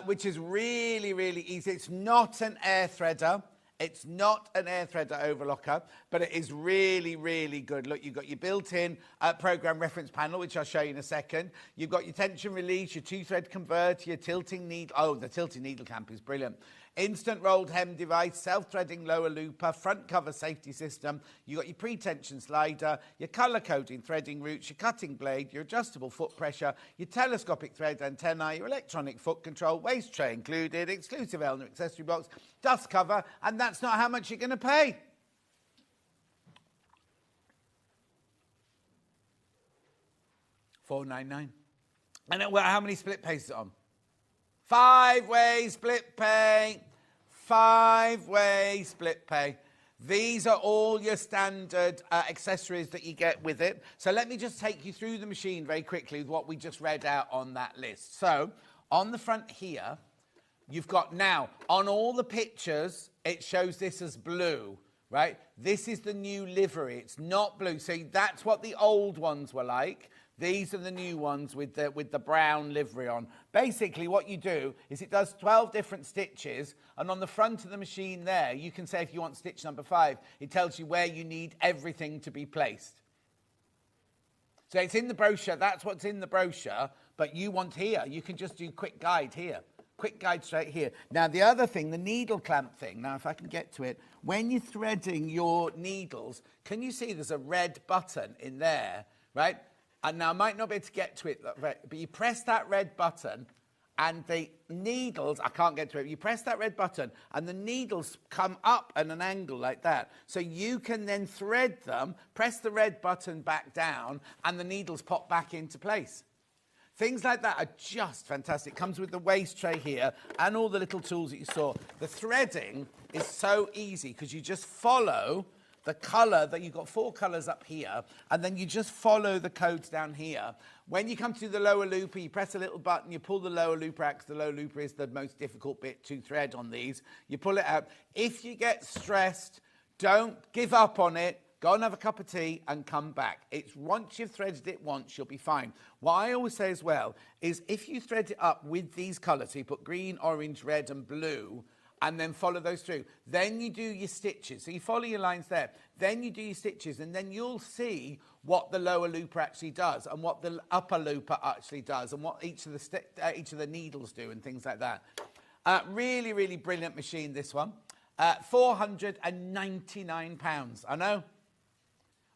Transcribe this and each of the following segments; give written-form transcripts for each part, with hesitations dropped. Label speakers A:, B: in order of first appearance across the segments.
A: which is really, really easy. It's not an air threader. It's not an air threader overlocker, but it is really, really good. Look, you've got your built-in program reference panel, which I'll show you in a second. You've got your tension release, your two-thread converter, your tilting needle. Oh, the tilting needle clamp is brilliant. Instant rolled hem device, self-threading lower looper, front cover safety system. You've got your pre-tension slider, your colour-coding threading routes, your cutting blade, your adjustable foot pressure, your telescopic thread antenna, your electronic foot control, waist tray included, exclusive Elna accessory box, dust cover, and that's not how much you're going to pay. $4.99. And how many split pays is it on? 5-way split pay. 5-way split pay. These are all your standard accessories that you get with it. So let me just take you through the machine very quickly with what we just read out on that list. So on the front here, you've got now, on all the pictures, it shows this as blue, right? This is the new livery. It's not blue. See, that's what the old ones were like. These are the new ones with the brown livery on. Basically, what you do is it does 12 different stitches, and on the front of the machine there, you can say if you want stitch number 5, it tells you where you need everything to be placed. So it's in the brochure, that's what's in the brochure, but you want here, you can just do quick guide here. Quick guide straight here. Now, the other thing, the needle clamp thing, now if I can get to it, when you're threading your needles, can you see there's a red button in there, right? And now I might not be able to get to it, but you press that red button and the needles, I can't get to it, you press that red button and the needles come up at an angle like that. So you can then thread them, press the red button back down and the needles pop back into place. Things like that are just fantastic. Comes with the waist tray here and all the little tools that you saw. The threading is so easy because you just follow the colour that you've got 4 colours up here, and then you just follow the codes down here. When you come to the lower looper, you press a little button, you pull the lower looper out, because the lower looper is the most difficult bit to thread on these. You pull it out. If you get stressed, don't give up on it. Go and have a cup of tea and come back. It's once you've threaded it once, you'll be fine. What I always say as well is if you thread it up with these colours, so you put green, orange, red and blue, and then follow those through. Then you do your stitches. So you follow your lines there. Then you do your stitches, and then you'll see what the lower looper actually does and what the upper looper actually does and what each of the needles do and things like that. Really, really brilliant machine, this one. £499, I know.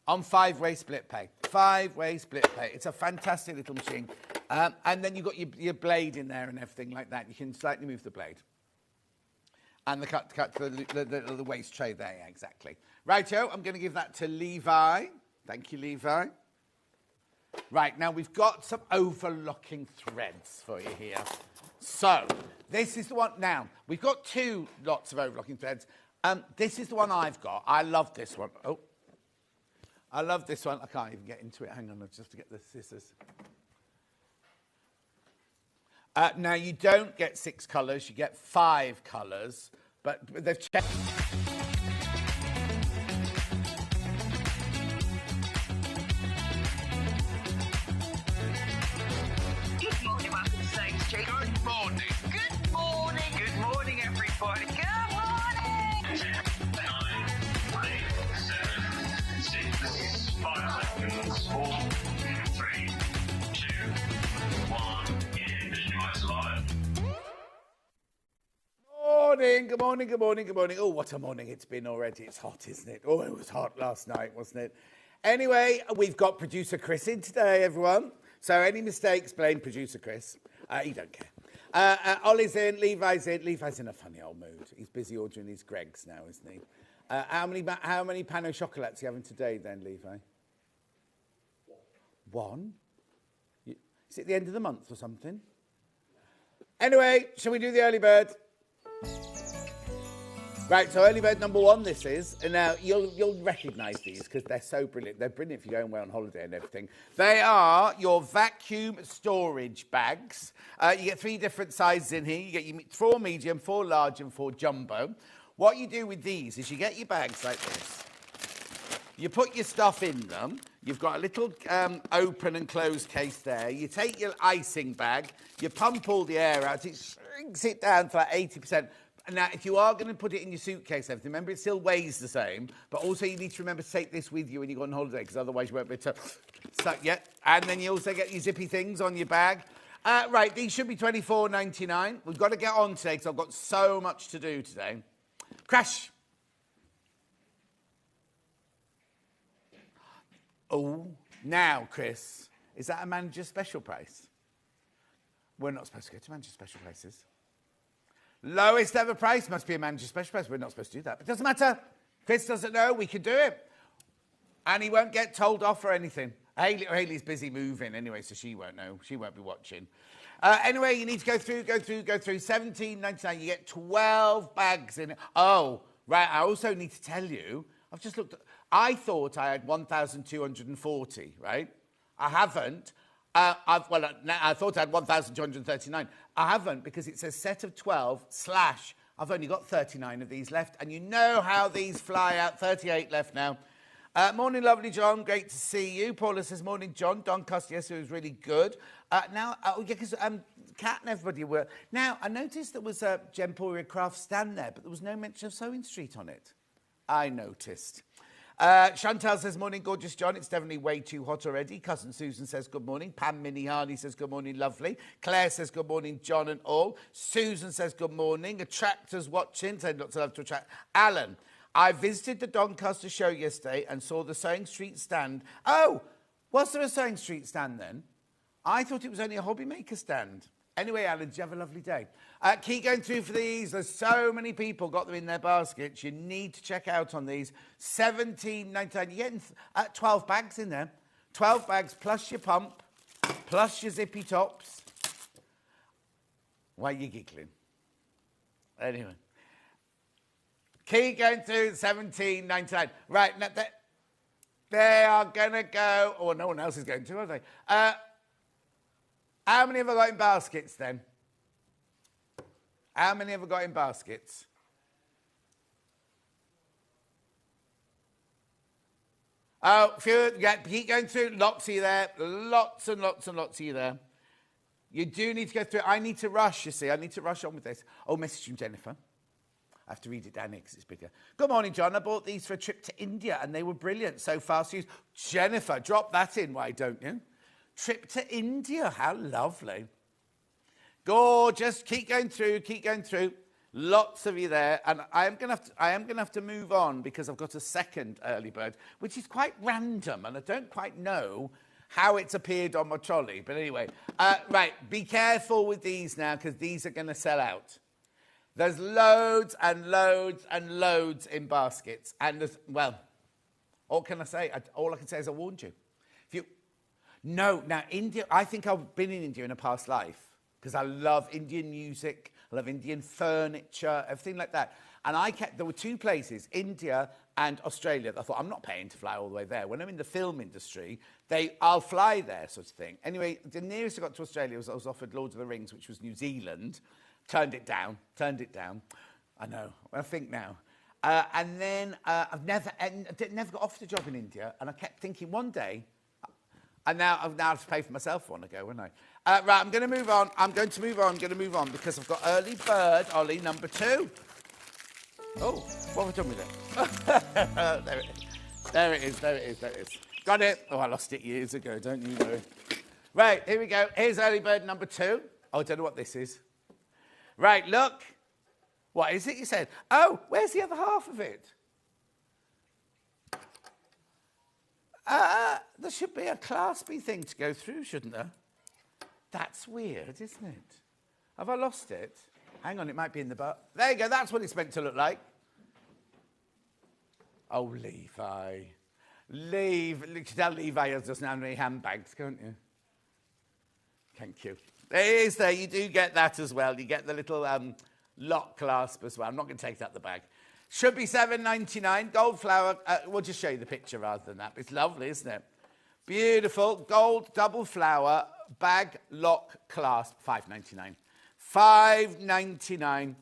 A: On 5-way split pay. 5-way split pay. It's a fantastic little machine. And then you've got your blade in there and everything like that. You can slightly move the blade. And the cut the waist tray there, yeah, exactly. Righto, I'm going to give that to Levi. Thank you, Levi. Right, now we've got some overlocking threads for you here. So, this is the one. Now, we've got 2 lots of overlocking threads. This is the one I've got. I love this one. Oh, I love this one. I can't even get into it. Hang on, just to get the scissors. Now, you don't get 6 colours, you get 5 colours, but they've checked.
B: Good morning, welcome to Sage Street.
C: Good morning.
B: Good morning.
C: Good morning, everybody.
B: Good morning.
C: 10, 9, 8, 7, 6, 5 seconds, 4, 3, 2, 1.
A: Morning, good morning, good morning, good morning. Oh, what a morning it's been already. It's hot, isn't it? Oh, it was hot last night, wasn't it? Anyway, we've got producer Chris in today, everyone. So any mistakes, blame producer Chris. He don't care. Ollie's in, Levi's in. Levi's in a funny old mood. He's busy ordering his Greggs now, isn't he? How many pan au chocolats are you having today then, Levi? 1? Is it the end of the month or something? Anyway, shall we do the early bird? Right, so early bird number 1 this is. And now you'll recognise these because they're so brilliant. They're brilliant if you're going away on holiday and everything. They are your vacuum storage bags. You get 3 different sizes in here. You get your 4 medium, 4 large and 4 jumbo. What you do with these is you get your bags like this. You put your stuff in them. You've got a little open and closed case there. You take your icing bag. You pump all the air out. It shrinks it down to like 80%. Now, if you are going to put it in your suitcase, everything, remember it still weighs the same, but also you need to remember to take this with you when you go on holiday, because otherwise you won't be able to suck yet. And then you also get your zippy things on your bag. Right, these should be $24.99. We've got to get on today because I've got so much to do today. Crash. Oh, now, Chris, is that a manager's special price? We're not supposed to go to manager's special prices. Lowest ever price must be a manager's special price. We're not supposed to do that. But it doesn't matter. Chris doesn't know. We can do it. And he won't get told off or anything. Hayley's busy moving anyway, so she won't know. She won't be watching. Anyway, you need to go through. $17.99. You get 12 bags in it. Oh, right. I also need to tell you, I've just looked. I thought I had 1,240, right? I haven't. I thought I had 1,239. I haven't, because it says set of 12 / I've only got 39 of these left. And you know how these fly out. 38 left now. Morning, lovely John. Great to see you. Paula says, morning, John. Doncaster yesterday was really good. Because Kat and everybody were. Now, I noticed there was a Gingham Craft stand there, but there was no mention of Sewing Street on it. I noticed. Chantal says, morning, gorgeous John. It's definitely way too hot already. Cousin Susan says, good morning. Pam Minnie Hardy says, good morning, lovely. Claire says, good morning, John and all. Susan says, good morning. Attractors watching. Said, lots of love to Attract. Alan, I visited the Doncaster show yesterday and saw the Sewing Street stand. Oh, was there a Sewing Street stand then? I thought it was only a hobby maker stand. Anyway, Alan, did you have a lovely day? Keep going through for these. There's so many people got them in their baskets. You need to check out on these. $17.99. You're getting 12 bags in there. 12 bags plus your pump, plus your zippy tops. Why are you giggling? Anyway. Keep going through. $17.99. Right, now they are going to go. Oh, no one else is going to, are they? How many have I got in baskets then? How many have I got in baskets? Oh, few, yeah, keep going through. Lots of you there. Lots and lots and lots of you there. You do need to go through. I need to rush, you see. I need to rush on with this. Oh, message from Jennifer. I have to read it down here because it's bigger. Good morning, John. I bought these for a trip to India and they were brilliant. So fast used. Jennifer, drop that in, why don't you? Trip to India, how lovely. Gorgeous. Keep going through, keep going through. Lots of you there. And I am going to have to move on because I've got a second early bird, which is quite random and I don't quite know how it's appeared on my trolley. But anyway, right, be careful with these now because these are going to sell out. There's loads and loads and loads in baskets. And there's, well, what can I say? All I can say is I warned you. No, now India, I think I've been in India in a past life because I love Indian music, I love Indian furniture, everything like that. And there were two places, India and Australia. I thought, I'm not paying to fly all the way there. When I'm in the film industry, I'll fly there, sort of thing. Anyway, the nearest I got to Australia was I was offered Lord of the Rings, which was New Zealand. Turned it down. I know, I think now. And then I never got offered a job in India. And I kept thinking one day, and now I have to pay for myself when I go, won't I? Right, I'm going to move on. I'm going to move on because I've got early bird, Ollie, number 2. Oh, what have I done with it? There it is. Got it. Oh, I lost it years ago, don't you know? Right, here we go. Here's early bird number 2. Oh, I don't know what this is. Right, look. What is it, you said? Oh, where's the other half of it? There should be a claspy thing to go through, shouldn't there? That's weird, isn't it? Have I lost it? Hang on, it might be in the butt. There you go, that's what it's meant to look like. Oh, Levi. You can tell Levi doesn't have any handbags, can't you? Thank you. There is there, you do get that as well. You get the little lock clasp as well. I'm not going to take that the bag. Should be $7.99. Gold flower. We'll just show you the picture rather than that. It's lovely, isn't it? Beautiful. Gold double flower bag lock clasp. $5.99. $5.99.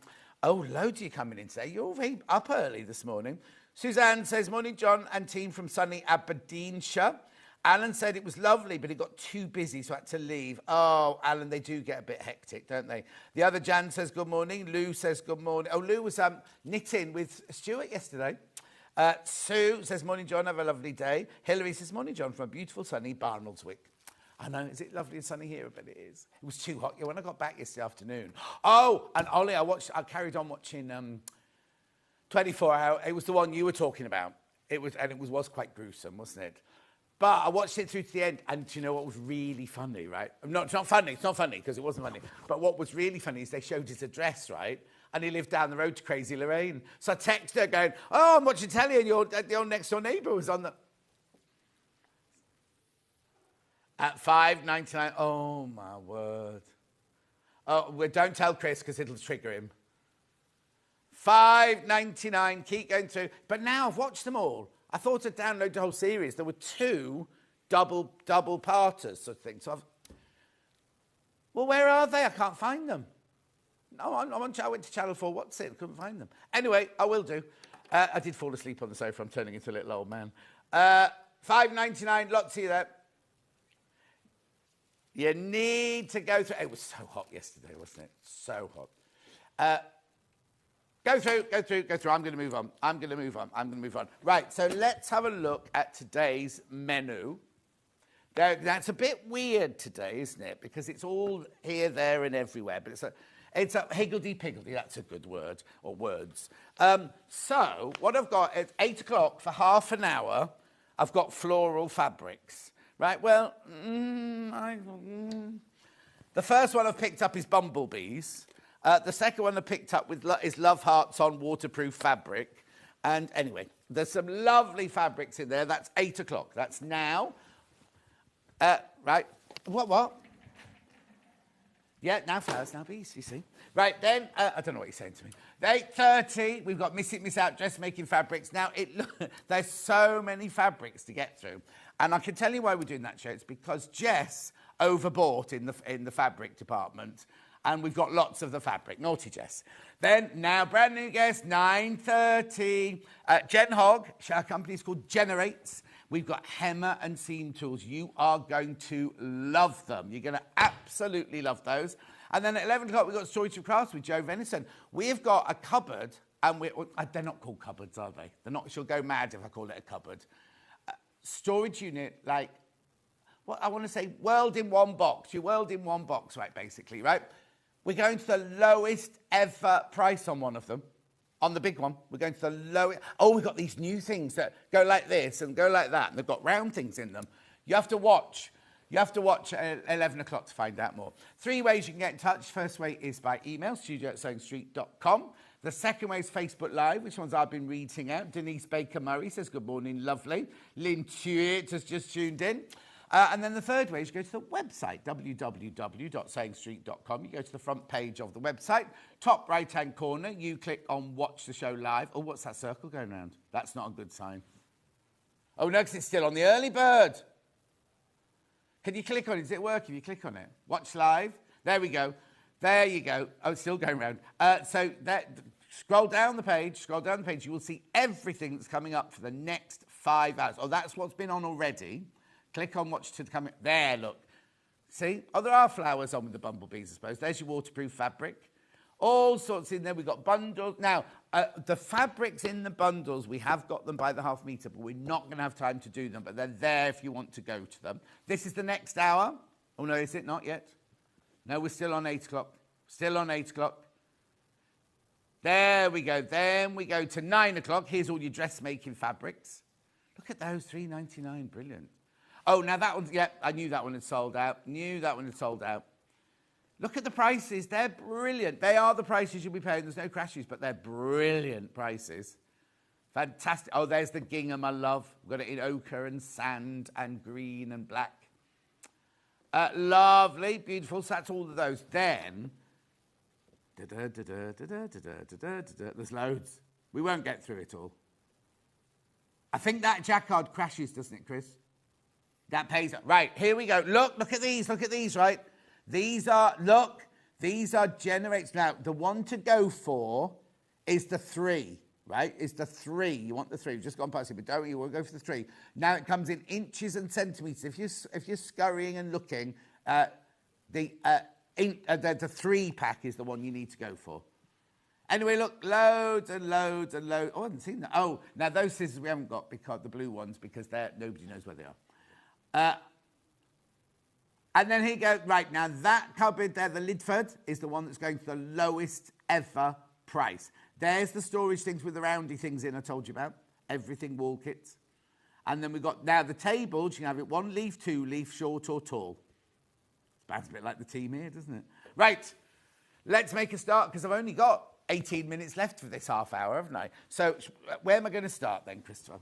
A: Oh, loads of you coming in today. You're all up early this morning. Suzanne says, morning, John and team from sunny Aberdeenshire. Alan said it was lovely, but it got too busy, so I had to leave. Oh, Alan, they do get a bit hectic, don't they? The other Jan says good morning. Lou says good morning. Oh, Lou was knitting with Stuart yesterday. Sue says, morning, John, have a lovely day. Hilary says, morning, John, from a beautiful sunny Barnoldswick. I know, is it lovely and sunny here? I bet it is. It was too hot. Yeah, when I got back yesterday afternoon. Oh, and Ollie, I carried on watching 24 Hour. It was the one you were talking about. It was quite gruesome, wasn't it? But I watched it through to the end, and do you know what was really funny, right? No, it's not funny, because it wasn't funny. But what was really funny is they showed his address, right? And he lived down the road to Crazy Lorraine. So I texted her going, oh, I'm watching telly, and your next-door neighbour was on the... At $5.99, oh, my word. Oh, well, don't tell Chris, because it'll trigger him. $5.99, keep going through. But now I've watched them all. I thought I'd download the whole series. There were 2 double parters sort of thing. So well, where are they? I can't find them. No, I went to Channel 4. What's it? I couldn't find them. Anyway, I will do. I did fall asleep on the sofa. I'm turning into a little old man. $5.99. Lots of you there. You need to go through. It was so hot yesterday, wasn't it? So hot. Go through. I'm going to move on. Right, so let's have a look at today's menu. That's a bit weird today, isn't it? Because it's all here, there, and everywhere. But it's a higgledy-piggledy. That's a good word, or words. So what I've got at 8 o'clock for half an hour, I've got floral fabrics. Right, well, the first one I've picked up is bumblebees. The second one I picked up is Love Hearts on waterproof fabric. And anyway, there's some lovely fabrics in there. That's 8 o'clock. That's now. Right. What? Yeah, now flowers, now bees, you see. Right, then, I don't know what you're saying to me. 8:30, we've got Miss It, Miss Out dressmaking fabrics. Now, there's so many fabrics to get through. And I can tell you why we're doing that show. It's because Jess overbought in the fabric department. And we've got lots of the fabric. Naughty Jess. Then, now, brand new guest, 9:30. Jen Hogg, our company is called Jenerates. We've got hemmer and seam tools. You are going to love them. You're going to absolutely love those. And then at 11 o'clock, we've got Storage4Crafts with Joe Venison. We've got a cupboard, and they're not called cupboards, are they? They're not. She'll go mad if I call it a cupboard. Storage unit, like, what I want to say, world in one box. Your world in one box, right, basically, right? We're going to the lowest ever price on one of them. On the big one, we're going to the lowest. Oh, we've got these new things that go like this and go like that. And they've got round things in them. You have to watch. You have to watch at 11 o'clock to find out more. 3 ways you can get in touch. First way is by email, studio@sewingstreet.com. The second way is Facebook Live, which ones I've been reading out. Denise Baker-Murray says, good morning, lovely. Lynn Tuitt has just tuned in. And then the third way is you go to the website, www.sewingstreet.com. You go to the front page of the website, top right-hand corner, you click on Watch the Show Live. Oh, what's that circle going around? That's not a good sign. Oh, no, because it's still on the early bird. Can you click on it? Does it work if you click on it? Watch Live. There we go. There you go. Oh, it's still going around. Scroll down the page. You will see everything that's coming up for the next 5 hours. Oh, that's what's been on already. Click on Watch to come. There, look. See? Oh, there are flowers on with the bumblebees, I suppose. There's your waterproof fabric. All sorts in there. We've got bundles. Now, the fabrics in the bundles, we have got them by the half metre, but we're not going to have time to do them. But they're there if you want to go to them. This is the next hour. Oh, no, is it? Not yet. No, we're still on 8 o'clock. Still on 8 o'clock. There we go. Then we go to 9 o'clock. Here's all your dressmaking fabrics. Look at those, $3.99. Brilliant. Oh, now that one's, yeah, I knew that one had sold out. Look at the prices. They're brilliant. They are the prices you'll be paying. There's no crashes, but they're brilliant prices. Fantastic. Oh, there's the gingham I love. We've got it in ochre and sand and green and black. Lovely, beautiful. So that's all of those. Then, there's loads. We won't get through it all. I think that Jacquard crashes, doesn't it, Chris? That pays. Right, here we go. Look at these, right? These are Generates. Now, the one to go for is the 3. right, is the 3. You want the 3. We've just gone past it, but don't you? We'll go for the 3. Now it comes in inches and centimetres. If you're scurrying and looking, the 3 pack is the one you need to go for. Anyway, look, loads and loads and loads. Oh, I haven't seen that. Oh, now those scissors we haven't got, because the blue ones, because nobody knows where they are. And then here you go. Right, now that cupboard there, the Lydford, is the one that's going for the lowest ever price. There's the storage things with the roundy things in I told you about. Everything wall kits. And then we've got now the tables. You can have it 1 leaf, 2 leaf, short or tall. Sounds a bit like the team here, doesn't it? Right, let's make a start, because I've only got 18 minutes left for this half hour, haven't I? So where am I going to start then, Christopher?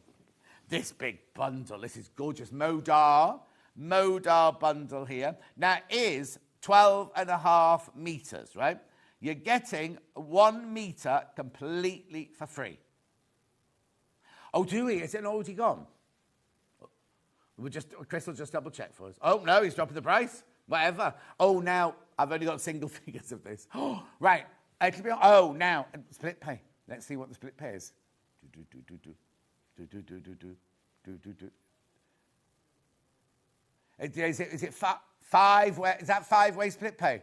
A: This big bundle. This is gorgeous. Modar bundle here. Now is 12.5 metres, right? You're getting 1 metre completely for free. Oh, do we? Is it already gone? Chris will just double check for us. Oh, no, he's dropping the price. Whatever. Oh, now I've only got single figures of this. Oh, right. It'll be, oh, now split pay. Let's see what the split pay is. Is it 5-way? Is that 5-way split pay?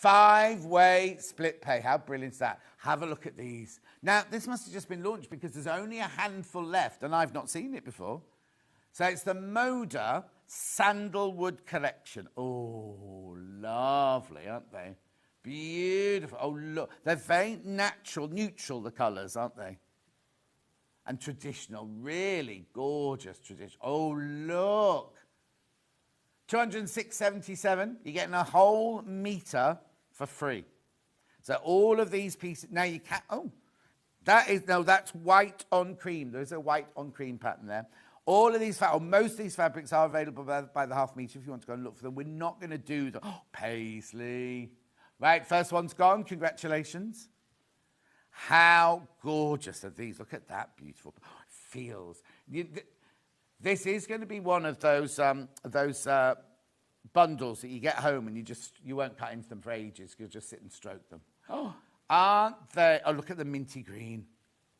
A: 5-way split pay. How brilliant is that? Have a look at these. Now, this must have just been launched, because there's only a handful left, and I've not seen it before. So it's the Moda Sandalwood Collection. Oh, lovely, aren't they? Beautiful. Oh, look. They're very neutral, the colours, aren't they? And traditional. Really gorgeous tradition. Oh, look. 206.77. You're getting a whole metre for free. So all of these pieces. Now you can't. Oh, that's white on cream. There's a white on cream pattern there. All of these, most of these fabrics are available by the half metre if you want to go and look for them. We're not going to do the Paisley. Right, first one's gone. Congratulations. How gorgeous are these? Look at that beautiful. Oh, it feels. This is going to be one of those bundles that you get home and you won't cut into them for ages. You'll just sit and stroke them. Oh, aren't they? Oh, look at the minty green.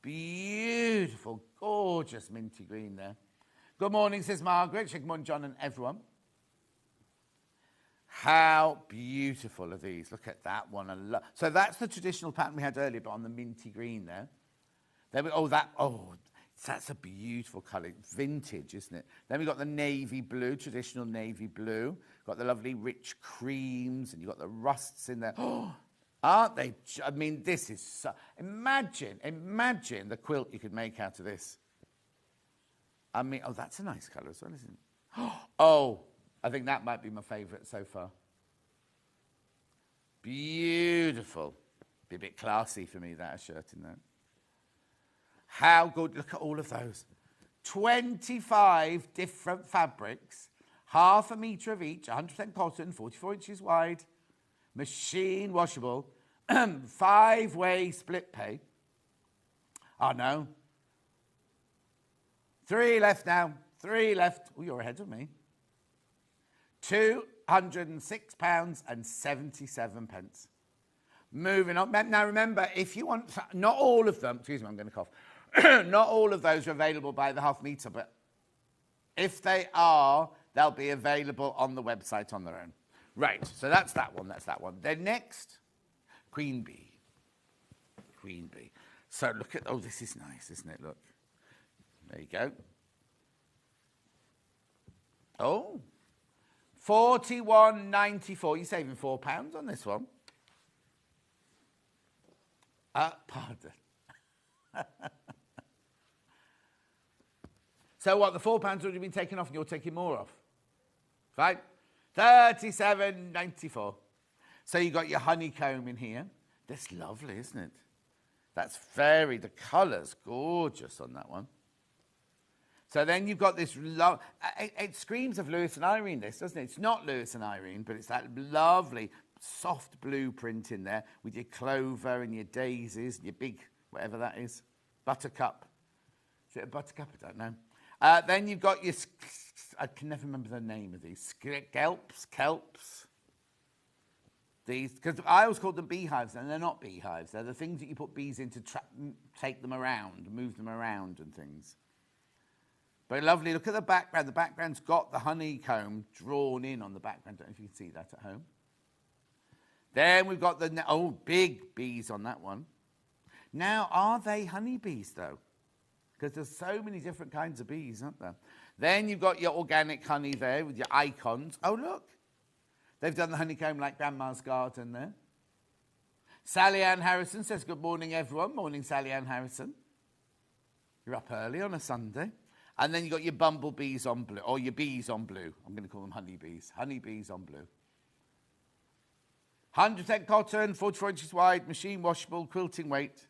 A: Beautiful, gorgeous minty green there. Good morning, says Margaret. Good morning, John and everyone. How beautiful are these? Look at that one. So that's the traditional pattern we had earlier, but on the minty green there. That's a beautiful colour. Vintage, isn't it? Then we've got the navy blue, traditional navy blue. Got the lovely rich creams, and you've got the rusts in there. Oh, aren't they? I mean, this is so... Imagine the quilt you could make out of this. I mean, oh, that's a nice colour as well, isn't it? Oh, I think that might be my favourite so far. Beautiful. Be a bit classy for me, that shirt in there. How good. Look at all of those. 25 different fabrics, half a metre of each, 100% cotton, 44 inches wide, machine washable, 5-way split pay. Oh, no. 3 left now. 3 left. Oh, you're ahead of me. £206.77. Moving on. Now, remember, if you want... Not all of them... Excuse me, I'm going to cough. Not all of those are available by the half metre, but if they are, they'll be available on the website on their own. Right, so that's that one, Then next, Queen Bee. Queen Bee. So look at... Oh, this is nice, isn't it? Look. There you go. Oh. £41.94. You're saving £4 on this one. Pardon. So what, the £4's already been taken off and you're taking more off? Right? £37.94. So you got your honeycomb in here. That's lovely, isn't it? That's the colour's gorgeous on that one. So then you've got this, it screams of Lewis and Irene, this, doesn't it? It's not Lewis and Irene, but it's that lovely soft blue print in there with your clover and your daisies, and your big, whatever that is, buttercup. Is it a buttercup? I don't know. Then you've got your, I can never remember the name of these, kelps. These, because I always called them beehives, and they're not beehives. They're the things that you put bees in to take them around, move them around and things. But lovely, look at the background. The background's got the honeycomb drawn in on the background. I don't know if you can see that at home. Then we've got the, big bees on that one. Now, are they honeybees, though? Because there's so many different kinds of bees, aren't there? Then you've got your organic honey there with your icons. Oh, look. They've done the honeycomb like Grandma's garden there. Sally Ann Harrison says, good morning, everyone. Morning, Sally Ann Harrison. You're up early on a Sunday. And then you've got your bumblebees on blue, or your bees on blue. I'm going to call them honeybees. Honeybees on blue. 100% cotton, 44 inches wide, machine washable, quilting weight.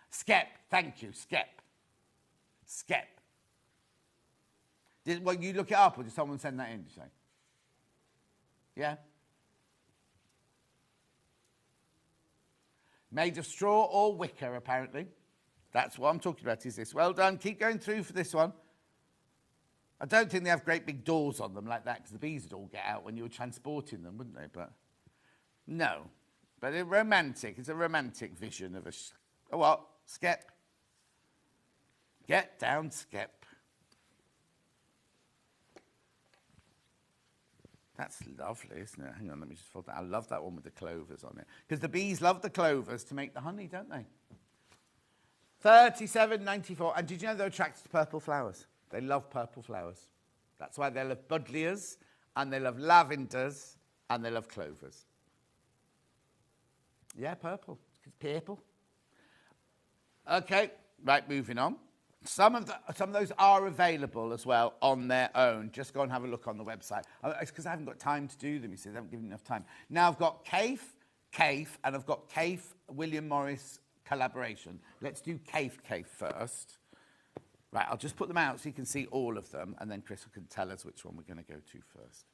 A: Skep, thank you, Skep. Skep. Well, you look it up, or did someone send that in, did you say? Yeah? Made of straw or wicker, apparently. That's what I'm talking about, is this. Well done. Keep going through for this one. I don't think they have great big doors on them like that, because the bees would all get out when you were transporting them, wouldn't they? But no. But it's romantic. It's a romantic vision of a what? Skep. Get down, Skep. That's lovely, isn't it? Hang on, let me just fold that. I love that one with the clovers on it. Because the bees love the clovers to make the honey, don't they? 37.94. And did you know they're attracted to purple flowers? They love purple flowers. That's why they love buddleias, and they love lavenders, and they love clovers. Yeah, purple. It's purple. Okay, right, moving on. Some of those are available as well on their own. Just go and have a look on the website. It's because I haven't got time to do them, you see. They haven't given enough time. Now I've got Kaffe, and I've got Kaffe William Morris collaboration. Let's do Kaffe first. Right, I'll just put them out so you can see all of them, and then Chris can tell us which one we're going to go to first.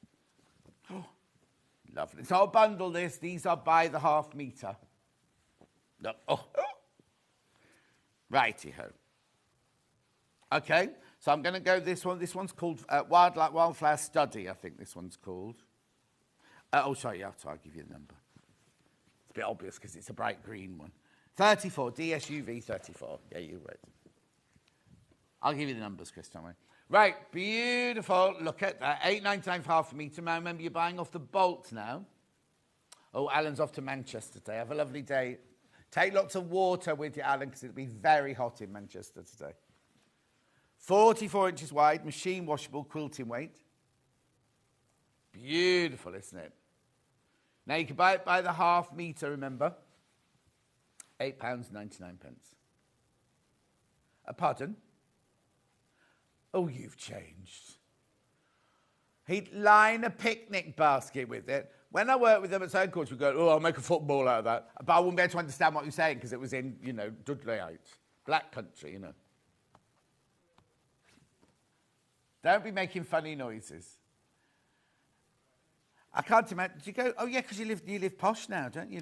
A: Oh, lovely. So I'll bundle this. These are by the half metre. No. Oh. Righty-ho. Okay, so I'm going to go this one. This one's called Wildflower Study, I think this one's called. Sorry, I'll give you the number. It's a bit obvious because it's a bright green one. 34, DSUV 34. Yeah, you're right. I'll give you the numbers, Chris, don't worry. Right, beautiful. Look at that. $8.99 for half a metre. Now, remember, you're buying off the bolt now. Oh, Alan's off to Manchester today. Have a lovely day. Take lots of water with you, Alan, because it'll be very hot in Manchester today. 44 inches wide, machine washable, quilting weight. Beautiful, isn't it? Now, you can buy it by the half metre, remember. £8.99. Pardon? Oh, you've changed. He'd line a picnic basket with it. When I worked with them at Satin, we'd go, I'll make a football out of that. But I wouldn't be able to understand what you're saying because it was in, Dudleyite, black country, Don't be making funny noises. I can't imagine. Did you go? Oh, yeah, because you live posh now, don't you?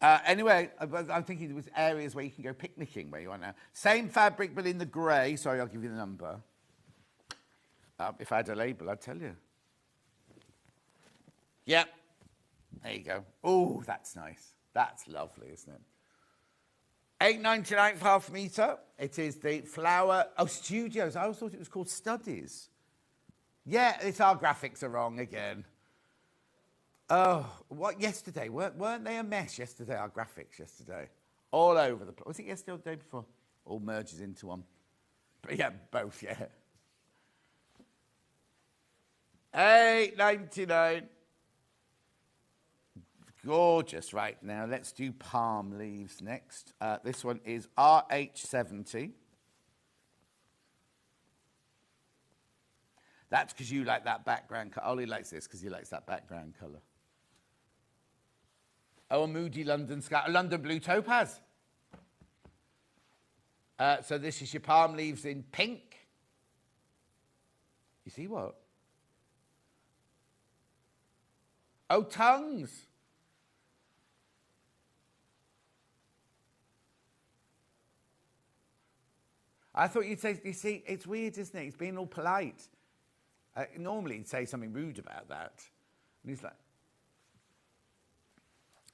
A: Anyway, I'm thinking there was areas where you can go picnicking where you are now. Same fabric, but in the grey. Sorry, I'll give you the number. If I had a label, I'd tell you. Yep. There you go. Oh, that's nice. That's lovely, isn't it? $8.99 for half a metre. It is the Flower... Oh, Studios. I always thought it was called Studies. Yeah, it's our graphics are wrong again. Oh, what yesterday? Weren't they a mess yesterday, our graphics yesterday? All over the place. Was it yesterday or the day before? All merges into one. But yeah, both, yeah. $8.99. Gorgeous. Right, now let's do palm leaves next. This one is RH70. That's because you like that background colour. Ollie likes this because he likes that background colour. Oh, a moody London sky. A London blue topaz. So this is your palm leaves in pink. You see what? Oh, tongues. I thought you'd say, you see, it's weird, isn't it? It's being all polite. Normally he'd say something rude about that. And he's like,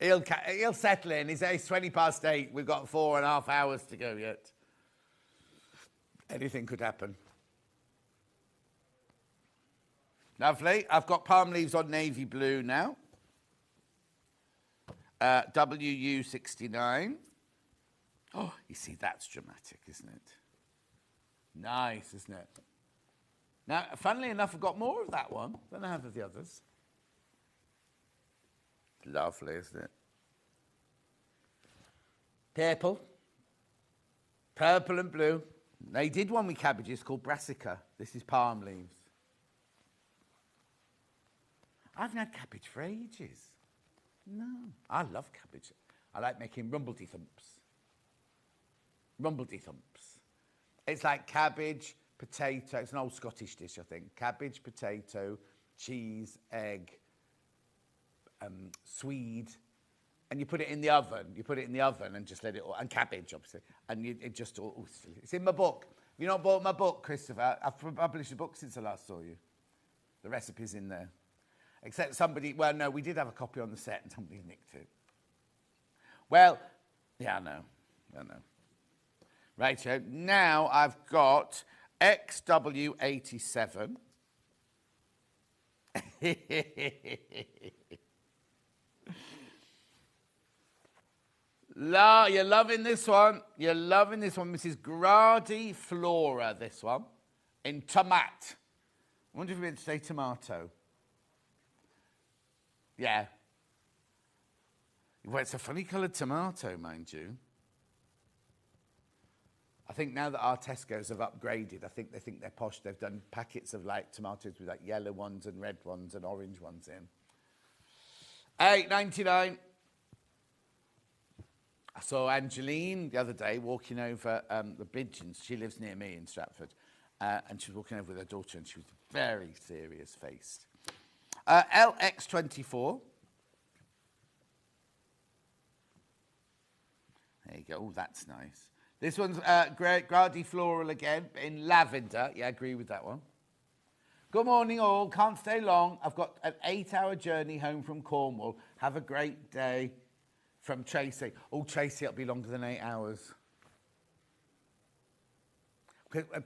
A: he'll settle in. It's 20 past 8. We've got 4.5 hours to go yet. Anything could happen. Lovely. I've got palm leaves on navy blue now. WU69. Oh, you see, that's dramatic, isn't it? Nice, isn't it? Now, funnily enough, I've got more of that one than I have of the others. Lovely, isn't it? Purple. Purple and blue. They did one with cabbages called brassica. This is palm leaves. I haven't had cabbage for ages. No. I love cabbage. I like making rumbledy-thumps. Rumbledy-thumps. It's like cabbage, potato. It's an old Scottish dish, I think. Cabbage, potato, cheese, egg, swede, and you put it in the oven. You put it in the oven and just let it all, and cabbage, obviously. And it just all, it's in my book. Have you not bought my book, Christopher? I've published a book since I last saw you. The recipe's in there. Except somebody, well, no, we did have a copy on the set and somebody nicked it. Well, yeah, I know. Right, so now I've got XW87. You're loving this one. You're loving this one. Mrs. Gradi Flora, this one. In tomat. I wonder if we're going to say tomato. Yeah. Well, it's a funny coloured tomato, mind you. I think now that our Tesco's have upgraded, I think they think they're posh. They've done packets of like tomatoes with like yellow ones and red ones and orange ones in. £8.99. I saw Angeline the other day walking over the Bidgens. She lives near me in Stratford. And she was walking over with her daughter and she was very serious-faced. LX24. There you go. Oh, that's nice. This one's Gradi Floral again, in lavender. Yeah, I agree with that one. Good morning, all. Can't stay long. I've got an 8-hour journey home from Cornwall. Have a great day. From Tracy. Oh, Tracy, it'll be longer than 8 hours.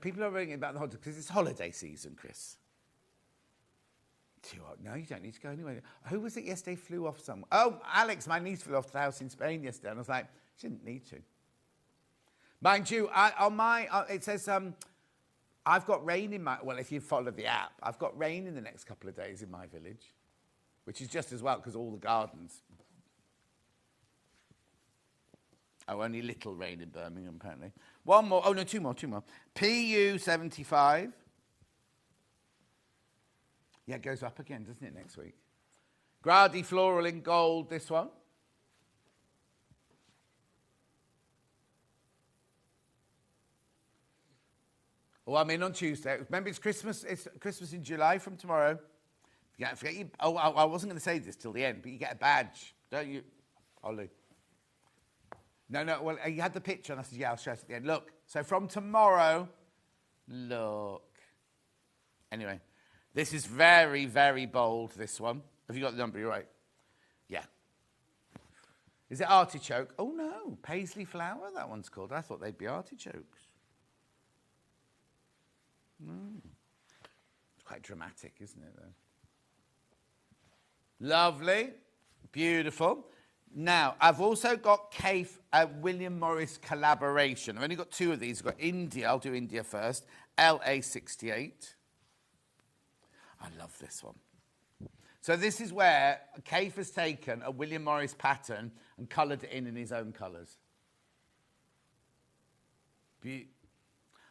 A: People are ringing about the holiday because it's holiday season, Chris. No, you don't need to go anywhere. Who was it yesterday flew off somewhere? Oh, Alex, my niece flew off to the house in Spain yesterday. And I was like, she didn't need to. Mind you, it says, I've got rain in my, well, if you follow the app, I've got rain in the next couple of days in my village, which is just as well because all the gardens. Oh, only little rain in Birmingham, apparently. One more. Oh, no, two more. PU75. Yeah, it goes up again, doesn't it, next week? Gradi Floral in gold, this one. Oh, I'm in on Tuesday. Remember, it's Christmas. It's Christmas in July from tomorrow. Forget you. Oh, I wasn't going to say this till the end, but you get a badge, don't you, Ollie? No. Well, you had the picture, and I said, yeah, I'll show it at the end. Look. So from tomorrow, look. Anyway, this is very, very bold. This one. Have you got the number? You're right. Yeah. Is it artichoke? Oh no, paisley flower. That one's called. I thought they'd be artichokes. It's quite dramatic, isn't it, though? Lovely. Beautiful. Now, I've also got Kaffe, William Morris collaboration. I've only got 2 of these. I've got India. I'll do India first. LA68. I love this one. So this is where Kaffe has taken a William Morris pattern and coloured it in his own colours.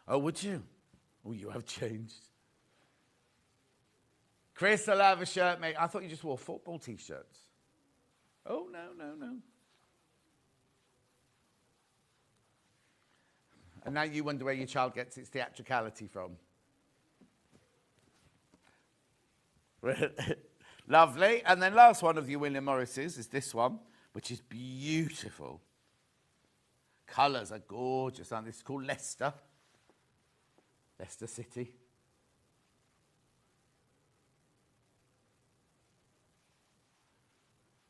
A: Oh, would you? Oh, you have changed. Chris, I'll have a shirt, mate. I thought you just wore football T-shirts. Oh, no. And now you wonder where your child gets its theatricality from. Lovely. And then last one of your William Morris's is this one, which is beautiful. Colours are gorgeous, aren't they? It's called Leicester. Leicester City.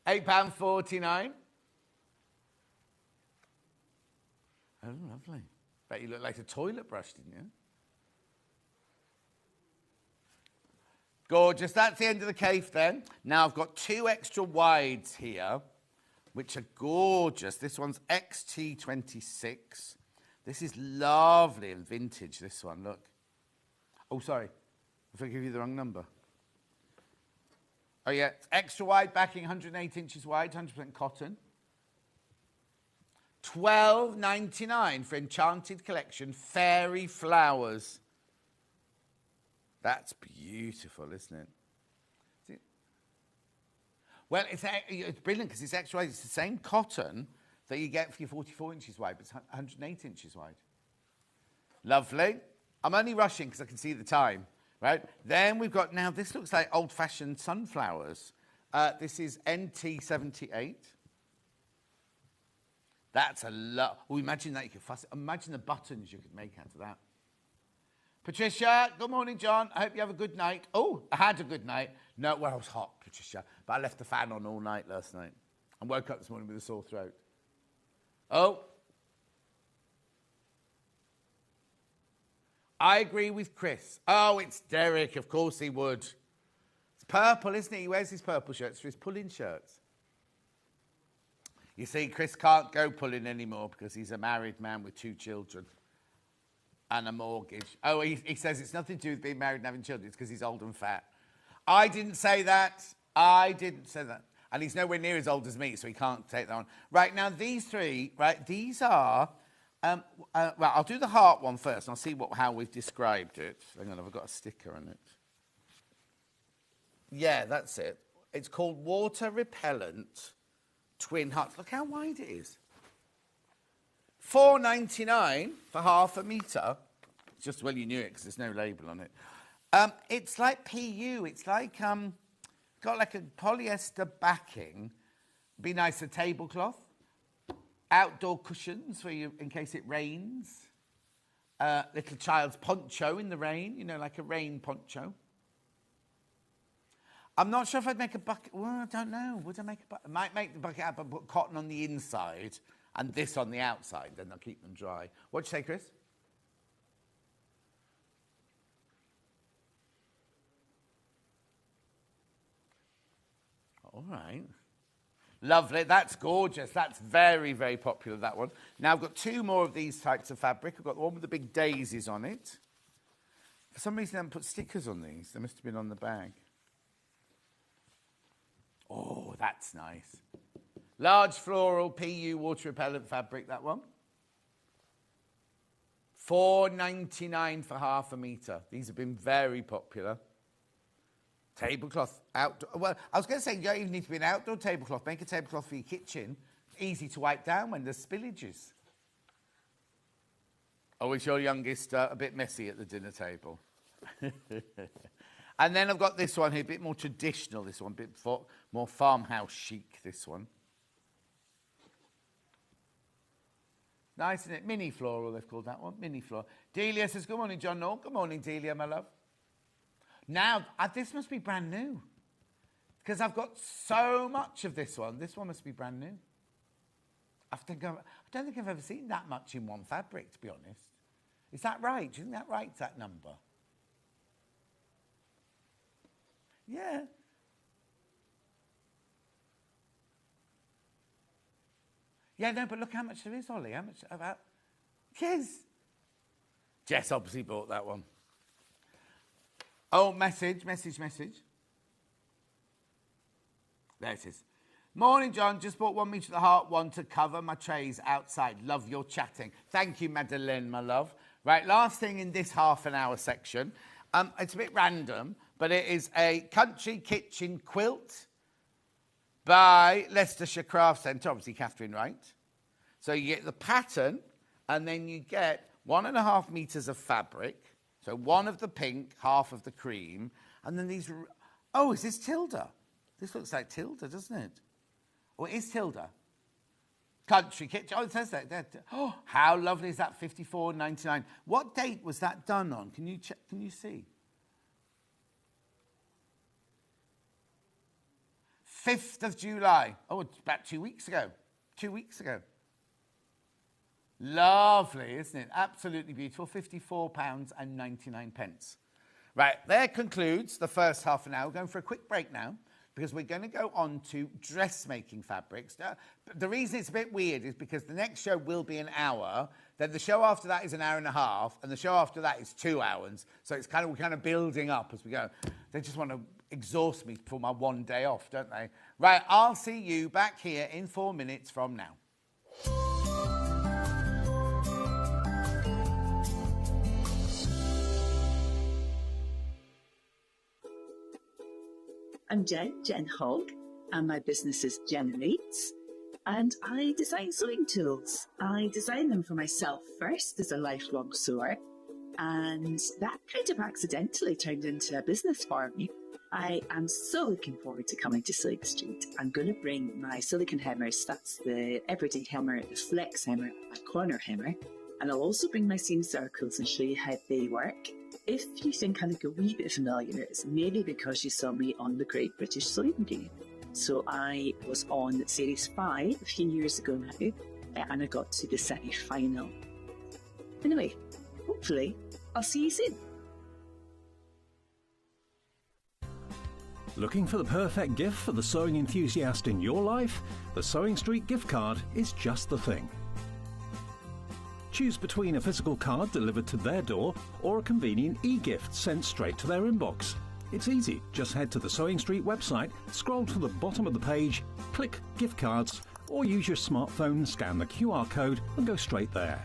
A: £8.49. Oh, lovely. Bet you look like a toilet brush, didn't you? Gorgeous. That's the end of the cave then. Now I've got 2 extra wides here, which are gorgeous. This one's XT26. This is lovely and vintage, this one, look. Oh, sorry. If I give you the wrong number. Oh, yeah. It's extra wide backing, 108 inches wide, 100% cotton. $12.99 for Enchanted Collection Fairy Flowers. That's beautiful, isn't it? See? Well, it's brilliant because it's extra wide. It's the same cotton that you get for your 44 inches wide, but it's 108 inches wide. Lovely. I'm only rushing because I can see the time, right? Then we've got, now this looks like old-fashioned sunflowers. This is NT78. That's a lot. Oh, imagine that you could fuss it. Imagine the buttons you could make out of that. Patricia, good morning, John. I hope you have a good night. Oh, I had a good night. No, well, it was hot, Patricia, but I left the fan on all night last night and woke up this morning with a sore throat. Oh. I agree with Chris. Oh, it's Derek. Of course he would. It's purple, isn't it? He wears his purple shirts for his pull-in shirts. You see, Chris can't go pull-in anymore because he's a married man with 2 children and a mortgage. Oh, he says it's nothing to do with being married and having children. It's because he's old and fat. I didn't say that. I didn't say that. And he's nowhere near as old as me, so he can't take that on. Right, now these 3, right, these are... well, I'll do the heart one first, and I'll see how we've described it. Hang on, I've got a sticker on it. Yeah, that's it. It's called Water Repellent Twin Hearts. Look how wide it is. $4.99 for half a metre. It's just, well, you knew it because there's no label on it. It's like PU. It's like, got like a polyester backing. Be nice, a tablecloth. Outdoor cushions for you in case it rains. Little child's poncho in the rain, you know, like a rain poncho. I'm not sure if I'd make a bucket. Well, I don't know. Would I make a bucket? I might make the bucket out and put cotton on the inside and this on the outside. Then they'll keep them dry. What'd you say, Chris? All right. Lovely. That's gorgeous. That's very, very popular, that one. Now, I've got 2 more of these types of fabric. I've got the one with the big daisies on it. For some reason, I haven't put stickers on these. They must have been on the bag. Oh, that's nice. Large floral PU water repellent fabric, that one. $4.99 for half a metre. These have been very popular. Tablecloth, outdoor. Well, I was going to say, you don't even need to be an outdoor tablecloth. Make a tablecloth for your kitchen. Easy to wipe down when there's spillages. Oh, is your youngest a bit messy at the dinner table? And then I've got this one here, a bit more traditional, this one, a bit more farmhouse chic, this one. Nice, isn't it? Mini floral, they've called that one. Mini floral. Delia says, good morning, John. No, good morning, Delia, my love. Now, this must be brand new. Because I've got so much of this one. This one must be brand new. I don't think I've ever seen that much in one fabric, to be honest. Is that right? Do you think that right, that number? Yeah. Yeah, no, but look how much there is, Ollie. How much about... Yes. Jess obviously bought that one. Oh, message. There it is. Morning, John. Just bought 1 metre of the heart one to cover my trays outside. Love your chatting. Thank you, Madeleine, my love. Right, last thing in this half an hour section. It's a bit random, but it is a country kitchen quilt by Leicestershire Craft Centre, obviously Catherine Wright. So you get the pattern, and then you get 1.5 metres of fabric. So 1 of the pink, half of the cream, and then these... Oh, is this Tilda? This looks like Tilda, doesn't it? Oh, it is Tilda. Country kitchen. Oh, it says that. Oh, how lovely is that? $54.99. What date was that done on? Can you check? Can you see? 5th of July. Oh, it's about 2 weeks ago. 2 weeks ago. Lovely, isn't it? Absolutely beautiful. £54.99. Right, there concludes the first half an hour. We're going for a quick break now because we're going to go on to dressmaking fabrics. The reason it's a bit weird is because the next show will be an hour, then the show after that is an hour and a half, and the show after that is 2 hours. So it's we're kind of building up as we go. They just want to exhaust me for my one day off, don't they? Right, I'll see you back here in 4 minutes from now.
D: I'm Jen Hogg, and my business is Jenerates, and I design sewing tools. I design them for myself first as a lifelong sewer, and that kind of accidentally turned into a business for me. I am so looking forward to coming to Sewing Street. I'm going to bring my silicone hammers, that's the everyday hammer, the flex hammer, my corner hammer, and I'll also bring my seam circles and show you how they work. If you think I look a wee bit familiar, it's maybe because you saw me on the Great British Sewing Game. So I was on Series 5 a few years ago now, and I got to the semi-final. Anyway, hopefully I'll see you soon.
E: Looking for the perfect gift for the sewing enthusiast in your life? The Sewing Street gift card is just the thing. Choose between a physical card delivered to their door or a convenient e-gift sent straight to their inbox. It's easy. Just head to the Sewing Street website, scroll to the bottom of the page, click Gift Cards, or use your smartphone, scan the QR code and go straight there.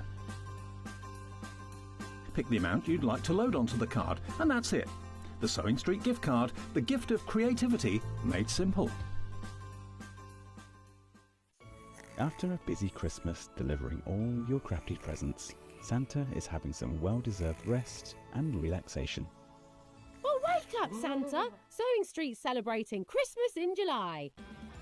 E: Pick the amount you'd like to load onto the card, and that's it. The Sewing Street gift card, the gift of creativity made simple.
F: After a busy Christmas delivering all your crafty presents, Santa is having some well-deserved rest and relaxation.
G: Well, wake up, Santa! Sewing Street's celebrating Christmas in July.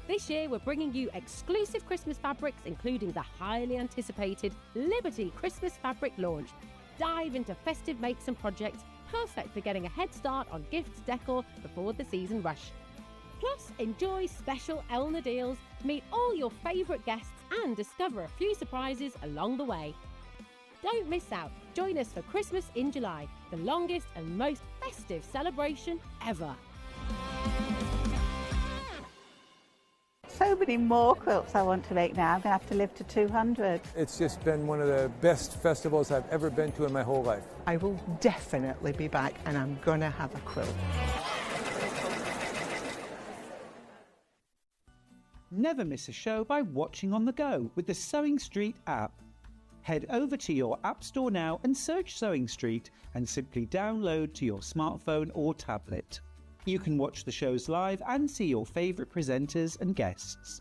G: This year, we're bringing you exclusive Christmas fabrics, including the highly anticipated Liberty Christmas fabric launch. Dive into festive makes and projects, perfect for getting a head start on gifts decor before the season rush. Plus, enjoy special Elna deals, meet all your favourite guests and discover a few surprises along the way. Don't miss out. Join us for Christmas in July, the longest and most festive celebration ever.
H: So many more quilts I want to make now. I'm going to have to live to 200.
I: It's just been one of the best festivals I've ever been to in my whole life.
J: I will definitely be back and I'm going to have a quilt.
K: Never miss a show by watching on the go with the Sewing Street app. Head over to your app store now and search Sewing Street and simply download to your smartphone or tablet. You can watch the shows live and see your favourite presenters and guests.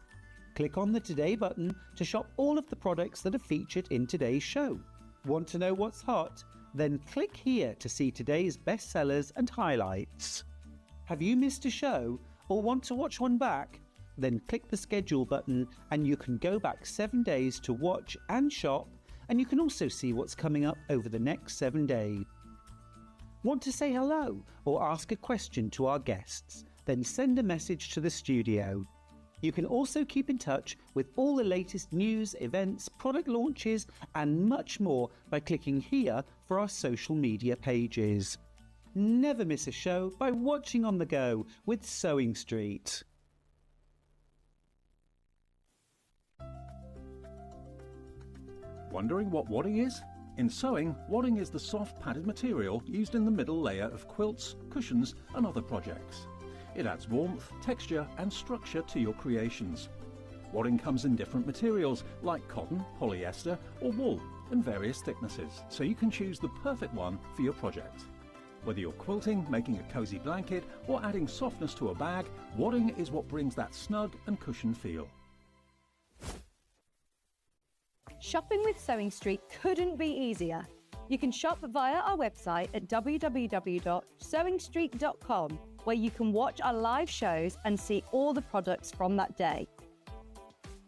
K: Click on the Today button to shop all of the products that are featured in today's show. Want to know what's hot? Then click here to see today's bestsellers and highlights. Have you missed a show or want to watch one back? Then click the schedule button and you can go back 7 days to watch and shop, and you can also see what's coming up over the next 7 days. Want to say hello or ask a question to our guests? Then send a message to the studio. You can also keep in touch with all the latest news, events, product launches and much more by clicking here for our social media pages. Never miss a show by watching on the go with Sewing Street.
E: Wondering what wadding is? In sewing, wadding is the soft padded material used in the middle layer of quilts, cushions and other projects. It adds warmth, texture and structure to your creations. Wadding comes in different materials like cotton, polyester or wool in various thicknesses, so you can choose the perfect one for your project. Whether you're quilting, making a cosy blanket or adding softness to a bag, wadding is what brings that snug and cushioned feel.
L: Shopping with Sewing Street couldn't be easier. You can shop via our website at www.sewingstreet.com, where you can watch our live shows and see all the products from that day.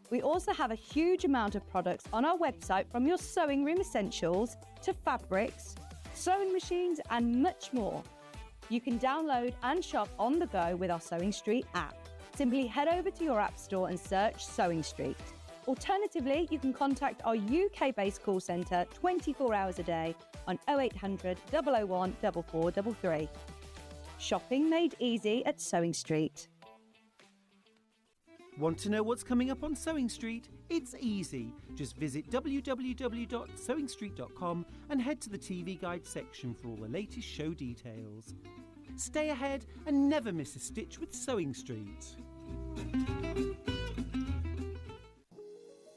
L: We also have a huge amount of products on our website, from your sewing room essentials to fabrics, sewing machines and much more. You can download and shop on the go with our Sewing Street app. Simply head over to your app store and search Sewing Street. Alternatively, you can contact our UK-based call centre 24 hours a day on 0800 001 4433. Shopping made easy at Sewing Street.
K: Want to know what's coming up on Sewing Street? It's easy. Just visit www.sewingstreet.com and head to the TV Guide section for all the latest show details. Stay ahead and never miss a stitch with Sewing Street.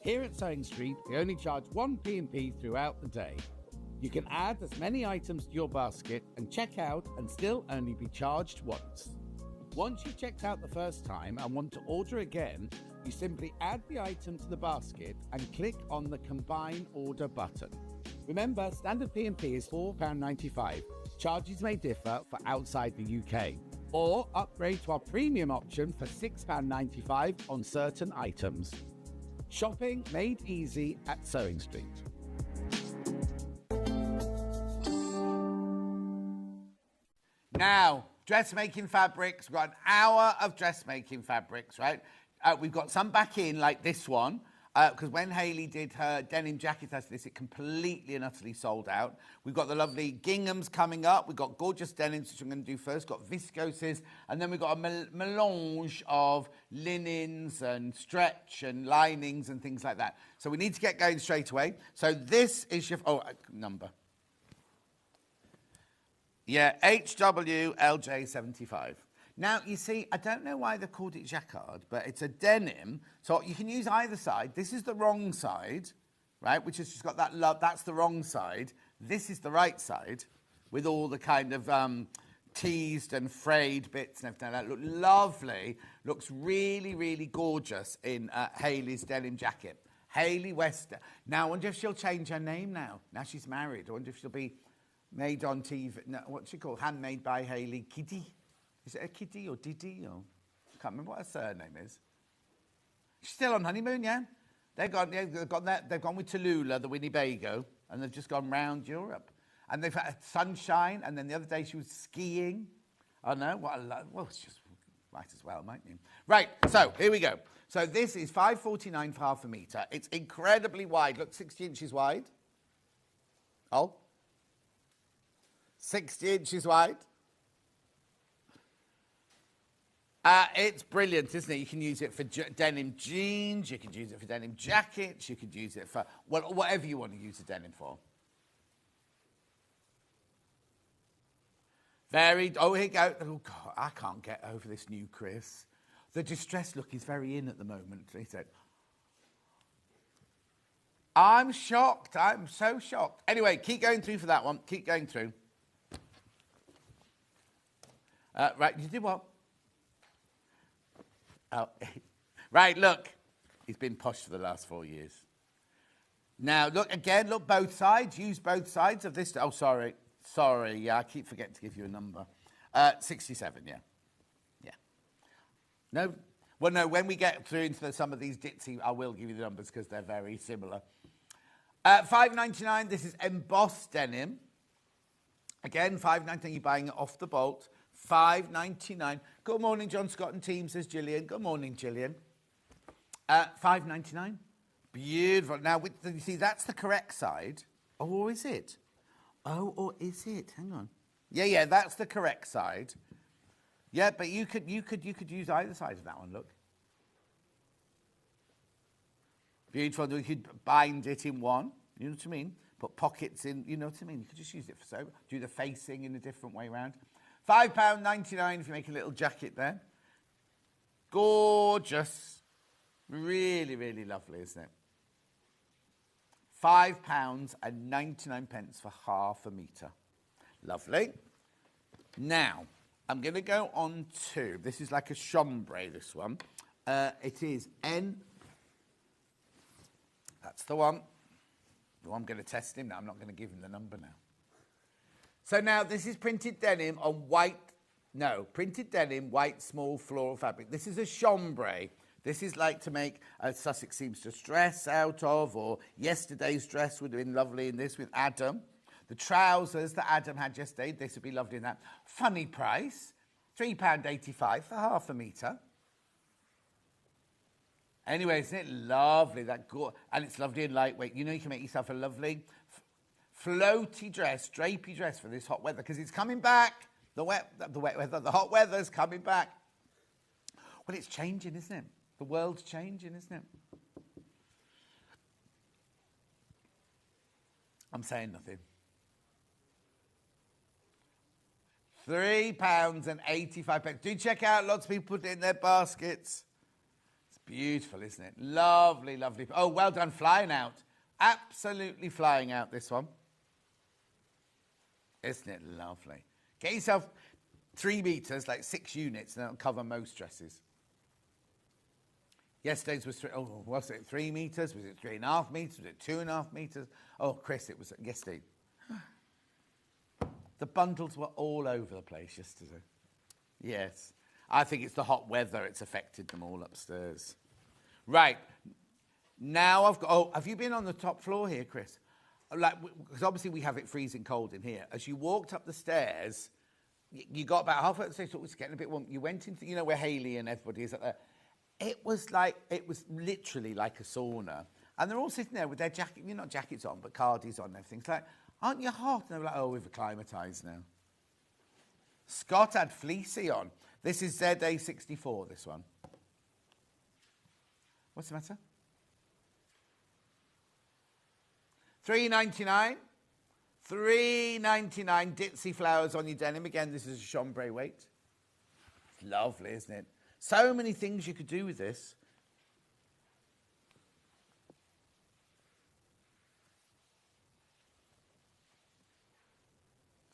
A: Here at Sewing Street, we only charge one P&P throughout the day. You can add as many items to your basket and check out and still only be charged once. Once you've checked out the first time and want to order again, you simply add the item to the basket and click on the Combine Order button. Remember, standard P&P is £4.95. Charges may differ for outside the UK. Or upgrade to our premium option for £6.95 on certain items. Shopping made easy at Sewing Street. Now, dressmaking fabrics. We've got an hour of dressmaking fabrics, right? We've got some back in, like this one, because when Hayley did her denim jacket as this, it completely and utterly sold out. We've got the lovely ginghams coming up. We've got gorgeous denims, which I'm going to do first. Got viscoses, and then we've got a melange of linens and stretch and linings and things like that. So we need to get going straight away. So this is your number. Yeah, HWLJ75. Now, you see, I don't know why they called it Jacquard, but it's a denim, so you can use either side. This is the wrong side, right, which has just got that love. That's the wrong side. This is the right side with all the kind of teased and frayed bits and everything like that. Look lovely. Looks really, really gorgeous in Hayley's denim jacket. Hayley Wester. Now, I wonder if she'll change her name now. Now she's married. I wonder if she'll be made on TV. No, what's she called? Handmade by Hayley Kitty. Is it a Kitty or Diddy? Or I can't remember what her surname is. She's still on honeymoon, yeah? They've gone with Tallulah, the Winnebago, and they've just gone round Europe. And they've had sunshine, and then the other day she was skiing. Oh, no, what a love. Well, it's just might as well, mightn't you? Right, so here we go. So this is $5.49 for half a metre. It's incredibly wide. Look, 60 inches wide. Oh. 60 inches wide. It's brilliant, isn't it? You can use it for denim jeans, you could use it for denim jackets, you could use it for whatever you want to use the denim for. Oh, here you go. Oh, God, I can't get over this new Chris. The distressed look is very in at the moment, he said. I'm shocked. I'm so shocked. Anyway, keep going through for that one. Keep going through. Right, you did what? Oh, right, look. He's been posh for the last 4 years. Now, look, again, look, both sides. Use both sides of this. Oh, sorry. Sorry, yeah, I keep forgetting to give you a number. 67, yeah. Yeah. No? Well, no, when we get through into some of these ditzy, I will give you the numbers because they're very similar. $5.99, this is embossed denim. Again, $5.99, you're buying it off the bolt. $5.99. Good morning, John Scott and team, says Gillian. Good morning, Gillian. $5.99. Beautiful. Now, you see, that's the correct side. Oh, or is it? Oh, or is it? Hang on. Yeah, that's the correct side. Yeah, but you could use either side of that one, look. Beautiful. You could bind it in one, you know what I mean? Put pockets in, you know what I mean? You could just use it for so. Do the facing in a different way around. £5.99 if you make a little jacket there. Gorgeous. Really, really lovely, isn't it? £5.99 for half a metre. Lovely. Now, I'm going to go on to, this is like a chambray, this one. It is N. That's the one. I'm going to test him now. I'm not going to give him the number now. So now this is printed denim on printed denim, white, small floral fabric. This is a chambray. This is like to make a Sussex seamstress dress out of, or yesterday's dress would have been lovely in this with Adam. The trousers that Adam had yesterday, this would be lovely in that. Funny price, £3.85 for half a metre. Anyway, isn't it lovely? And it's lovely and lightweight. You know, you can make yourself a lovely floaty dress, drapey dress for this hot weather because it's coming back. The hot weather's coming back. Well, it's changing, isn't it? The world's changing, isn't it? I'm saying nothing. £3.85. Do check out. Lots of people put it in their baskets. It's beautiful, isn't it? Lovely, lovely. Oh, well done, flying out. Absolutely flying out, this one. Isn't it lovely? Get yourself 3 meters, like 6 units, and that'll cover most dresses. Yesterday's was was it 3 meters? Was it 3.5 meters? Was it 2.5 meters? Oh, Chris, it was yesterday. The bundles were all over the place yesterday. Yes. I think it's the hot weather. It's affected them all upstairs. Right. Now I've got... Oh, have you been on the top floor here, Chris? Because obviously we have it freezing cold in here. As you walked up the stairs, you got about halfway up the stairs, so it was getting a bit warm. You went into, you know, where Hayley and everybody is up there. It was literally like a sauna. And they're all sitting there with their not jackets on, but cardies on and everything. It's like, aren't you hot? And they were like, oh, we've acclimatised now. Scott had fleecy on. This is ZA64, this one. What's the matter? $3.99. $3.99 ditzy flowers on your denim. Again, this is a chambray weight. It's lovely, isn't it? So many things you could do with this.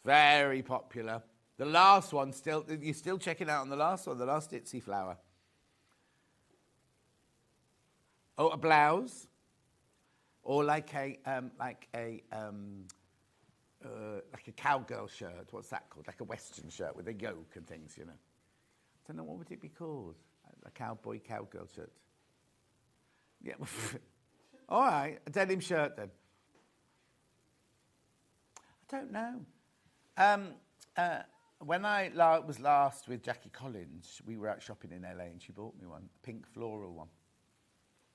A: Very popular. The last one, you're still checking out on the last one, the last ditzy flower. Oh, a blouse. Or like a cowgirl shirt. What's that called? Like a Western shirt with a yoke and things, you know. I don't know, what would it be called? A cowgirl shirt. Yeah. All right, a denim shirt then. I don't know. When I was last with Jackie Collins, we were out shopping in LA and she bought me one, a pink floral one.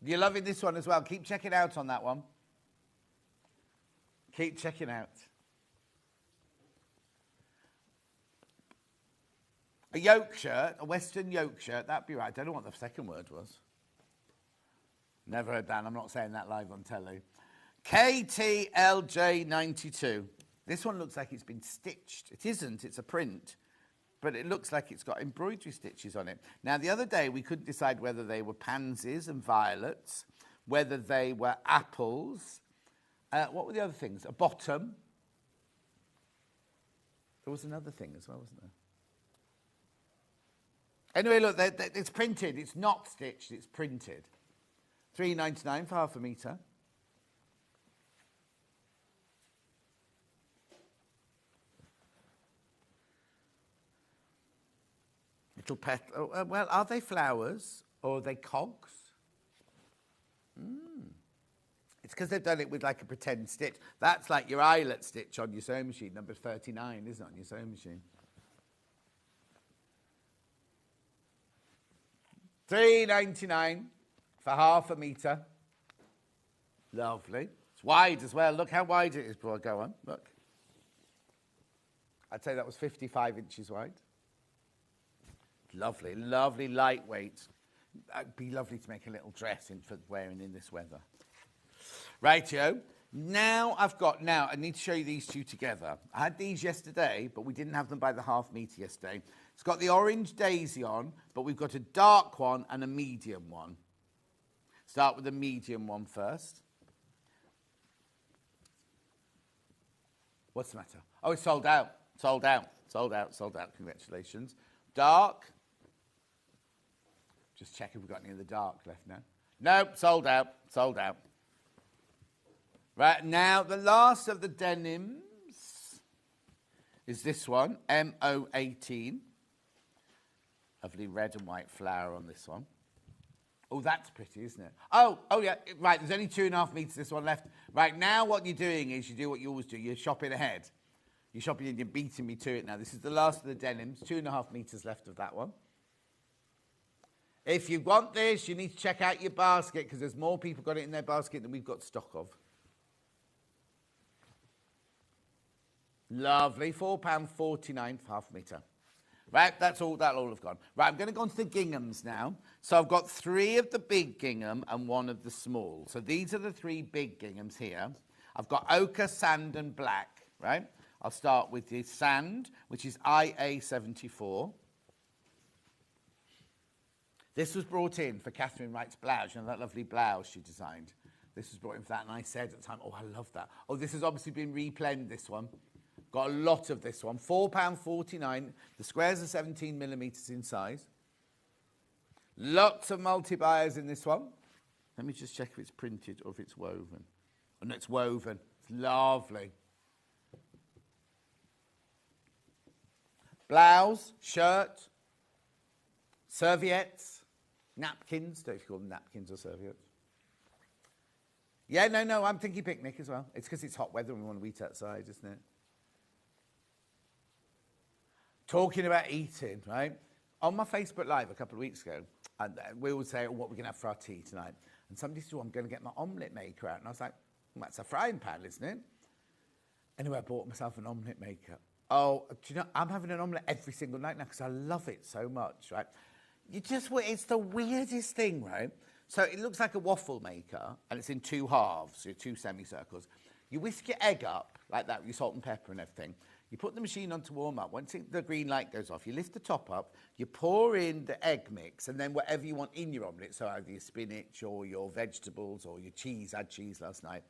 A: You're loving this one as well. Keep checking out on that one. Keep checking out. A yoke shirt, a Western yoke shirt, that'd be right. I don't know what the second word was. Never heard that. I'm not saying that live on telly. KTLJ92. This one looks like it's been stitched. It isn't, it's a print. But it looks like it's got embroidery stitches on it. Now, the other day, we couldn't decide whether they were pansies and violets, whether they were apples. What were the other things? A bottom. There was another thing as well, wasn't there? Anyway, look, it's printed. It's not stitched, it's printed. $3.99 for half a metre. Little petal. Oh, well, are they flowers or are they cogs? It's because they've done it with like a pretend stitch. That's like your eyelet stitch on your sewing machine, number 39, isn't it, on your sewing machine? $3.99 for half a metre. Lovely. It's wide as well. Look how wide it is before I go on. Look. I'd say that was 55 inches wide. Lovely, lovely, lightweight. It'd be lovely to make a little dress for wearing in this weather. Rightio. Now I need to show you these two together. I had these yesterday, but we didn't have them by the half metre yesterday. It's got the orange daisy on, but we've got a dark one and a medium one. Start with the medium one first. What's the matter? Oh, it's sold out. Sold out. Sold out. Sold out. Congratulations. Dark. Just check if we've got any of the dark left now. Nope, sold out. Sold out. Right, now the last of the denims is this one, MO18. Lovely red and white flower on this one. Oh, that's pretty, isn't it? Oh, yeah, right, there's only 2.5 metres this one left. Right, now what you're doing is you do what you always do. You're shopping ahead. You're shopping and you're beating me to it now. This is the last of the denims, 2.5 metres left of that one. If you want this, you need to check out your basket because there's more people got it in their basket than we've got stock of. Lovely, £4.49 for half a metre. Right, that'll all have gone. Right, I'm going to go on to the ginghams now. So I've got 3 of the big gingham and 1 of the small. So these are the 3 big ginghams here. I've got ochre, sand and black, right? I'll start with the sand, which is IA74. This was brought in for Catherine Wright's blouse, you know, that lovely blouse she designed. This was brought in for that, and I said at the time, oh, I love that. Oh, this has obviously been replened, this one. Got a lot of this one. £4.49. The squares are 17 millimetres in size. Lots of multi-buyers in this one. Let me just check if it's printed or if it's woven. Oh, no, it's woven. It's lovely. Blouse, shirt, serviettes, napkins. Don't know if you call them napkins or serviettes. Yeah, no, I'm thinking picnic as well. It's because it's hot weather and we want to eat outside, isn't it? Talking about eating, right? On my Facebook Live a couple of weeks ago, and we would say, what we're going to have for our tea tonight. And somebody said, I'm going to get my omelette maker out. And I was like, well, that's a frying pan, isn't it? Anyway, I bought myself an omelette maker. Oh, do you know, I'm having an omelette every single night now because I love it so much, right? It's the weirdest thing, right? So it looks like a waffle maker, and it's in 2 halves, so 2 semicircles. You whisk your egg up like that with your salt and pepper and everything. You put the machine on to warm up. Once the green light goes off, you lift the top up, you pour in the egg mix, and then whatever you want in your omelette, so either your spinach or your vegetables or your cheese. I had cheese last night.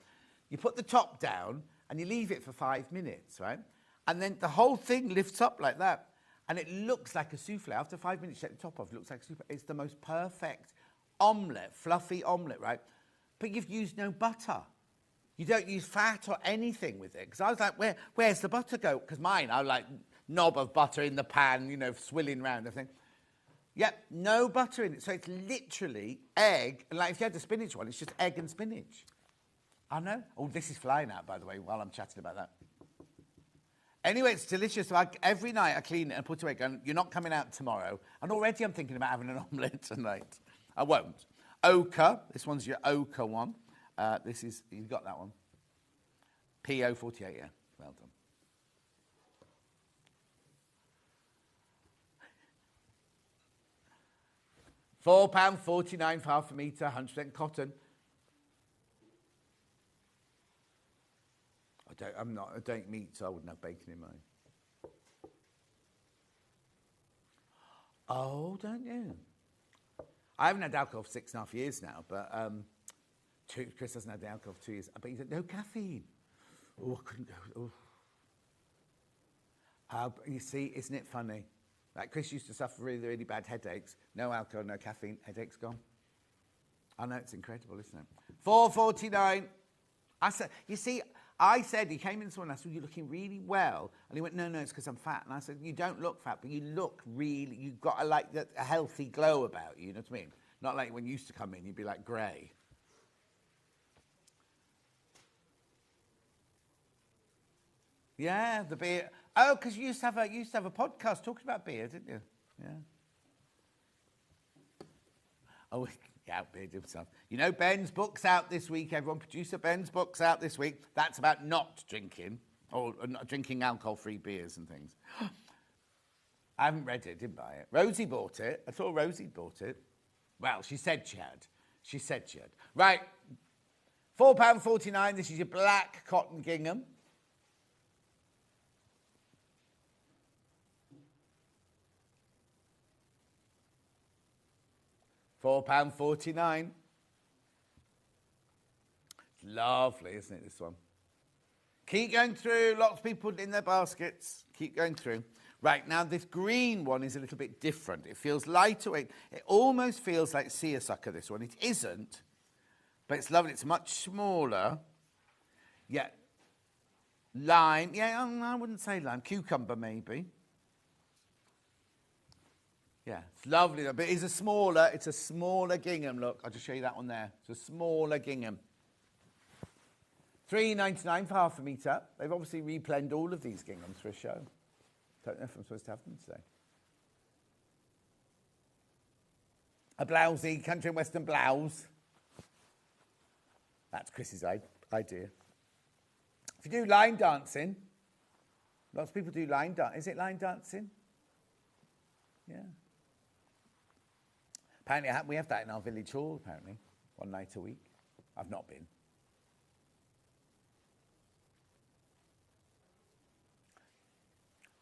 A: You put the top down, and you leave it for 5 minutes, right? And then the whole thing lifts up like that, and it looks like a souffle. After 5 minutes, you take the top off, it looks like a souffle. It's the most perfect omelette, fluffy omelette, right? But you've used no butter. You don't use fat or anything with it. Because I was like, where's the butter go? Because mine, I like knob of butter in the pan, you know, swilling around everything. Yep, no butter in it. So it's literally egg. And like if you had the spinach one, it's just egg and spinach. I know. Oh, this is flying out, by the way, while I'm chatting about that. Anyway, it's delicious. So every night I clean it and put it away, going, you're not coming out tomorrow. And already I'm thinking about having an omelette tonight. I won't. Ochre. This one's your ochre one. This is, you got that one. PO48, yeah. Well done. £4.49 for half a metre, 100% cotton. I don't eat meat, so I wouldn't have bacon in mine. Oh, don't you? I haven't had alcohol for 6.5 years now, but Chris hasn't had the alcohol for 2 years. But he said, no caffeine. Oh, I couldn't go. Oh. You see, isn't it funny? Like Chris used to suffer really, really bad headaches. No alcohol, no caffeine, headaches gone. I know, it's incredible, isn't it? £4.49. I said, you see, I said, he came in this morning, I said, you're looking really well. And he went, no, it's because I'm fat. And I said, you don't look fat, but you look really, you've got a healthy glow about you, you know what I mean? Not like when you used to come in, you'd be like grey. Yeah, the beer. Oh, because you used to have a podcast talking about beer, didn't you? Yeah. Oh, he outbearded himself. You know, Ben's book's out this week, everyone. Producer Ben's book's out this week. That's about not drinking, or not drinking alcohol-free beers and things. I haven't read it, didn't buy it. Rosie bought it. I thought Rosie bought it. Well, she said she had. She said she had. Right, £4.49. This is your black cotton gingham. £4.49. Lovely, isn't it, this one? Keep going through. Lots of people in their baskets. Keep going through. Right, now this green one is a little bit different. It feels lighter weight. It almost feels like seersucker, this one. It isn't, but it's lovely. It's much smaller. Yeah. Lime. Yeah, I wouldn't say lime. Cucumber, maybe. Yeah, it's lovely, but it's a smaller gingham, look. I'll just show you that one there. It's a smaller gingham. $3.99 for half a metre. They've obviously replened all of these ginghams for a show. Don't know if I'm supposed to have them today. A blousey, country and western blouse. That's Chris's idea. If you do line dancing, lots of people do line dancing. Is it line dancing? Yeah. Apparently, we have that in our village hall, apparently, one night a week. I've not been.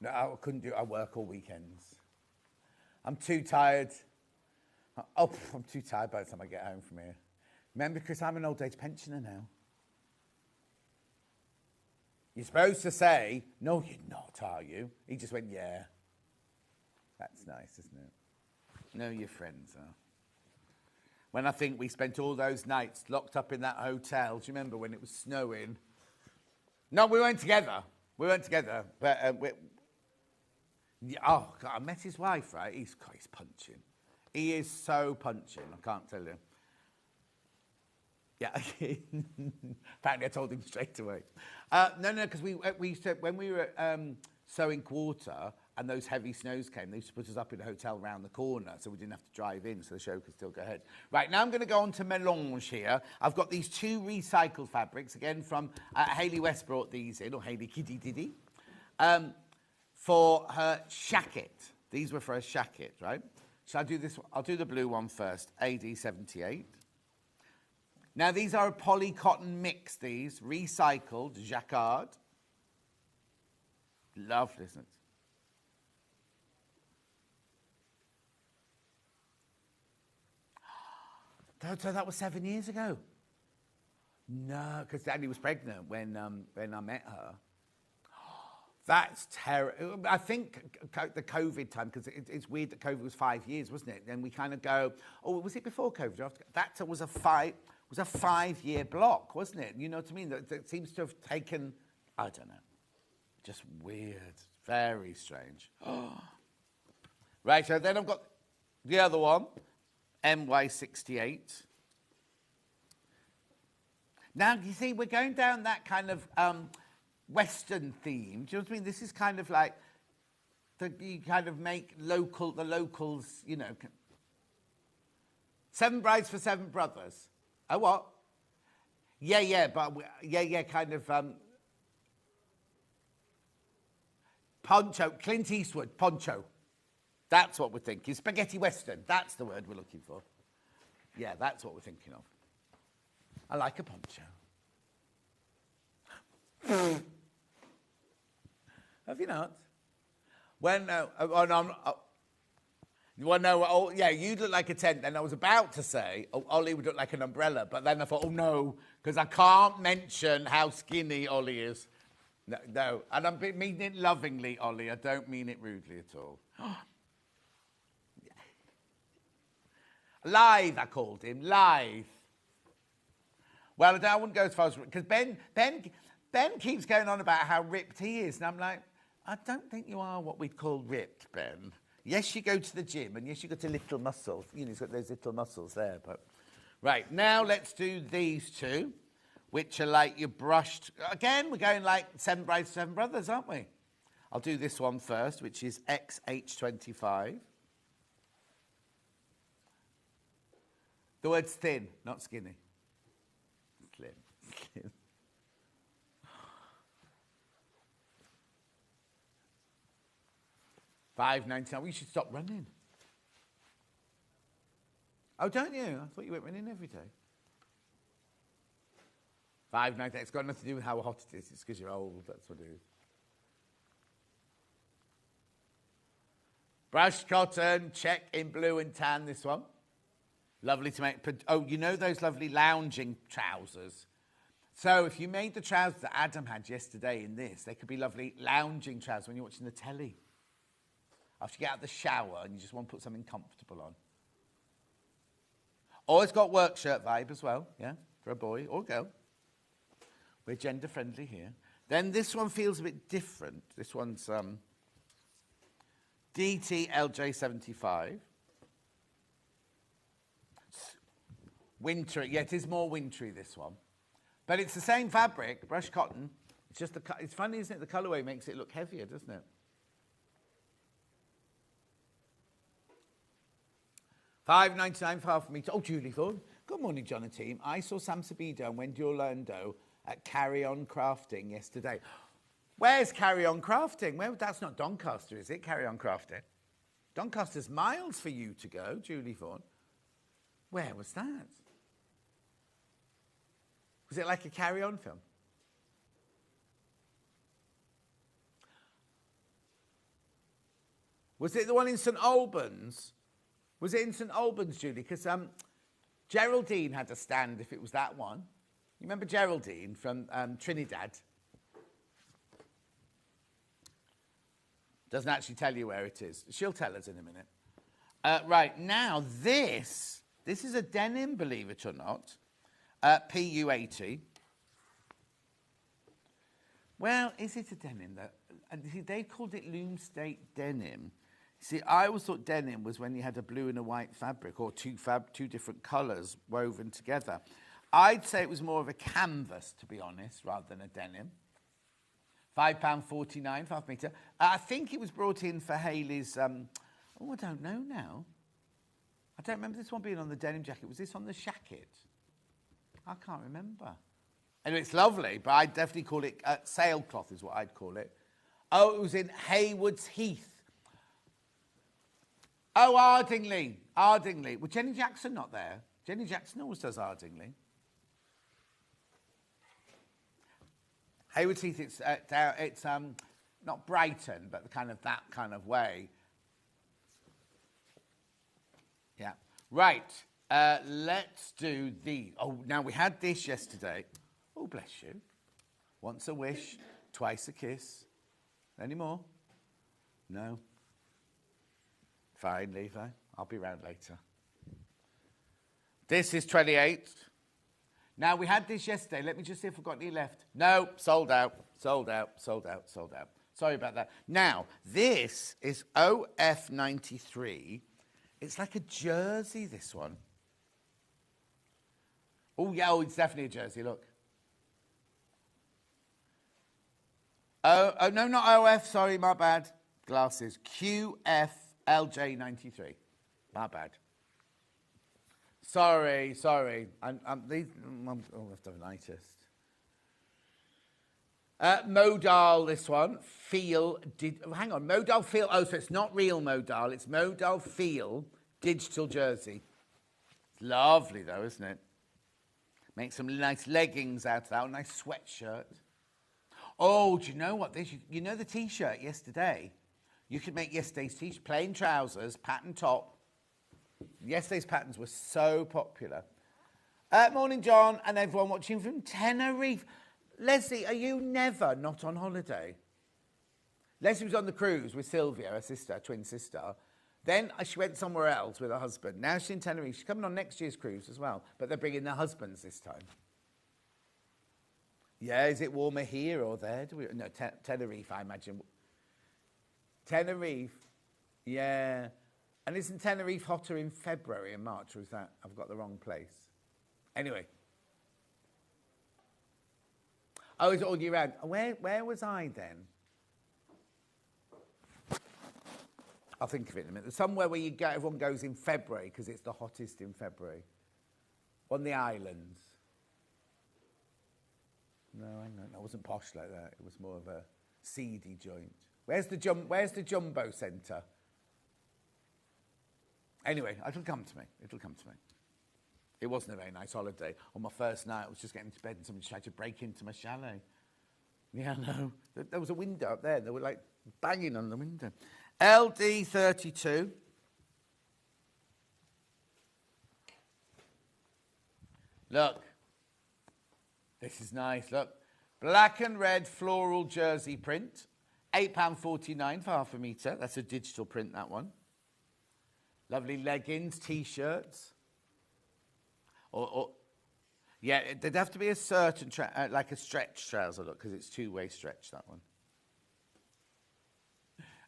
A: No, I couldn't do it. I work all weekends. I'm too tired. Oh, I'm too tired by the time I get home from here. Remember, Chris, I'm an old age pensioner now. You're supposed to say, no, you're not, are you? He just went, yeah. That's nice, isn't it? No, your friends are. When I think we spent all those nights locked up in that hotel, do you remember when it was snowing? No, we weren't together. We weren't together. But, oh, God, I met his wife, right? He's punching. He is so punching, I can't tell you. Yeah, apparently I told him straight away. No, because we said when we were sewing quarter and those heavy snows came, they used to put us up in a hotel around the corner so we didn't have to drive in so the show could still go ahead. Right, now I'm going to go on to Melange here. I've got these 2 recycled fabrics, again from Hayley West brought these in, or Hayley Kiddy Diddy, for her shacket. These were for her shacket, right? Shall I do this one? I'll do the blue one first, AD 78. Now, these are a poly cotton mix, these, recycled, jacquard. Lovely, isn't it? So that was 7 years ago. No, because Danny was pregnant when I met her. That's terrible. I think the COVID time, because it's weird that COVID was 5 years, wasn't it? Then we kind of go, oh, was it before COVID? That was a 5-year block, wasn't it? You know what I mean? That seems to have taken, I don't know, just weird, very strange. Right, so then I've got the other one, MY68. Now, you see, we're going down that kind of Western theme. Do you know what I mean? This is kind of like, you kind of make the locals, you know. 7 brides for 7 brothers. Oh, what? Yeah, but, kind of, poncho, Clint Eastwood, poncho. That's what we're thinking. Spaghetti Western, that's the word we're looking for. Yeah, that's what we're thinking of. I like a poncho. Have you not? Well, no. You'd look like a tent. Then I was about to say, Ollie would look like an umbrella. But then I thought, oh, no, because I can't mention how skinny Ollie is. No. And I mean it lovingly, Ollie. I don't mean it rudely at all. Lithe, I called him. Lithe. Well, I wouldn't go as far as... Because Ben keeps going on about how ripped he is. And I'm like, I don't think you are what we'd call ripped, Ben. Yes, you go to the gym, and yes, you got a little muscle. You know, he's got those little muscles there. But right, now let's do these 2, which are like your brushed... Again, we're going like 7 brides, 7 brothers, aren't we? I'll do this one first, which is XH25. The word's thin, not skinny. Slim. $5.99. Well, you should stop running. Oh, don't you? I thought you went running every day. $5.99. It's got nothing to do with how hot it is. It's because you're old. That's what it is. Brushed cotton, check in blue and tan, this one. Lovely to make. Oh, you know those lovely lounging trousers? So if you made the trousers that Adam had yesterday in this, they could be lovely lounging trousers when you're watching the telly. After you get out of the shower and you just want to put something comfortable on. Or it's got work shirt vibe as well, yeah, for a boy or girl. We're gender friendly here. Then this one feels a bit different. This one's DTLJ75. Wintry, yeah, it is more wintry, this one. But it's the same fabric, brushed cotton. It's just, it's funny, isn't it? The colourway makes it look heavier, doesn't it? $5.99 for half a metre. Oh, Julie Thorne. Good morning, John and team. I saw Sam Sabido and Wendy Orlando at Carry On Crafting yesterday. Where's Carry On Crafting? Well, that's not Doncaster, is it? Carry On Crafting. Doncaster's miles for you to go, Julie Thorne. Where was that? Was it like a Carry On film? Was it the one in St Albans? Was it in St Albans, Julie? Because Geraldine had a stand, if it was that one. You remember Geraldine from Trinidad? Doesn't actually tell you where it is. She'll tell us in a minute. Right, now this is a denim, believe it or not. PU80. Well, is it a denim? They called it Loom State Denim. See, I always thought denim was when you had a blue and a white fabric, or two different colours woven together. I'd say it was more of a canvas, to be honest, rather than a denim. £5.49 for half metre. I think it was brought in for Hayley's... I don't know now. I don't remember this one being on the denim jacket. Was this on the shacket? I can't remember. Anyway, it's lovely, but I'd definitely call it sailcloth is what I'd call it. Oh, it was in Haywards Heath. Oh, Ardingly. Ardingly. Well, Jenny Jackson not there. Jenny Jackson always does Ardingly. Haywards Heath, it's not Brighton, but that kind of way. Yeah. Right. Let's do the... Oh, now we had this yesterday. Oh, bless you. Once a wish, twice a kiss. Any more? No. Fine, Levi. I'll be round later. This is 28. Now, we had this yesterday. Let me just see if we've got any left. No, sold out, sold out, sold out, sold out. Sorry about that. Now, this is OF93. It's like a jersey, this one. Oh, yeah, it's definitely a jersey, look. Oh, no, not OF, sorry, my bad. Glasses. QFLJ93. My bad. Sorry. I have to have an artist. Modal, this one. Hang on, Modal Feel. Oh, so it's not real Modal. It's Modal Feel digital jersey. It's lovely, though, isn't it? Make some nice leggings out of that. A nice sweatshirt. Oh, do you know what? You know the T-shirt yesterday? You could make yesterday's T-shirt. Plain trousers, pattern top. Yesterday's patterns were so popular. Morning, John, and everyone watching from Tenerife. Leslie, are you never not on holiday? Leslie was on the cruise with Sylvia, her sister, twin sister. Then she went somewhere else with her husband. Now she's in Tenerife. She's coming on next year's cruise as well, but they're bringing their husbands this time. Yeah, is it warmer here or there? No, Tenerife, I imagine. Tenerife, yeah. And isn't Tenerife hotter in February and March, or is that, I've got the wrong place? Anyway. Oh, is it all year round? Where was I then? I'll think of it in a minute. There's somewhere where everyone goes in February because it's the hottest in February. On the islands. No, I wasn't posh like that. It was more of a seedy joint. Where's the Jumbo Centre? Anyway, it'll come to me. It wasn't a very nice holiday. On my first night, I was just getting to bed and somebody tried to break into my chalet. Yeah, no. There was a window up there. They were like banging on the window. LD32. Look. This is nice, look. Black and red floral jersey print. £8.49 for half a metre. That's a digital print, that one. Lovely leggings, T-shirts. Yeah, there'd have to be a certain, like a stretch trouser, look, because it's two-way stretch, that one.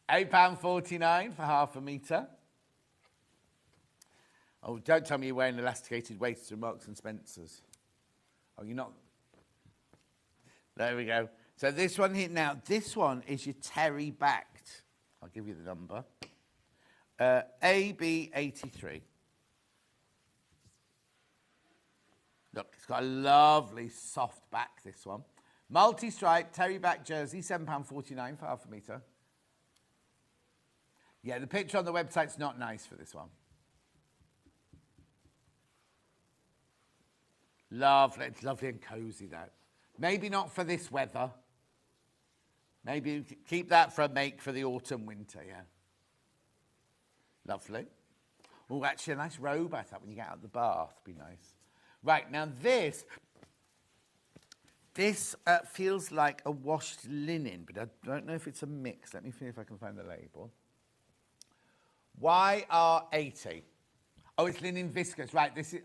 A: £8.49 for half a metre. Oh, don't tell me you're wearing elasticated waists from Marks and Spencer's. Oh, you're not... There we go. So this one here, now, this one is your terry-backed. I'll give you the number. AB83. Look, it's got a lovely soft back, this one. Multi-stripe, terry back jersey, £7.49 for half a metre. Yeah, the picture on the website's not nice for this one. Lovely, it's lovely and cosy, that. Maybe not for this weather. Maybe keep that for a make for the autumn, winter, yeah. Lovely. Oh, actually, a nice robe I thought when you get out of the bath would be nice. Right, now this feels like a washed linen, but I don't know if it's a mix. Let me see if I can find the label. YR80. Oh, it's linen viscose. Right, this is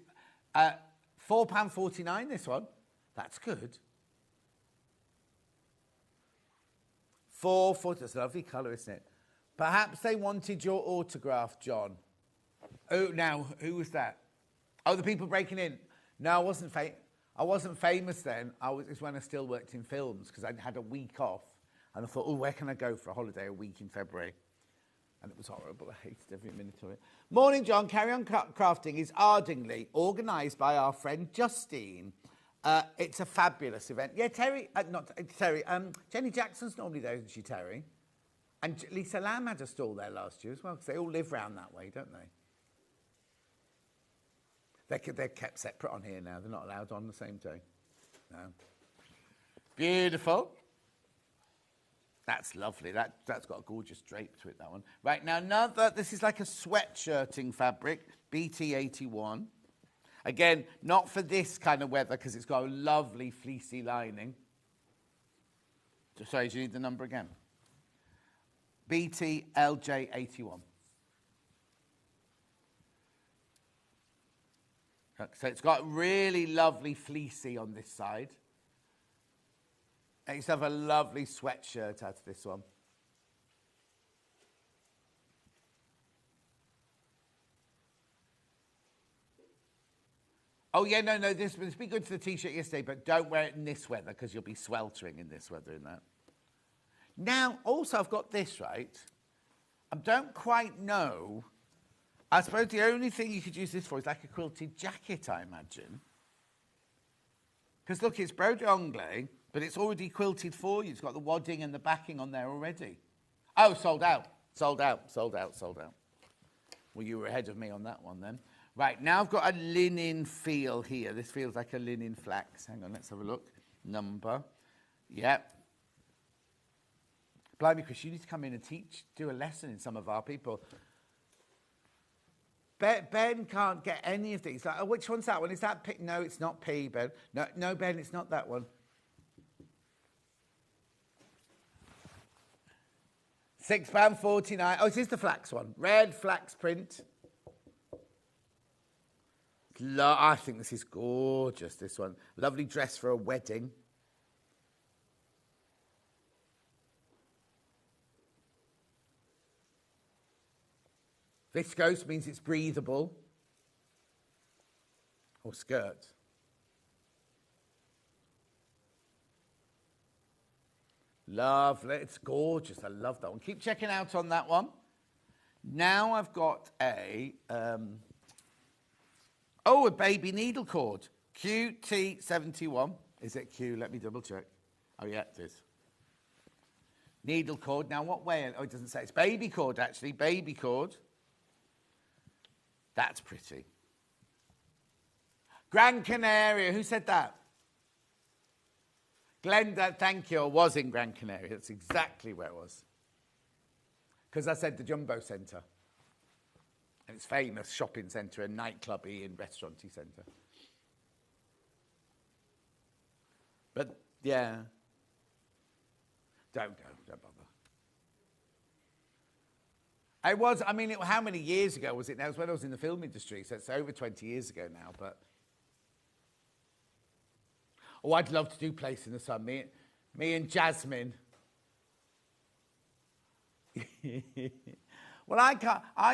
A: £4.49, this one. That's good. That's a lovely colour, isn't it? Perhaps they wanted your autograph, John. Oh, now, who was that? Oh, the people breaking in. No, I wasn't famous then. It's when I still worked in films because I had a week off. And I thought, oh, where can I go for a holiday a week in February? And it was horrible. I hated every minute of it. Morning, John. Carry On Crafting is ardently organised by our friend Justine. It's a fabulous event. Yeah, Terry, Jenny Jackson's normally there, isn't she, Terry? And Lisa Lamb had a stall there last year as well because they all live round that way, don't they? They're kept separate on here now. They're not allowed on the same day. No. Beautiful. That's lovely. That's got a gorgeous drape to it, that one. Right, now this is like a sweatshirting fabric, BT81. Again, not for this kind of weather because it's got a lovely fleecy lining. Sorry, do you need the number again? BTLJ81. So it's got really lovely fleecy on this side. And you have a lovely sweatshirt out of this one. Oh, yeah, no, this would be good for the T-shirt yesterday, but don't wear it in this weather because you'll be sweltering in this weather in that. Now, also, I've got this, right? I don't quite know. I suppose the only thing you could use this for is like a quilted jacket, I imagine. Because, look, it's broderie anglais, but it's already quilted for you. It's got the wadding and the backing on there already. Oh, sold out. Sold out. Well, you were ahead of me on that one then. Right, now I've got a linen feel here. This feels like a linen flax. Hang on, let's have a look. Number. Yep. Blimey, Chris, you need to come in and do a lesson in some of our people. Ben can't get any of these. Like, oh, which one's that one? Is that P? No, it's not P, Ben. No, Ben, it's not that one. £6.49. Oh, it is the flax one. Red flax print. I think this is gorgeous, this one. Lovely dress for a wedding. Viscose means it's breathable. Or skirt. Lovely. It's gorgeous. I love that one. Keep checking out on that one. Now I've got a baby needle cord. QT71. Is it Q? Let me double check. Oh, yeah, it is. Needle cord. Now, what way? Oh, it doesn't say. It's baby cord, actually. Baby cord. That's pretty. Gran Canaria. Who said that? Glenda, thank you. I was in Gran Canaria. That's exactly where it was. Because I said the Jumbo Centre. And it's famous shopping centre and nightclubby and restauranty centre. But, yeah. Don't go. Don't bother. How many years ago was it now? It was when I was in the film industry, so it's over 20 years ago now, but... Oh, I'd love to do Place in the Sun. Me and Jasmine. Well,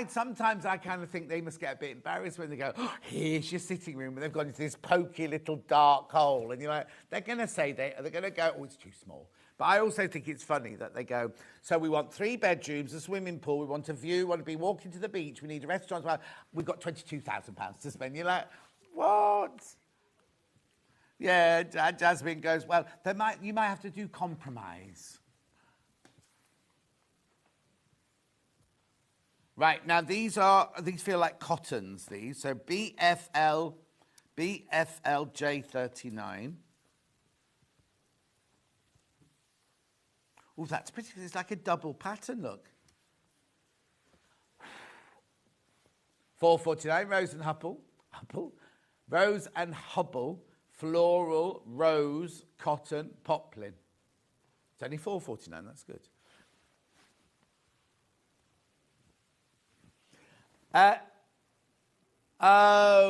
A: sometimes I kind of think they must get a bit embarrassed when they go, oh, here's your sitting room, and they've gone into this pokey little dark hole, and you're like, they're going to say, they're going to go, oh, it's too small. But I also think it's funny that they go, so we want 3 bedrooms, a swimming pool, we want a view, we want to be walking to the beach, we need a restaurant, we've got £22,000 to spend. You're like, what? Yeah, Jasmine goes, well, you might have to do compromise. Right, now these feel like cottons, these. So BFLJ39. Oh, that's pretty. It's like a double pattern, look. $4.49, Rose and Hubble. Rose and Hubble, floral, rose, cotton, poplin. It's only $4.49, that's good.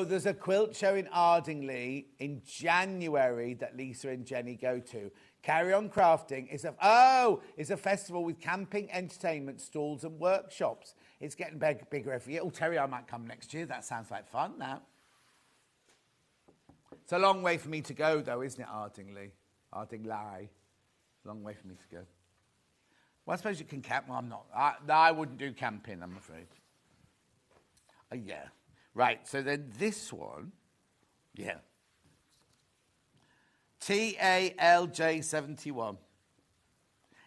A: There's a quilt show in Ardingly in January that Lisa and Jenny go to. Carry On Crafting is a festival with camping, entertainment, stalls and workshops. It's getting bigger every year. Oh, Terry, I might come next year. That sounds like fun now. It's a long way for me to go, though, isn't it, Ardingly? Ardingly. Long way for me to go. Well, I suppose you can camp. Well, I'm not. I wouldn't do camping, I'm afraid. Yeah. Right, so then this one, yeah. TALJ71.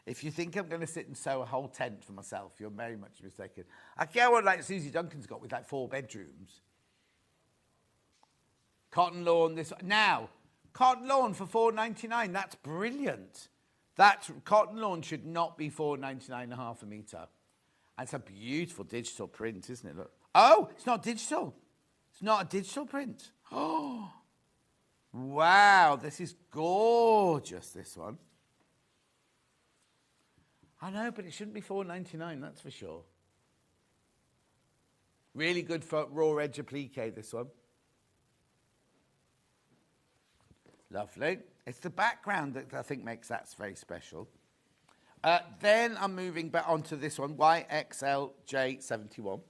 A: If you think I'm going to sit and sew a whole tent for myself, you're very much mistaken. I get what like Susie Duncan's got with like 4 bedrooms. Cotton lawn, this now. Cotton lawn for $4.99. That's brilliant. That cotton lawn should not be $4.99 half a metre. And it's a beautiful digital print, isn't it? Look. Oh, it's not digital. It's not a digital print. Oh, wow, this is gorgeous, this one. I know, but it shouldn't be $4.99, that's for sure. Really good for raw edge applique, this one. Lovely. It's the background that I think makes that very special. Then I'm moving back onto this one, YXLJ71.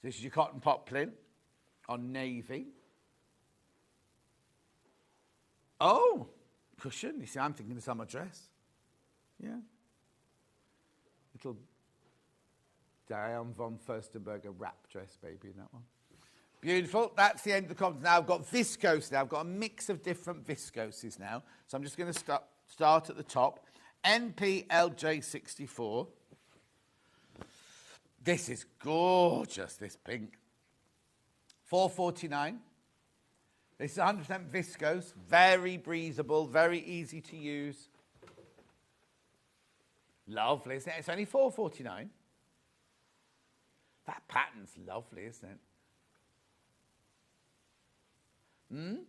A: This is your cotton poplin on navy. Oh, cushion. You see, I'm thinking of summer dress. Yeah. Little Diane von Furstenberger wrap dress, baby, in that one. Beautiful. That's the end of the comments. Now I've got viscose now. I've got a mix of different viscoses now. So I'm just going to start at the top. NPLJ64. This is gorgeous, this pink. $4.49. This is 100% viscose, very breathable, very easy to use. Lovely, isn't it? It's only $4.49. That pattern's lovely, isn't it?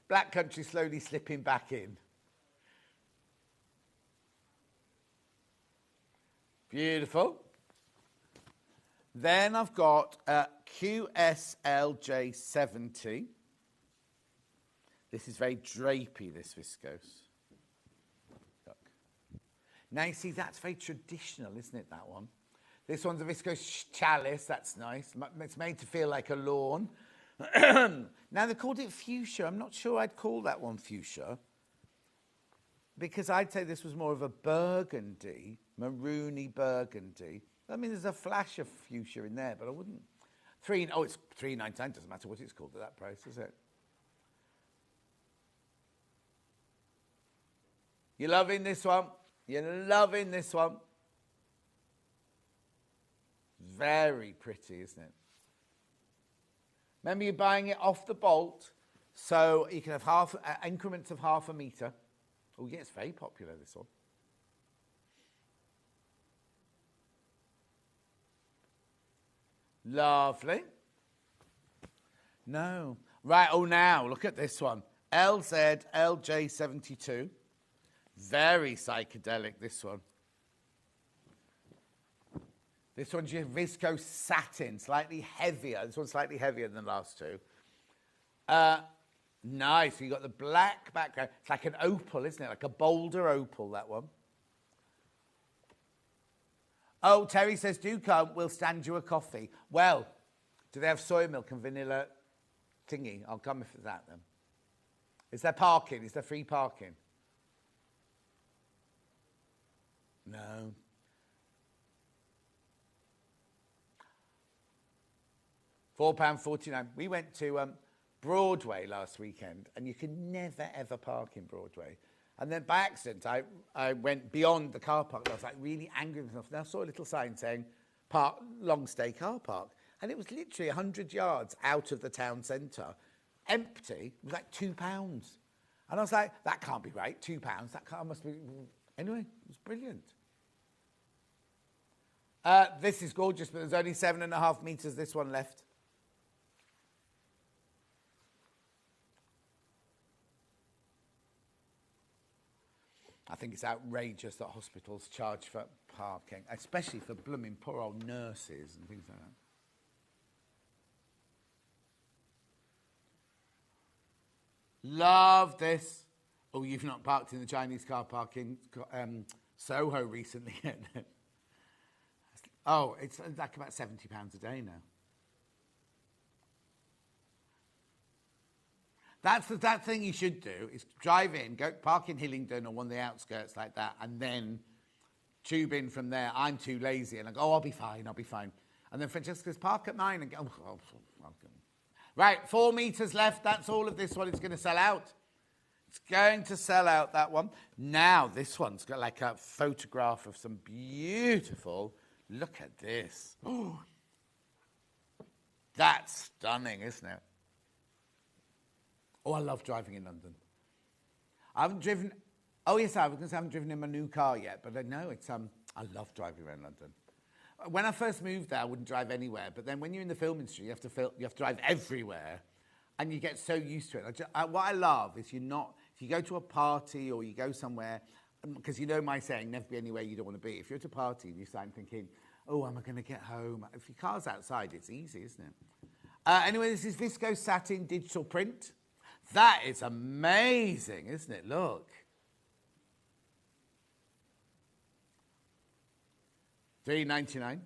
A: Black Country slowly slipping back in. Beautiful. Then I've got QSLJ70. This is very drapey, this viscose. Look. Now, you see, that's very traditional, isn't it, that one? This one's a viscose Challis. That's nice. It's made to feel like a lawn. Now, they called it fuchsia. I'm not sure I'd call that one fuchsia, because I'd say this was more of a burgundy, maroony burgundy. I mean, there's a flash of fuchsia in there, but I wouldn't. It's $3.99. Doesn't matter what it's called at that price, does it? You're loving this one? You're loving this one? Very pretty, isn't it? Remember, you're buying it off the bolt, so you can have increments of half a metre. Oh, yeah, it's very popular, this one. Lovely. No. Right, oh, now, look at this one. LZLJ72. Very psychedelic, this one. This one's your viscose satin, slightly heavier. This one's slightly heavier than the last two. Nice. So you've got the black background. It's like an opal, isn't it? Like a bolder opal, that one. Oh, Terry says, do come. We'll stand you a coffee. Well, do they have soy milk and vanilla thingy? I'll come if it's that, then. Is there parking? Is there free parking? No. £4.49. We went to Broadway last weekend, and you can never, ever park in Broadway. And then by accident, I went beyond the car park. I was like really angry with myself. And I saw a little sign saying, park, long stay car park. And it was literally 100 yards out of the town centre, empty. It was like £2. And I was like, that can't be right, £2. That car must be... Anyway, it was brilliant. This is gorgeous, but there's only 7.5 metres, this one left. I think it's outrageous that hospitals charge for parking, especially for blooming poor old nurses and things like that. Love this. Oh, you've not parked in the Chinese car park in Soho recently yet? Oh, it's like about £70 a day now. That's that thing you should do, is drive in, go park in Hillingdon or one of the outskirts like that, and then tube in from there. I'm too lazy, and I go, oh, I'll be fine. And then Francesca's park at mine and go, oh, welcome. Right, 4 metres left. That's all of this one. It's going to sell out. It's going to sell out, that one. Now, this one's got like a photograph of some beautiful... Look at this. Oh, that's stunning, isn't it? Oh, I love driving in London. I haven't driven... Oh, yes, I was going to say I haven't driven in my new car yet, but no, it's... I love driving around London. When I first moved there, I wouldn't drive anywhere, but then when you're in the film industry, you have to drive everywhere, and you get so used to it. What I love is you're not... If you go to a party or you go somewhere, because you know my saying, never be anywhere you don't want to be. If you're at a party and you start thinking, oh, am I going to get home? If your car's outside, it's easy, isn't it? Anyway, this is Viscose Satin digital print. That is amazing, isn't it? Look. $3.99.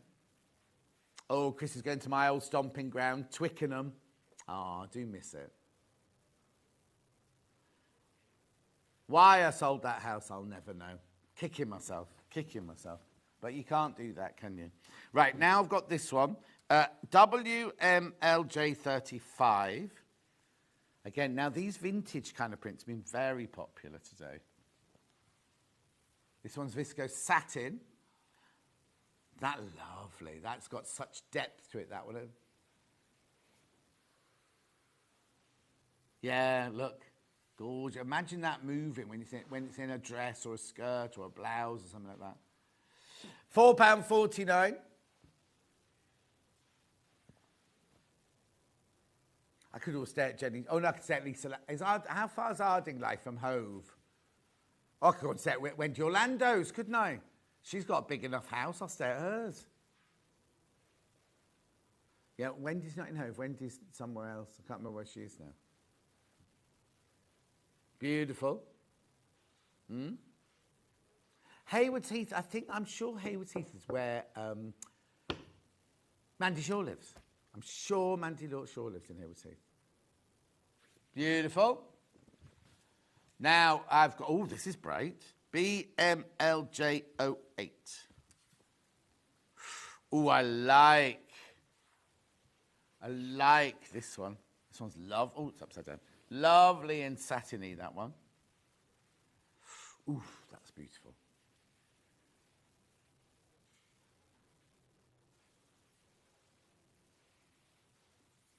A: Oh, Chris is going to my old stomping ground, Twickenham. Oh, I do miss it. Why I sold that house, I'll never know. Kicking myself. But you can't do that, can you? Right, now I've got this one. WMLJ35. Again, now these vintage kind of prints have been very popular today. This one's Viscose Satin. That's lovely. That's got such depth to it, that one. Yeah, look. Gorgeous. Imagine that moving when it's in a dress or a skirt or a blouse or something like that. £4.49. I could all stay at Jenny's. Oh, no, I could stay at Lisa. How far is Ardingly from Hove? Oh, I could go and stay at Wendy Orlando's, couldn't I? She's got a big enough house. I'll stay at hers. Yeah, Wendy's not in Hove. Wendy's somewhere else. I can't remember where she is now. Beautiful. Haywards Heath, I'm sure Haywards Heath is where Mandy Shaw lives. I'm sure Mandy Shaw lives in Haywards Heath. Beautiful. Now I've got, oh, this is bright. BMLJ08. Oh, I like this one. This one's love. Oh, it's upside down. Lovely and satiny, that one. Ooh, that's beautiful.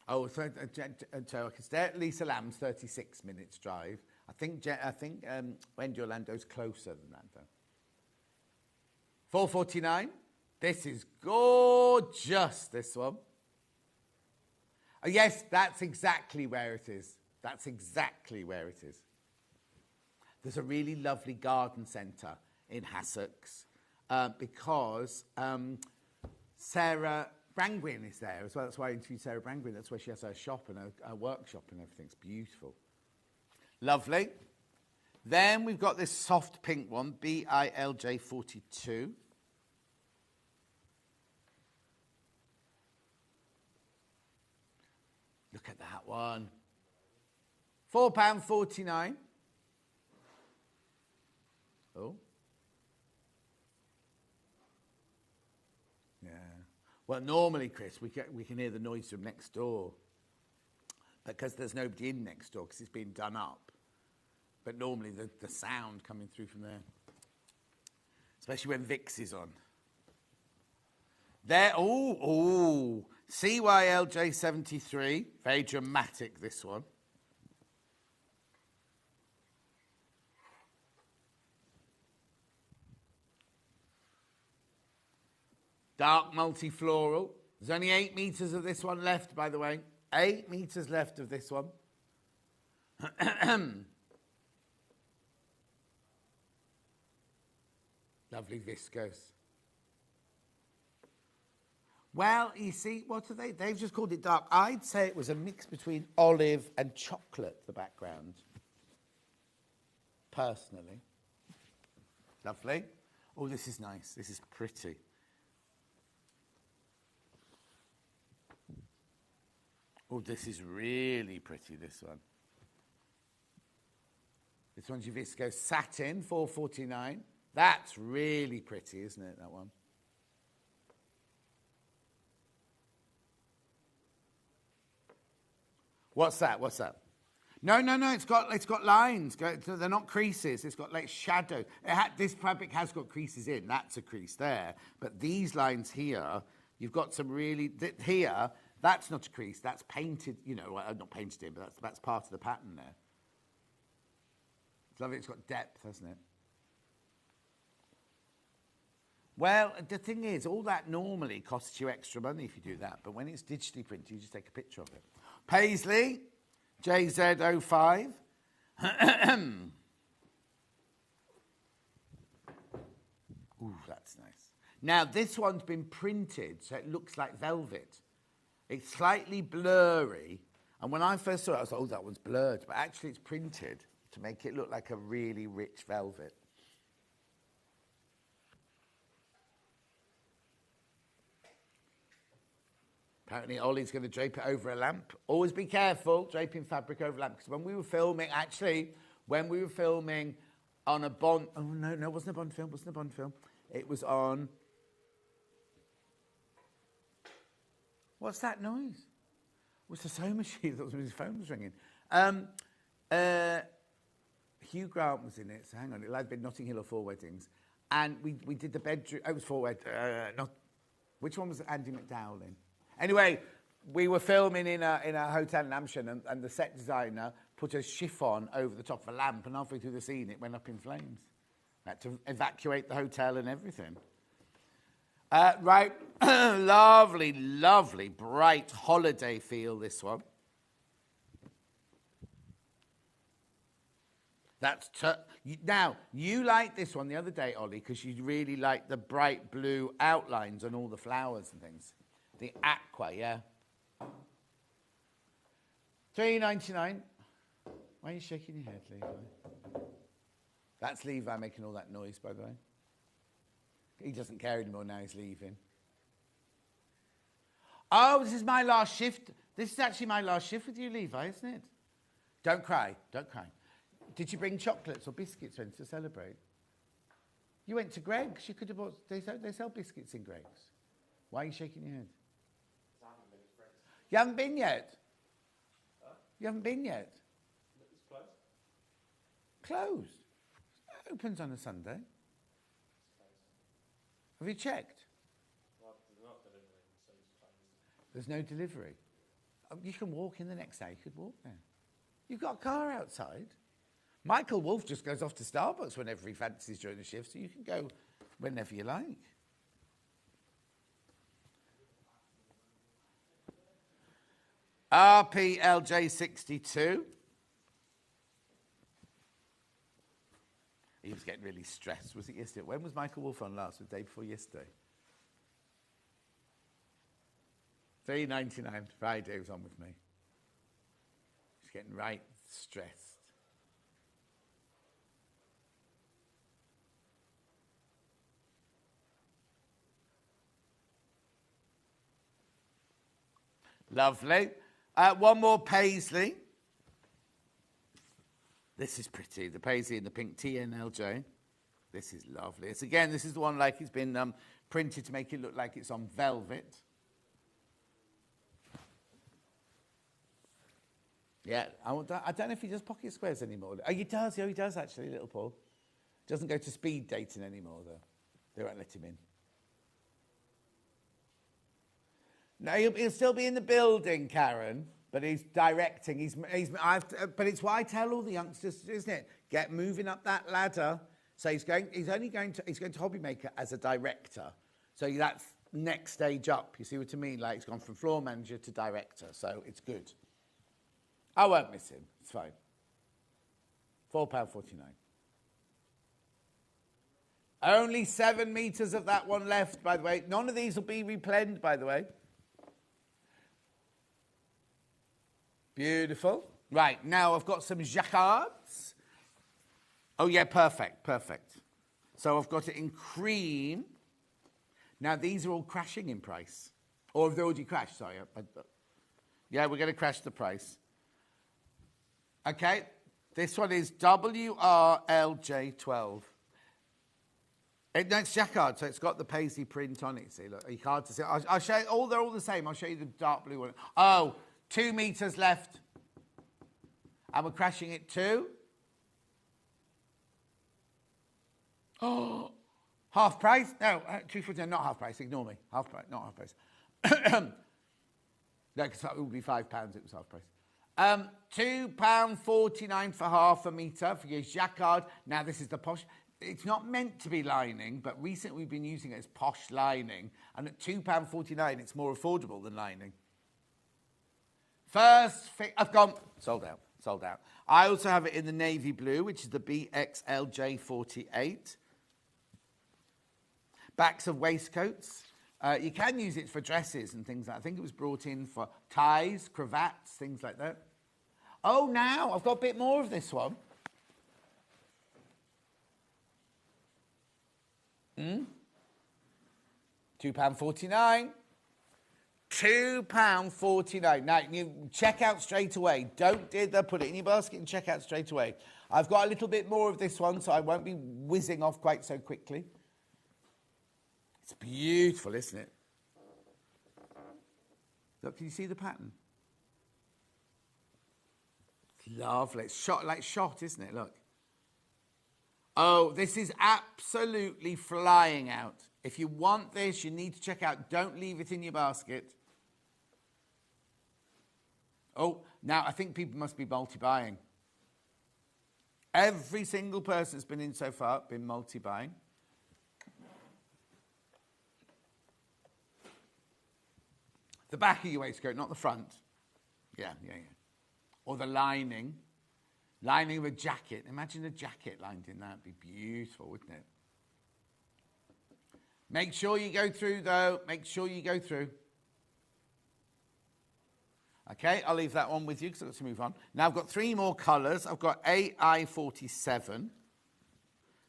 A: Oh, so I can stay at Lisa Lamb's 36 minutes drive. I think Wendy Orlando's closer than that, though. $4.49. This is gorgeous, this one. Oh, yes, that's exactly where it is. That's exactly where it is. There's a really lovely garden centre in Hassocks because Sarah Brangwyn is there as well. That's why I interviewed Sarah Brangwyn. That's where she has her shop and her workshop and everything. It's beautiful. Lovely. Then we've got this soft pink one, BILJ42. Look at that one. £4.49. Oh. Yeah. Well, normally, Chris, we can hear the noise from next door because there's nobody in next door because it's been done up. But normally the sound coming through from there, especially when Vix is on. There, CYLJ73, very dramatic, this one. Dark multi-floral. There's only 8 meters of this one left, by the way. 8 meters left of this one. Lovely viscose. Well, you see, what are they? They've just called it dark. I'd say it was a mix between olive and chocolate, the background. Personally. Lovely. Oh, this is nice. This is pretty. Oh, this is really pretty, this one. This one's your Viscose Satin, $4.49. That's really pretty, isn't it, that one? What's that? What's that? No. It's got lines. They're not creases. It's got like shadow. This fabric has got creases in. That's a crease there. But these lines here, you've got some really here. That's not a crease. That's painted. You know, not painted in, but that's part of the pattern there. It's lovely. It's got depth, hasn't it? Well, the thing is, all that normally costs you extra money if you do that. But when it's digitally printed, you just take a picture of it. Paisley, JZ05. Ooh, that's nice. Now, this one's been printed, so it looks like velvet. It's slightly blurry. And when I first saw it, I was like, oh, that one's blurred. But actually, it's printed to make it look like a really rich velvet. Apparently, Ollie's going to drape it over a lamp. Always be careful draping fabric over a lamp. Because when we were filming on a Bond... Oh, no, it wasn't a Bond film. It was on... What's that noise? Was the sewing machine? I thought his phone was ringing. Hugh Grant was in it, so hang on. It had been Notting Hill or 4 Weddings. And we did the bedroom... Oh, it was 4 Weddings. Which one was Andy McDowell in? Anyway, we were filming in a hotel in Hampshire, and the set designer put a chiffon over the top of a lamp, and halfway through the scene, it went up in flames. We had to evacuate the hotel and everything. Right, lovely, lovely, bright holiday feel, this one. Now, you liked this one the other day, Ollie, because you really liked the bright blue outlines on all the flowers and things. The aqua, yeah. $3.99. Why are you shaking your head, Levi? That's Levi making all that noise, by the way. He doesn't care anymore now he's leaving. Oh, this is my last shift. This is actually my last shift with you, Levi, isn't it? Don't cry. Did you bring chocolates or biscuits or anything to celebrate? You went to Greg's. You could have bought... They sell biscuits in Greg's. Why are you shaking your head? You haven't been yet? Huh? You haven't been yet?
M: It's closed.
A: Closed? It opens on a Sunday. Have you checked?
M: Well, they're not delivering, so it's closed.
A: There's no delivery. Oh, you can walk in the next day. You could walk there. You've got a car outside. Michael Wolff just goes off to Starbucks whenever he fancies during the shift, so you can go whenever you like. RPLJ62. He was getting really stressed. Was it yesterday? When was Michael Wolff on last? The day before yesterday. $3.99. Friday he was on with me. He's getting right stressed. Lovely. One more Paisley. This is pretty. The Paisley in the pink TNLJ. This is lovely. This is the one like it's been printed to make it look like it's on velvet. Yeah, I don't know if he does pocket squares anymore. Oh, he does. Yeah, he does actually, little Paul. Doesn't go to speed dating anymore, though. They won't let him in. No, he'll still be in the building, Karen, but he's directing. But it's why I tell all the youngsters, isn't it? Get moving up that ladder. So he's going to Hobbymaker as a director. So that's next stage up. You see what I mean? Like, he's gone from floor manager to director. So it's good. I won't miss him. It's fine. £4.49. Only 7 metres of that one left, by the way. None of these will be replenished, by the way. Beautiful. Right, now I've got some jacquards. Oh, yeah, perfect, perfect. So I've got it in cream. Now, these are all crashing in price. Or have they already crashed? Sorry. Yeah, we're going to crash the price. Okay, this one is WRLJ12. It's jacquard, so it's got the Paisley print on it. See, look, it's hard to see. I'll show you, they're all the same. I'll show you the dark blue one. Oh, 2 metres left. And we're crashing it too. Oh, half price? No, truthfully, not half price. Ignore me. Half price, not half price. No, because it would be £5. It was half price. £2.49 for half a metre for your jacquard. Now, this is the posh. It's not meant to be lining, but recently we've been using it as posh lining. And at £2.49, it's more affordable than lining. First, I've gone, sold out. I also have it in the navy blue, which is the BXLJ48. Backs of waistcoats. You can use it for dresses and things like that. I think it was brought in for ties, cravats, things like that. Oh, now I've got a bit more of this one. £2.49. £2.49. Now, you check out straight away. Don't put it in your basket and check out straight away. I've got a little bit more of this one, so I won't be whizzing off quite so quickly. It's beautiful, isn't it? Look, can you see the pattern? It's lovely. It's shot, isn't it? Look. Oh, this is absolutely flying out. If you want this, you need to check out. Don't leave it in your basket. Oh, now I think people must be multi-buying. Every single person that's been in so far been multi-buying. The back of your waistcoat, not the front. Yeah. Or the lining. Lining of a jacket. Imagine a jacket lined in that. It'd be beautiful, wouldn't it? Make sure you go through, though. Make sure you go through. Okay, I'll leave that one with you because I've got to move on. Now, I've got 3 more colours. I've got AI47.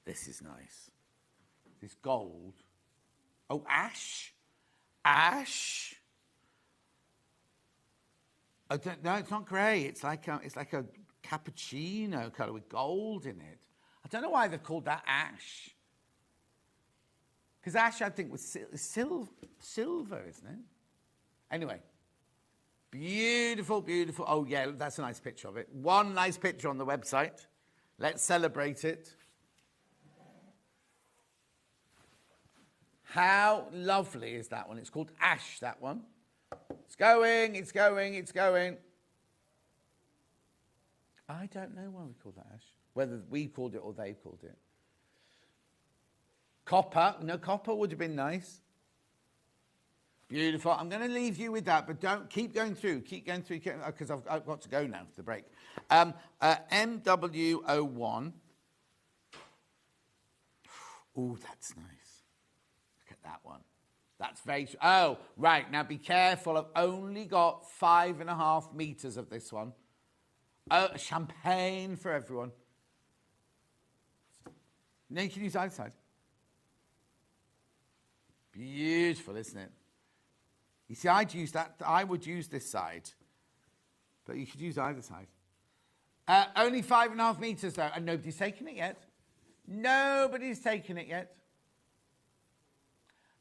A: This is nice. This gold. Oh, ash. Ash. No, it's not grey. It's like a cappuccino colour with gold in it. I don't know why they've called that ash. Because ash, I think, was silver, isn't it? Anyway. Beautiful, beautiful. Oh, yeah, that's a nice picture of it. One nice picture on the website. Let's celebrate it. How lovely is that one? It's called Ash, that one. It's going, it's going, it's going. I don't know why we call that Ash. Whether we called it or they called it. Copper. No, copper would have been nice. Beautiful. I'm going to leave you with that, but don't keep going through. Keep going through because I've got to go now to the break. MW01. Oh, that's nice. Look at that one. That's very... Oh, right. Now, be careful. I've only got 5.5 metres of this one. Oh, champagne for everyone. No, you can use either side. Beautiful, isn't it? You see, I'd use that. I would use this side. But you could use either side. Only 5.5 metres, though. And nobody's taken it yet. Nobody's taken it yet.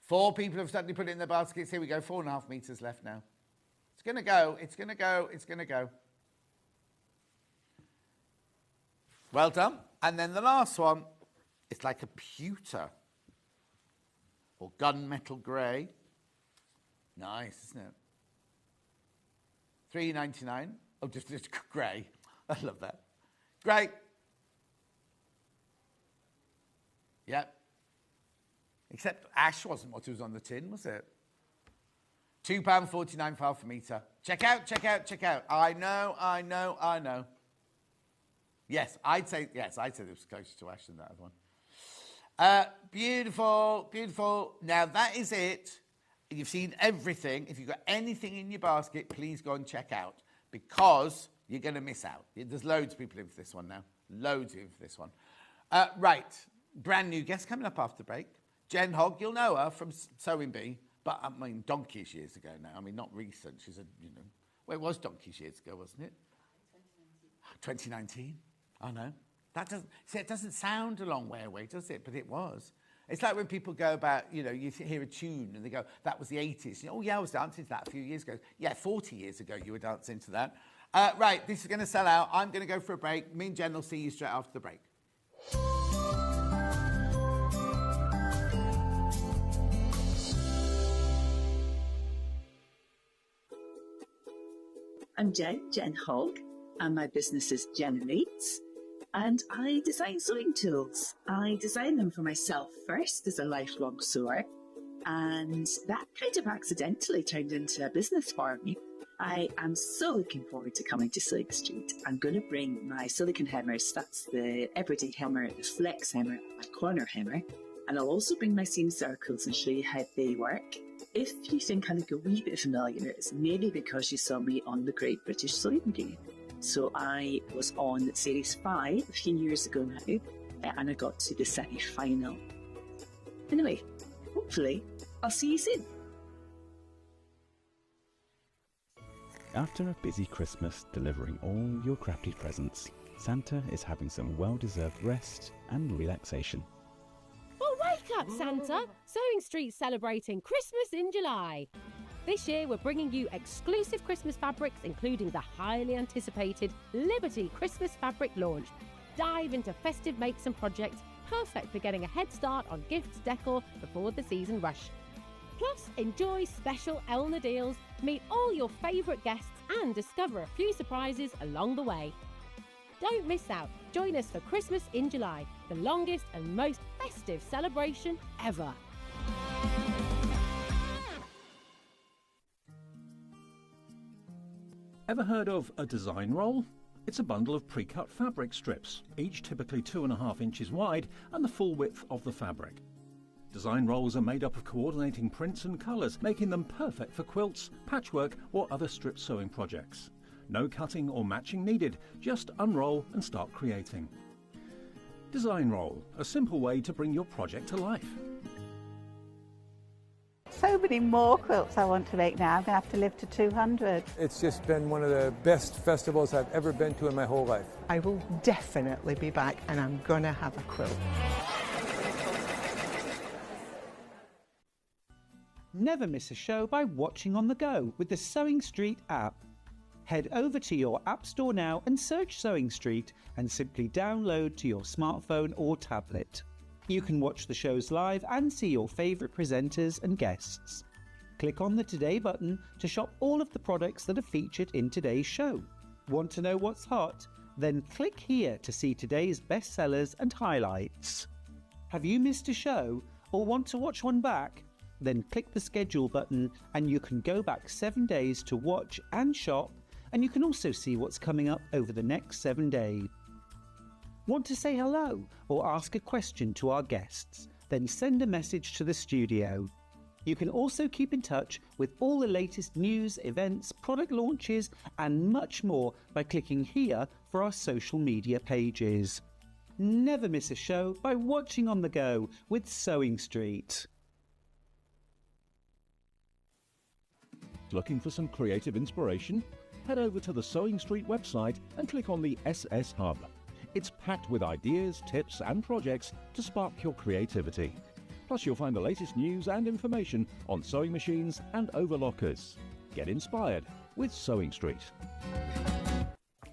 A: 4 people have suddenly put it in their baskets. Here we go. 4.5 metres left now. It's going to go. It's going to go. It's going to go. Well done. And then the last one, it's like a pewter or gunmetal grey. Nice, isn't it? $3.99. Oh, just grey. I love that. Great. Yep. Except ash wasn't what was on the tin, was it? £2.49 for half a metre. Check out, check out, check out. I know. Yes, I'd say it was closer to ash than that other one. Beautiful, beautiful. Now that is it. You've seen everything. If you've got anything in your basket, please go and check out because you're going to miss out. There's loads of people in for this one now. Loads in for this one. Right. Brand new guest coming up after the break. Jen Hogg, you'll know her from Sewing Bee, but I mean, donkey's years ago now. I mean, not recent. She's well, it was donkey's years ago, wasn't it? 2019. I know. It doesn't sound a long way away, does it? But it was. It's like when people go about, you hear a tune and they go, that was the 80s. Oh, yeah, I was dancing to that a few years ago. Yeah, 40 years ago you were dancing to that. Right, this is going to sell out. I'm going to go for a break. Me and Jen will see you straight after the break.
D: I'm Jen Hogg, and my business is Jenerates, and I design sewing tools. I design them for myself first as a lifelong sewer, and that kind of accidentally turned into a business for me. I am so looking forward to coming to Sewing Street. I'm going to bring my silicone hammers, that's the everyday hammer, the flex hammer, and my corner hammer, and I'll also bring my seam circles and show you how they work. If you think I look a wee bit familiar, it's maybe because you saw me on the Great British Sewing Bee. So I was on Series 5 a few years ago now, and I got to the semi-final. Anyway, hopefully I'll see you soon.
F: After a busy Christmas delivering all your crafty presents, Santa is having some well-deserved rest and relaxation.
G: Well, wake up, Santa! Sewing Street's celebrating Christmas in July. This year, we're bringing you exclusive Christmas fabrics, including the highly anticipated Liberty Christmas fabric launch. Dive into festive makes and projects, perfect for getting a head start on gifts decor before the season rush. Plus, enjoy special Elna deals, meet all your favourite guests, and discover a few surprises along the way. Don't miss out. Join us for Christmas in July, the longest and most festive celebration ever.
E: Ever heard of a design roll? It's a bundle of pre-cut fabric strips, each typically 2.5 inches wide and the full width of the fabric. Design rolls are made up of coordinating prints and colours, making them perfect for quilts, patchwork or other strip sewing projects. No cutting or matching needed, just unroll and start creating. Design roll, a simple way to bring your project to life.
H: So many more quilts I want to make now. I'm going to have to live to 200.
I: It's just been one of the best festivals I've ever been to in my whole life.
J: I will definitely be back and I'm going to have a quilt.
K: Never miss a show by watching on the go with the Sewing Street app. Head over to your App Store now and search Sewing Street and simply download to your smartphone or tablet. You can watch the shows live and see your favourite presenters and guests. Click on the Today button to shop all of the products that are featured in today's show. Want to know what's hot? Then click here to see today's bestsellers and highlights. Have you missed a show or want to watch one back? Then click the schedule button and you can go back 7 days to watch and shop, and you can also see what's coming up over the next 7 days. Want to say hello or ask a question to our guests? Then send a message to the studio. You can also keep in touch with all the latest news, events, product launches and much more by clicking here for our social media pages. Never miss a show by watching on the go with Sewing Street.
E: Looking for some creative inspiration? Head over to the Sewing Street website and click on the SS Hub. It's packed with ideas, tips and projects to spark your creativity. Plus you'll find the latest news and information on sewing machines and overlockers. Get inspired with Sewing Street.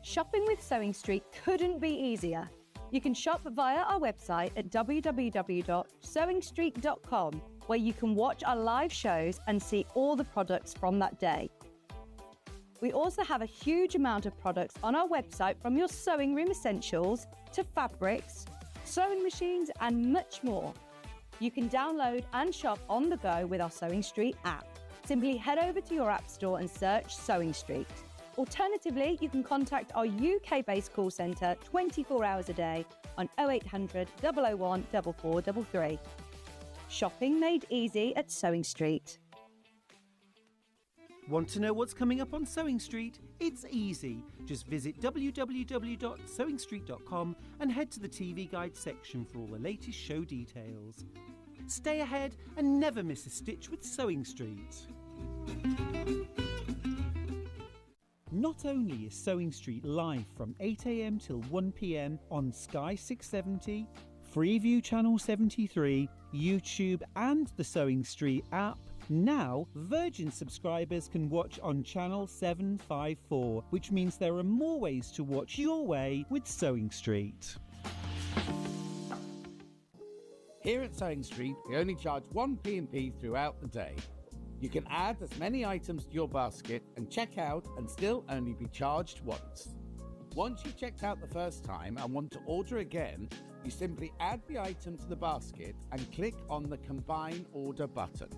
L: Shopping with Sewing Street couldn't be easier. You can shop via our website at www.sewingstreet.com, where you can watch our live shows and see all the products from that day. We also have a huge amount of products on our website, from your sewing room essentials to fabrics, sewing machines and much more. You can download and shop on the go with our Sewing Street app. Simply head over to your app store and search Sewing Street. Alternatively, you can contact our UK-based call centre 24 hours a day on 0800 001 4433. Shopping made easy at Sewing Street.
K: Want to know what's coming up on Sewing Street? It's easy. Just visit www.sewingstreet.com and head to the TV Guide section for all the latest show details. Stay ahead and never miss a stitch with Sewing Street. Not only is Sewing Street live from 8 a.m. till 1 p.m. on Sky 670, Freeview Channel 73, YouTube and the Sewing Street app, now Virgin subscribers can watch on Channel 754, which means there are more ways to watch your way with Sewing Street.
A: Here at Sewing Street, we only charge 1 P&P throughout the day. You can add as many items to your basket and check out and still only be charged once. Once you've checked out the first time and want to order again, you simply add the item to the basket and click on the Combine Order button.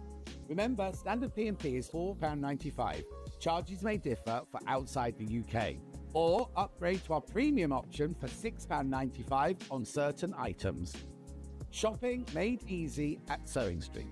A: Remember, standard P&P is £4.95. Charges may differ for outside the UK. Or upgrade to our premium option for £6.95 on certain items. Shopping made easy at Sewing Street.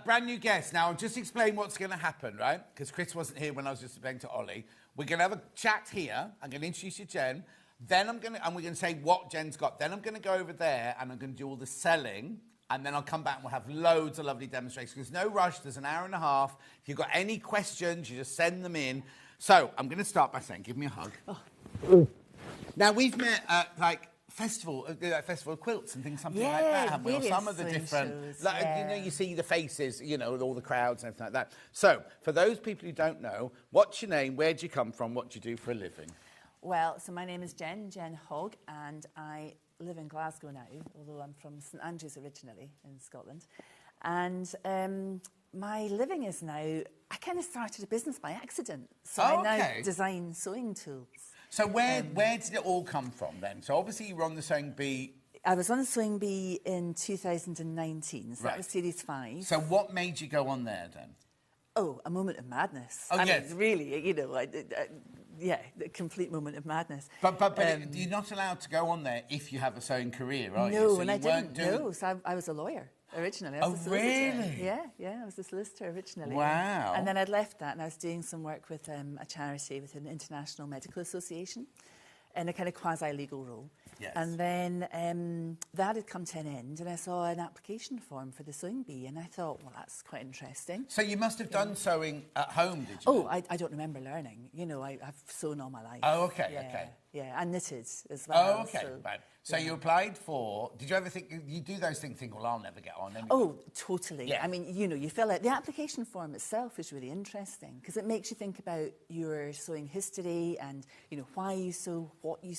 A: Brand new guest. Now, I'll just explain what's going to happen, right? Because Chris wasn't here when I was just explaining to Ollie. We're going to have a chat here. I'm going to introduce you to Jen. Then we're going to say what Jen's got. Then I'm going to go over there and I'm going to do all the selling. And then I'll come back and we'll have loads of lovely demonstrations. There's no rush. There's an hour and a half. If you've got any questions, you just send them in. So I'm going to start by saying, give me a hug. Oh. Now, we've met at, festival of quilts and things, something like that, haven't we? Or some of the different, you see the faces, with all the crowds and everything like that. So, for those people who don't know, what's your name, where do you come from, what do you do for a living?
N: Well, so my name is Jen Hogg, and I live in Glasgow now, although I'm from St Andrews originally in Scotland. And my living is now, I kind of started a business by accident. So I now design sewing tools. So where did it all come from then? So obviously you were on the Sewing Bee. I was on the Sewing Bee in 2019, so that was Series 5. So what made you go on there then? Oh, a moment of madness. Oh, yes. Mean, really, a complete moment of madness. But you're not allowed to go on there if you have a sewing career, are you? No, so and I didn't. No, so I was a lawyer. Originally, I was a solicitor. Really? Yeah, I was a solicitor originally. Wow. And then I'd left that and I was doing some work with a charity, with an international medical association, in a kind of quasi-legal role. Yes. And then that had come to an end and I saw an application form for the Sewing Bee and I thought, well, that's quite interesting. So you must have done sewing at home, did you? Oh, I don't remember learning. I've sewn all my life. Oh, okay. Yeah, and knitted as well. Oh, okay. So you applied for... Did you ever think... You do those things, think, well, I'll never get on anyway. Oh, totally. Yeah. I mean, you fill out... The application form itself is really interesting because it makes you think about your sewing history and, why you sew, what you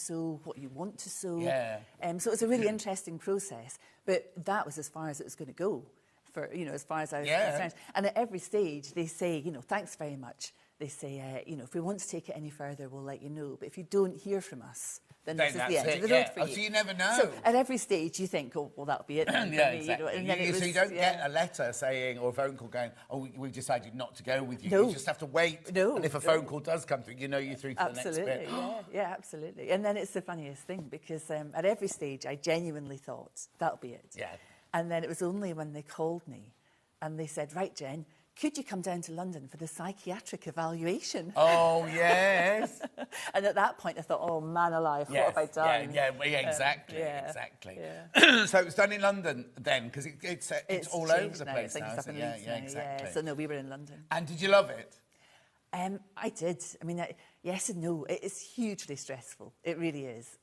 N: want to sew. Yeah. So it's a really interesting process. But that was as far as it was going to go, for as far as I was concerned. And at every stage, they say, thanks very much. They say, if we want to take it any further, we'll let you know. But if you don't hear from us, then this is the end of the road for you. So you never know. So at every stage, you think, oh, well, that'll be it. Then exactly. So you don't get a letter saying, or a phone call going, oh, we've decided not to go with you. No. You just have to wait. No. And if a phone call does come through, you're through to the next bit. Yeah, absolutely. And then it's the funniest thing because at every stage, I genuinely thought, that'll be it. Yeah. And then it was only when they called me and they said, right, Jen, could you come down to London for the psychiatric evaluation? Oh, yes. And at that point, I thought, oh, man alive, what have I done? Yeah, exactly. Yeah. So it was done in London then, because it's all over the place now. Exactly. So, no, we were in London. And did you love it? I did. I mean, yes and no. It is hugely stressful. It really is.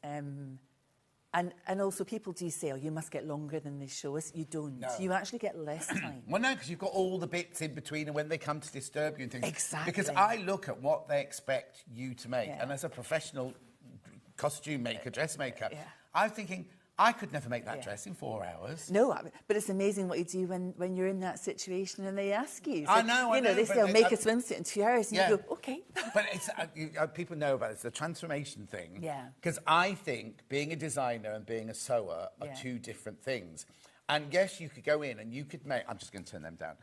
N: And also people do say, oh, you must get longer than they show us. You don't.
A: No.
N: You actually get less time.
A: Well, no, because you've got all the bits in between and when they come to disturb you and things.
N: Exactly.
A: Because I look at what they expect you to make,
N: Yeah.
A: and as a professional costume maker, dressmaker,
N: Yeah.
A: I'm thinking, I could never make that dress in 4 hours.
N: No, but it's amazing what you do when you're in that situation and they ask you. So,
A: I know,
N: they say, "Oh, make a swimsuit in 2 hours," and
A: Yeah.
N: you go, "Okay."
A: But it's people know about it. It's the transformation thing.
N: Yeah.
A: Because I think being a designer and being a sewer are
N: Yeah.
A: two different things. And yes, you could go in and you could make. I'm just going to turn them down.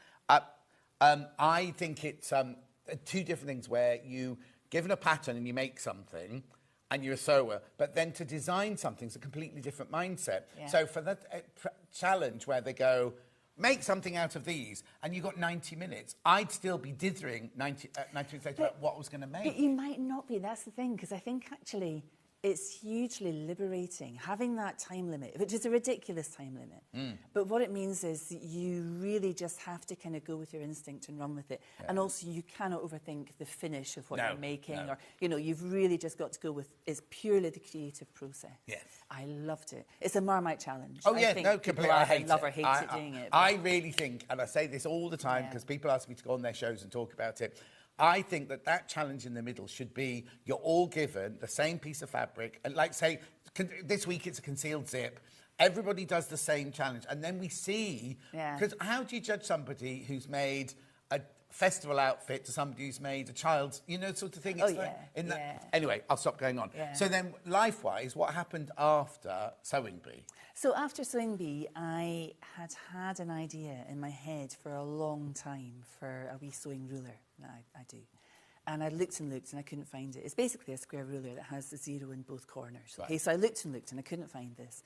A: I think it's two different things where you given a pattern and you make something. And you're a sewer, but then to design something is a completely different mindset.
N: Yeah.
A: So for that challenge where they go, make something out of these, and you've got 90 minutes, I'd still be dithering 90 minutes later about what I was going to make.
N: But you might not be. That's the thing, because I think actually it's hugely liberating having that time limit, which is a ridiculous time limit. But what it means is that you really just have to kind of go with your instinct and run with it. Yeah. And also you cannot overthink the finish of what you're making, or you've really just got to go with it's purely the creative process.
A: Yes.
N: I loved it. It's a Marmite challenge.
A: Oh, yeah,
N: think
A: no, completely.
N: I
A: hate
N: love
A: it.
N: or hate it doing it.
A: I really think, and I say this all the time because people ask me to go on their shows and talk about it, I think that challenge in the middle should be you're all given the same piece of fabric. And like, say, this week it's a concealed zip. Everybody does the same challenge. And then we see... Because how do you judge somebody who's made a festival outfit to somebody who's made a child's, sort of thing? It's Anyway, I'll stop going on.
N: Yeah.
A: So then, life-wise, what happened after Sewing Bee?
N: So after Sewing Bee, I had an idea in my head for a long time for a wee sewing ruler. I do. And I looked and looked and I couldn't find it. It's basically a square ruler that has a zero in both corners.
A: Right.
N: Okay, so I looked and looked and I couldn't find this.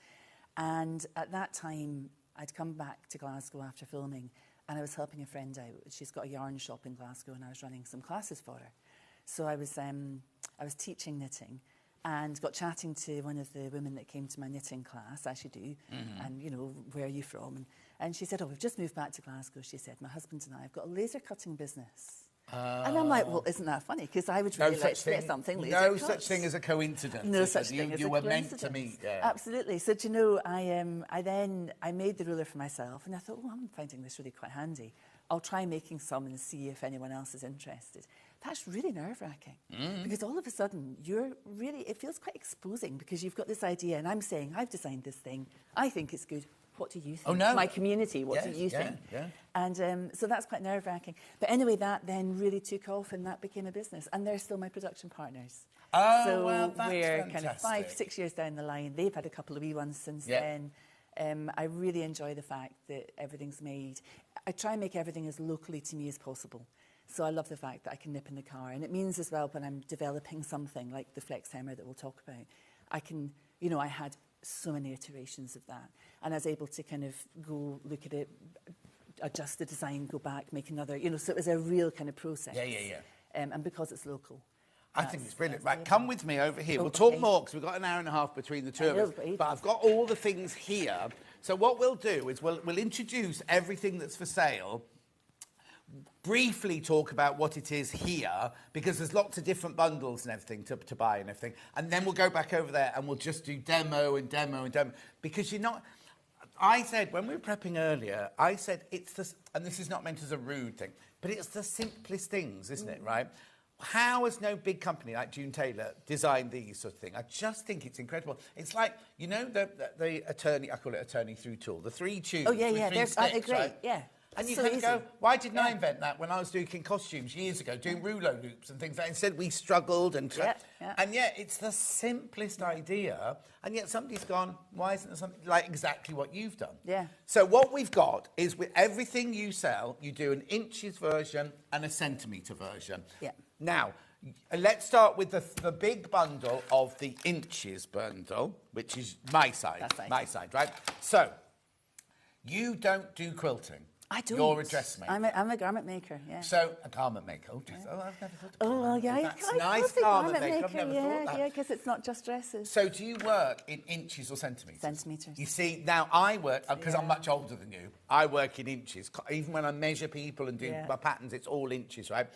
N: And at that time, I'd come back to Glasgow after filming and I was helping a friend out. She's got a yarn shop in Glasgow and I was running some classes for her. So I was teaching knitting and got chatting to one of the women that came to my knitting class, as you do, and, where are you from? And she said, oh, we've just moved back to Glasgow. She said, my husband and I have got a laser cutting business. And I'm like, well, isn't that funny? Because I would really like to get something laser cut.
A: No such thing as a coincidence.
N: No such thing as a coincidence.
A: You were meant to meet. Yeah.
N: Absolutely. So, do you know, I made the ruler for myself, and I thought, oh, I'm finding this really quite handy. I'll try making some and see if anyone else is interested. That's really nerve-wracking because all of a sudden it feels quite exposing because you've got this idea and I'm saying, I've designed this thing, I think it's good. What do you think?
A: Oh, no.
N: My community, what do you think?
A: Yeah.
N: And so that's quite nerve-wracking. But anyway, that then really took off and that became a business. And they're still my production partners.
A: Oh,
N: so
A: well, that's
N: we're
A: fantastic.
N: kind of 5-6 years down the line. They've had a couple of wee ones since then. I really enjoy the fact that everything's made. I try and make everything as locally to me as possible. So I love the fact that I can nip in the car. And it means as well when I'm developing something like the flex hemmer that we'll talk about, I can, I had so many iterations of that. And I was able to kind of go look at it, adjust the design, go back, make another, so it was a real kind of process.
A: Yeah.
N: And because it's local.
A: I think it's brilliant. Right, come with me over here. We'll talk more because we've got an hour and a half between the two of us. But I've got all the things here. So what we'll do is we'll introduce everything that's for sale, briefly talk about what it is here, because there's lots of different bundles and everything to buy and everything. And then we'll go back over there and we'll just do demo. Because I said, when we were prepping earlier, I said it's the, and this is not meant as a rude thing, but it's the simplest things, isn't it, right? How has no big company like June Taylor designed these sort of things? I just think it's incredible. It's like, the attorney, I call it attorney through tool, the 3 tubes.
N: Oh, yeah,
A: they're
N: great,
A: right?
N: yeah.
A: And you
N: so
A: kind of go,
N: easy.
A: why didn't I invent that when I was doing costumes years ago, doing rouleau loops and things like that? Instead, we struggled and yet it's the simplest idea, and yet somebody's gone, why isn't there something like exactly what you've done?
N: Yeah.
A: So what we've got is with everything you sell, you do an inches version and a centimetre version.
N: Yeah.
A: Now, let's start with the big bundle of the inches bundle, which is my side.
N: That's right.
A: My side, right? So, you don't do quilting.
N: I don't.
A: You're a dressmaker.
N: I'm a garment maker, yeah.
A: So, a garment maker. Oh, I've never thought of
N: Oh, yeah.
A: That's nice, garment maker. I've never
N: yeah,
A: thought that.
N: Yeah, because it's not just dresses.
A: So, do you work in inches or centimetres?
N: Centimetres.
A: You see, now I work, because I'm much older than you, I work in inches. Even when I measure people and do my patterns, it's all inches, right?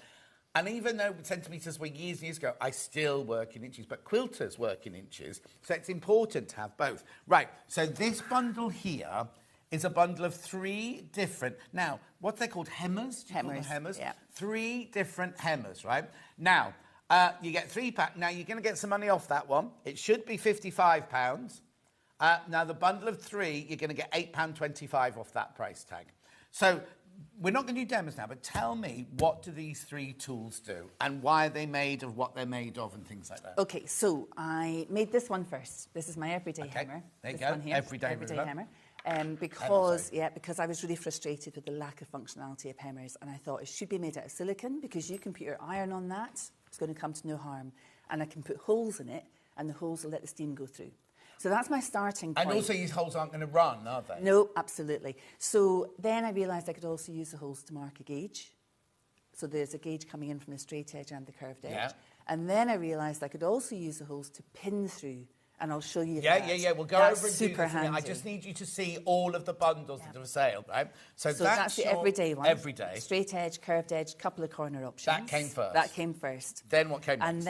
A: And even though centimetres were years and years ago, I still work in inches, but quilters work in inches, so it's important to have both. Right, so this bundle here is a bundle of 3 different, now, what they're called, hemmers? Do you call them hemmers?
N: Yeah.
A: 3 different hemmers, right? Now, you get 3 pack. Now, you're going to get some money off that one. It should be £55. Now, the bundle of 3, you're going to get £8.25 off that price tag. So, we're not going to do demos now, but tell me, what do these 3 tools do? And why are they made of what they're made of and things like that?
N: Okay, so I made this one first. This is my everyday hammer.
A: There you
N: this
A: go,
N: one here,
A: everyday
N: hammer. Because I was really frustrated with the lack of functionality of hammers, and I thought it should be made out of silicone, because you can put your iron on that, it's going to come to no harm. And I can put holes in it, and the holes will let the steam go through. So that's my starting point.
A: And also these holes aren't going to run, are they?
N: No, absolutely. So then I realised I could also use the holes to mark a gauge. So there's a gauge coming in from the straight edge and the curved edge.
A: Yeah.
N: And then I realised I could also use the holes to pin through. And I'll show you
A: Yeah,
N: that.
A: We'll go
N: that's
A: over and
N: super
A: do this.
N: handy.
A: I just need you to see all of the bundles that are for sale, right? So
N: that's the everyday one.
A: Everyday.
N: Straight edge, curved edge, couple of corner options.
A: That came first.
N: That came first.
A: Then what came next?
N: And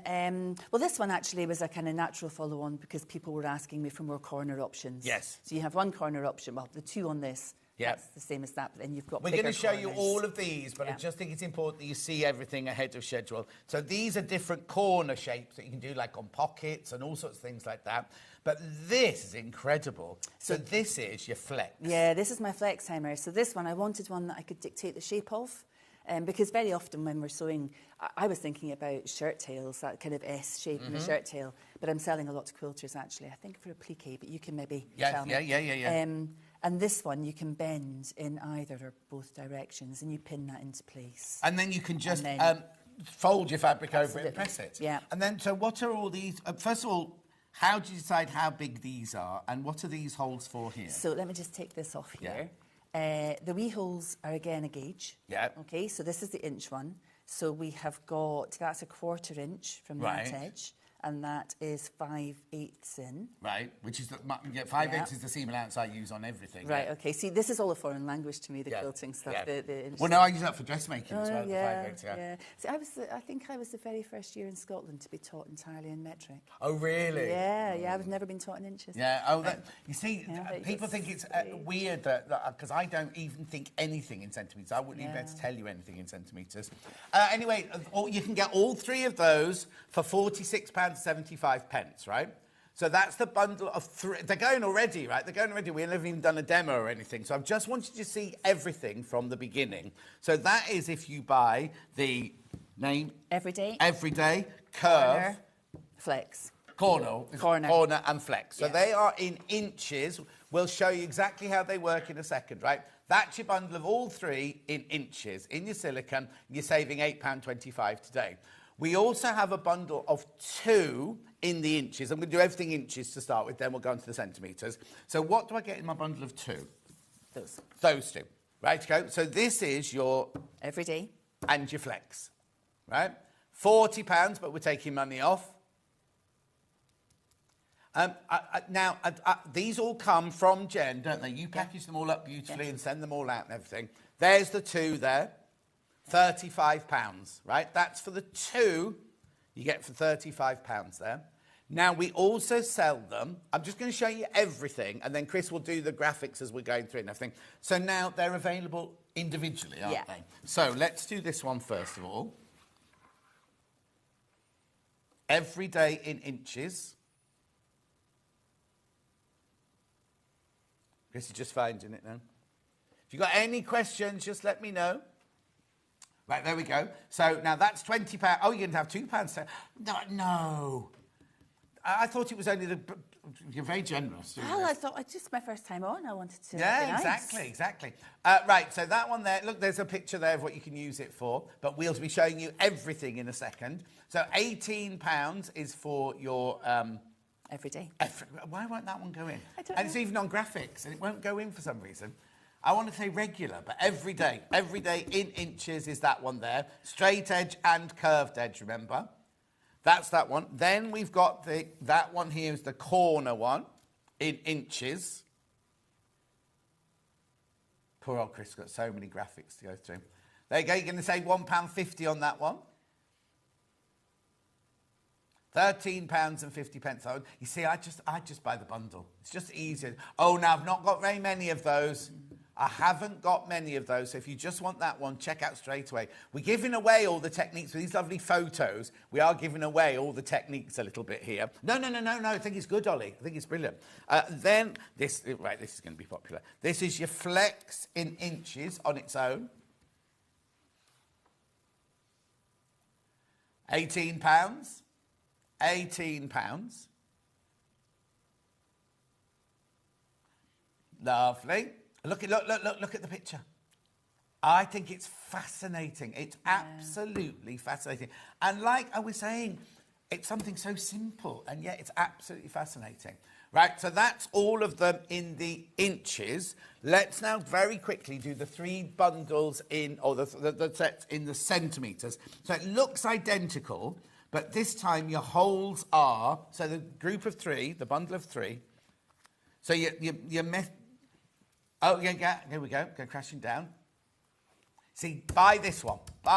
N: then, well, this one actually was a kind of natural follow-on, because people were asking me for more corner options.
A: Yes.
N: So you have one corner option, well, the 2 on this.
A: Yeah.
N: That's the same as that, but then you've got
A: We're
N: bigger
A: going to show you
N: corners.
A: all of these, but I just think it's important that you see everything ahead of schedule. So these are different corner shapes that you can do, like on pockets and all sorts of things like that. But this is incredible. So this is your flex.
N: Yeah, this is my flex hammer. So this one, I wanted one that I could dictate the shape of. Because very often when we're sewing, I was thinking about shirt tails, that kind of S shape in the shirt tail. But I'm selling a lot to quilters, actually. I think for a plique, but you can maybe tell me.
A: Yeah.
N: And this one, you can bend in either or both directions, and you pin that into place.
A: And then you can just fold your fabric over it and press it.
N: Yeah.
A: And then, so what are all these? First of all, how do you decide how big these are, and what are these holes for here?
N: So let me just take this off here. The wee holes are again a gauge.
A: Yeah.
N: Okay, so this is the inch one. So we have got, that's a 1/4 inch from that edge. And that is 5/8 in.
A: Right, which is 5/8 is the seam allowance I use on everything.
N: Right, okay. See, this is all a foreign language to me, the quilting stuff.
A: Well, no, I use that for dressmaking as well, the 5/8.
N: Yeah. See, I think I was the very first year in Scotland to be taught entirely in metric.
A: Oh, really?
N: Yeah, I've never been taught in inches.
A: Yeah, you see, people think it's weird that, because I don't even think anything in centimetres. I wouldn't even be able to tell you anything in centimetres. Anyway, you can get all 3 of those for £46.75, right? So that's the bundle of 3. They're going already, right? They're going already. We haven't even done a demo or anything. So I've just wanted you to see everything from the beginning. So that is if you buy the name...
N: Everyday,
A: curve...
N: flex.
A: Corner and flex. So they are in inches. We'll show you exactly how they work in a second, right? That's your bundle of all 3 in inches. In your silicone, you're saving £8.25 today. We also have a bundle of 2 in the inches. I'm going to do everything inches to start with, then we'll go on to the centimetres. So what do I get in my bundle of 2? Those 2. Right, go. So this is your...
N: Everyday.
A: And your flex. Right? £40, but we're taking money off. These all come from Jen, don't they? You package them all up beautifully and send them all out and everything. There's the 2 there. £35, right? That's for the 2 you get for £35 there. Now, we also sell them. I'm just going to show you everything, and then Chris will do the graphics as we're going through and everything. So now they're available individually, aren't they? So let's do this one first of all. Everyday in inches. Chris is just finding it now. If you've got any questions, just let me know. Right, there we go. So now that's £20. Oh, you're going to have £2. No. I thought it was only you're very generous.
N: Well, I thought it's just my first time on. I wanted to.
A: Yeah, exactly. Right, so that one there. Look, there's a picture there of what you can use it for. But we'll be showing you everything in a second. So £18 is for your
N: everyday.
A: Why won't that one go in? I don't know. It's even on graphics, and it won't go in for some reason. I want to say regular, but every day in inches is that one there. Straight edge and curved edge, remember? That's that one. Then we've got that one here is the corner one in inches. Poor old Chris got so many graphics to go through. There you go. You're going to save £1.50 on that one. £13.50. You see, I just buy the bundle. It's just easier. Oh, now I've not got very many of those. I haven't got many of those. So if you just want that one, check out straight away. We're giving away all the techniques with these lovely photos. We are giving away all the techniques a little bit here. No. I think it's good, Ollie. I think it's brilliant. Then this is going to be popular. This is your Flex in inches on its own. £18. £18. Lovely. Look at the picture. I think it's fascinating. It's absolutely fascinating. And like I was saying, it's something so simple, and yet it's absolutely fascinating. Right, so that's all of them in the inches. Let's now very quickly do the 3 bundles in, or the sets in the centimetres. So it looks identical, but this time your holes are, so the group of 3, the bundle of 3. So here we go, crashing down. See, buy this one, the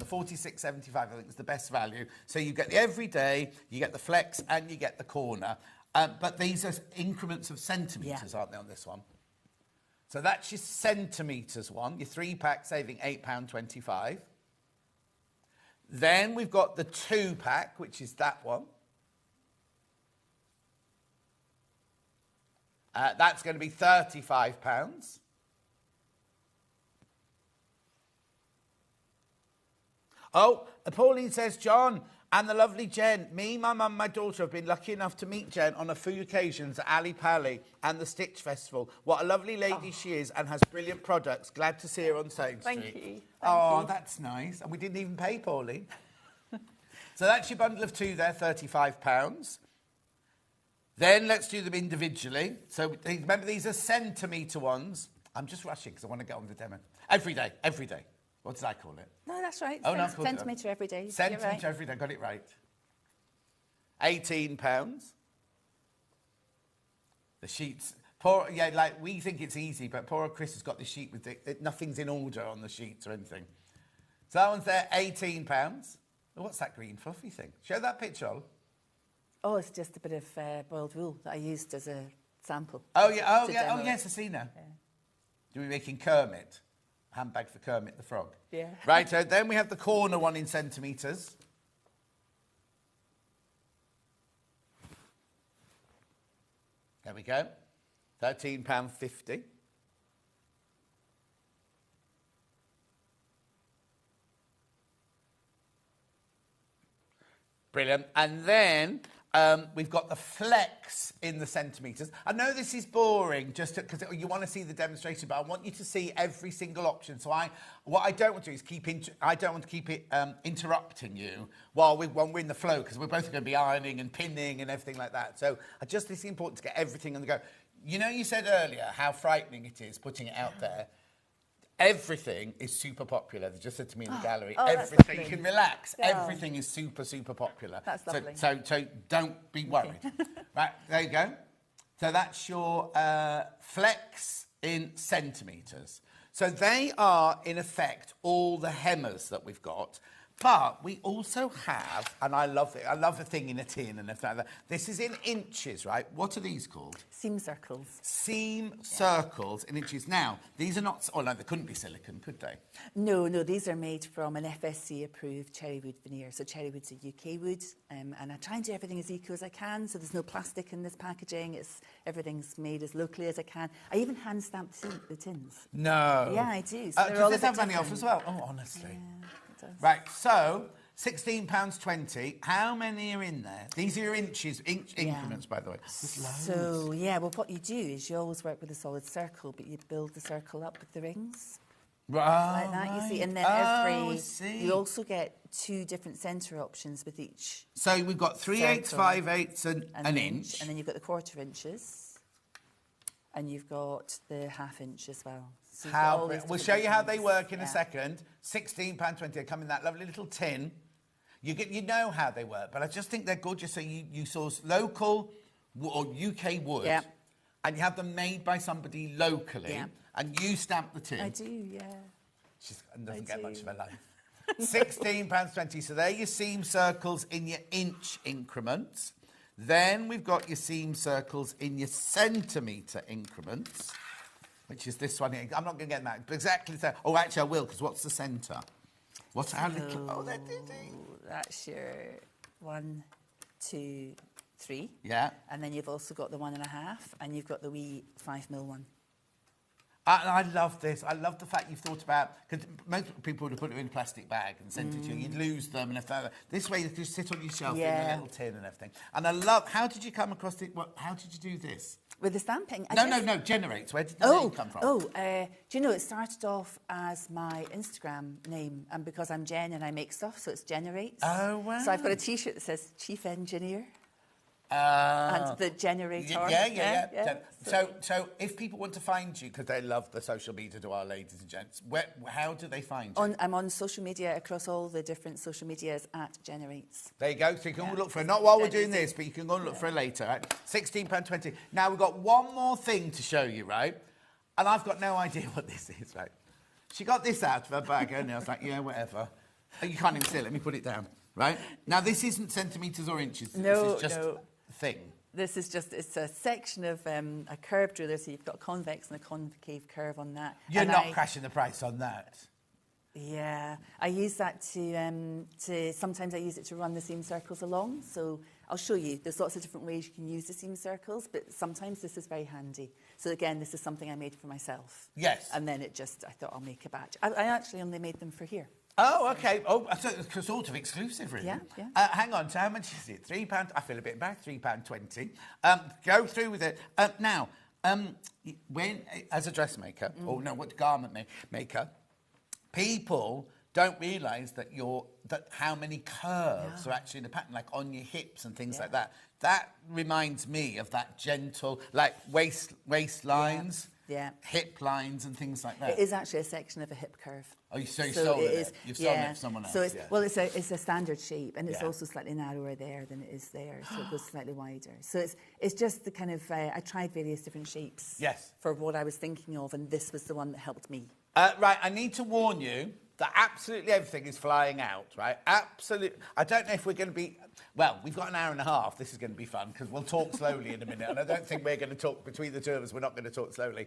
A: 46.75, I think is the best value. So you get the everyday, you get the flex, and you get the corner. But these are increments of centimetres, aren't they, on this one? So that's your centimetres one, your 3-pack saving £8.25. Then we've got the 2-pack, which is that one. That's going to be £35. Oh, Pauline says, John and the lovely Jen, me, my mum, my daughter have been lucky enough to meet Jen on a few occasions at Ali Pali and the Stitch Festival. What a lovely lady she is and has brilliant products. Glad to see her on Sewing Street.
N: Thank you.
A: That's nice. And we didn't even pay Pauline. So that's your bundle of 2 there, £35. Then let's do them individually. So remember, these are centimetre ones. I'm just rushing because I want to get on the demo. Every day. What did I call it?
N: No, that's right.
A: Oh, no,
N: Centimetre every day.
A: Centimetre every day. Got it right. £18. The sheets. We think it's easy, but poor old Chris has got the sheet with nothing's in order on the sheets or anything. So that one's there, £18. What's that green fluffy thing? Show that picture, Ol.
N: Oh, it's just a bit of boiled wool that I used as a sample.
A: Oh, yes, I see now. Yeah. Do we making Kermit? Handbag for Kermit the Frog.
N: Yeah.
A: Right, so then we have the corner one in centimetres. There we go. £13.50. Brilliant. And then we've got the flex in the centimetres. I know this is boring just because you want to see the demonstration, but I want you to see every single option. So what I don't want to do is keep it interrupting you when we're in the flow, because we're both going to be ironing and pinning and everything like that. So I just think it's important to get everything on the go. You know, you said earlier how frightening it is putting it out there. Everything is super popular. They just said to me in the gallery, everything. You can relax. Yeah. Everything is super, super popular.
N: That's lovely.
A: So don't be worried. Right, there you go. So that's your flex in centimetres. So they are, in effect, all the hemmers that we've got. But we also have, and I love it, I love a thing in a tin and everything like that. This is in inches, right? What are these called?
N: Seam circles.
A: Seam circles in inches. Now, these are not, oh no, they couldn't be silicone, could they?
N: No, these are made from an FSC-approved cherry wood veneer. So cherry wood's a UK wood, and I try and do everything as eco as I can, so there's no plastic in this packaging. Everything's made as locally as I can. I even hand stamp the tins.
A: No.
N: Yeah, I do. So
A: does this have money off as well? Oh, honestly.
N: Yeah.
A: Right, so £16.20. How many are in there? These are your increments, by the way.
N: So, well, what you do is you always work with a solid circle, but you build the circle up with the rings.
A: Right.
N: Like that, you see. And then you also get 2 different centre options with each.
A: So we've got 3/8, 5/8 and an inch.
N: And then you've got the 1/4 inches. And you've got the 1/2 inch as well. So
A: we'll show you how they work in a second. £16.20. They come in that lovely little tin. You know how they work, but I just think they're gorgeous. So you source local or UK wood, and you have them made by somebody locally, and you stamp the tin.
N: I do, yeah.
A: She doesn't get much of a life. £16.20. So they're your seam circles in your inch increments. Then we've got your seam circles in your centimetre increments, which is this one here. I'm not going to get that exactly. Oh, actually, I will, because what's the centre? What's how little? Oh,
N: that's your 1, 2, 3.
A: Yeah.
N: And then you've also got the 1.5, and you've got the wee 5mm one.
A: I love this. I love the fact you've thought about, because most people would have put it in a plastic bag and sent it to you. You'd lose them and everything. This way, you could sit on your shelf in a little tin and everything. And I love, how did you come across it? How did you do this?
N: With the stamping?
A: No, Generates. Where did the name come from?
N: Do you know, it started off as my Instagram name, and because I'm Jen and I make stuff, so it's Jenerates.
A: Oh, wow.
N: So I've got a T-shirt that says Chief Engineer. And the generator.
A: Yeah. So if people want to find you, because they love the social media to our ladies and gents, how do they find you?
N: I'm on social media, across all the different social medias at Generates.
A: There you go. So you can go look for it. Not while we're doing this, but you can go and look for it later. Right? £16.20. Now, we've got one more thing to show you, right? And I've got no idea what this is, right? She got this out of her bag, and I was like, yeah, whatever. You can't even see it. Let me put it down, right? Now, this isn't centimetres or inches. This is just a thing.
N: This is just, it's a section of a curved ruler, so you've got a convex and a concave curve on that.
A: You're not crashing the price on that.
N: Yeah, I use that to sometimes I use it to run the seam circles along. So I'll show you. There's lots of different ways you can use the seam circles, but sometimes this is very handy. So again, this is something I made for myself.
A: Yes.
N: And then I thought I'll make a batch. I actually only made them for here.
A: Oh, okay. Oh, so it's sort of exclusive, really.
N: Yeah.
A: Hang on. So how much is it? £3. I feel a bit bad. £3.20. Go through with it. Now, when as a dressmaker, garment maker, people don't realise that how many curves are actually in the pattern, like on your hips and things like that. That reminds me of that gentle, like waistlines.
N: Yeah.
A: Hip lines and things like that.
N: It is actually a section of a hip curve.
A: Oh, you sold it. You've sold it for someone else.
N: So it's a standard shape, and it's also slightly narrower there than it is there, so it goes slightly wider. So it's just the kind of I tried various different shapes.
A: Yes.
N: For what I was thinking of, and this was the one that helped me.
A: Right, I need to warn you that absolutely everything is flying out, right? Absolutely. I don't know if we're going to be... Well, we've got an hour and a half. This is going to be fun, because we'll talk slowly in a minute, and I don't think we're going to talk... Between the two of us, we're not going to talk slowly.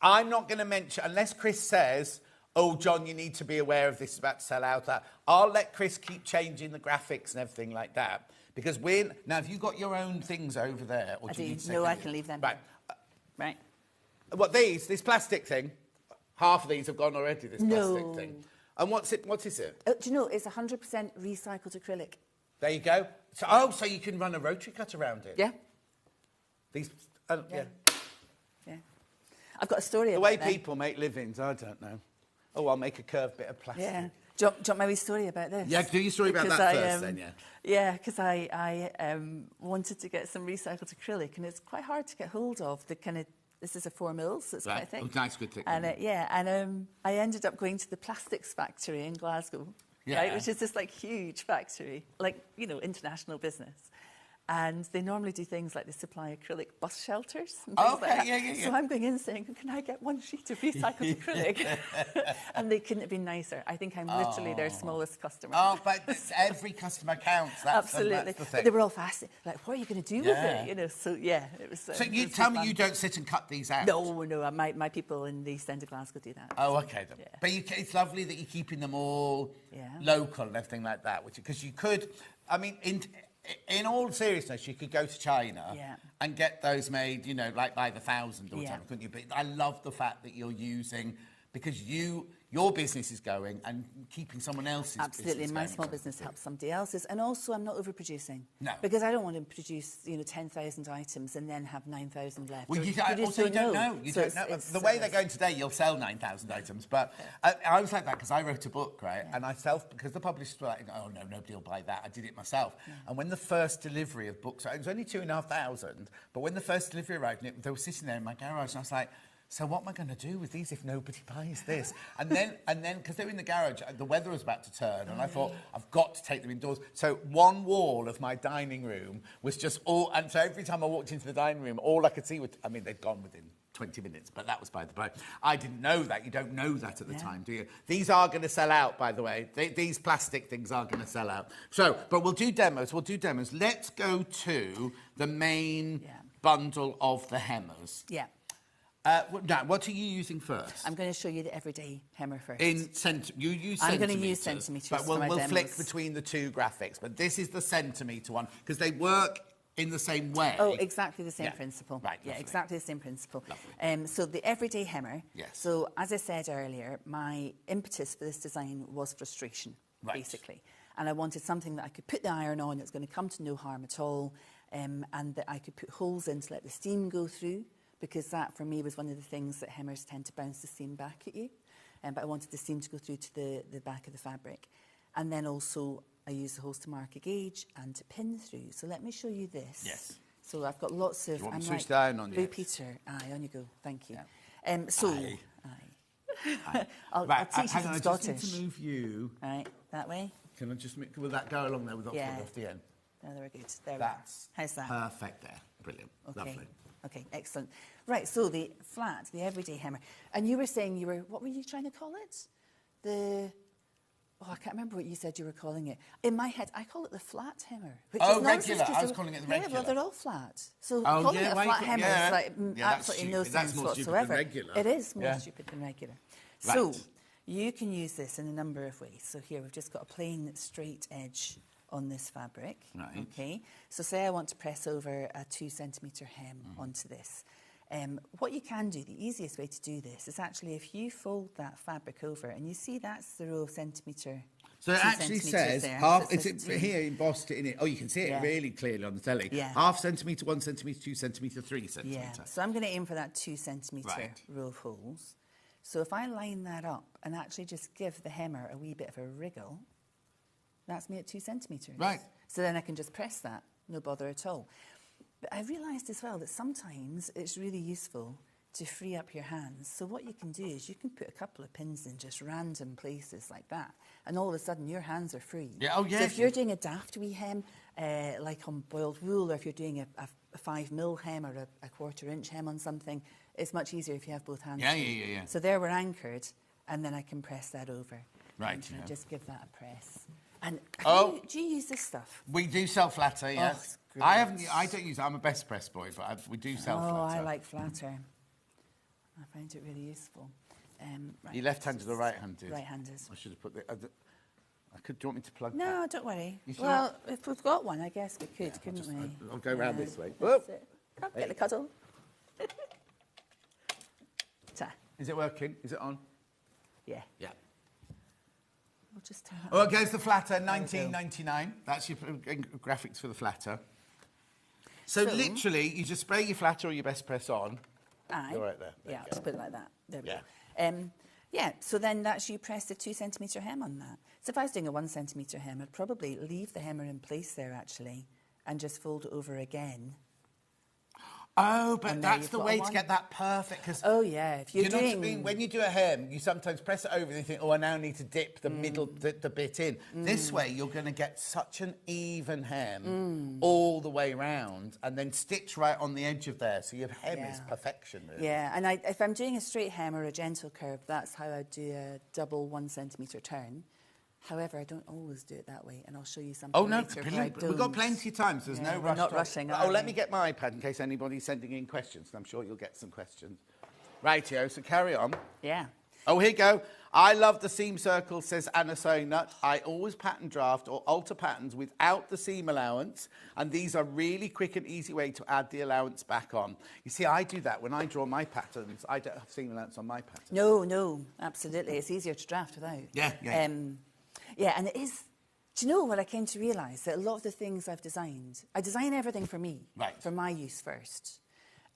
A: I'm not going to mention... Unless Chris says, oh, John, you need to be aware of this, about to sell out. I'll let Chris keep changing the graphics and everything like that, because we're... Now, have you got your own things over there? Or do you need to
N: No, I can leave them.
A: Right.
N: Right.
A: What, this plastic thing... Half of these have gone already, this plastic thing. And what is it?
N: Do you know, it's 100% recycled acrylic.
A: There you go. So, so you can run a rotary cut around it?
N: Yeah.
A: These,
N: yeah. I've got a story
A: about
N: that.
A: The way people make livings, I don't know. Oh, I'll make a curved bit of plastic.
N: Yeah. Do you want my wee story about this?
A: Yeah, do your story about that first then, yeah.
N: Yeah, because I wanted to get some recycled acrylic, and it's quite hard to get hold of. This is a 4mm, so it's quite thick.
A: Oh, nice, good thick.
N: And I ended up going to the plastics factory in Glasgow, right, which is this huge factory, international business. And they normally do things like they supply acrylic bus shelters and things like that.
A: Yeah.
N: So I'm going in saying, can I get one sheet of recycled acrylic? And they couldn't have been nicer. I think I'm literally their smallest customer.
A: Oh, but every customer counts.
N: Absolutely.
A: That's the thing.
N: But they were all fascinated. Like, what are you going to do with it? So, it was...
A: So you tell me you don't sit and cut these out?
N: No. My people in the East End of Glasgow do that.
A: Oh, OK. Then. Yeah. But it's lovely that you're keeping them all local and everything like that, because you could... I mean... In all seriousness, you could go to China and get those made, by the thousand or whatever, couldn't you? But I love the fact that you're using, because your business is going and keeping someone else's
N: Absolutely,
A: business
N: my small business helps somebody else's. And also, I'm not overproducing.
A: No.
N: Because I don't want to produce, 10,000 items and then have 9,000 left.
A: Well, you don't know. You don't know. The way they're going today, you'll sell 9,000 items. But I was like that because I wrote a book, right? Yeah. And because the publishers were like, oh, no, nobody will buy that. I did it myself. Yeah. And when the first delivery of books, it was only 2,500, but when the first delivery arrived, they were sitting there in my garage, and I was like, so what am I going to do with these if nobody buys this? And then, because they were in the garage, the weather was about to turn, and I thought, I've got to take them indoors. So one wall of my dining room was just all... And so every time I walked into the dining room, all I could see was... I mean, they'd gone within 20 minutes, but that was by the by. I didn't know that. You don't know that at the time, do you? These are going to sell out, by the way. These plastic things are going to sell out. So, but we'll do demos. Let's go to the main bundle of the hemmers.
N: Yeah.
A: Now, what are you using first?
N: I'm going to show you the everyday hammer first.
A: You use centimetres.
N: I'm going to use centimetres.
A: But we'll flick between the two graphics. But this is the centimetre one because they work in the same way.
N: Oh, exactly the same principle.
A: Right.
N: Yeah,
A: lovely.
N: exactly the same principle. So the everyday hammer.
A: Yes.
N: So as I said earlier, my impetus for this design was frustration, basically. And I wanted something that I could put the iron on that's going to come to no harm at all, and that I could put holes in to let the steam go through, because that, for me, was one of the things that hammers tend to bounce the steam back at you. But I wanted the steam to go through to the back of the fabric. And then also, I use the holes to mark a gauge and to pin through. So let me show you this.
A: Yes.
N: So I've got lots of...
A: Do you want me to
N: I'm
A: switch down on you?
N: Peter. Aye, on you go. Thank you.
A: Yeah.
N: Aye. I'll teach you
A: hang on,
N: some
A: I
N: Scottish.
A: just need to move you.
N: Right, that way?
A: Can I just make... Will that go along there with off the end?
N: No, they're good. There
A: That's
N: we are. How's that?
A: Perfect there. Brilliant.
N: Okay.
A: Lovely.
N: Okay, excellent. Right, so the flat, the everyday hammer. And you were saying what were you trying to call it? I can't remember what you said you were calling it. In my head, I call it the flat hammer. Which is
A: regular. I was calling it the regular.
N: Yeah, well, they're all flat. So calling it a flat hammer is like absolutely no sense whatsoever. It is more stupid than regular.
A: Right.
N: So you can use this in a number of ways. So here we've just got a plain straight edge on this fabric.
A: Right.
N: Okay. So say I want to press over a 2 centimetre hem onto this. What you can do, the easiest way to do this is actually if you fold that fabric over, and you see that's the row of centimetre.
A: So it actually says half. Is it here embossed in it? Oh, you can see it really clearly on the telly.
N: Yeah.
A: Half centimetre, 1 centimetre, 2 centimetre, 3 centimetre.
N: Yeah. So I'm going to aim for that 2 centimetre row of holes. So if I line that up and actually just give the hammer a wee bit of a wriggle, that's me at 2 centimetres.
A: Right.
N: So then I can just press that, no bother at all. But I realised as well that sometimes it's really useful to free up your hands. So what you can do is you can put a couple of pins in just random places like that, and all of a sudden your hands are free.
A: Yeah, oh, yeah.
N: So if you're doing a daft wee hem, like on boiled wool, or if you're doing a 5mm hem or a 1/4 inch hem on something, it's much easier if you have both hands free.
A: Yeah.
N: So there we're anchored, and then I can press that over.
A: Right.
N: And just give that a press. And do you use this stuff?
A: We do sell flatter, yes.
N: Oh,
A: I don't use it. I'm a best press boy, but we do sell flatter.
N: Oh, I like flatter. I find it really useful.
A: Right. You left-handed or right-handed?
N: Right-handed.
A: I should have put the... do you want me to plug that?
N: No, don't worry.
A: You sure?
N: Well, if we've got one, I guess we could, couldn't we?
A: I'll go round this way.
N: That's it. Come, get the cuddle.
A: Is it working? Is it on?
N: Yeah.
A: Yeah.
N: We'll just turn
A: Oh, it goes the flatter, $19.99. That's your graphics for the flatter. So literally, you just spray your flatter or your best press on.
N: Aye.
A: You're right there.
N: Yeah, just put it like that. There we go. Yeah, so then that's you press the 2 centimetre hem on that. So if I was doing a 1 centimetre hem, I'd probably leave the hammer in place there, actually, and just fold it over again.
A: Oh, but that's the way to get that perfect. Cause
N: oh, yeah. If you're doing...
A: know what I mean? When you do a hem, you sometimes press it over and you think, oh, I now need to dip the middle, the bit in. This way, you're going to get such an even hem all the way round and then stitch right on the edge of there. So your hem is perfection, really.
N: Yeah, and if I'm doing a straight hem or a gentle curve, that's how I do a double 1 centimetre turn. However, I don't always do it that way, and I'll show you something later.
A: We've got plenty of time, so there's no rush.
N: We're not rushing.
A: Let me get my iPad in case anybody's sending in questions, and I'm sure you'll get some questions. Rightio, so carry on.
N: Yeah.
A: Oh, here you go. I love the seam circle, says Anna Sonut. I always pattern draft or alter patterns without the seam allowance, and these are really quick and easy way to add the allowance back on. You see, I do that when I draw my patterns. I don't have seam allowance on my patterns.
N: No, absolutely. It's easier to draft without.
A: Yeah.
N: Yeah, and it is... Do you know what I came to realise? That a lot of the things I've designed, I design everything for me, for my use first.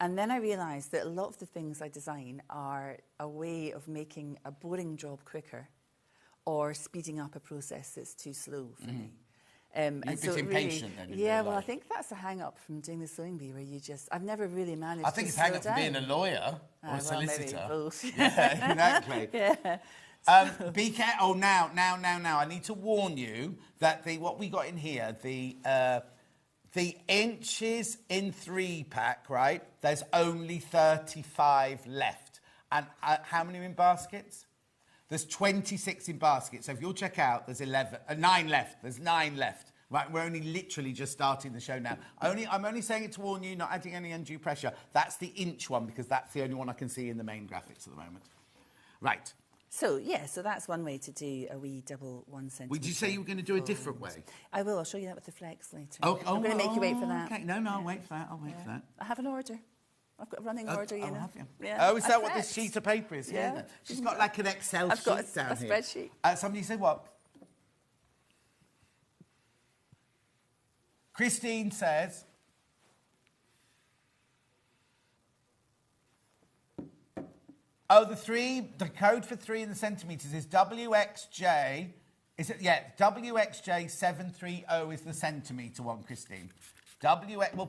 N: And then I realised that a lot of the things I design are a way of making a boring job quicker or speeding up a process that's too slow for me.
A: You're a bit impatient then.
N: Yeah, well, I think that's a hang-up from doing the sewing bee, where you just... I've never really managed to
A: I think it's a hang-up from being a lawyer or a solicitor.
N: Maybe both.
A: Yeah, exactly.
N: Yeah.
A: Be careful. Oh, now. I need to warn you that what we got in here, the The inches in 3-pack, right? There's only 35 left. And how many are in baskets? There's 26 in baskets. So if you'll check out, there's 9 left. There's 9 left. Right, we're only literally just starting the show now. I'm only saying it to warn you, not adding any undue pressure. That's the inch one because that's the only one I can see in the main graphics at the moment. Right.
N: So, yeah, so that's one way to do a wee double 1 centimetre.
A: Would you say you were going to do a different way?
N: I will. I'll show you that with the flex later.
A: Oh,
N: I'm going to make you wait for that.
A: Okay, no, I'll wait for that. I'll wait for that.
N: I have an order. I've got a running order, you know.
A: Have you?
N: Yeah.
A: Oh, is that what this sheet of paper is?
N: Yeah.
A: She's got like an Excel sheet down here.
N: I've got a spreadsheet.
A: Somebody said what? Christine says, the code for 3 in the centimetres is WXJ. Is it? Yeah, WXJ 730 is the centimetre one, Christine.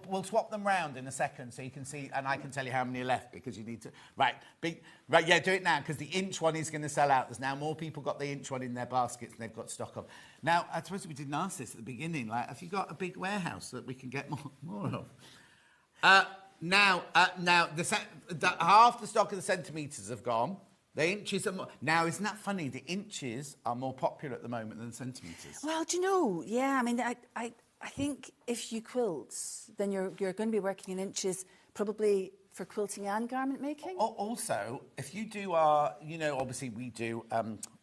A: We'll swap them round in a second so you can see, and I can tell you how many are left because you need to. Right, yeah, do it now because the inch one is going to sell out. There's now more people got the inch one in their baskets and they've got stock of. Now, I suppose we didn't ask this at the beginning. Like, have you got a big warehouse that we can get more of? Now, half the stock of the centimetres have gone. The inches are more. Now, isn't that funny? The inches are more popular at the moment than centimetres.
N: Well, do you know? Yeah, I mean, I think if you quilt, then you're going to be working in inches probably for quilting and garment making.
A: Also, if you do obviously we do,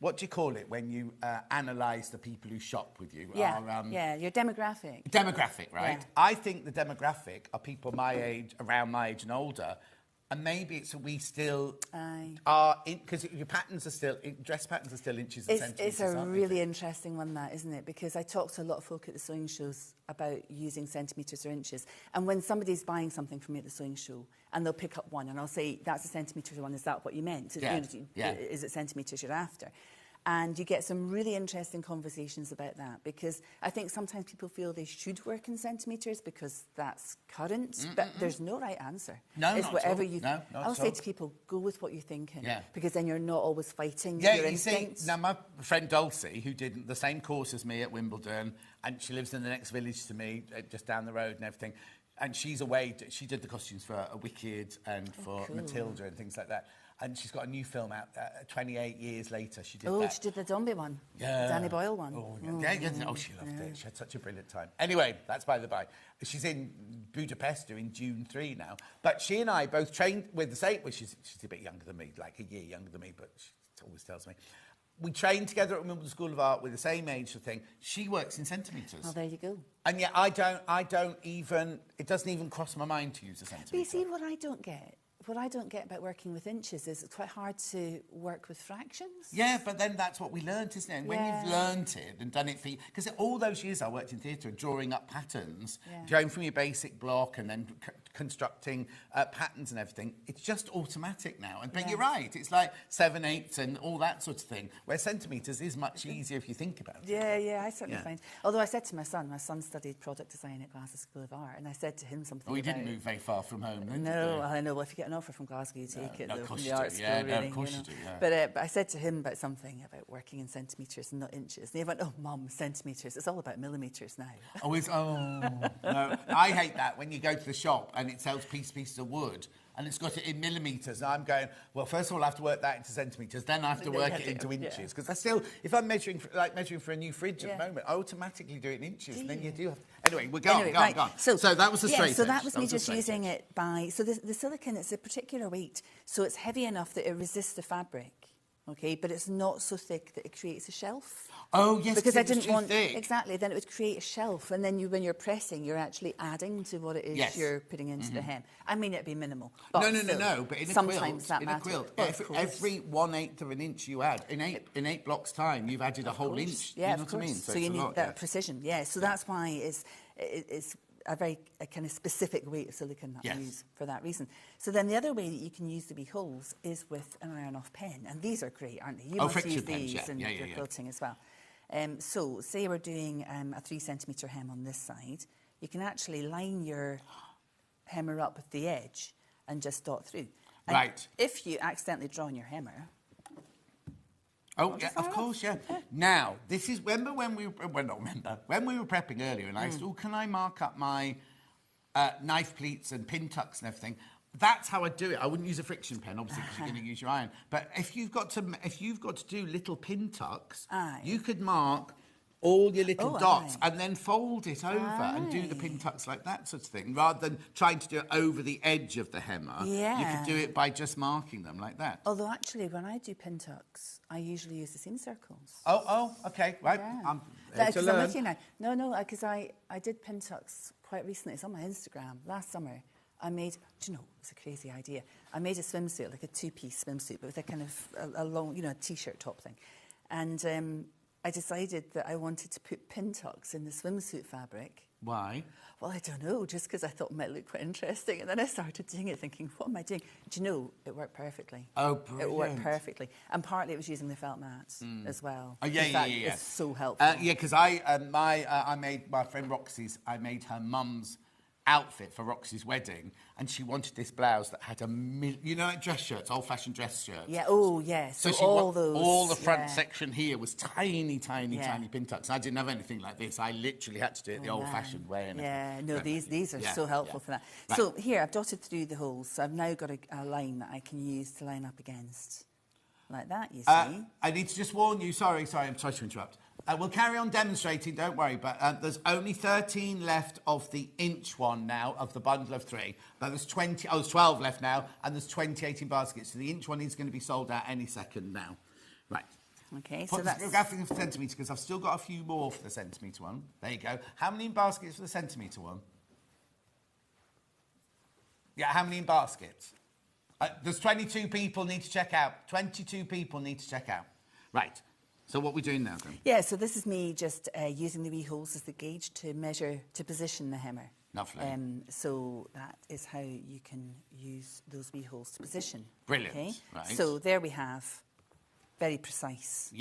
A: what do you call it when you analyse the people who shop with you?
N: Yeah, your demographic.
A: Demographic, right?
N: Yeah.
A: I think the demographic are people my age, around my age and older. And maybe it's we still are in because your patterns are still dress patterns are still inches and centimetres.
N: It's a really interesting one, that, isn't it? Because I talk to a lot of folk at the sewing shows about using centimetres or inches. And when somebody's buying something from me at the sewing show, and they'll pick up one, and I'll say, "That's a centimetre one. Is that what you meant? Is it centimetres you're after?" And you get some really interesting conversations about that because I think sometimes people feel they should work in centimetres because that's current, but there's no right answer.
A: No,
N: it's
A: not
N: whatever
A: at all.
N: you.
A: No, not
N: I'll
A: at
N: say
A: all.
N: to people, go with what you're thinking,
A: Yeah.
N: because then you're not always fighting
A: Yeah,
N: your
A: you
N: instincts.
A: see, now my friend Dulcie, who did the same course as me at Wimbledon, and she lives in the next village to me, just down the road and everything, and she's away. She did the costumes for A Wicked and for Matilda and things like that. And she's got a new film out 28 years later. She did that.
N: She did the zombie one.
A: Yeah.
N: Danny Boyle one.
A: She loved it. She had such a brilliant time. Anyway, that's by the by. She's in Budapest doing June 3 now. But she and I both trained with the same... Well, she's a bit younger than me, like a year younger than me, but she always tells me. We trained together at Wimbledon School of Art with the same age thing. She works in centimetres.
N: Oh, there you go.
A: And yet I don't even... It doesn't even cross my mind to use a centimetre.
N: But you see, what I don't get about working with inches is it's quite hard to work with fractions.
A: Yeah, but then that's what we learnt, isn't it? And when you've learnt it and done it for... Because all those years I worked in theatre and drawing up patterns, going from your basic block and then constructing patterns and everything, it's just automatic now. But you're right, it's like 7/8 and all that sort of thing, where centimetres is much easier if you think about it.
N: Yeah, I certainly find. Although I said to my son studied product design at Glasgow School of Art, and I said to him something
A: Oh, he didn't move very far from home, did
N: No, I know. Well, if you get an offer from Glasgow, you take it.
A: Of course
N: the art school, really,
A: of course you do, yeah.
N: But I said to him about something about working in centimetres and not inches. And he went, "Oh, Mum, centimetres. It's all about millimetres now."
A: No. I hate that when you go to the shop and it sells pieces of wood and it's got it in millimetres. And I'm going, well, first of all, I have to work that into centimetres, then I have to work it into inches. Because I still, if I'm measuring for a new fridge at the moment, I automatically do it in inches. And then you do have to... Anyway, we're going. So that was the straight edge.
N: So that was me just using it by... So the silicone, it's a particular weight. So it's heavy enough that it resists the fabric. Okay, but it's not so thick that it creates a shelf.
A: Oh, yes,
N: because I didn't want
A: thick.
N: Exactly. Then it would create a shelf, and then when you're pressing, you're actually adding to what it is you're putting into the hem. I mean, it'd be minimal. But
A: No. But in a
N: sometimes
A: quilt, every 1/8 of an inch you add in eight blocks' time, you've added a whole inch.
N: Yeah,
A: you know what I mean?
N: So you need that precision. Yeah. So that's why it's a very kind of specific weight of silicone that I use for that reason. So then the other way that you can use the wee holes is with an iron-off pen, and these are great, aren't they? You must use these in your quilting as well. So say we're doing a 3 centimetre hem on this side, you can actually line your hemmer up with the edge and just dot through. And if you accidentally draw on your hemmer,
A: Oh, yeah, of course, yeah. Now, this is, remember when we were, when we were prepping earlier and I said, oh, can I mark up my knife pleats and pin tucks and everything? That's how I do it. I wouldn't use a friction pen, obviously, because you're going to use your iron. But if you've got to do little pin tucks, you could mark all your little dots and then fold it over and do the pin tucks like that sort of thing, rather than trying to do it over the edge of the hemmer.
N: Yeah.
A: You could do it by just marking them like that.
N: Although, actually, when I do pin tucks, I usually use the seam circles.
A: Oh, okay, right.
N: Yeah.
A: I'm
N: with you now. No, because I did pin tucks quite recently. It's on my Instagram. Last summer, I made, do you know, it was a crazy idea. I made a swimsuit, like a two-piece swimsuit, but with a kind of a long, you know, a T-shirt top thing. And I decided that I wanted to put pin tucks in the swimsuit fabric.
A: Why?
N: Well, I don't know, just because I thought it might look quite interesting. And then I started doing it thinking, what am I doing? Do you know, it worked perfectly.
A: Oh, brilliant.
N: It worked perfectly. And partly it was using the felt mats as well.
A: Oh, yeah.
N: It's so helpful.
A: Yeah, because I made my friend Roxy's, I made her mum's outfit for Roxy's wedding, and she wanted this blouse that had you know, like dress shirts, old-fashioned dress shirts.
N: Yeah. Oh, yes.
A: So all the front section here was tiny pin tucks. I didn't have anything like this. I literally had to do it the old-fashioned way. And
N: no, these are so helpful for that. Right. So here, I've dotted through the holes, so I've now got a line that I can use to line up against. Like that, you see.
A: I need to just warn you, sorry, I'm sorry to interrupt. We'll carry on demonstrating, don't worry, but there's only 13 left of the inch one now, of the bundle of 3. But there's 12 left now, and there's 20 18 baskets. So the inch one is going to be sold out any second now. Right.
N: Okay, so
A: that's... Graphic for centimetre, because I've still got a few more for the centimetre one. There you go. How many in baskets for the centimetre one? Yeah, how many in baskets? There's 22 people need to check out. 22 people need to check out. Right. So what are we doing now, then?
N: Yeah, so this is me just using the wee holes as the gauge to measure, to position the hemmer.
A: Lovely.
N: So that is how you can use those wee holes to position.
A: Brilliant.
N: Okay?
A: Right.
N: So there we have very precise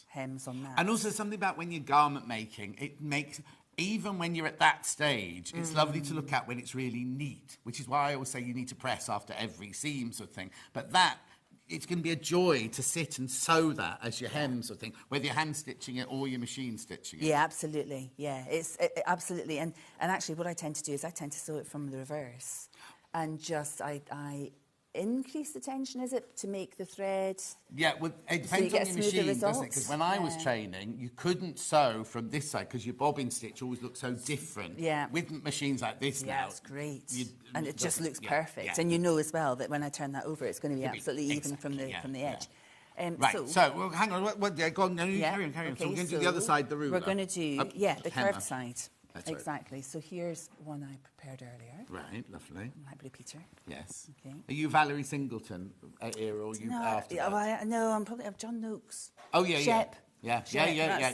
N: hems on that.
A: And also something about when you're garment making, it makes... Even when you're at that stage, it's lovely to look at when it's really neat, which is why I always say you need to press after every seam sort of thing. But that, it's going to be a joy to sit and sew that as your hem sort of thing, whether you're hand stitching it or you're machine stitching it.
N: Yeah, absolutely. Yeah, absolutely. And actually what I tend to do is I tend to sew it from the reverse. And just, I increase the tension, is it, to make the thread?
A: Yeah, well, it depends on your machine, doesn't it? Because when I was training, you couldn't sew from this side because your bobbin stitch always looks so different. Yeah. With machines like this now.
N: Yeah, it's great. And it just looks perfect. Yeah. And you know as well that when I turn that over, it's going to be absolutely even from the edge.
A: Right, so well, hang on, go on, carry on. Okay, so we're going to do the other side, the ruler.
N: We're going to do, the curved side. That's exactly. Right. So here's one I prepared earlier.
A: Right, lovely.
N: Like Blue Peter.
A: Yes. Okay. Are you Valerie Singleton era or are you after that?
N: No, I'm probably John Noakes.
A: Oh, yeah,
N: Shep.
A: Yeah.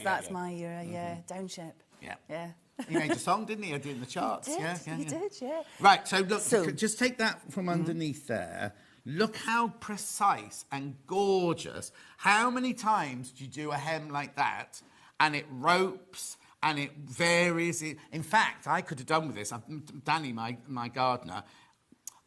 N: That's my era, Down Shep.
A: Yeah. He made a song, didn't he? I did in the charts.
N: He did.
A: Right, so look, just take that from underneath there. Look how precise and gorgeous. How many times do you do a hem like that and it ropes and it varies? In fact, I could have done with this. Danny, my gardener,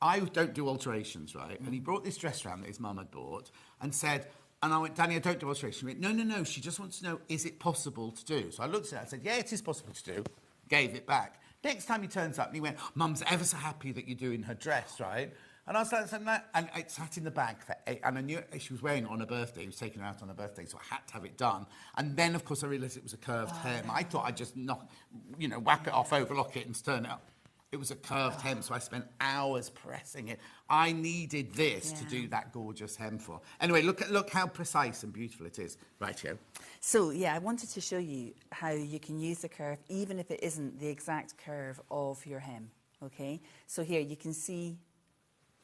A: I don't do alterations, right? And he brought this dress round that his mum had bought and said, and I went, Danny, I don't do alterations. He went, no, she just wants to know, is it possible to do? So I looked at it, I said, yeah, it is possible to do. Gave it back. Next time he turns up and he went, Mum's ever so happy that you're doing her dress, right? And I was like, and it sat in the bag for 8, and I knew she was wearing it on her birthday. He was taking her out on her birthday, so I had to have it done. And then, of course, I realised it was a curved hem. I thought I'd just whap it off, overlock it, and turn it up. It was a curved hem, so I spent hours pressing it. I needed this to do that gorgeous hem for. Anyway, look how precise and beautiful it is. Rightio.
N: So, I wanted to show you how you can use the curve, even if it isn't the exact curve of your hem, okay? So here, you can see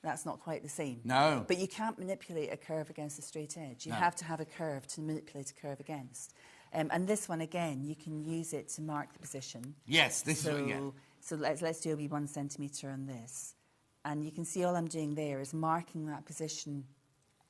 N: that's not quite the same.
A: No.
N: But you can't manipulate a curve against a straight edge. You have to have a curve to manipulate a curve against. And this one, again, you can use it to mark the position.
A: Yes, this is...
N: So let's do a wee 1 centimetre on this. And you can see all I'm doing there is marking that position.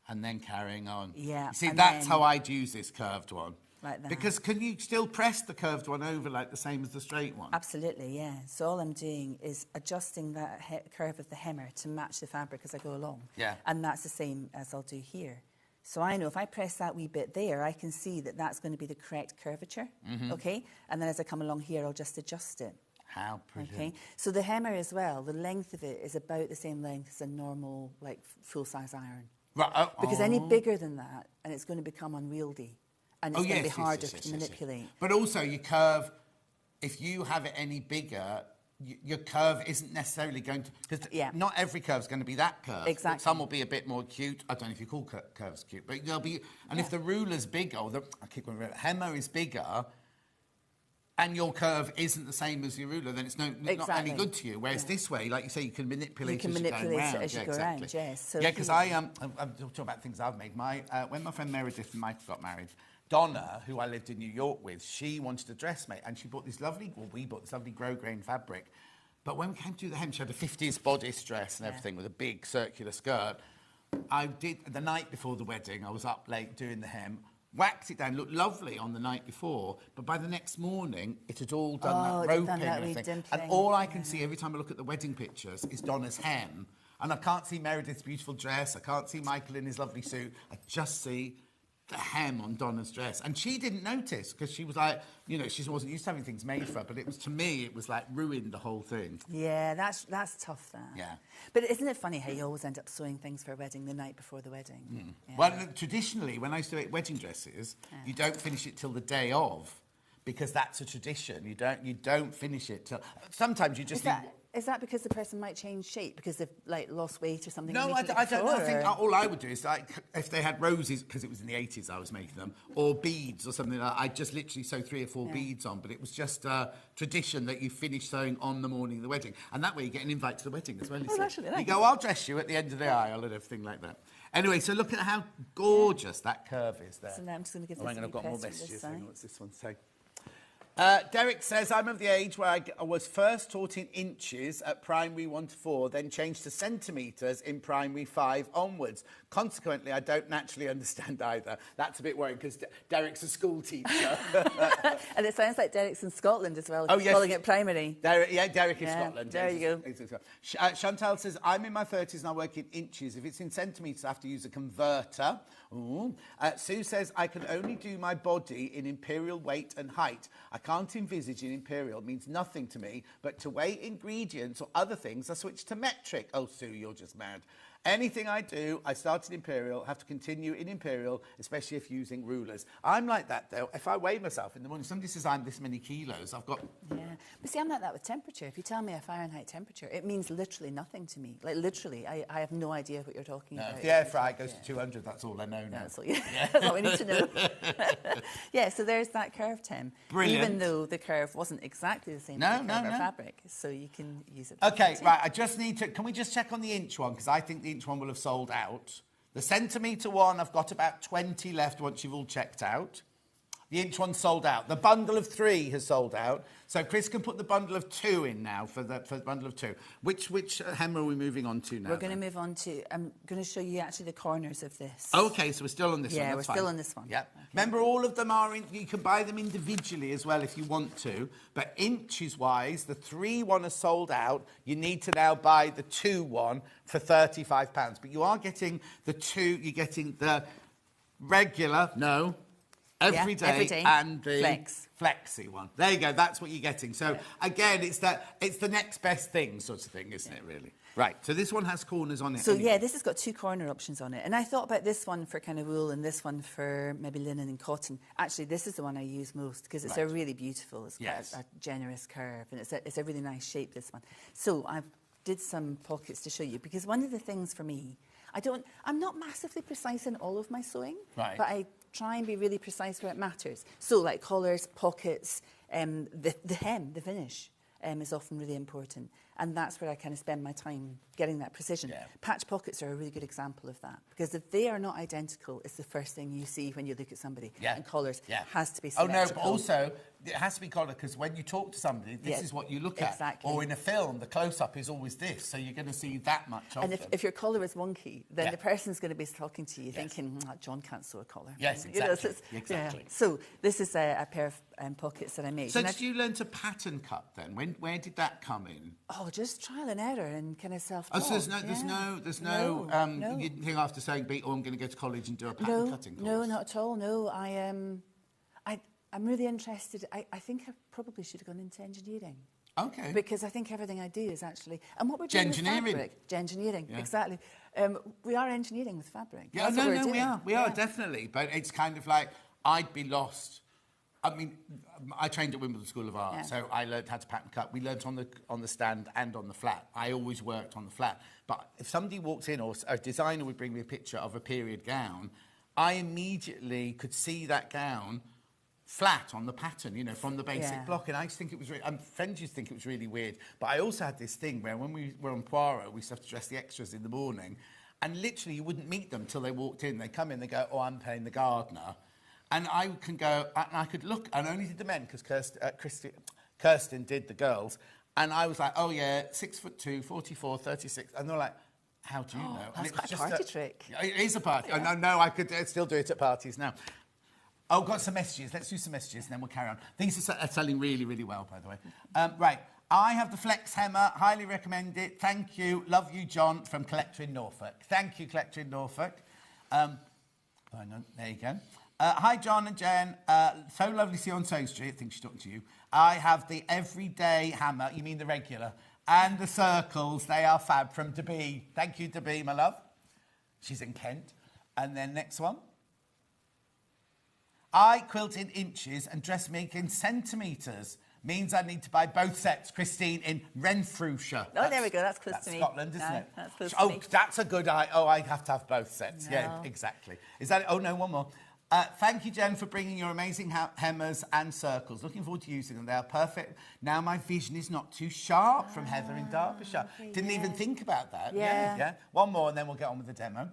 A: And then carrying on.
N: Yeah.
A: You see, that's how I'd use this curved one.
N: Like that.
A: Because can you still press the curved one over like the same as the straight one?
N: Absolutely, yeah. So all I'm doing is adjusting that curve of the hemmer to match the fabric as I go along.
A: Yeah.
N: And that's the same as I'll do here. So I know if I press that wee bit there, I can see that that's going to be the correct curvature, okay? And then as I come along here, I'll just adjust it.
A: How pretty.
N: Okay, so the hemmer as well, the length of it is about the same length as a normal, like, full-size iron.
A: Right.
N: Because any bigger than that, and it's going to become unwieldy, and it's going to be harder to manipulate.
A: But also your curve, if you have it any bigger, your curve isn't necessarily going to... Because not every curve's going to be that curve.
N: Exactly.
A: Some will be a bit more cute. I don't know if you call curves cute, but they'll be... And if the ruler's bigger, or the hemmer is bigger... and your curve isn't the same as your ruler, then it's not any good to you. Whereas this way, like you say, you can manipulate,
N: it as you go round. Yes. So
A: because I'm talking about things I've made. When my friend Meredith and Michael got married, Donna, who I lived in New York with, she wanted a dressmate, and she bought this lovely, we bought this lovely grosgrain fabric. But when we came to do the hem, she had a 50s bodice dress and everything with a big circular skirt. I did, the night before the wedding, I was up late doing the hem, whacked it down, looked lovely on the night before, but by the next morning, it had all done that roping and everything. And all I can see every time I look at the wedding pictures is Donna's hem. And I can't see Meredith's beautiful dress. I can't see Michael in his lovely suit. I just see the hem on Donna's dress. And she didn't notice because she was like, you know, she wasn't used to having things made for her, but it was, to me, it was like ruined the whole thing.
N: Yeah, that's tough, that.
A: Yeah.
N: But isn't it funny how you always end up sewing things for a wedding the night before the wedding?
A: Yeah. Well, traditionally, when I used to make wedding dresses, you don't finish it till the day of, because that's a tradition. You don't finish it till... Sometimes you just...
N: Is that because the person might change shape because they've like lost weight or something?
A: No, I don't know. I think all I would do is, like, if they had roses, because it was in the 80s I was making them, or beads or something like that, I'd just literally sew 3 or 4 beads on. But it was just a tradition that you finish sewing on the morning of the wedding. And that way you get an invite to the wedding as well. You go, I'll dress you at the end of the aisle and everything like that. Anyway, so look at how gorgeous that curve is there.
N: So now I'm just going to give this
A: I've got more messages.
N: Hang
A: on, what's this one say? Derek says, I'm of the age where I was first taught in inches at primary 1 to 4, then changed to centimetres in primary 5 onwards. Consequently, I don't naturally understand either. That's a bit worrying because Derek's a school teacher.
N: And it sounds like Derek's in Scotland as well,
A: yes.
N: calling it primary.
A: Derek is Scotland.
N: There you go.
A: Chantal says, I'm in my 30s and I work in inches. If it's in centimetres, I have to use a converter. Sue says, I can only do my body in imperial weight and height. I can't envisage in imperial. It means nothing to me. But to weigh ingredients or other things, I switch to metric. Oh, Sue, you're just mad. Anything I do, I start in imperial, have to continue in imperial, especially if using rulers. I'm like that, though. If I weigh myself in the morning, somebody says I'm this many kilos, I've got...
N: Yeah. But see, I'm like that with temperature. If you tell me a Fahrenheit temperature, it means literally nothing to me. Like, literally, I have no idea what you're talking about.
A: If the air fryer goes to 200, that's all I know now.
N: That's all we need to know. Yeah, so there's that curve, Tim.
A: Brilliant.
N: Even though the curve wasn't exactly the same as the curve of fabric, so you can use it.
A: OK, right, I just need to... Can we just check on the inch one? Because I think the inch one will have sold out. The centimetre one, I've got about 20 left once you've all checked out. The inch one sold out. The bundle of 3 has sold out. So Chris can put the bundle of 2 in now for the bundle of 2. Which hem are we moving on to now?
N: We're going to move on to... I'm going to show you actually the corners of this.
A: OK, so we're still on this one.
N: Yeah, we're still on this one.
A: Yeah. Okay. Remember, all of them are... You can buy them individually as well if you want to. But inches-wise, the 3 one has sold out. You need to now buy the 2 one for £35. But you are getting the 2... You're getting the regular... No... Every day, and the flexi one. There you go. That's what you're getting. So again, it's the next best thing sort of thing, isn't it? Really. Right. So this one has corners on it.
N: So yeah, this has got 2 corner options on it, and I thought about this one for kind of wool and this one for maybe linen and cotton. Actually, this is the one I use most because it's a really beautiful. It's got a generous curve, and it's a really nice shape. This one. So I did some pockets to show you because one of the things for me, I'm not massively precise in all of my sewing, but I try and be really precise where it matters. So like collars, pockets, the hem, the finish is often really important. And that's where I kind of spend my time getting that precision. Yeah. Patch pockets are a really good example of that because if they are not identical, it's the first thing you see when you look at somebody. Yeah. And collars has to be symmetrical.
A: Oh, no, but also it has to be collar because when you talk to somebody, this is what you look at.
N: Exactly.
A: Or in a film, the close-up is always this, so you're going to see that much of
N: them. And if your collar is wonky, then the person's going to be talking to you thinking, John can't sew a collar.
A: Yes, exactly.
N: You know, exactly. Yeah. So this is a pair of pockets that I made.
A: So did you learn to pattern cut then? Where did that come in?
N: Oh, just trial and error and kind of self-taught.
A: Oh, so there's no. You didn't think after saying, "Oh, I'm going to go to college and do a pattern cutting course."
N: No, not at all. No, I'm really interested. I think I probably should have gone into engineering.
A: Okay.
N: Because I think everything I do is actually... And what we're doing with fabric... Gengineering, exactly. We are engineering with fabric.
A: Yeah, we are, definitely. But it's kind of like, I'd be lost. I mean, I trained at Wimbledon School of Art, so I learned how to pattern cut. We learnt on the stand and on the flat. I always worked on the flat. But if somebody walked in, or a designer would bring me a picture of a period gown, I immediately could see that gown flat on the pattern, you know, from the basic block. And I just think it was really... friends used to think it was really weird. But I also had this thing where when we were on Poirot, we used to have to dress the extras in the morning. And literally, you wouldn't meet them till they walked in. They come in, they go, "Oh, I'm playing the gardener." And I can go, and I could look, and I only did the men, because Kirsten did the girls. And I was like, "Oh, yeah, 6'2", 44, 36. And they're like, "How do you know?"
N: That's
A: and
N: quite a party trick.
A: It is a party. Yeah. No, I could still do it at parties now. Oh, got some messages. Let's do some messages, and then we'll carry on. These are selling really, really well, by the way. Right. I have the Flex Hemmer. Highly recommend it. Thank you. Love you, John, from Collector in Norfolk. Thank you, Collector in Norfolk. There you go. Hi, John and Jen. So lovely to see you on Sewing Street. I think she's talking to you. I have the everyday hammer. You mean the regular? And the circles. They are fab from Debee. Thank you, Debee, my love. She's in Kent. And then next one. I quilt in inches and dressmaker in centimetres. Means I need to buy both sets. Christine in Renfrewshire.
N: Oh, there we go. That's close to me.
A: Scotland, isn't it?
N: That's close to me.
A: That's a good idea. Oh, I have to have both sets.
N: No.
A: Yeah, exactly. Is that it? Oh, no, one more. Thank you, Jen, for bringing your amazing hemmers and circles. Looking forward to using them. They are perfect. Now my vision is not too sharp, from Heather in Derbyshire.
N: Okay,
A: Didn't even think about that.
N: Yeah.
A: One more, and then we'll get on with the demo.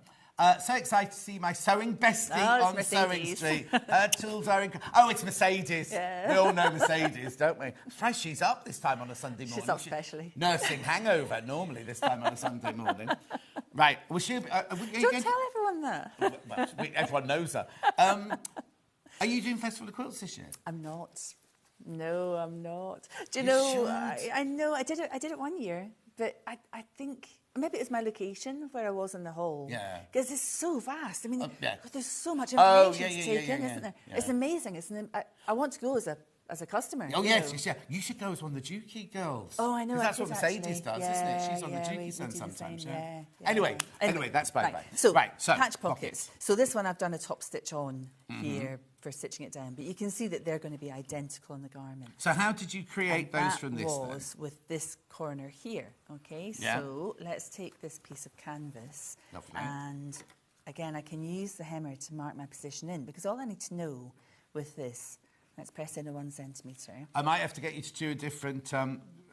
A: So excited to see my sewing bestie on Sewing Street. Her tools are Oh, it's Mercedes.
N: Yeah.
A: We all know Mercedes, don't we? I'm surprised she's up this time on a Sunday morning.
N: She's up specially.
A: Nursing hangover, normally, this time on a Sunday morning. Right. Well,
N: Don't tell everyone that.
A: Well, everyone knows her. Are you doing Festival of Quilts this year?
N: I'm not. No, I'm not. Do you
A: You
N: know?
A: should.
N: I know. I did it 1 year, but I think maybe it was my location where I was in the hall.
A: Yeah.
N: Because it's so vast. I mean, there's so much
A: Oh,
N: information
A: yeah,
N: to take in, isn't there?
A: yeah.
N: It's amazing. I want to go as a customer.
A: Oh,
N: you
A: yes,
N: know.
A: yes, yeah. You should go as one of the Dukey girls.
N: Oh, I know.
A: 'Cause that's
N: I
A: what
N: did
A: Mercedes
N: actually.
A: does,
N: Yeah,
A: isn't it? She's on
N: yeah,
A: the
N: we
A: Dukey
N: do
A: stand
N: the
A: sometimes.
N: same,
A: Yeah.
N: yeah.
A: Anyway, that's by the way.
N: So,
A: right, so
N: patch pockets. So this one I've done a top stitch on here for stitching it down, but you can see that they're going to be identical on the garment.
A: So how did you create those
N: that
A: from this
N: was with this corner here, okay?
A: Yeah.
N: So let's take this piece of canvas.
A: Lovely.
N: And again, I can use the hammer to mark my position in, because all I need to know with this, let's press in a 1 centimetre.
A: I might have to get you to do a different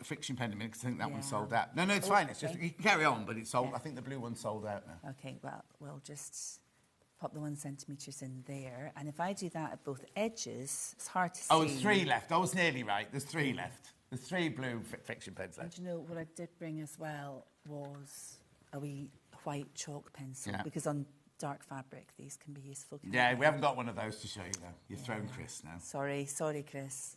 A: fiction pen in a minute, because I think that one's sold out. No, it's fine. It's just, you can carry on, but it's sold. I think the blue one's sold out now.
N: Okay, well, we'll just pop the 1 centimetres in there. And if I do that at both edges, it's hard to see.
A: Oh, there's 3 left. I was nearly right. There's 3 left. There's 3 blue fiction pens left.
N: And you know, what I did bring as well was a wee white chalk pencil,
A: Yeah.
N: because on dark fabric, these can be useful.
A: Yeah, we haven't got one of those to show you, though. You've thrown Chris now.
N: Sorry, Chris.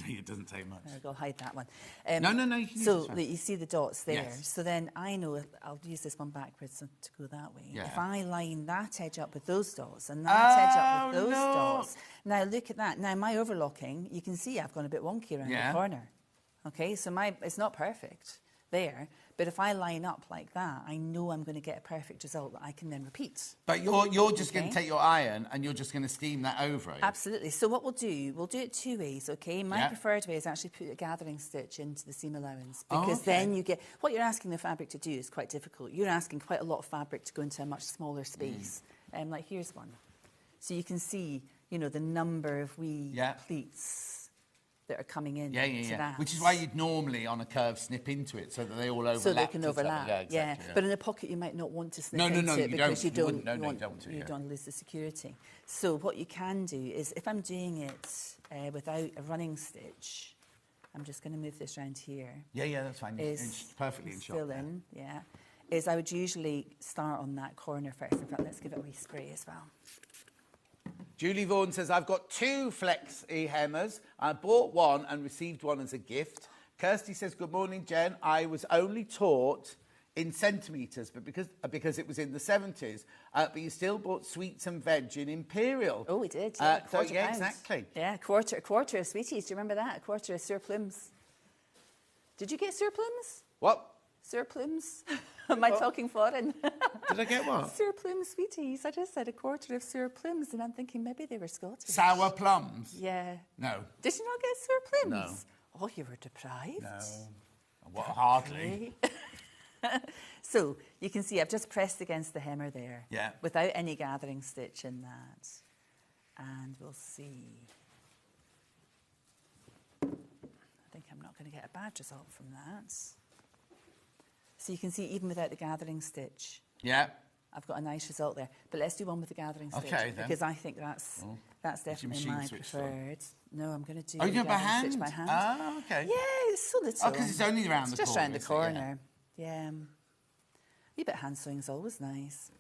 A: It doesn't take much.
N: I'll go hide that one.
A: No, you can use
N: So
A: this one.
N: you see the dots there.
A: Yes.
N: So then I know I'll use this one backwards to go that way.
A: Yeah.
N: If I line that edge up with those dots and that edge up with those dots. Now look at that. Now my overlocking, you can see I've gone a bit wonky around the corner. Okay, so it's not perfect there, but if I line up like that, I know I'm going to get a perfect result that I can then repeat.
A: But you're just going to take your iron and you're just going to steam that over it.
N: Absolutely. So what we'll do it 2 ways, okay? My preferred way is actually put a gathering stitch into the seam allowance, because then you get... What you're asking the fabric to do is quite difficult. You're asking quite a lot of fabric to go into a much smaller space. Like here's one. So you can see, you know, the number of wee pleats that are coming in to that.
A: Which is why you'd normally, on a curve, snip into it so that they all overlap.
N: So they can
A: to each other.
N: overlap,
A: Yeah, exactly,
N: But in a pocket, you might not want to snip
A: No,
N: into it,
A: you
N: because you don't
A: want to.
N: You don't lose the security. So what you can do is, if I'm doing it without a running stitch, I'm just going to move this around here.
A: Yeah, that's fine. It's perfectly in shot.
N: Fill in, is I would usually start on that corner first. In fact, let's give it a wee spray as well.
A: Julie Vaughan says, I've got 2 Flex E-Hammers. I bought one and received one as a gift. Kirsty says, good morning, Jen. I was only taught in centimetres, but because it was in the 70s, but you still bought sweets and veg in Imperial.
N: Oh, we did.
A: Yeah,
N: £1/4.
A: exactly.
N: Yeah, a quarter of sweeties. Do you remember that? A quarter of surplums. Did you get surplums?
A: What?
N: Surplums? Am I talking foreign?
A: Did I get what?
N: Surplum sweeties. I just said a quarter of surplums, and I'm thinking maybe they were Scottish.
A: Sour plums?
N: Yeah.
A: No.
N: Did you not get surplums?
A: No.
N: Oh, you were deprived.
A: No. What, hardly.
N: So you can see I've just pressed against the hemmer there.
A: Yeah.
N: Without any gathering stitch in that. And we'll see. I think I'm not going to get a bad result from that. So you can see even without the gathering stitch.
A: Yeah.
N: I've got a nice result there. But let's do one with the gathering stitch.
A: Okay, then.
N: Because I think that's definitely my preferred. No, I'm going to do
A: you do it by
N: gathering
A: hand?
N: stitch by hand.
A: Oh, okay.
N: Yeah, it's so little.
A: Oh, because it's only around the corner.
N: Just round the
A: is it?
N: corner. Yeah. A wee bit of hand sewing is always nice.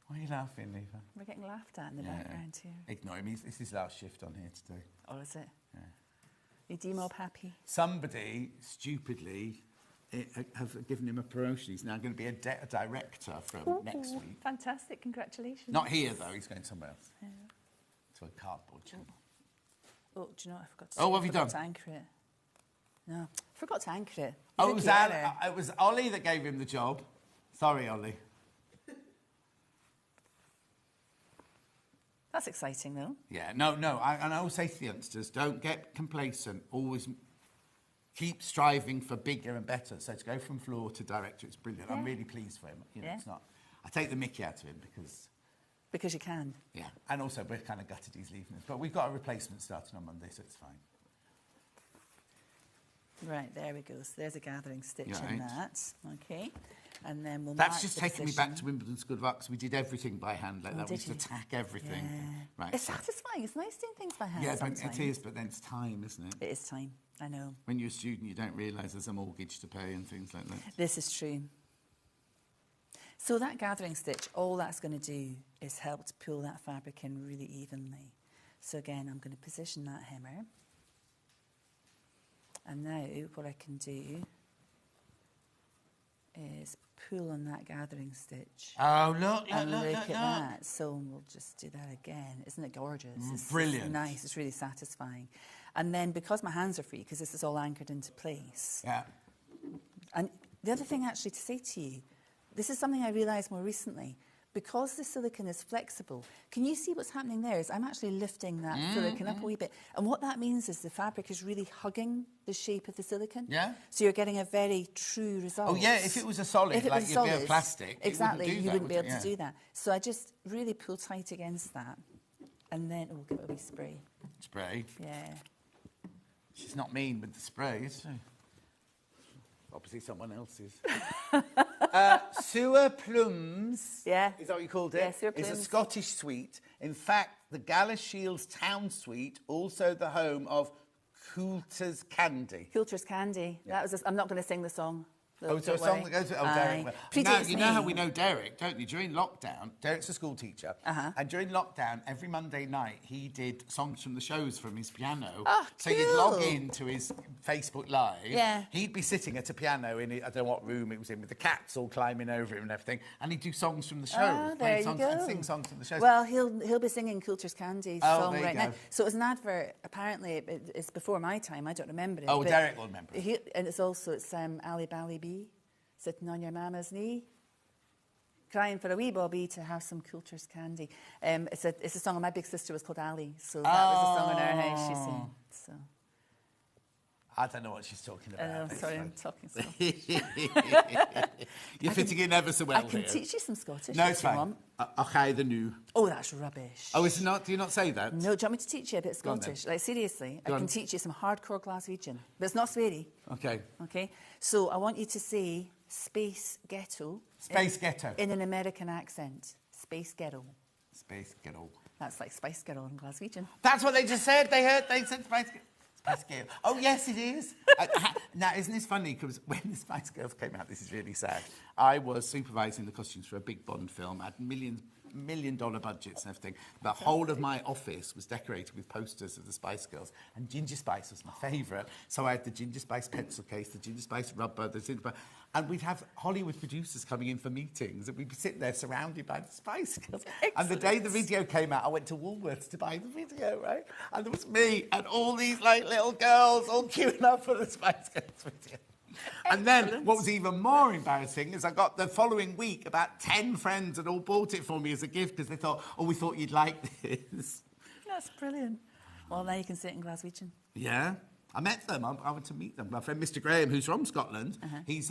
A: Why are you laughing, Leva?
N: We're getting laughed at in the background here.
A: Ignore me. This is last shift on here today.
N: Oh, is it?
A: Yeah.
N: You demob happy?
A: Somebody, stupidly, have given him a promotion. He's now going to be a director from next week.
N: Fantastic. Congratulations.
A: Not here, though. He's going somewhere else. Yeah. To a cardboard channel.
N: Oh, do you know what I forgot to
A: Oh, what have you done?
N: to anchor it. No, I forgot to anchor it.
A: Oh, it was Ollie that gave him the job. Sorry, Ollie.
N: That's exciting, though.
A: Yeah, no. And I always say to the youngsters, don't get complacent. Always keep striving for bigger and better. So to go from floor to director, it's brilliant.
N: Yeah.
A: I'm really pleased for him. You know, it's not. I take the mickey out of him because
N: you can.
A: Yeah, and also we're kind of gutted he's leaving us, but we've got a replacement starting on Monday, so it's fine.
N: Right, there we go. So there's a gathering stitch in that. Okay. And then we'll
A: That's just taking me back to Wimbledon School of Art, because we did everything by hand like that. We used to tack everything.
N: Yeah.
A: Right.
N: It's satisfying. It's nice doing things by hand.
A: Yeah,
N: sometimes.
A: but it is, but then it's time, isn't it?
N: It is time. I know.
A: When you're a student, you don't realise there's a mortgage to pay and things like that.
N: This is true. So that gathering stitch, all that's going to do is help to pull that fabric in really evenly. So again, I'm going to position that hemmer. And now what I can do is pull on that gathering stitch.
A: Oh, look
N: at that. So we'll just do that again. Isn't it gorgeous? It's
A: brilliant.
N: It's nice. It's really satisfying. And then because my hands are free, because this is all anchored into place.
A: Yeah.
N: And the other thing actually to say to you, this is something I realised more recently. Because the silicone is flexible, can you see what's happening there? Is I'm actually lifting that silicone up a wee bit. And what that means is the fabric is really hugging the shape of the silicone.
A: Yeah.
N: So you're getting a very true result.
A: Oh, yeah, if it was a solid,
N: if it
A: like
N: was
A: you'd
N: solid,
A: be a plastic,
N: exactly,
A: you
N: you wouldn't be able
A: to
N: to do that. So I just really pull tight against that. And then, oh, give it a wee spray.
A: Spray?
N: Yeah.
A: She's not mean with the spray, is she? Obviously someone else's. Sewer Plums, is that what you called it?
N: Yeah, Sewer
A: Is a
N: Plums.
A: Scottish suite. In fact, the Galashiels Town Suite, also the home of Coulter's Candy.
N: Coulter's Candy.
A: Yeah.
N: That was. I'm not going to sing the song.
A: Oh, so a song that goes with... Oh, Derek. Now, you know how we know Derek, don't you? During lockdown, Derek's a school teacher, and during lockdown, every Monday night, he did songs from the shows from his piano.
N: Oh,
A: so you'd log in to his Facebook Live.
N: Yeah.
A: He'd be sitting at a piano in, I don't know what room it was in, with the cats all climbing over him and everything, and he'd do songs from the shows.
N: Oh, there you
A: songs,
N: go.
A: And sing songs from the shows.
N: Well, he'll be singing Coulter's Candy's song
A: there you
N: right
A: go.
N: now. So it was an advert. Apparently, it's before my time. I don't remember it.
A: Oh,
N: but
A: Derek will remember it.
N: And it's Ali Bally Bee, sitting on your mama's knee, crying for a wee bobby to have some Coulter's Candy. It's a song. My big sister was called Ali, so that was a song in our house. You see, so.
A: I don't know what she's talking about.
N: I'm sorry, I'm talking so.
A: You're fitting in ever so well
N: I can
A: here.
N: teach you some Scottish.
A: No,
N: if
A: it's
N: you
A: fine.
N: want.
A: Okay, the new.
N: Oh, that's rubbish.
A: Oh, is it not? Do you not say that?
N: No, do you want me to teach you a bit
A: Go on then.
N: Scottish? Like, seriously,
A: Go
N: I
A: on.
N: can teach you some hardcore Glaswegian, but it's not sweary.
A: Okay.
N: Okay? So I want you to say Space Ghetto.
A: Space Ghetto.
N: In an American accent. Space Ghetto.
A: Space Ghetto.
N: That's like Spice Girl in Glaswegian.
A: That's what they just said. They said Spice Girls. Spice Girls. Oh, yes, it is. Now, isn't this funny? Because when the Spice Girls came out, this is really sad. I was supervising the costumes for a big Bond film. I had millions million-dollar budgets and everything. The whole of my office was decorated with posters of the Spice Girls, and Ginger Spice was my favourite. So I had the Ginger Spice pencil case, the Ginger Spice rubber, and we'd have Hollywood producers coming in for meetings, and we'd be sitting there surrounded by the Spice Girls. And the day the video came out, I went to Woolworths to buy the video, right? And there was me and all these like little girls all queuing up for the Spice Girls video. And then, what was even more embarrassing is I got the following week about 10 friends had all bought it for me as a gift because they thought, oh, we thought you'd like this.
N: That's brilliant. Well, now you can sit in Glaswegian.
A: Yeah. I met them. I went to meet them. My friend Mr. Graham, who's from Scotland, he's...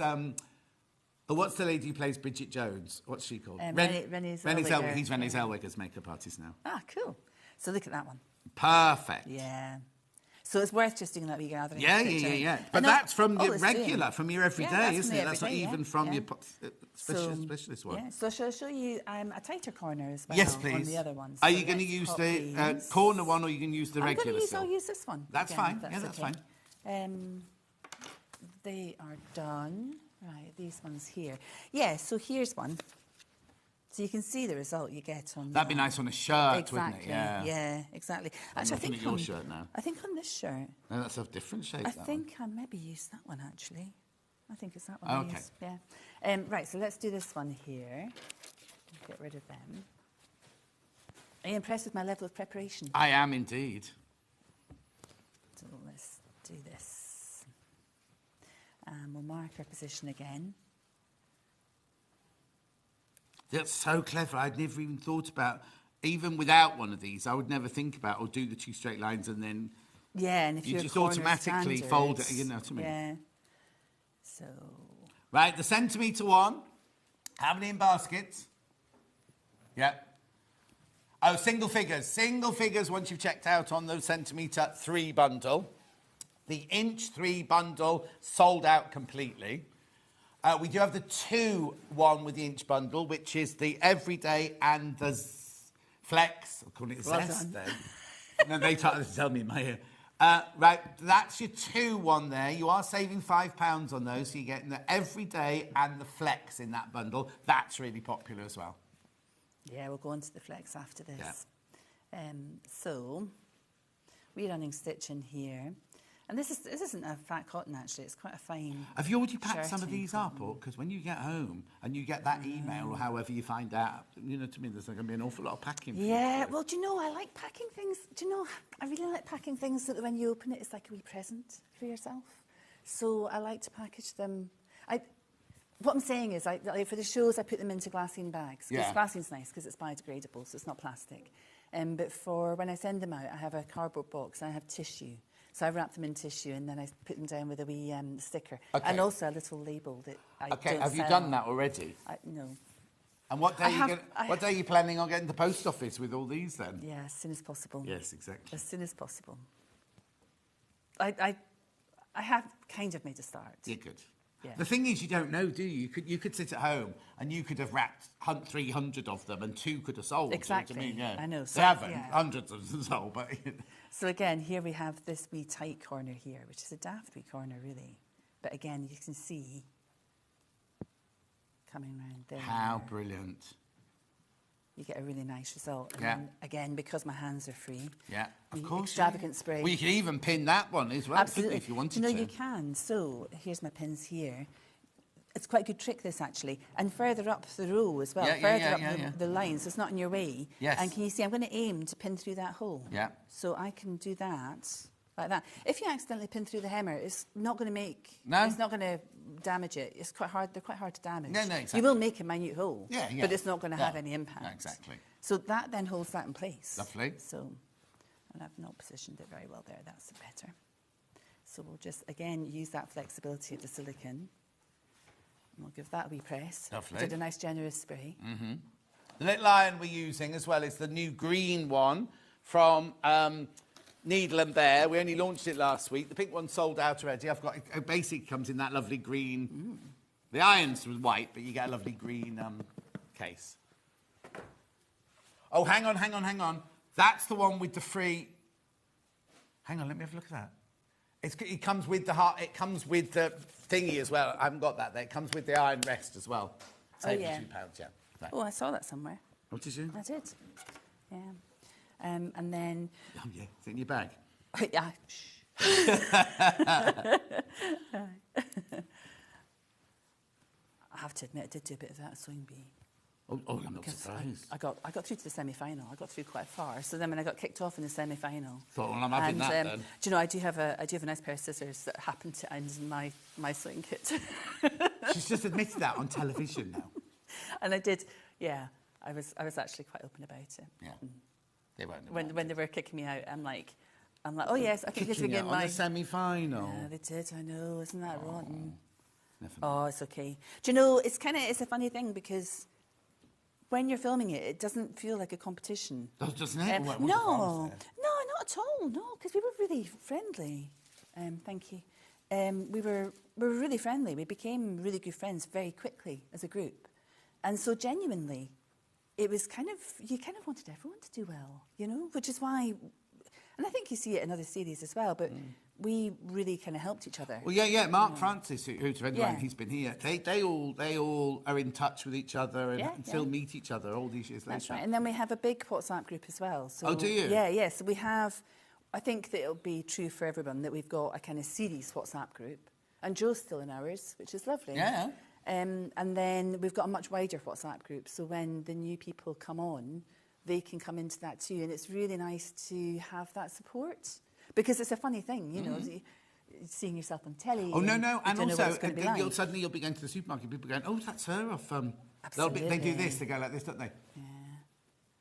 A: what's the lady who plays Bridget Jones? What's she called?
N: Renée Zellweger.
A: He's Renée Zellweger's makeup artist now.
N: Ah, cool. So look at that one.
A: Perfect.
N: Yeah. So it's worth just doing that wee gathering.
A: Yeah. But that's from your regular, from your everyday, isn't it? That's not even from your specialist one.
N: Yeah. So shall I show you a tighter corner as well?
A: Yes, please.
N: On the other ones.
A: Are you going to use the corner one, or are you going to use the regular?
N: I'll use this one.
A: That's fine. That's fine.
N: They are done. Right, these ones here. Yeah, so here's one. So you can see the result you get on.
A: That'd be nice on a shirt, wouldn't it?
N: Yeah, exactly. Actually,
A: I'm looking at your shirt now.
N: I think on this shirt.
A: No, that's a different shape.
N: I think I maybe used that one actually. I think it's that one.
A: Okay.
N: Yeah. Right. So let's do this one here. Get rid of them. Are you impressed with my level of preparation?
A: I am indeed.
N: So let's do this. We'll mark our position again.
A: That's so clever. I'd never even thought about, even without one of these, I would never think about or do the two straight lines and then...
N: Yeah, and if
A: you
N: you're
A: just automatically fold it, you know what I mean?
N: Yeah. So...
A: Right, the centimetre one. How many in baskets? Yep. Oh, single figures. Single figures once you've checked out on the centimetre 3 bundle. The inch 3 bundle sold out completely. We do have the 2 one with the inch bundle, which is the everyday and the flex. I'll call it zest then. No, they tell me in my ear. Right, that's your 2 one there. You are saving £5 on those, so you're getting the everyday and the flex in that bundle. That's really popular as well.
N: Yeah, we'll go on to the flex after this. Yeah. So, we're running stitch in here. And this isn't a fat cotton, actually. It's quite a fine...
A: Have you already packed some of these up? Because when you get home and you get that email or however you find out, you know, to me, there's going to be an awful lot of packing.
N: Yeah, well, do you know, I like packing things. Do you know, I really like packing things so that when you open it, it's like a wee present for yourself. So I like to package them. What I'm saying is, like, for the shows, I put them into glassine bags. Yeah. Glassine's nice because it's biodegradable, so it's not plastic. But for when I send them out, I have a cardboard box and I have tissue. So I wrap them in tissue and then I put them down with a wee sticker. Okay. And also a little label that I don't sell.
A: Have you done that already?
N: No.
A: And what day are you planning on getting to the post office with all these then?
N: Yeah, as soon as possible.
A: Yes, exactly.
N: As soon as possible. I have kind of made a start.
A: You're good. Yeah. The thing is, you don't know, do you? You could sit at home and you could have wrapped 300 of them and 2 could have sold.
N: Exactly.
A: You know what I mean? Yeah.
N: I know.
A: So, they haven't. Yeah. Hundreds of them sold, but...
N: So again, here we have this wee tight corner here, which is a daft wee corner, really. But again, you can see coming round there.
A: How brilliant.
N: You get a really nice result. And then, again, because my hands are free.
A: Yeah, of course.
N: Extravagant spray.
A: Well, you could even pin that one as well,
N: absolutely,
A: if you wanted to.
N: You know, you can. So here's my pins here. It's quite a good trick, this, actually. And further up the row as well. Further up the line, so it's not in your way.
A: Yes.
N: And can you see, I'm going to aim to pin through that hole.
A: Yeah.
N: So I can do that like that. If you accidentally pin through the hemmer, it's not going to make...
A: No.
N: It's not going to damage it. It's quite hard. They're quite hard to damage.
A: No, exactly.
N: You will make a minute hole.
A: Yeah.
N: But it's not going to have any impact.
A: No, exactly.
N: So that then holds that in place.
A: Lovely.
N: So, and I've not positioned it very well there. That's better. So we'll just, again, use that flexibility of the silicone. We'll give that a wee press.
A: Lovely.
N: Did a nice generous spray.
A: Mm-hmm. The little iron we're using as well is the new green one from Needle and Bear. We only launched it last week. The pink one sold out already. I've got it basically comes in that lovely green. Mm. The iron's white, but you get a lovely green case. Oh, hang on. That's the one with the free... Hang on, let me have a look at that. It comes with the heart. It comes with the thingy as well. I haven't got that there. It comes with the iron rest as well. It's £82, yeah. Right.
N: Oh, I saw that somewhere.
A: Oh, did you?
N: I did. Yeah. And then...
A: Oh, yeah. It's in your bag.
N: Yeah. I have to admit, I did do a bit of that sewing bee.
A: Oh, I'm not surprised.
N: I got through to the semi-final. I got through quite far. So then when I got kicked off in the semi-final...
A: Thought, well, I'm having that then.
N: Do you know, I do have a nice pair of scissors that happen to end in my sewing kit.
A: She's just admitted that on television now.
N: And I did, yeah. I was actually quite open about it.
A: Yeah. They weren't.
N: When they were kicking me out, I'm like, oh yes, I think this will begin my...
A: on the semi-final.
N: Yeah, they did, I know. Isn't that rotten?
A: Never mind.
N: Oh, it's okay. Do you know, it's a funny thing because when you're filming it, it doesn't feel like a competition.
A: Doesn't it?
N: No, not at all. No, because we were really friendly. Thank you. We were really friendly. We became really good friends very quickly as a group, and so genuinely, it was you kind of wanted everyone to do well, you know, which is why, and I think you see it in other series as well, but. We really kind of helped each other.
A: Well, yeah. Mark Francis, who's a friend of mine, he's been here. They all are in touch with each other and still meet each other all these years later.
N: That's right. And then we have a big WhatsApp group as well. So,
A: oh, do you?
N: Yeah. So we have, I think that it'll be true for everyone that we've got a kind of series WhatsApp group. And Joe's still in ours, which is lovely.
A: Yeah.
N: And then we've got a much wider WhatsApp group. So when the new people come on, they can come into that too. And it's really nice to have that support. Because it's a funny thing, you know, seeing yourself on telly.
A: Oh, no. And also,
N: suddenly
A: you'll be going to the supermarket, people going, oh, that's her off...
N: Absolutely.
A: They do this, they go like this, don't they?
N: Yeah.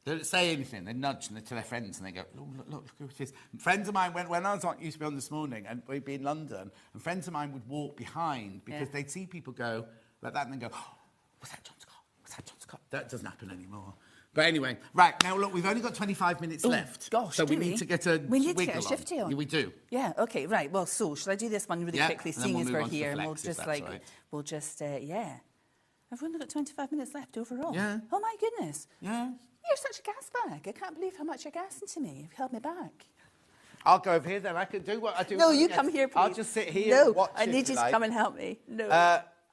A: They don't say anything, they nudge to their friends and they go, oh, look who it is. And friends of mine, when I used to be on This Morning, and we'd be in London, and friends of mine would walk behind because they'd see people go like that and then go, oh, was that John Scott? Was that John Scott? That doesn't happen anymore. But anyway, right, now look, we've only got 25 minutes left.
N: Gosh,
A: so we need to get a
N: shifty on.
A: Yeah, we do.
N: Yeah, okay, right. Well, so should I do this one really quickly, seeing as we're here, and we'll just yeah. I've only got 25 minutes left overall.
A: Yeah.
N: Oh my goodness.
A: Yeah.
N: You're such a gas bag. I can't believe how much you're gassing to me. You've held me back.
A: I'll go over here then. I can do what I do.
N: No, you come here, please.
A: I'll just sit here
N: No,
A: and watch
N: I need you to come and help me. No,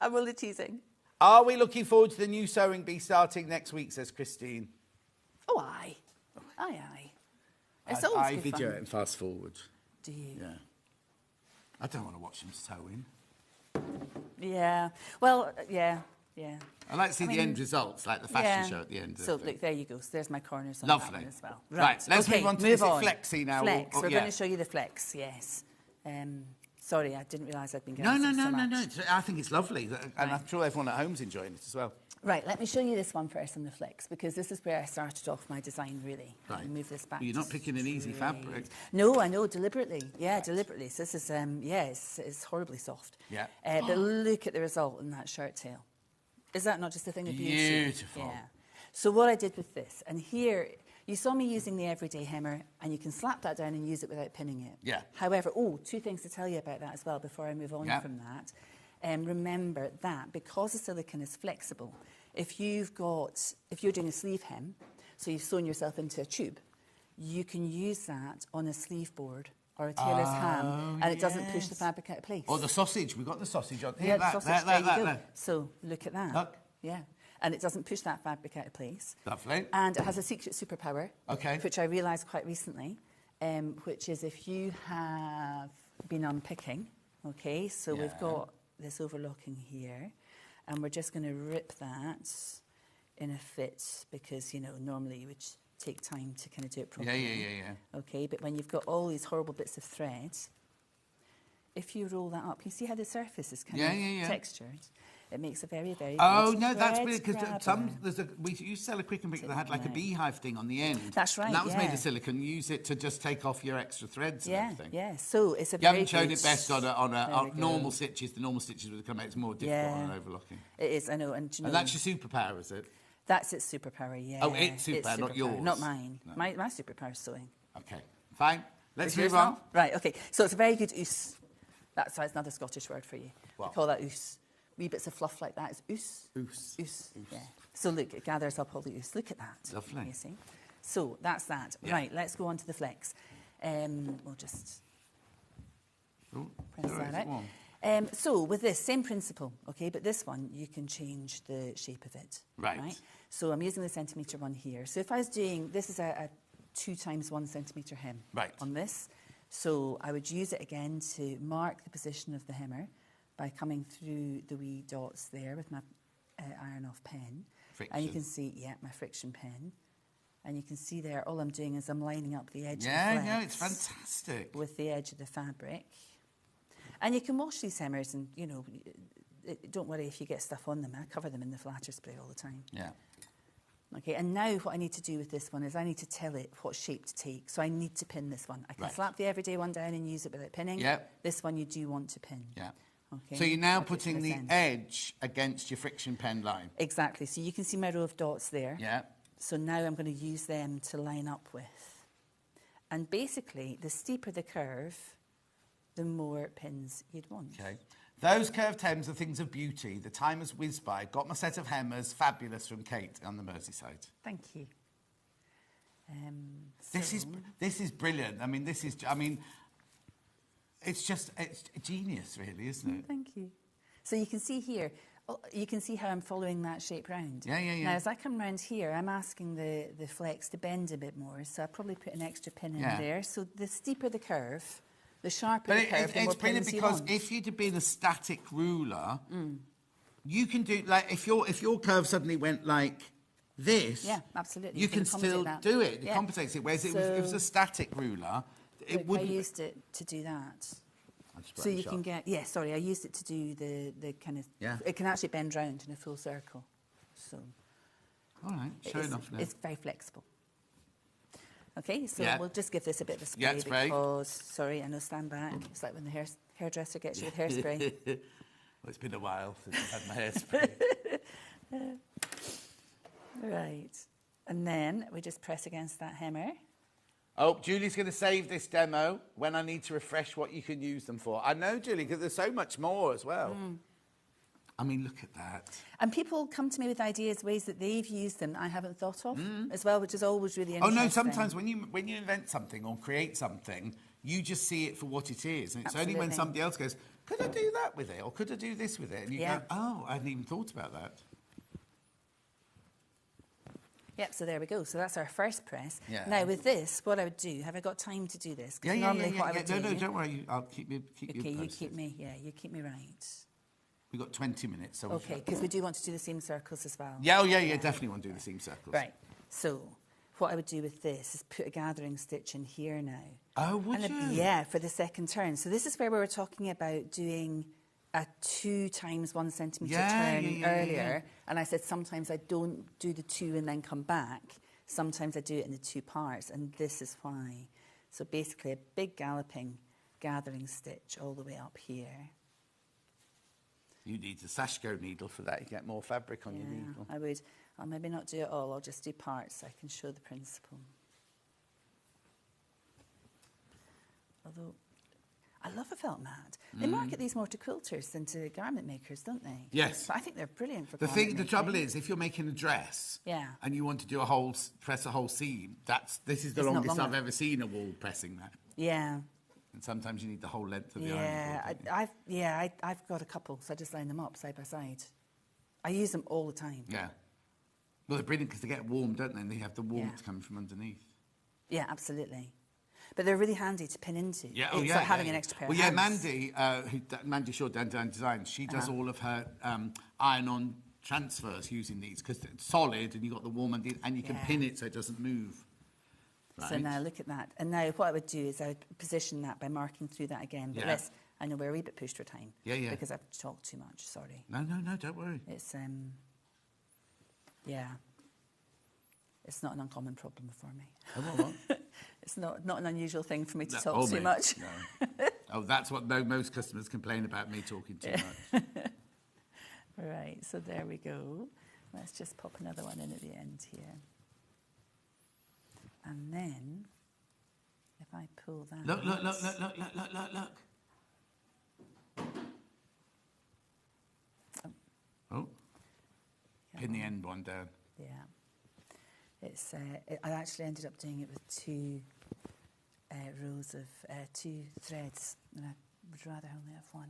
N: I'm only teasing.
A: Are we looking forward to the new sewing bee starting next week, says Christine?
N: Oh, aye. It's always
A: I
N: good
A: video
N: fun.
A: it and fast forward.
N: Do you?
A: Yeah. I don't want to watch them sewing.
N: Yeah. Well, yeah.
A: I like to see the end results, like the fashion show at the end.
N: So, look, there you go. So there's my corners on
A: Lovely.
N: that one as well.
A: Right, let's move on to is it flexi now.
N: Flex. We're going to show you the flex, yes. Sorry, I didn't realise I'd been going
A: No.
N: so much.
A: I think it's lovely. And I'm sure everyone at home's enjoying it as well.
N: Right, let me show you this one first on the flex, because this is where I started off my design, really.
A: Right.
N: Move this back.
A: Well, you're not picking an easy fabric.
N: No, I know, deliberately. Yeah, deliberately. So this is, it's horribly soft.
A: Yeah.
N: But look at the result in that shirt tail. Is that not just a thing of beauty?
A: Beautiful.
N: Yeah. So what I did with this, and here, you saw me using the everyday hemmer, and you can slap that down and use it without pinning it.
A: Yeah.
N: However, two things to tell you about that as well before I move on from that. Remember that because the silicone is flexible, if you're doing a sleeve hem, so you've sewn yourself into a tube, you can use that on a sleeve board or a tailor's ham, and it doesn't push the fabric out of place.
A: Or the sausage. We've got the sausage on here.
N: Yeah, the sausage. There you go.
A: There.
N: So look at that.
A: Look.
N: Yeah. And it doesn't push that fabric out of place.
A: Lovely.
N: And it has a secret superpower, which I realised quite recently, which is if you have been unpicking, so we've got this overlocking here, and we're just going to rip that in a fit because, normally you would take time to kind of do it properly.
A: Yeah.
N: Okay, but when you've got all these horrible bits of thread, if you roll that up, you see how the surface is kind of textured? It makes a very, very
A: Oh,
N: good
A: no, that's
N: thread
A: brilliant, because
N: grabber.
A: we used to sell a quick and pick that had like a beehive thing on the end.
N: That's right,
A: And that was made of silicone. Use it to just take off your extra threads and everything.
N: Yeah, so it's a
A: You
N: very
A: haven't shown
N: good,
A: it best on normal stitches. The normal stitches would come out. It's more difficult on an overlocking.
N: It is, I know. And
A: that's your superpower, is it?
N: That's its superpower, yeah.
A: Oh, it's superpower, not yours.
N: Not mine.
A: No.
N: My superpower is sewing.
A: Okay, fine. Let's
N: Is
A: move
N: yours
A: on.
N: not? Right, okay. So it's a very good oos. That's another Scottish word for you.
A: What?
N: We call that oos. Wee bits of fluff like that is oos. Oos. Yeah. So look, it gathers up all the oos. Look at that.
A: Lovely.
N: You see? So that's that. Yeah. Right, let's go on to the flex. We'll just press that out. So with this, same principle, okay, but this one, you can change the shape of it.
A: Right.
N: So I'm using the centimetre one here. So if I was doing, this is a 2 times 1 centimetre hem on this. So I would use it again to mark the position of the hemmer by coming through the wee dots there with my iron off pen.
A: Friction.
N: And you can see, my friction pen. And you can see there, all I'm doing is I'm lining up the edge of the
A: Yeah,
N: flex
A: no, it's fantastic.
N: with the edge of the fabric. And you can wash these hemmers and, you know, don't worry if you get stuff on them. I cover them in the flatter spray all the time.
A: Yeah.
N: Okay, and now what I need to do with this one is I need to tell it what shape to take. So I need to pin this one. I can slap the everyday one down and use it without pinning.
A: Yep.
N: This one you do want to pin.
A: Yeah.
N: Okay.
A: So you're now
N: I'll put it to
A: putting
N: this
A: the
N: end.
A: edge against your friction pen line.
N: Exactly. So you can see my row of dots there.
A: Yeah.
N: So now I'm going to use them to line up with. And basically, the steeper the curve, the more pins you'd want.
A: Okay. Those curved hems are things of beauty. The time has whizzed by. Got my set of hemmers. Fabulous from Kate on the Merseyside.
N: Thank you.
A: This is brilliant. I mean, it's genius, really, isn't it?
N: Thank you. So you can see here, you can see how I'm following that shape round.
A: Yeah.
N: Now, as I come round here, I'm asking the flex to bend a bit more, so I probably put an extra pin in there. So the steeper the curve, the sharper the curve, the more
A: it's brilliant
N: pins you
A: because
N: want.
A: if you'd have been a static ruler, you can do, like, if your curve suddenly went like this,
N: yeah, absolutely.
A: you can still do it. It compensates it. Whereas if it was a static ruler, it wouldn't.
N: I used it to do that. So you can get, I used it to do the kind of, it can actually bend round in a full circle. So,
A: all right, sure enough now.
N: It's very flexible. Okay, so we'll just give this a bit of a spray,
A: spray.
N: because, sorry, I know, stand back. It's like when the hairdresser gets you with hairspray.
A: Well, it's been a while since I've had my hairspray.
N: Right, and then we just press against that hemmer.
A: Oh, Julie's going to save this demo when I need to refresh what you can use them for. I know, Julie, because there's so much more as well. I mean, look at that.
N: And people come to me with ideas, ways that they've used them that I haven't thought of as well, which is always really interesting.
A: Oh, no, sometimes when you invent something or create something, you just see it for what it is. And it's only when somebody else goes, could I do that with it? Or could I do this with it? And you go, oh, I hadn't even thought about that.
N: Yep, so there we go. So that's our first press.
A: Yeah.
N: Now with this, what I would do, have I got time to do this? 'Cause
A: Yeah.
N: normally what I would do...
A: No, don't worry. I'll keep you
N: Okay,
A: posted.
N: you keep me right.
A: We've got 20 minutes. So
N: Okay, because we do want to do the seam circles as well.
A: Yeah, definitely want to do the seam circles.
N: Right, so what I would do with this is put a gathering stitch in here now.
A: Oh, would you?
N: Yeah, for the second turn. So this is where we were talking about doing a 2 times 1 centimetre turn earlier. And I said sometimes I don't do the 2 and then come back. Sometimes I do it in the 2 parts, and this is why. So basically a big galloping gathering stitch all the way up here.
A: You need a Sashko needle for that. You get more fabric on your needle.
N: I would. I'll maybe not do it all. I'll just do parts so I can show the principle. Although, I love a felt mat. They market these more to quilters than to garment makers, don't they?
A: Yes.
N: But I think they're brilliant for
A: The
N: garment
A: trouble
N: making.
A: is, if you're making a dress,
N: Yeah.
A: and you want to do press a whole seam, this is the
N: It's not
A: longest
N: long
A: I've
N: enough.
A: ever seen a wall pressing that.
N: Yeah.
A: And sometimes you need the whole length of the iron board.
N: I've got a couple, so I just line them up side by side. I use them all the time.
A: Yeah. Well, they're brilliant because they get warm, don't they? And they have the warmth coming from underneath.
N: Yeah, absolutely. But they're really handy to pin into.
A: Yeah,
N: it's like having an extra pair of hands.
A: Mandy Shaw, Down Design, she does all of her iron-on transfers using these because it's solid and you've got the warm underneath and you can pin it so it doesn't move. Right.
N: So now look at that. And now what I would do is I would position that by marking through that again. But this, I know we're a wee bit pushed for time.
A: Yeah.
N: Because I've talked too much, sorry.
A: No, don't worry.
N: It's, it's not an uncommon problem for me.
A: Oh, what?
N: It's not an unusual thing for me to talk too much.
A: No. That's what most customers complain about, me talking too much.
N: Right, so there we go. Let's just pop another one in at the end here. And then, if I pull that...
A: Look. Oh. Pin the end one down.
N: Yeah. It's. I actually ended up doing it with 2 rows of 2 threads, and I would rather only have 1.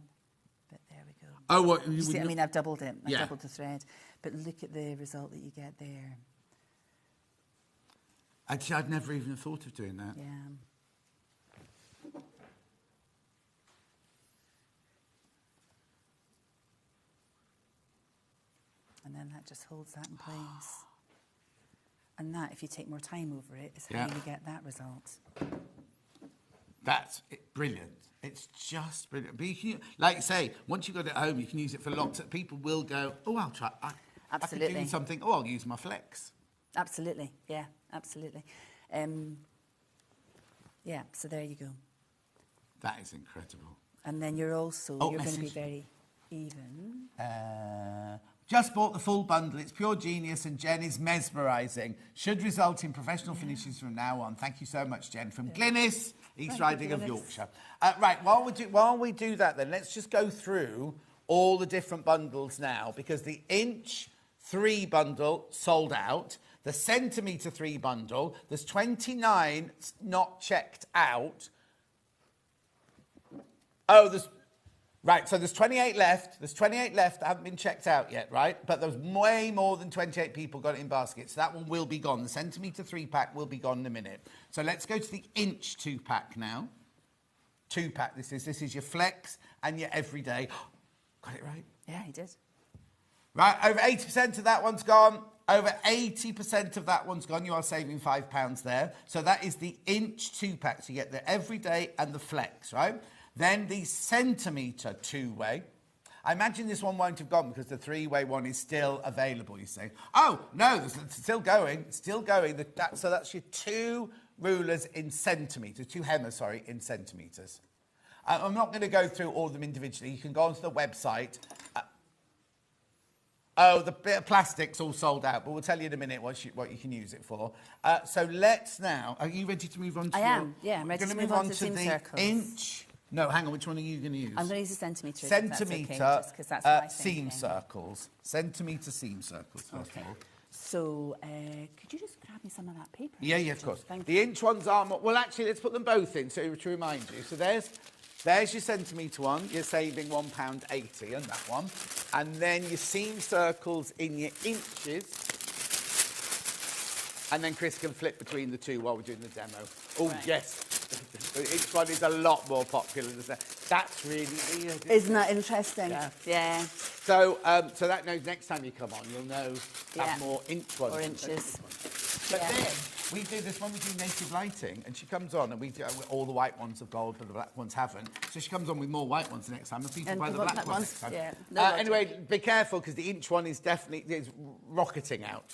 N: But there we go.
A: Oh, what?
N: You see, I mean, I've doubled it. I've
A: Yeah.
N: doubled the thread. But look at the result that you get there.
A: Actually, I'd never even thought of doing that.
N: Yeah. And then that just holds that in place. And that, if you take more time over it, is how you get that result.
A: That's brilliant. It's just brilliant. But you can, like you say, once you've got it at home, you can use it for lots of people will go, oh, I'll try. I could do something. Oh, I'll use my flex.
N: Absolutely. Yeah, absolutely. Yeah, so there you go.
A: That is incredible.
N: And then you're also, you're going to be very even.
A: Just bought the full bundle. It's pure genius and Jen is mesmerising. Should result in professional finishes from now on. Thank you so much, Jen. From Glynis, East Riding of Yorkshire. Right, while we do that then, let's just go through all the different bundles now, because the inch 3 bundle sold out. The centimetre 3 bundle, there's 29 not checked out. Oh, so there's 28 left. There's 28 left that haven't been checked out yet, right? But there's way more than 28 people got it in baskets. So that one will be gone. The centimetre 3-pack will be gone in a minute. So let's go to the inch 2-pack now. 2-pack this is your flex and your everyday. Got it right?
N: Yeah, he did.
A: Right, over 80% of that one's gone. Over 80% of that one's gone. You are saving £5 there. So that is the inch 2-pack. So you get the everyday and the flex, right? Then the centimetre 2-way. I imagine this one won't have gone because the 3-way one is still available, you see. Oh, no, it's still going. It's still going. So that's your 2 rulers in centimetres, 2 hemmers, sorry, in centimetres. I'm not going to go through all of them individually. You can go onto the website. The bit of plastic's all sold out, but we'll tell you in a minute what you can use it for. So let's now... Are you ready to move on to
N: I am, yeah. I'm ready to move on to seam circles.
A: Inch... No, hang on, which one are you going to use?
N: I'm going to use the centimetre.
A: Centimetre
N: seam
A: circles. Centimetre seam circles, first of all.
N: So, could you just grab me some of that paper?
A: Yeah, of course. The inch ones are more... Well, actually, let's put them both in so to remind you. So there's your centimetre one. You're saving £1.80 on that one. And then your seam circles in your inches. And then Chris can flip between the two while we're doing the demo. Oh, right. Yes. The inch one is a lot more popular than that. That's really weird.
N: Isn't that interesting? Yeah.
A: So that knows next time you come on, you'll know have more inch ones.
N: Or inches.
A: But then we do this one, we do native lighting, and she comes on, and we do all the white ones have gold, but the black ones haven't. So she comes on with more white ones the next time, and people buy the black ones next time.
N: Yeah.
A: Anyway, be careful, because the inch one is definitely rocketing out.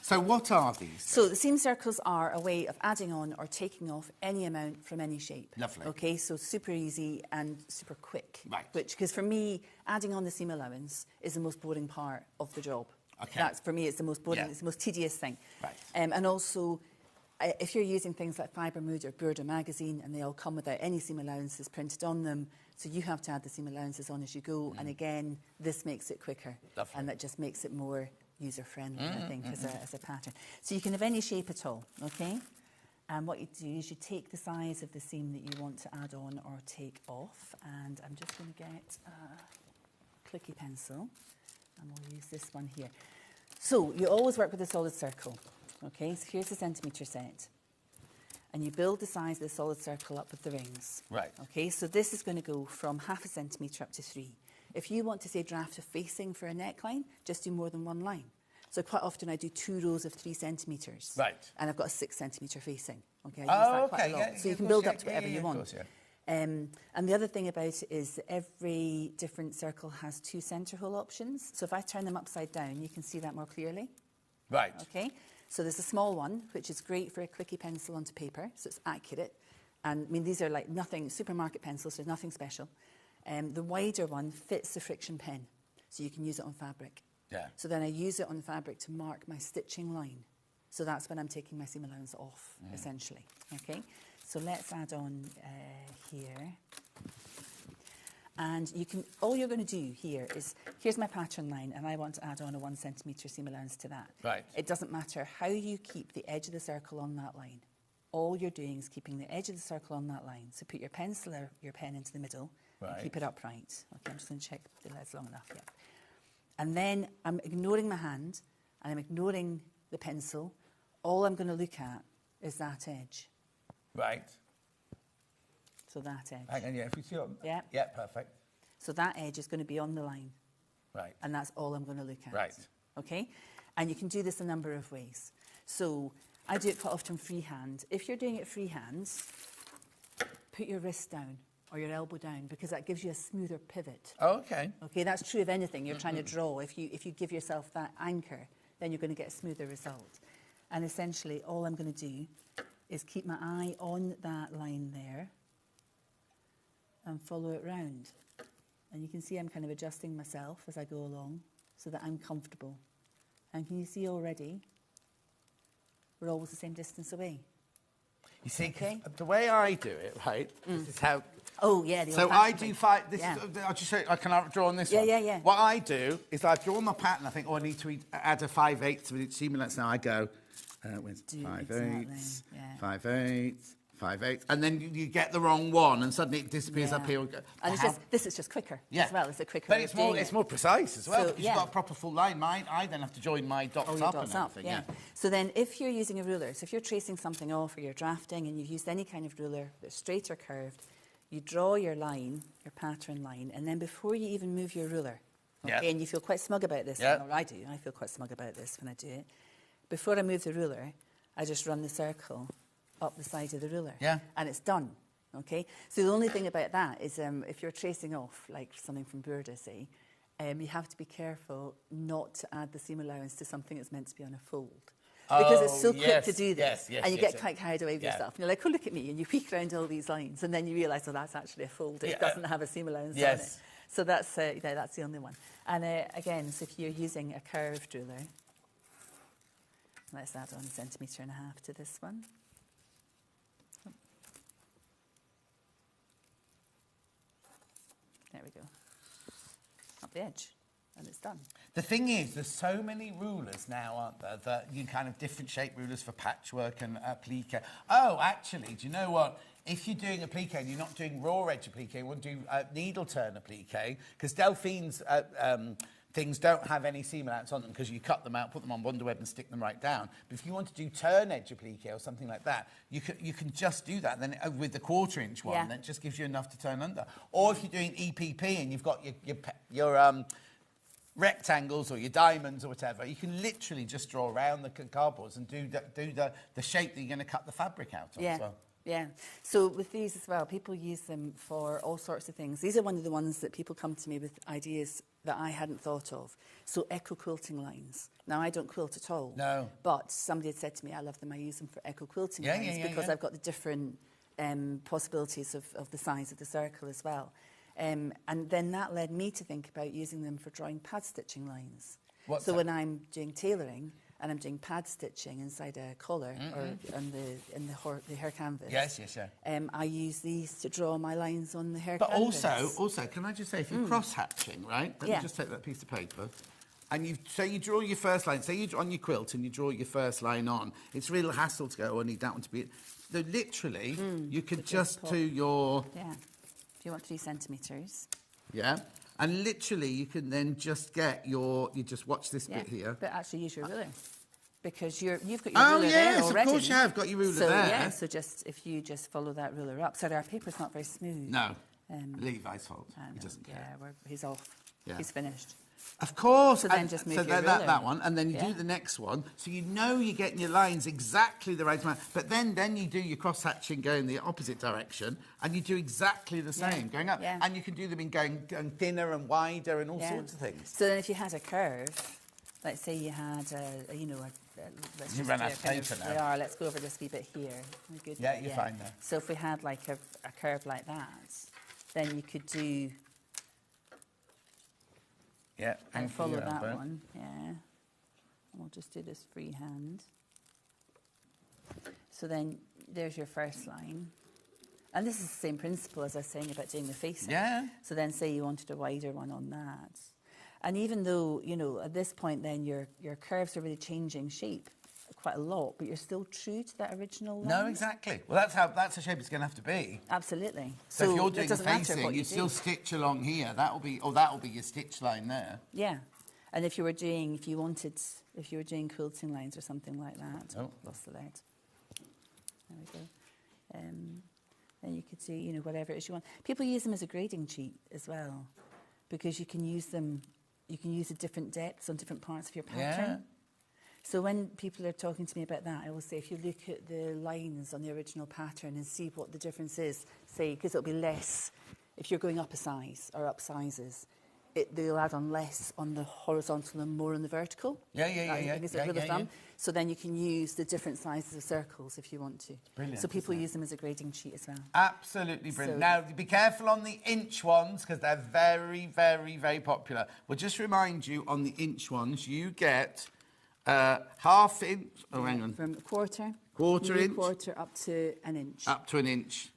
A: So what are these?
N: So the seam circles are a way of adding on or taking off any amount from any shape.
A: Lovely.
N: Okay, so super easy and super quick.
A: Right.
N: Because for me, adding on the seam allowance is the most boring part of the job.
A: Okay.
N: That's, for me, it's the most boring, it's the most tedious thing.
A: Right.
N: And also, if you're using things like Fibre Mood or Burda magazine, and they all come without any seam allowances printed on them, so you have to add the seam allowances on as you go. And again, this makes it quicker.
A: Lovely.
N: And that just makes it more user-friendly, I think, as a pattern. So you can have any shape at all, okay? And what you do is you take the size of the seam that you want to add on or take off. And I'm just going to get a clicky pencil, and we'll use this one here. So you always work with a solid circle, okay? So here's the centimetre set. And you build the size of the solid circle up with the rings.
A: Right.
N: Okay, so this is going to go from 0.5 centimetre up to 3. If you want to say draft a facing for a neckline, just do more than one line. So quite often I do 2 rows of 3 centimetres.
A: Right.
N: And I've got a 6 centimetre facing. Okay, I use that quite a lot.
A: Yeah,
N: so you can build up to whatever
A: you
N: want.
A: Course,
N: and the other thing about it is that every different circle has 2 centre hole options. So if I turn them upside down, you can see that more clearly.
A: Right.
N: Okay. So there's a small one, which is great for a clicky pencil onto paper, so it's accurate. And I mean, these are like nothing, supermarket pencils, so there's nothing special. The wider one fits the friction pen, so you can use it on fabric.
A: Yeah.
N: So then I use it on fabric to mark my stitching line. So that's when I'm taking my seam allowance off, essentially. Okay. So let's add on here. And you can, all you're going to do here is, here's my pattern line, and I want to add on a 1 centimetre seam allowance to that.
A: Right.
N: It doesn't matter how you keep the edge of the circle on that line. All you're doing is keeping the edge of the circle on that line. So put your pencil or your pen into the middle,
A: Right.
N: Keep it upright. Okay, I'm just going to check the lead's long enough. Yeah. And then I'm ignoring my hand and I'm ignoring the pencil. All I'm going to look at is that edge.
A: Right.
N: So that edge.
A: Hang on, yeah, if you see what...
N: Yeah.
A: Yeah, perfect.
N: So that edge is going to be on the line.
A: Right.
N: And that's all I'm going to look at.
A: Right.
N: Okay? And you can do this a number of ways. So I do it quite often freehand. If you're doing it freehand, put your wrist down or your elbow down because that gives you a smoother pivot.
A: Oh, okay.
N: Okay, that's true of anything you're trying to draw. If you give yourself that anchor, then you're going to get a smoother result. And essentially, all I'm going to do is keep my eye on that line there and follow it round. And you can see I'm kind of adjusting myself as I go along so that I'm comfortable. And can you see already, we're always the same distance away.
A: You see, 'cause the way I do it, right, this is how...
N: Oh, yeah.
A: So I do five... This
N: Yeah.
A: is, I'll just show you, I can draw on this
N: Yeah,
A: one.
N: yeah, yeah.
A: What I do is I draw my pattern, I think, oh, I need to add a 5/8 with each seam length. Now I go, where's 5/8,
N: yeah.
A: 5/8, 5/8, and then you get the wrong one, and suddenly it disappears up here.
N: And it's just, this is just quicker as well. It's a quicker
A: But
N: way
A: it's
N: of doing
A: more
N: it.
A: precise as well,
N: So,
A: because you've got a proper full line. I then have to join my dots
N: your
A: up
N: dots
A: and everything.
N: yeah. So then if you're using a ruler, so if you're tracing something off or you're drafting and you've used any kind of ruler that's straight or curved, you draw your line, your pattern line, and then before you even move your ruler, okay, and you feel quite smug about this, or I do, I feel quite smug about this when I do it, before I move the ruler, I just run the circle up the side of the ruler.
A: Yeah.
N: And it's done, okay? So the only thing about that is if you're tracing off, like something from Burda, say, you have to be careful not to add the seam allowance to something that's meant to be on a fold. Because it's so quick to do this, and you get quite carried away with yourself. And you're like, oh, look at me, and you peek around all these lines, and then you realise, oh, that's actually a fold. It doesn't have a seam allowance on it. So that's the only one. And again, so if you're using a curved ruler, let's add 1.5 centimetres to this one. There we go. Up the edge. And it's done.
A: The thing is, there's so many rulers now, aren't there, that you kind of different shape rulers for patchwork and applique. Oh, actually, do you know what? If you're doing applique and you're not doing raw edge applique, you want to do needle turn applique, because Delphine's things don't have any seam allowance on them because you cut them out, put them on Wonderweb and stick them right down. But if you want to do turn edge applique or something like that, you can just do that. Then with the 1/4 inch one, that just gives you enough to turn under. Or if you're doing EPP and you've got your rectangles or your diamonds or whatever, you can literally just draw around the cardboards and do the shape that you're going to cut the fabric out of as well.
N: Yeah. So with these as well, people use them for all sorts of things. These are one of the ones that people come to me with ideas that I hadn't thought of. So eco-quilting lines. Now, I don't quilt at all.
A: No.
N: But somebody had said to me, I love them, I use them for eco-quilting lines because I've got the different possibilities of the size of the circle as well. And then that led me to think about using them for drawing pad stitching lines.
A: What's
N: so
A: that?
N: when I'm doing tailoring and I'm doing pad stitching inside a collar or in the hair canvas.
A: Yes,
N: I use these to draw my lines on the hair
A: but
N: canvas.
A: also, can I just say, if you're cross-hatching, right? Let me just take that piece of paper. And you draw your first line. Say you're on your quilt and you draw your first line on. It's a real hassle to go, oh, I need that one to be... So literally, you could just do your...
N: Yeah. If you want 3 centimetres.
A: Yeah. And literally, you can then just get your... You just watch this bit here.
N: But actually use your ruler. Because you've got your ruler there already.
A: Of course you have got your ruler there.
N: Yeah, so if you just follow that ruler up. Sorry, our paper's not very smooth.
A: No. Levi's fault. He doesn't care.
N: Yeah, he's off. Yeah. He's finished.
A: Of course.
N: So then just move your ruler.
A: That one, and then you do the next one, so you know you're getting your lines exactly the right amount. But then you do your cross-hatching going the opposite direction, and you do exactly the same, going up. Yeah. And you can do them in going thinner and wider and all sorts of things.
N: So then if you had a curve, let's say you had let's
A: you
N: just
A: run out of paper now.
N: We are. Let's go over this wee bit here. Good.
A: Yeah, you're fine there.
N: So if we had like a curve like that, then you could do...
A: Yeah.
N: And follow that one, And we'll just do this freehand. So then there's your first line. And this is the same principle as I was saying about doing the facing.
A: Yeah.
N: So then say you wanted a wider one on that. And even though, at this point then your curves are really changing shape quite a lot, but you're still true to that original line.
A: No, exactly. Well, that's the shape it's going to have to be.
N: Absolutely.
A: So if you're doing
N: it doesn't matter
A: facing,
N: what
A: you
N: you
A: still
N: do.
A: stitch along here. That'll be your stitch line there.
N: Yeah. And if you were doing quilting lines or something like that, lost the lead. There we go. Then you could do, you know, whatever it is you want. People use them as a grading cheat as well, because you can use them. You can use the different depths on different parts of your pattern.
A: Yeah.
N: So when people are talking to me about that, I will say, if you look at the lines on the original pattern and see what the difference is, say, because it'll be less if you're going up a size or up sizes. They'll add on less on the horizontal and more on the vertical.
A: Yeah.
N: Is a rule of thumb. So then you can use the different sizes of circles if you want to.
A: Brilliant.
N: So people use them as a grading sheet as well.
A: Absolutely brilliant.
N: So-
A: Now, be careful on the inch ones because they're very, very, very popular. We'll just remind you on the inch ones, you get half inch. Oh, hang on.
N: From quarter
A: Inch.
N: quarter up to an inch.
A: Up to an inch.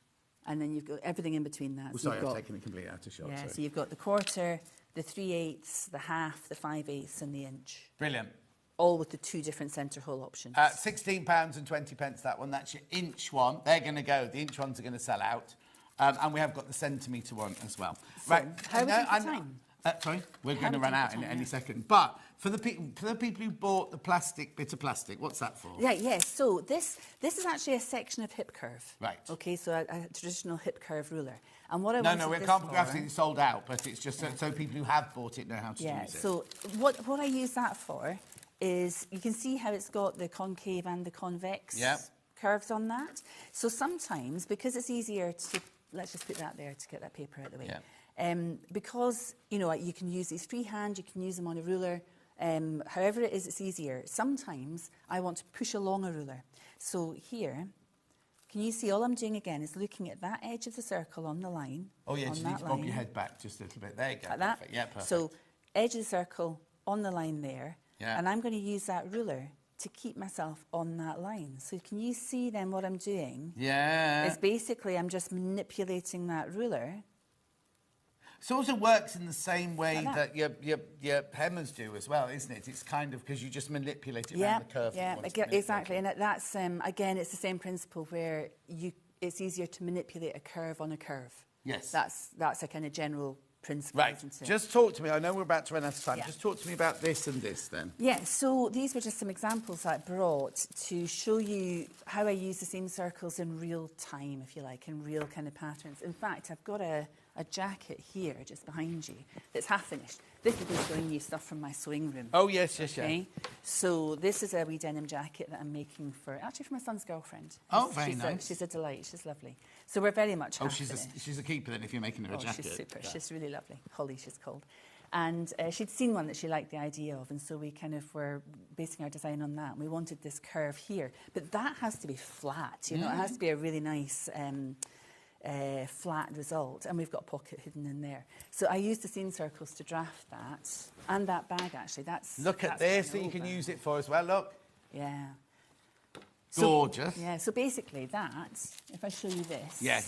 N: And then you've got everything in between that.
A: Oh,
N: So
A: sorry,
N: you've
A: I've
N: got-
A: taken it completely out of shot.
N: Yeah,
A: sorry.
N: so you've got the quarter, the 3/8, the half, the 5/8, and the inch.
A: Brilliant.
N: All with the two different centre hole options.
A: £16.20 that one. That's your inch one. They're going to go. The inch ones are going to sell out. And we have got the centimetre one as well.
N: So, how are we doing for time?
A: Sorry, we're
N: How
A: going to
N: are we
A: run
N: doing
A: out
N: for
A: in
N: time,
A: any
N: yeah.
A: second. But for the people who bought the bit of plastic, what's that for?
N: Yeah, yes. So this is actually a section of hip curve.
A: Right.
N: Okay, so a traditional hip curve ruler. And what I
A: No,
N: wanted
A: we're
N: this
A: absolutely
N: for-
A: sold out, but it's just so people who have bought it know how to
N: Yeah,
A: use it.
N: so what I use that for is, you can see how it's got the concave and the convex
A: Yep.
N: curves on that. So sometimes, because it's easier to, let's just put that there to get that paper out of the way.
A: Yeah.
N: Because, you know, you can use these freehand, you can use them on a ruler, however it is, it's easier. Sometimes I want to push along a ruler. So here, can you see all I'm doing again is looking at that edge of the circle on the line.
A: Oh, yeah,
N: on
A: just
N: that
A: need to bob your
N: line.
A: head back just a little bit. There you go.
N: Like that.
A: Perfect. Yeah, perfect.
N: So edge of the circle on the line there.
A: Yeah.
N: And I'm going to use that ruler to keep myself on that line. So can you see then what I'm doing?
A: Yeah.
N: Is basically I'm just manipulating that ruler.
A: Sort of works in the same way
N: Like
A: that your hemmers do as well, isn't it? It's kind of because you just manipulate it around the curve. that you want to manipulate.
N: Exactly. And that's, again, it's the same principle where it's easier to manipulate a curve on a curve.
A: Yes.
N: That's a kind of general principle,
A: Right.
N: isn't it?
A: Just talk to me. I know we're about to run out of time.
N: Yeah.
A: Just talk to me about this and this then.
N: Yeah, so these were just some examples I brought to show you how I use the seam circles in real time, if you like, in real kind of patterns. In fact, I've got a jacket here just behind you that's half finished. This is just showing you stuff from my sewing room.
A: Oh, yes.
N: So this is a wee denim jacket that I'm making for my son's girlfriend.
A: Oh, very
N: she's
A: nice.
N: She's a delight. She's lovely. So we're very much
A: Oh,
N: half
A: she's
N: finished.
A: a keeper then if you're making her a jacket.
N: She's super.
A: Yeah.
N: She's really lovely. Holly, she's called. And she'd seen one that she liked the idea of, and so we kind of were basing our design on that. And we wanted this curve here, but that has to be flat. You know, it has to be a really nice flat result, and we've got a pocket hidden in there. So I used the seam circles to draft that, and that bag actually.
A: Look at this that you can use it for as well. Look.
N: Yeah.
A: Gorgeous.
N: So basically that, if I show you this.
A: Yeah.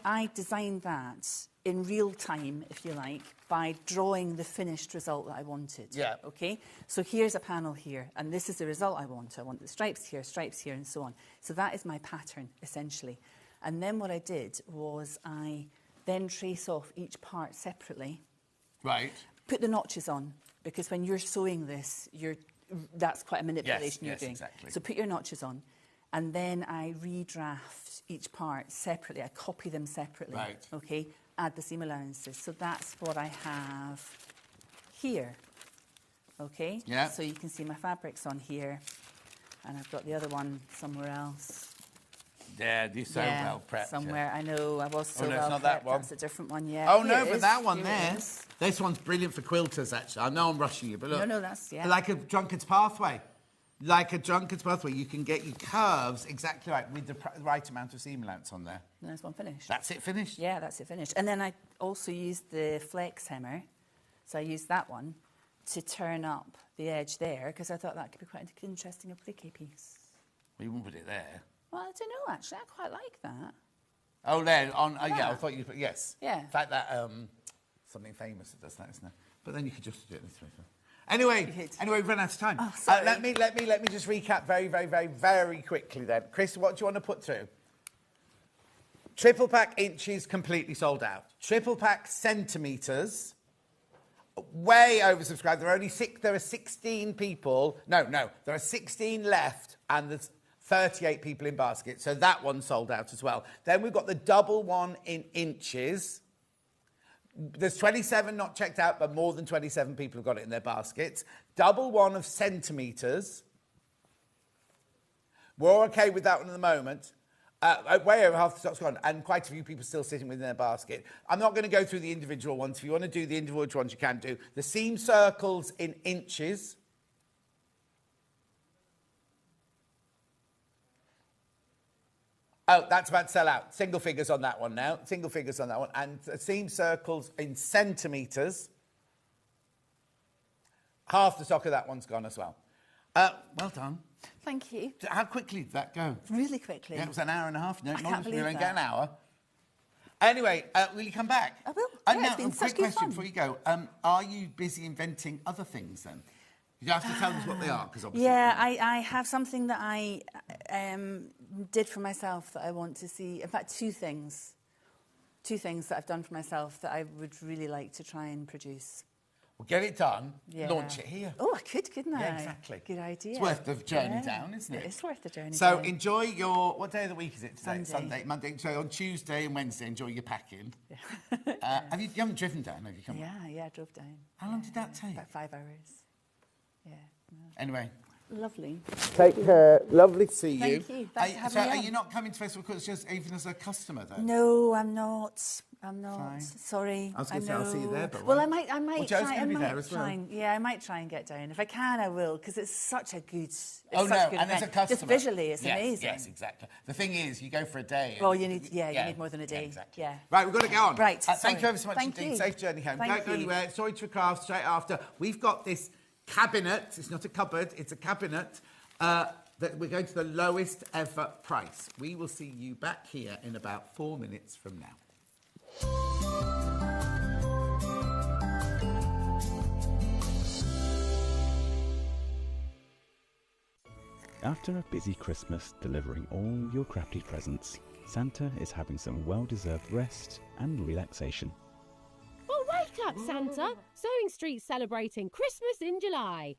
N: I designed that in real time, if you like, by drawing the finished result that I wanted.
A: Yeah.
N: Okay? So here's a panel here, and this is the result I want. I want the stripes here, and so on. So that is my pattern, essentially. And then what I did was I then trace off each part separately.
A: Right.
N: Put the notches on, because when you're sewing this, that's quite a manipulation you're
A: yes,
N: doing.
A: exactly.
N: So put your notches on, and then I redraft each part separately. I copy them separately.
A: Right.
N: Okay. Add the seam allowances. So that's what I have here. Okay.
A: Yeah.
N: So you can see my fabrics on here, and I've got the other one somewhere else.
A: Yeah, you're so well prepped.
N: Somewhere. I know. I was so
A: no, it's
N: well
A: not
N: prepped.
A: that one.
N: That's a different one. Yeah.
A: Oh,
N: Here
A: no,
N: it
A: but
N: is.
A: that one
N: Here it
A: there.
N: is.
A: This one's brilliant for quilters, actually. I know I'm rushing you, but look.
N: No, that's, yeah.
A: Like a drunkard's pathway. Like a drunkard's pathway, you can get your curves exactly right with the right amount of seam allowance on there.
N: Nice one finished.
A: That's it finished?
N: Yeah, that's it finished. And then I also used the flex hemmer. So I used that one to turn up the edge there, because I thought that could be quite an interesting applique piece.
A: Well, you won't put it there.
N: Well, I don't know, actually. I quite like that.
A: Oh, there, on, yeah, I
N: Yeah.
A: thought you put, yes.
N: Yeah.
A: In fact, that, something famous that does that, isn't it? But then you could just do it this way. Anyway, we've run out of time.
N: Oh, sorry.
A: Let me just recap very quickly then. Chris, what do you want to put through? Triple pack inches completely sold out. Triple pack centimetres, way oversubscribed. There are 16 people. No, there are 16 left, and there's 38 people in basket. So that one sold out as well. Then we've got the double one in inches. There's 27 not checked out, but more than 27 people have got it in their baskets. Double one of centimetres. We're okay with that one at the moment. Way over half the stock's gone, and quite a few people still sitting within their basket. I'm not going to go through the individual ones. If you want to do the individual ones, you can do. The seam circles in inches. Oh, that's about to sell out. Single figures on that one now. Single figures on that one. And seam circles in centimetres. Half the stock of that one's gone as well. Well done.
N: Thank you.
A: How quickly did that go?
N: Really quickly.
A: Yeah, it was an hour and a half. No,
N: I can't believe
A: we won't
N: that.
A: get an hour. Anyway, will you come back?
N: I will. Yeah,
A: Now,
N: it's been
A: a
N: such
A: quick
N: good
A: question
N: fun.
A: before you go. Are you busy inventing other things then? You have to tell us what they are, because obviously...
N: Yeah, I have something that I did for myself that I want to see. In fact, two things that I've done for myself that I would really like to try and produce.
A: Well, get it done,
N: Yeah.
A: launch it here.
N: Oh, I could, couldn't I?
A: Yeah, exactly.
N: Good idea.
A: It's worth the journey down, isn't it?
N: It's worth the journey
A: So
N: down.
A: enjoy your... What day of the week is it today?
N: Monday.
A: Sunday, Monday. So on Tuesday and Wednesday, enjoy your packing. Yeah. You haven't driven down, have you? Come on.
N: Yeah, I drove down.
A: How long did that take?
N: About 5 hours. Yeah.
A: Anyway.
N: Lovely.
A: Take care. Lovely to see you.
N: Thank you. Thanks for having me
A: Are
N: on.
A: you not coming to Festival Quilts just even as a customer, though?
N: No, I'm not.
A: Fine.
N: Sorry.
A: I was going to say, I'll see you there, but...
N: Well, I might
A: Well, Joe's
N: try.
A: going to be
N: I
A: there
N: might
A: as well.
N: try and- Yeah, I might try and get down. If I can, I will, because it's such a good... It's
A: Oh,
N: such
A: no,
N: a good
A: and as a
N: event.
A: customer...
N: Just visually, it's
A: yes,
N: amazing.
A: Yes, exactly. The thing is, you go for a day...
N: Well, you need more than a day.
A: Yeah, exactly.
N: Yeah.
A: Right, we've got to go on.
N: Right,
A: Thank you
N: sorry.
A: ever so much
N: Thank
A: indeed.
N: you.
A: Safe journey home.
N: Thank
A: Don't go
N: you.
A: anywhere. Storage4Crafts straight after. We've got this cabinet. It's not a cupboard, it's a cabinet. That we're going to the lowest ever price. We will see you back here in about 4 minutes from now.
F: After a busy Christmas delivering all your crafty presents, Santa is having some well-deserved rest and relaxation.
G: Well, wake up, Santa! Sewing Street's celebrating Christmas in July.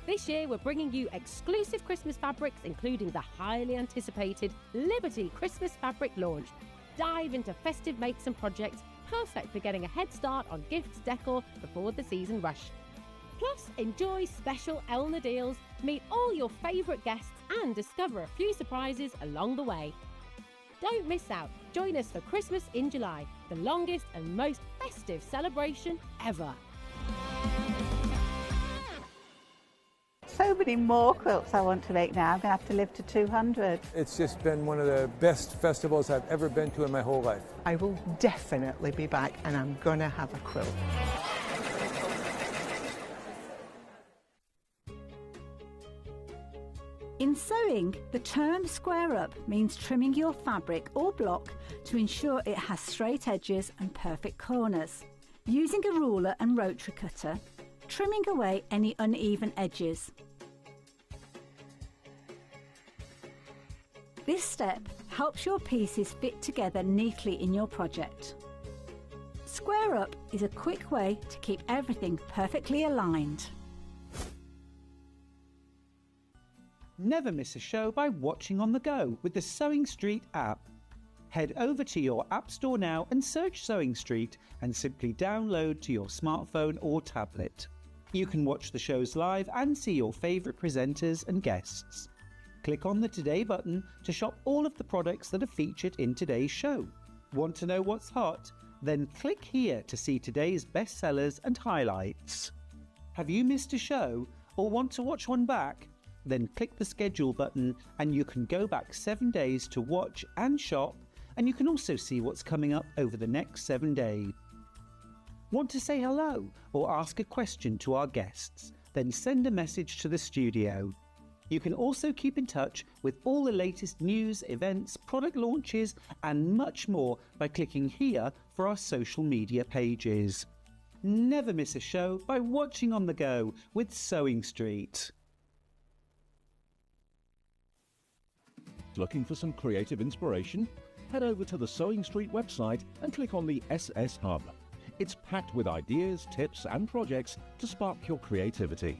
G: This year, we're bringing you exclusive Christmas fabrics, including the highly anticipated Liberty Christmas fabric launch. Dive into festive makes and projects, perfect for getting a head start on gifts decor before the season rush. Plus, enjoy special Elna deals, meet all your favourite guests and discover a few surprises along the way. Don't miss out. Join us for Christmas in July, the longest and most festive celebration ever.
H: So many more quilts I want to make now. I'm going to have to live to 200.
I: It's just been one of the best festivals I've ever been to in my whole life.
J: I will definitely be back and I'm going to have a quilt.
O: In sewing, the term square up means trimming your fabric or block to ensure it has straight edges and perfect corners. Using a ruler and rotary cutter, trimming away any uneven edges. This step helps your pieces fit together neatly in your project. Square up is a quick way to keep everything perfectly aligned.
K: Never miss a show by watching on the go with the Sewing Street app. Head over to your App Store now and search Sewing Street and simply download to your smartphone or tablet. You can watch the shows live and see your favourite presenters and guests. Click on the Today button to shop all of the products that are featured in today's show. Want to know what's hot? Then click here to see today's bestsellers and highlights. Have you missed a show or want to watch one back? Then click the schedule button and you can go back 7 days to watch and shop, and you can also see what's coming up over the next 7 days. Want to say hello or ask a question to our guests? Then send a message to the studio. You can also keep in touch with all the latest news, events, product launches and much more by clicking here for our social media pages. Never miss a show by watching on the go with Sewing Street.
E: Looking for some creative inspiration? Head over to the Sewing Street website and click on the SS Hub. It's packed with ideas, tips and projects to spark your creativity.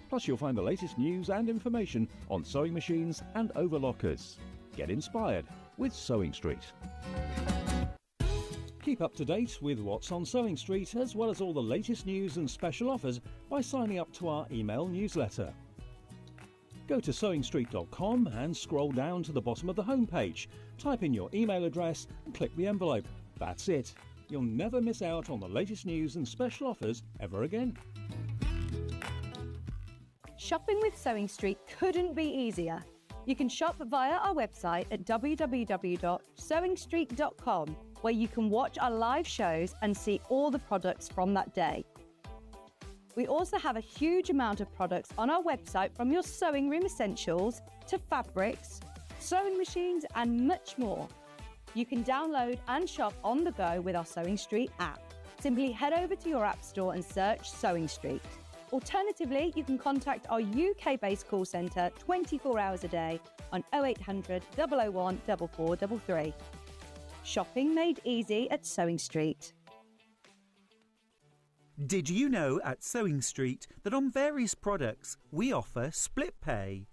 E: Plus you'll find the latest news and information on sewing machines and overlockers. Get inspired with Sewing Street. Keep up to date with what's on Sewing Street, as well as all the latest news and special offers by signing up to our email newsletter. Go to sewingstreet.com and scroll down to the bottom of the homepage. Type in your email address and click the envelope. That's it. You'll never miss out on the latest news and special offers ever again.
L: Shopping with Sewing Street couldn't be easier. You can shop via our website at www.sewingstreet.com, where you can watch our live shows and see all the products from that day. We also have a huge amount of products on our website, from your sewing room essentials to fabrics, sewing machines and much more. You can download and shop on the go with our Sewing Street app. Simply head over to your app store and search Sewing Street. Alternatively, you can contact our UK-based call centre 24 hours a day on 0800 001 4433. Shopping made easy at Sewing Street.
K: Did you know at Sewing Street that on various products we offer split pay?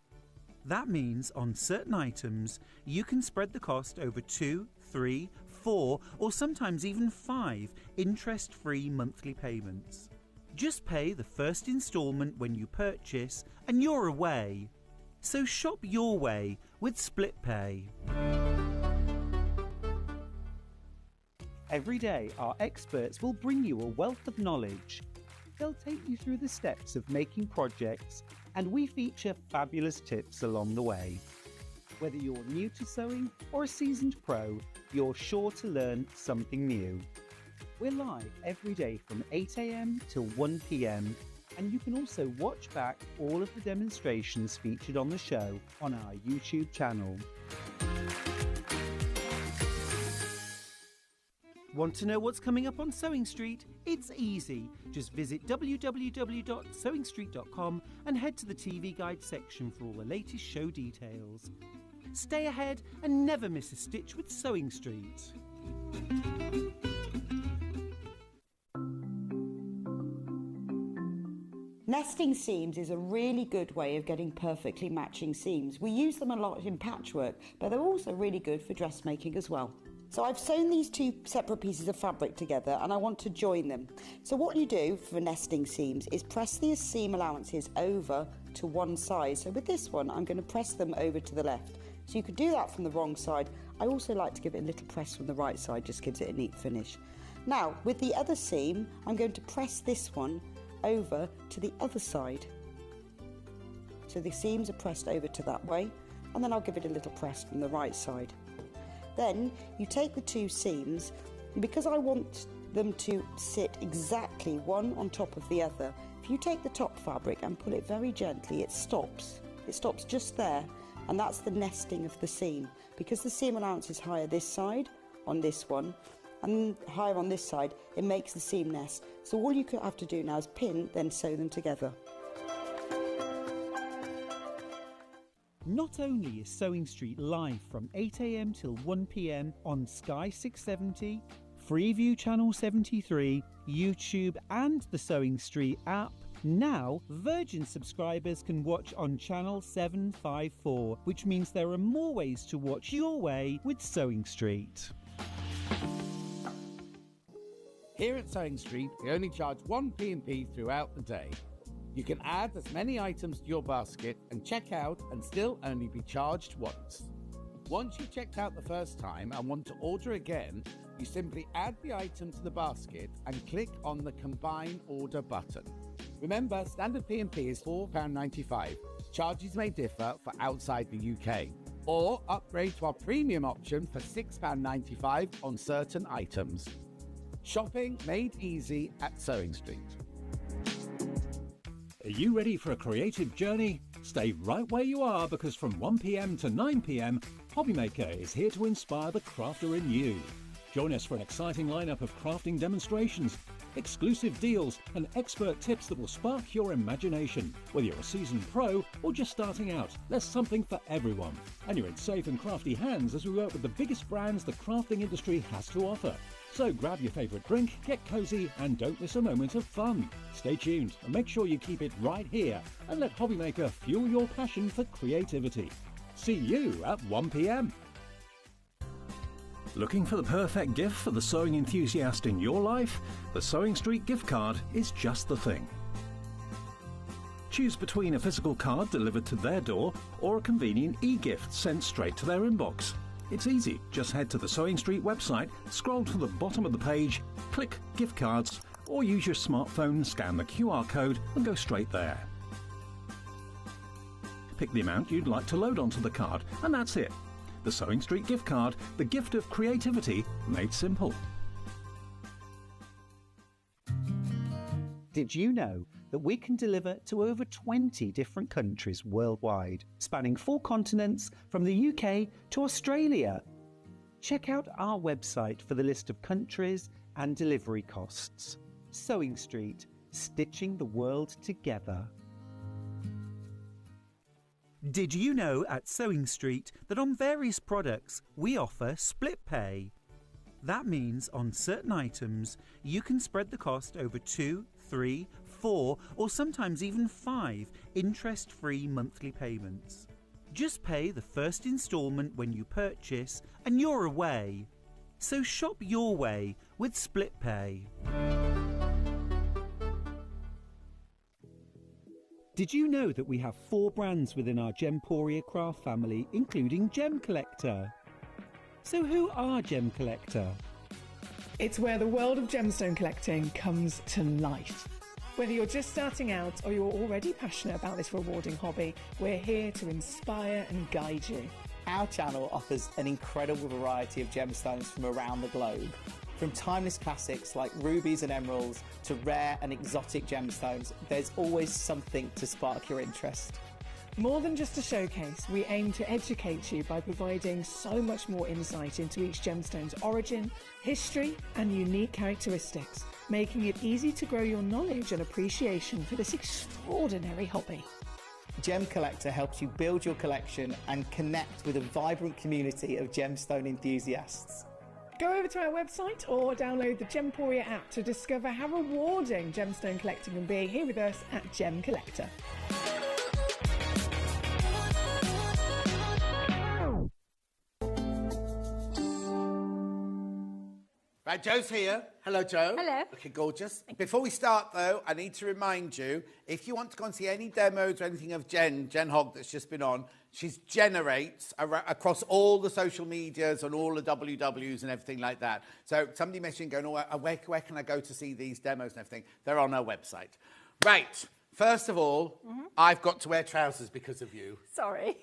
K: That means on certain items you can spread the cost over 2, 3, 4 or sometimes even 5 interest-free monthly payments. Just pay the first instalment when you purchase and you're away. So shop your way with split pay. Every day, our experts will bring you a wealth of knowledge. They'll take you through the steps of making projects, and we feature fabulous tips along the way. Whether you're new to sewing or a seasoned pro, you're sure to learn something new. We're live every day from 8 AM till 1 PM, and you can also watch back all of the demonstrations featured on the show on our YouTube channel. Want to know what's coming up on Sewing Street? It's easy. Just visit www.sewingstreet.com and head to the TV Guide section for all the latest show details. Stay ahead and never miss a stitch with Sewing Street.
P: Nesting seams is a really good way of getting perfectly matching seams. We use them a lot in patchwork, but they're also really good for dressmaking as well. So I've sewn these two separate pieces of fabric together and I want to join them. So what you do for nesting seams is press the seam allowances over to one side. So with this one, I'm going to press them over to the left. So you could do that from the wrong side. I also like to give it a little press from the right side, just gives it a neat finish. Now, with the other seam, I'm going to press this one over to the other side. So the seams are pressed over to that way, and then I'll give it a little press from the right side. Then you take the two seams, and because I want them to sit exactly one on top of the other, if you take the top fabric and pull it very gently, it stops. It stops just there, and that's the nesting of the seam. Because the seam allowance is higher this side on this one, and higher on this side, it makes the seam nest. So all you have to do now is pin, then sew them together.
K: Not only is Sewing Street live from 8 AM till 1 PM on Sky 670, Freeview Channel 73, YouTube and the Sewing Street app, now Virgin subscribers can watch on Channel 754, which means there are more ways to watch your way with Sewing Street.
A: Here at Sewing Street, we only charge 1 P&P throughout the day. You can add as many items to your basket and check out and still only be charged once. Once you've checked out the first time and want to order again, you simply add the item to the basket and click on the Combine Order button. Remember, standard P&P is £4.95. Charges may differ for outside the UK. Or upgrade to our premium option for £6.95 on certain items. Shopping made easy at Sewing Street.
E: Are you ready for a creative journey? Stay right where you are, because from 1 PM to 9 PM, Hobbymaker is here to inspire the crafter in you. Join us for an exciting lineup of crafting demonstrations, exclusive deals and expert tips that will spark your imagination. Whether you're a seasoned pro or just starting out, there's something for everyone. And you're in safe and crafty hands as we work with the biggest brands the crafting industry has to offer. So grab your favourite drink, get cosy and don't miss a moment of fun. Stay tuned and make sure you keep it right here and let Hobbymaker fuel your passion for creativity. See you at 1 p.m. Looking for the perfect gift for the sewing enthusiast in your life? The Sewing Street gift card is just the thing. Choose between a physical card delivered to their door or a convenient e-gift sent straight to their inbox. It's easy. Just head to the Sewing Street website, scroll to the bottom of the page, click Gift Cards, or use your smartphone, scan the QR code and go straight there. Pick the amount you'd like to load onto the card, and that's it. The Sewing Street gift card, the gift of creativity made simple.
K: Did you know that we can deliver to over 20 different countries worldwide, spanning 4 continents from the UK to Australia? Check out our website for the list of countries and delivery costs. Sewing Street, stitching the world together. Did you know at Sewing Street that on various products we offer split pay? That means on certain items you can spread the cost over 2, 3, 4 or sometimes even 5 interest-free monthly payments. Just pay the first instalment when you purchase and you're away. So shop your way with split pay. Did you know that we have 4 brands within our Gemporia craft family, including Gem Collector? So who are Gem Collector?
Q: It's where the world of gemstone collecting comes to life. Whether you're just starting out or you're already passionate about this rewarding hobby, we're here to inspire and guide you.
R: Our channel offers an incredible variety of gemstones from around the globe. From timeless classics like rubies and emeralds to rare and exotic gemstones, there's always something to spark your interest.
Q: More than just a showcase, we aim to educate you by providing so much more insight into each gemstone's origin, history, and unique characteristics, making it easy to grow your knowledge and appreciation for this extraordinary hobby.
R: Gem Collector helps you build your collection and connect with a vibrant community of gemstone enthusiasts.
Q: Go over to our website or download the Gemporia app to discover how rewarding gemstone collecting can be here with us at Gem Collector.
A: Right, Joe's here. Hello, Joe.
S: Hello.
A: Looking gorgeous. Before we start, though, I need to remind you, if you want to go and see any demos or anything of Jen Hogg that's just been on, she's Jenerates across all the social medias and all the WWs and everything like that. So somebody messaging going, oh, where can I go to see these demos and everything? They're on her website. Right. First of all, I've got to wear trousers because of you.
S: Sorry.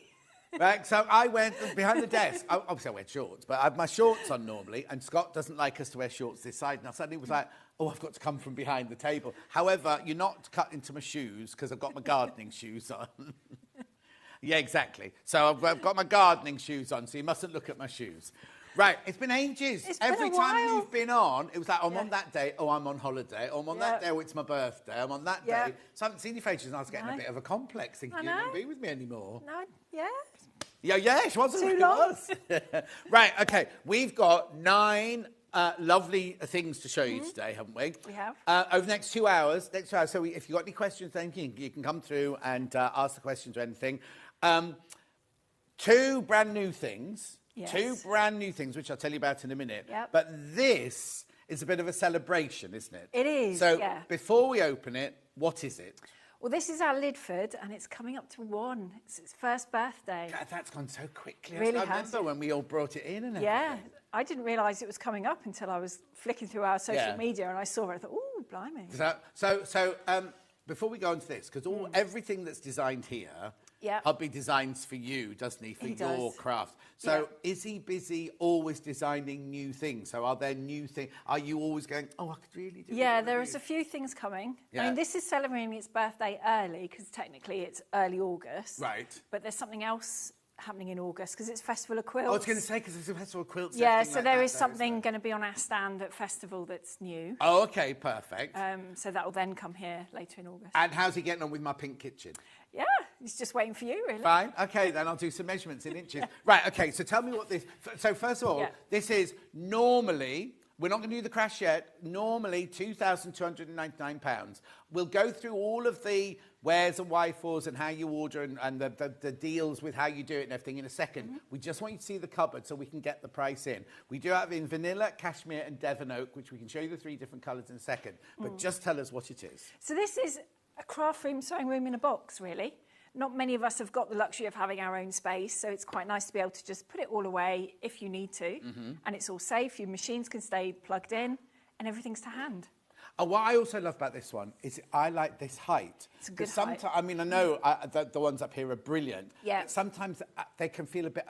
A: Right, so I went behind the desk. Obviously, I wear shorts, but I have my shorts on normally, and Scott doesn't like us to wear shorts this side. And I suddenly was like, oh, I've got to come from behind the table. However, you're not cut into my shoes because I've got my gardening shoes on. Yeah, exactly. So I've got my gardening shoes on, so you mustn't look at my shoes. Right, it's been ages. Every time you've been on, it was like, I'm on that day, oh, I'm on holiday. Oh, I'm on that day, oh, it's my birthday. I'm on that day. So I haven't seen you for ages, and I was getting a bit of a complex, thinking you didn't be with me anymore. Yeah, she wasn't.
S: Too long.
A: Right, okay. We've got 9 lovely things to show you today, haven't we?
S: We have.
A: Over the next 2 hours. So if you've got any questions, then you can come through and ask the questions or anything. 2 brand new things. Yes. 2 brand new things, which I'll tell you about in a minute. Yep. But this is a bit of a celebration, isn't it?
S: It is,
A: So before we open it, what is it?
S: Well, this is our Lidford, and it's coming up to 1. It's its first birthday.
A: God, that's gone so quickly.
S: Really
A: I remember when we all brought it in and everything.
S: Yeah, I didn't realise it was coming up until I was flicking through our social media and I saw it. I thought, ooh, blimey.
A: So before we go into this, because everything that's designed here, Hubby designs for you, doesn't he? For your craft. So is he busy always designing new things? So are there new things? Are you always going, oh, I could really do
S: Yeah, there is a few things coming. I mean, this is celebrating its birthday early because technically it's early August.
A: Right.
S: But there's something else happening in August because it's Festival of Quilts.
A: I was going to say, because it's a Festival of Quilts.
S: Yeah, so
A: like
S: there
A: that,
S: is something going to be on our stand at Festival that's new.
A: Oh, okay, perfect.
S: So that will then come here later in August.
A: And how's he getting on with my pink kitchen?
S: Yeah, he's just waiting for you, really.
A: Fine. Okay, then I'll do some measurements in inches. Right, okay, so tell me what this... So first of all, this is normally... We're not going to do the crash yet. Normally, £2,299. We'll go through all of the wheres and why-fors and how you order and the deals with how you do it and everything in a second.
S: Mm-hmm.
A: We just want you to see the cupboard so we can get the price in. We do have in vanilla, cashmere and Devon oak, which we can show you the 3 different colours in a second. But just tell us what it is.
S: So this is a craft room, sewing room in a box, really. Not many of us have got the luxury of having our own space, so it's quite nice to be able to just put it all away if you need to, and it's all safe. Your machines can stay plugged in, and everything's to hand.
A: And what I also love about this one is I like this height.
S: It's a good height.
A: I mean, I know the ones up here are brilliant.
S: Yeah.
A: But sometimes they can feel a bit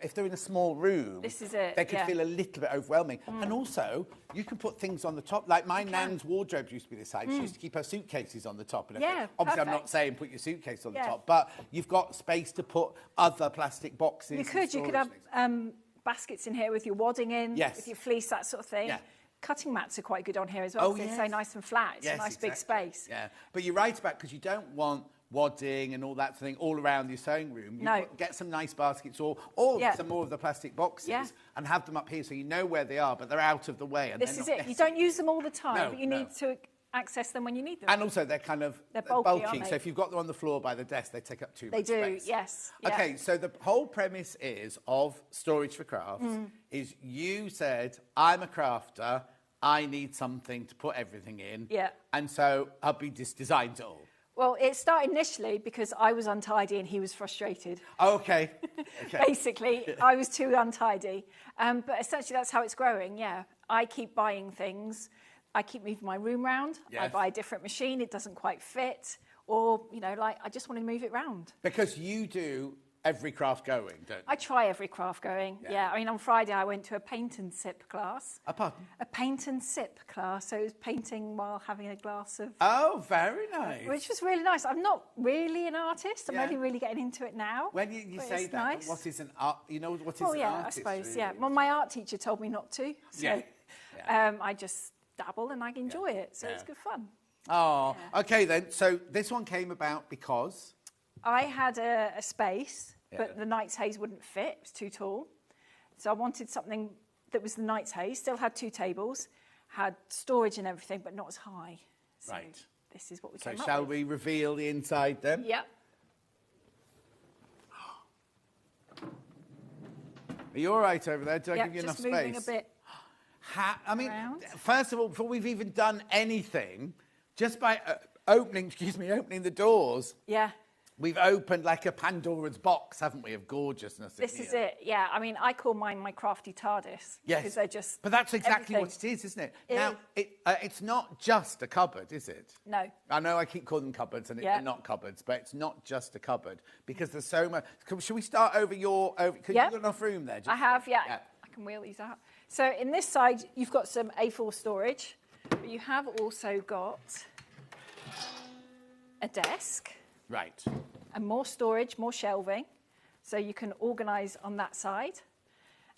A: if they're in a small room.
S: This is it.
A: They can feel a little bit overwhelming. And also, you can put things on the top. Like my nan's wardrobe used to be this height. She used to keep her suitcases on the top. And
S: Yeah,
A: obviously, I'm not saying put your suitcase on the top, but you've got space to put other plastic boxes.
S: You could have baskets in here with your wadding in, with your fleece, that sort of thing.
A: Yeah.
S: Cutting mats are quite good on here as well, because they stay nice and flat. It's a nice big space.
A: Yeah, but you're right about, because you don't want wadding and all that sort of thing all around your sewing room. Get some nice baskets or some more of the plastic boxes and have them up here so you know where they are, but they're out of the way. And
S: this is it. You don't use them all the time, but you need to access them when you need them.
A: And also, they're kind of
S: bulky, aren't they?
A: so if you've got them on the floor by the desk, they take up too much space.
S: Yes.
A: Okay, so the whole premise of Storage4Crafts is you said, I'm a crafter, I need something to put everything in.
S: Yeah.
A: And so Hubby just designed it all.
S: Well, it started initially because I was untidy and he was frustrated.
A: Oh, okay.
S: Basically, I was too untidy. But essentially, that's how it's growing, yeah. I keep buying things. I keep moving my room round.
A: Yes.
S: I buy a different machine. It doesn't quite fit. Or, I just want to move it round.
A: Because you do every craft going, don't you?
S: I try every craft going, yeah. I mean, on Friday, I went to a paint and sip class.
A: Pardon?
S: A paint and sip class. So it was painting while having a glass of...
A: Oh, very nice.
S: Which was really nice. I'm not really an artist. I'm only really getting into it now.
A: When you say that,
S: nice.
A: what is an art? You know, what is
S: an
A: artist?
S: I suppose,
A: really?
S: yeah. Well, my art teacher told me not to. So I just dabble and I enjoy it. So it's good fun.
A: Oh, okay then. So this one came about because...
S: I had a space, but the Knight's Haze wouldn't fit. It was too tall. So I wanted something that was the Knight's Haze, still had 2 tables, had storage and everything, but not as high. So this is what we came up with.
A: So shall we reveal the inside then?
S: Yep.
A: Are you all right over there? Did I give you enough space?
S: Just moving a bit around.
A: First of all, before we've even done anything, just by opening the doors.
S: Yeah.
A: We've opened like a Pandora's box, haven't we, of gorgeousness.
S: This is it, yeah. I mean, I call mine my crafty TARDIS.
A: Yes.
S: Because they're just
A: But that's exactly
S: everything.
A: what it is, isn't it? Now, it's not just a cupboard, is it?
S: No.
A: I know I keep calling them cupboards, and they're not cupboards, but it's not just a cupboard, because there's so much... Should we start over your... Could you got enough room there?
S: I have, yeah. I can wheel these out. So in this side, you've got some A4 storage, but you have also got a desk.
A: Right.
S: And more storage, more shelving. So you can organise on that side.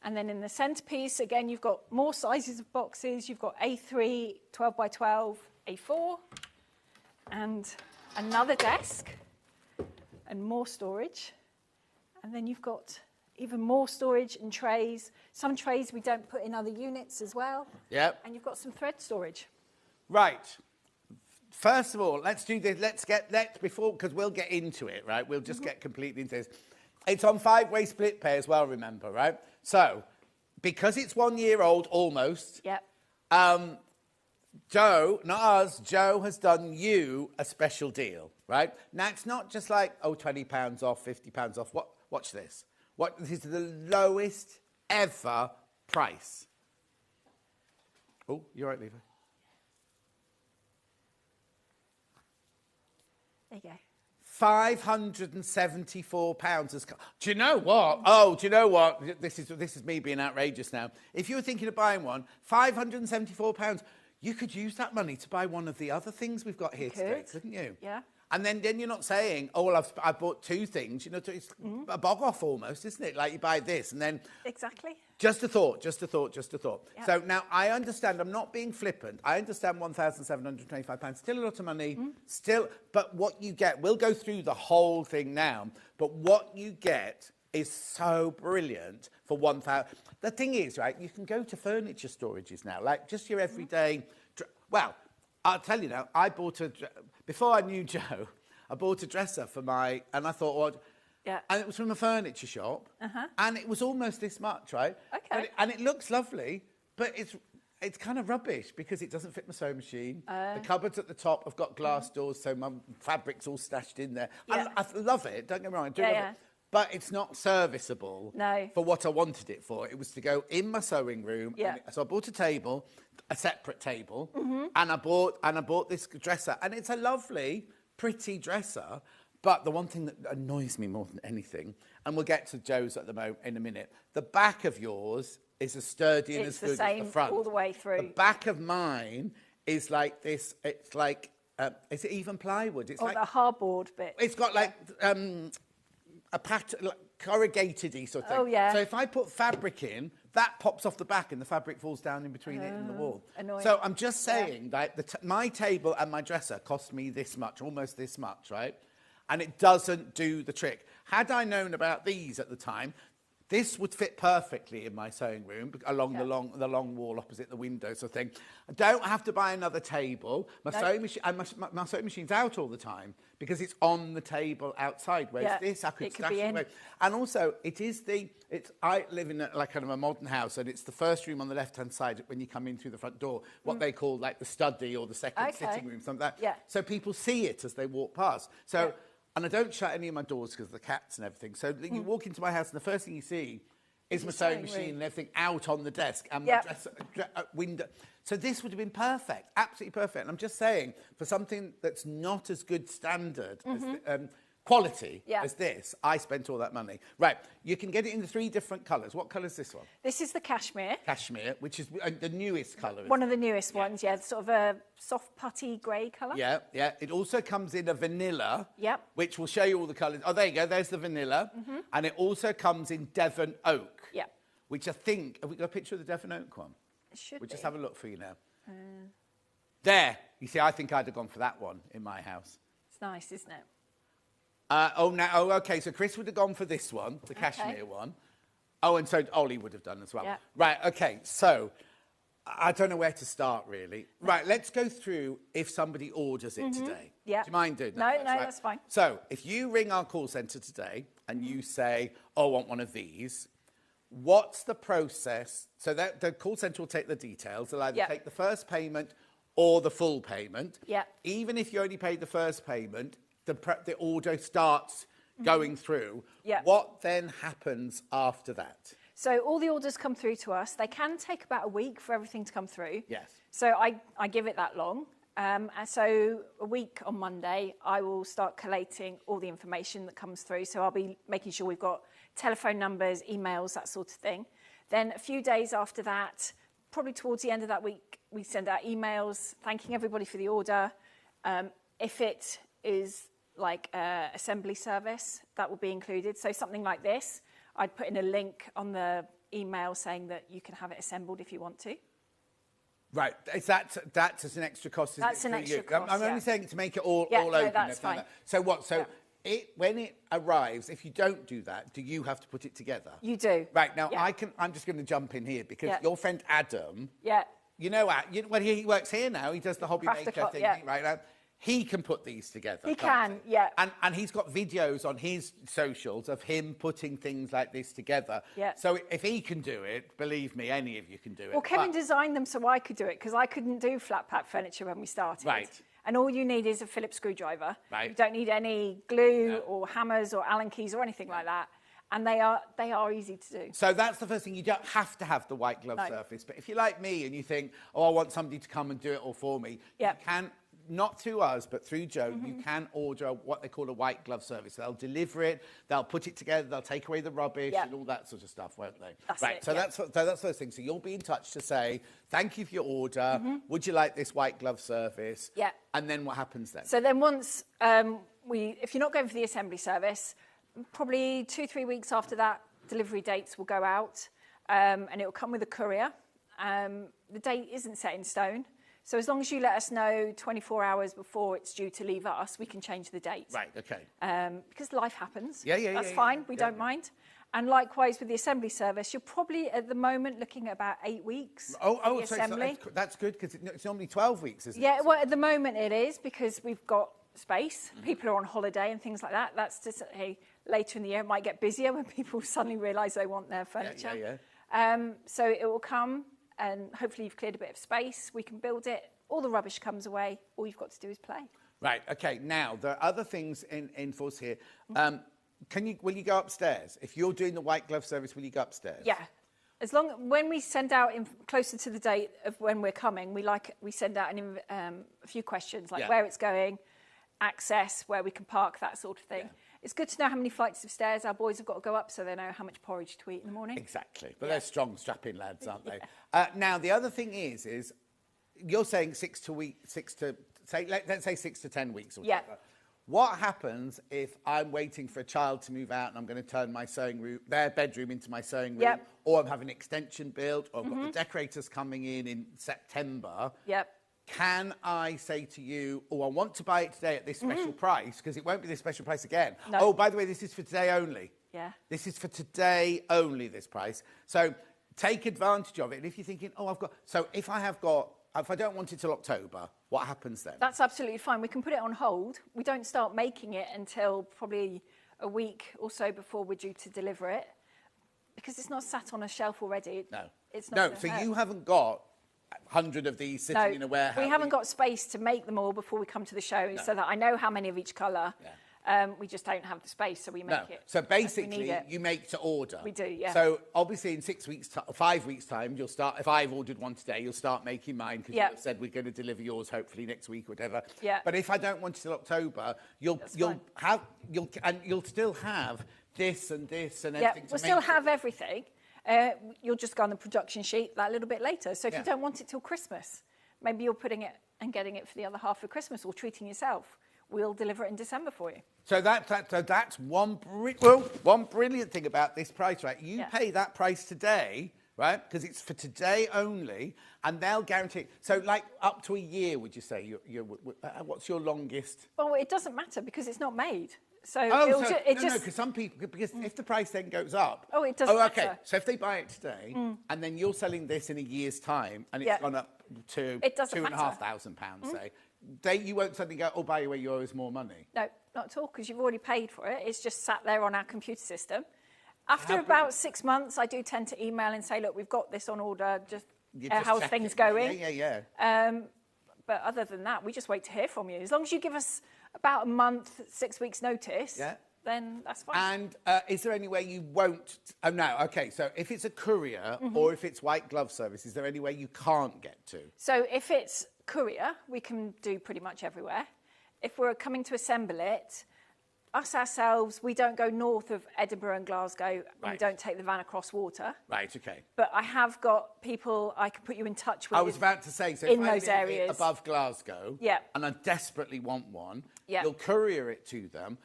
S: And then in the centrepiece, again, you've got more sizes of boxes. You've got A3, 12 by 12, A4, and another desk, and more storage. And then you've got even more storage and trays. Some trays we don't put in other units as well.
A: Yep.
S: And you've got some thread storage.
A: Right. First of all, let's do this. Because we'll get into it, right? We'll just get completely into this. It's on 5-way split pay as well, remember, right? So, because it's 1 year old, almost.
S: Yep.
A: Joe, not us, Joe has done you a special deal, right? Now, it's not just like, £20 off, £50 off. Watch this. This is the lowest ever price. Oh, you're right, Levi.
S: There you go.
A: £574. Do you know what? Oh, do you know what? This is me being outrageous now. If you were thinking of buying one, £574, you could use that money to buy one of the other things we've got here today, couldn't you?
S: Yeah.
A: And then you're not saying, oh, well, I've bought 2 things. You know, it's a bog off almost, isn't it? Like you buy this and then...
S: Exactly.
A: Just a thought.
S: Yep.
A: So now I understand, I'm not being flippant. I understand £1,725, still a lot of money, still, but what you get, we'll go through the whole thing now, but what you get is so brilliant for 1,000. The thing is, right, you can go to furniture storages now, like just your everyday, well, I'll tell you now, before I knew Joe, I bought a dresser for and I thought, well,
S: yeah.
A: And it was from a furniture shop, and it was almost this much, right?
S: Okay.
A: And it looks lovely, but it's kind of rubbish because it doesn't fit my sewing machine. The cupboards at the top have got glass doors, so my fabric's all stashed in there.
S: Yeah.
A: I love it, don't get me wrong, I do love it. But it's not serviceable for what I wanted it for. It was to go in my sewing room.
S: Yeah.
A: So I bought a table, a separate table, and I bought this dresser, and it's a lovely, pretty dresser. But the one thing that annoys me more than anything, and we'll get to Joe's in a minute, the back of yours is as sturdy and as good as the front.
S: All the way through.
A: The back of mine is like this. It's like, is it even plywood? It's like
S: the hardboard bit.
A: It's got like a pattern, like corrugated-y sort of thing.
S: Oh, yeah.
A: So if I put fabric in, that pops off the back and the fabric falls down in between it and the wall.
S: Annoying.
A: So I'm just saying, like, my table and my dresser cost me this much, almost this much, right? And it doesn't do the trick. Had I known about these at the time, this would fit perfectly in my sewing room along the long wall opposite the window sort of thing. I don't have to buy another table. My sewing machine and my sewing machine's out all the time because it's on the table outside. Whereas this, I could stash it away. And also, I live in like kind of a modern house, and it's the first room on the left-hand side when you come in through the front door, what they call like the study or the second sitting room, something like that.
S: Yeah.
A: So people see it as they walk past. So. And I don't shut any of my doors because of the cats and everything. So you walk into my house and the first thing you see is my sewing machine and everything out on the desk and my window. So this would have been perfect, absolutely perfect. And I'm just saying, for something that's not as good standard as quality as this, I spent all that money. Right, you can get it in the 3 different colours. What colour is this one?
S: This is the cashmere.
A: Cashmere, which is the newest colour.
S: One of the newest ones, sort of a soft putty grey colour.
A: Yeah. It also comes in a vanilla, which will show you all the colours. Oh, there you go, there's the vanilla. And it also comes in Devon Oak, which I think, have we got a picture of the Devon Oak one?
S: It should
A: We'll just have a look for you now. There, you see, I think I'd have gone for that one in my house.
S: It's nice, isn't it?
A: Okay, so Chris would have gone for this one, the cashmere one. Oh, and so Ollie would have done as well.
S: Yeah.
A: Right, okay, so I don't know where to start, really. Right, let's go through if somebody orders it today.
S: Yeah.
A: Do you mind doing that?
S: No, that's fine.
A: So if you ring our call centre today and you say, oh, I want one of these, what's the process? So that the call centre will take the details. They'll either take the first payment or the full payment.
S: Yeah.
A: Even if you only paid the first payment, the order starts going through.
S: Yeah.
A: What then happens after that?
S: So all the orders come through to us. They can take about a week for everything to come through.
A: Yes.
S: So I give it that long. And so a week on Monday, I will start collating all the information that comes through. So I'll be making sure we've got telephone numbers, emails, that sort of thing. Then a few days after that, probably towards the end of that week, we send out emails thanking everybody for the order. If it is like assembly service, that will be included. So something like this, I'd put in a link on the email saying that you can have it assembled if you want to.
A: Right, is that's an extra cost?
S: That's an extra cost,
A: I'm only saying to make it all
S: no,
A: open.
S: that's fine.
A: Like that. So what? So when it arrives, if you don't do that, do you have to put it together?
S: You do.
A: Right now, I'm just going to jump in here because your friend Adam.
S: Yeah.
A: You know, when he works here now, he does the hobby maker thing right now. He can put these together.
S: He can, yeah.
A: And he's got videos on his socials of him putting things like this together.
S: Yeah.
A: So if he can do it, believe me, any of you can do it.
S: Well, Kevin designed them so I could do it because I couldn't do flat pack furniture when we started.
A: Right.
S: And all you need is a Phillips screwdriver.
A: Right.
S: You don't need any glue or hammers or Allen keys or anything like that. And they are easy to do.
A: So that's the first thing. You don't have to have the white glove surface. But if you're like me and you think, oh, I want somebody to come and do it all for me, you can not through us, but through Joe, you can order what they call a white glove service. They'll deliver it, they'll put it together, they'll take away the rubbish and all that sort of stuff, won't they? That's those things. So you'll be in touch to say, thank you for your order. Would you like this white glove service?
S: Yeah.
A: And then what happens then?
S: So then once if you're not going for the assembly service, probably 2-3 weeks after that, delivery dates will go out, and it will come with a courier. The date isn't set in stone. So as long as you let us know 24 hours before it's due to leave us, we can change the date.
A: Right, okay.
S: Because life happens.
A: That's
S: fine. We don't mind. And likewise with the assembly service, you're probably at the moment looking at about 8 weeks for the assembly.
A: So that's good because it's normally 12 weeks, isn't it?
S: Yeah, well, at the moment it is because we've got space. People are on holiday and things like that. That's to say later in the year it might get busier when people suddenly realise they want their furniture. So it will come. And hopefully you've cleared a bit of space. We can build it. All the rubbish comes away. All you've got to do is play.
A: Right. Okay. Now there are other things in force here. Will you go upstairs? If you're doing the white glove service, will you go upstairs?
S: Yeah. When we send out closer to the date of when we're coming, we send out a few questions like where it's going, access, where we can park, that sort of thing. Yeah. It's good to know how many flights of stairs our boys have got to go up so they know how much porridge to eat in the morning.
A: Exactly. But they're strong, strapping lads, aren't they? Now, the other thing is you're saying let's say 6 to 10 weeks or whatever. What happens if I'm waiting for a child to move out and I'm going to turn my their bedroom into my sewing room, or I'm having an extension built, or I've got the decorators coming in September? Can I say to you, I want to buy it today at this special price, because it won't be this special price again. No. Oh, by the way, this is for today only.
S: Yeah.
A: This is for today only, this price. So take advantage of it. And if you're thinking, if I don't want it till October, what happens then?
S: That's absolutely fine. We can put it on hold. We don't start making it until probably a week or so before we're due to deliver it, because it's not sat on a shelf already.
A: No.
S: It's not.
A: No, so you haven't got 100 of these sitting in a warehouse.
S: We haven't got space to make them all before we come to the show, so that I know how many of each colour. We just don't have the space, so we make it.
A: So basically, you make to order.
S: We do, yeah.
A: So obviously, in 5 weeks' time, you'll start. If I've ordered one today, you'll start making mine because you said we're going to deliver yours hopefully next week or whatever.
S: Yeah.
A: But if I don't want it till October, you'll still have this and this and everything.
S: We'll still have everything. You'll just go on the production sheet that little bit later. So if you don't want it till Christmas, maybe you're putting it and getting it for the other half of Christmas or treating yourself. We'll deliver it in December for you.
A: So that's one brilliant thing about this price, right? You pay that price today, right? Because it's for today only, and they'll guarantee it. So like up to a year, would you say? What's your longest?
S: Well, it doesn't matter because it's not made. So
A: because some people, if the price then goes up.
S: Oh, it doesn't matter.
A: Okay. So if they buy it today, and then you're selling this in a year's time, and it's gone up to £2,500, say, you won't suddenly go, oh, by the way, you owe us more money.
S: No, not at all, because you've already paid for it. It's just sat there on our computer system. After about 6 months, I do tend to email and say, look, we've got this on order. How's things going? But other than that, we just wait to hear from you. As long as you give us about a month, 6 weeks notice, then that's fine.
A: And is there any way you won't... Oh, no, OK. So if it's a courier or if it's white glove service, is there any way you can't get to?
S: So if it's courier, we can do pretty much everywhere. If we're coming to assemble it, ourselves, we don't go north of Edinburgh and Glasgow, and we don't take the van across water.
A: Right, OK.
S: But I have got people I can put you in touch with.
A: I was about to say, so
S: in
A: if I
S: those
A: live
S: areas
A: above Glasgow, and I desperately want one, you'll courier it to them.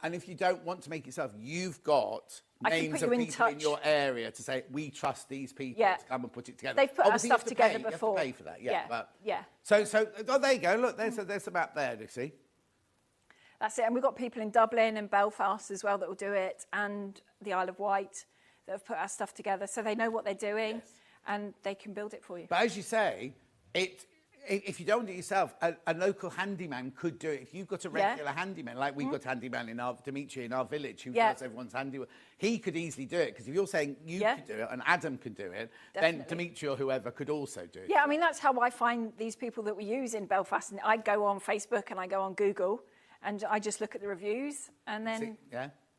A: And if you don't want to make it yourself, you've got names of people in your area to say, we trust these people to come and put it together.
S: They've put our stuff together
A: before. You have to pay for that,
S: But
A: So there you go. Look, there's a map there, you see.
S: That's it. And we've got people in Dublin and Belfast as well that will do it, and the Isle of Wight that have put our stuff together. So they know what they're doing and they can build it for you.
A: But as you say, if you don't do it yourself, a local handyman could do it. If you've got a regular handyman, like we've got a handyman Dimitri in our village who does everyone's handiwork, he could easily do it. Because if you're saying you could do it and Adam can do it, then Dimitri or whoever could also do it.
S: Yeah, I mean, that's how I find these people that we use in Belfast. And I go on Facebook and I go on Google and I just look at the reviews and then...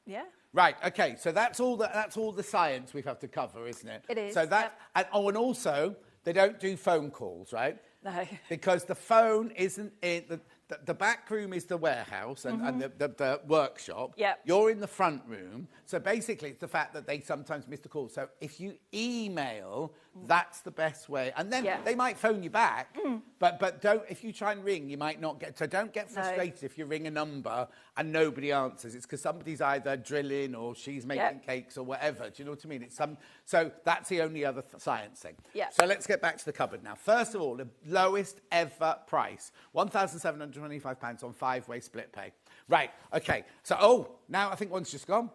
S: Yeah.
A: Right, OK, so that's all the science we have to cover, isn't it?
S: It is.
A: So that, and also, they don't do phone calls, right?
N: No.
A: Because the phone isn't in... The back room is the warehouse and the workshop.
N: Yep.
A: You're in the front room. So basically, it's the fact that they sometimes miss the call. So if you email, that's the best way. And then they might phone you back, but don't. If you try and ring, you might not get... So don't get frustrated if you ring a number and nobody answers. It's because somebody's either drilling or she's making cakes or whatever. Do you know what I mean? It's so that's the only other science thing.
N: Yeah.
A: So let's get back to the cupboard now. First of all, the lowest ever price, £1,725 on 5-way split pay. Right, okay. So, now I think one's just gone.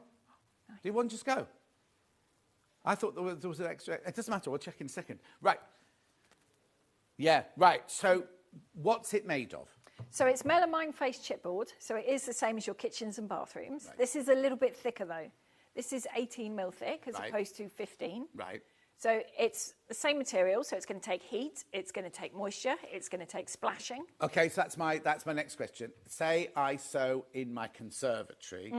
A: Did one just go? I thought there was an extra... It doesn't matter, we'll check in a second. Right. Yeah, right. So, what's it made of?
S: So it's melamine face chipboard, so it is the same as your kitchens and bathrooms. This is a little bit thicker though. This is 18 mil thick as opposed to 15.
A: Right.
S: So it's the same material, so it's going to take heat, it's going to take moisture, it's going to take splashing.
A: Okay, so that's my next question. Say I sew in my conservatory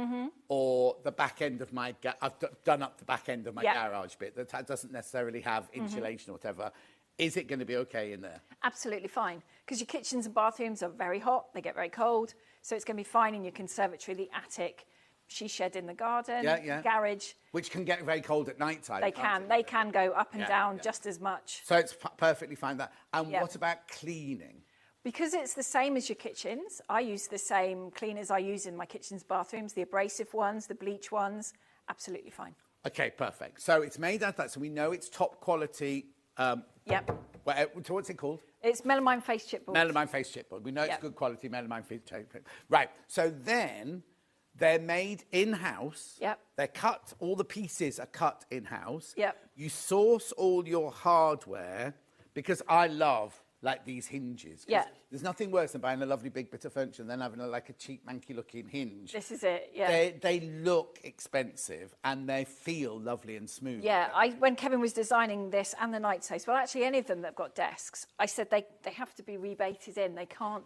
A: or the back end of my... I've done up the back end of my garage bit that doesn't necessarily have insulation or whatever. Is it going to be okay in there?
S: Absolutely fine, because your kitchens and bathrooms are very hot, they get very cold, so it's going to be fine in your conservatory, the attic, she shed in the garden, garage.
A: Which can get very cold at night time.
S: They can go up and down just as much.
A: So it's perfectly fine that. And what about cleaning?
S: Because it's the same as your kitchens, I use the same cleaners I use in my kitchens, bathrooms, the abrasive ones, the bleach ones, absolutely fine.
A: Okay, perfect. So it's made out of that, so we know it's top quality.
S: Yep.
A: So what's it called?
S: It's melamine face chipboard.
A: Melamine face chipboard. We know it's good quality melamine face chipboard. Right. So then they're made in-house.
S: Yep.
A: They're cut. All the pieces are cut in-house.
S: Yep.
A: You source all your hardware because I love like these hinges.
S: Yeah.
A: There's nothing worse than buying a lovely big bit of furniture and then having like a cheap, manky-looking hinge.
S: This is it, yeah.
A: They look expensive and they feel lovely and smooth.
S: Yeah, when Kevin was designing this and the night space, well, actually any of them that have got desks, I said they have to be rebated in. They can't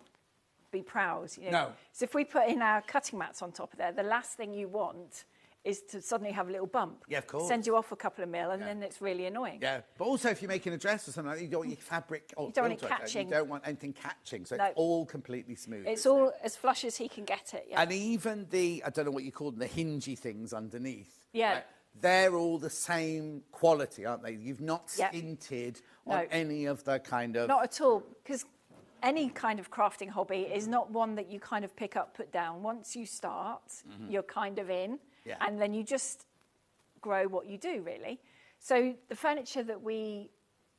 S: be prowls. You know?
A: No.
S: So if we put in our cutting mats on top of there, the last thing you want is to suddenly have a little bump.
A: Yeah, of course.
S: Send you off a couple of mil, and then it's really annoying.
A: Yeah, but also if you're making a dress or something like that, you don't want your fabric...
S: You don't want it catching.
A: You don't want anything catching, so it's all completely smooth.
S: It's all as flush as he can get it, yeah.
A: And even the, I don't know what you call them, the hingy things underneath.
S: Yeah.
A: Right, they're all the same quality, aren't they? You've not stinted on any of the kind of...
S: Not at all, because any kind of crafting hobby is not one that you kind of pick up, put down. Once you start, you're kind of in, and then you just grow what you do, really. So the furniture that we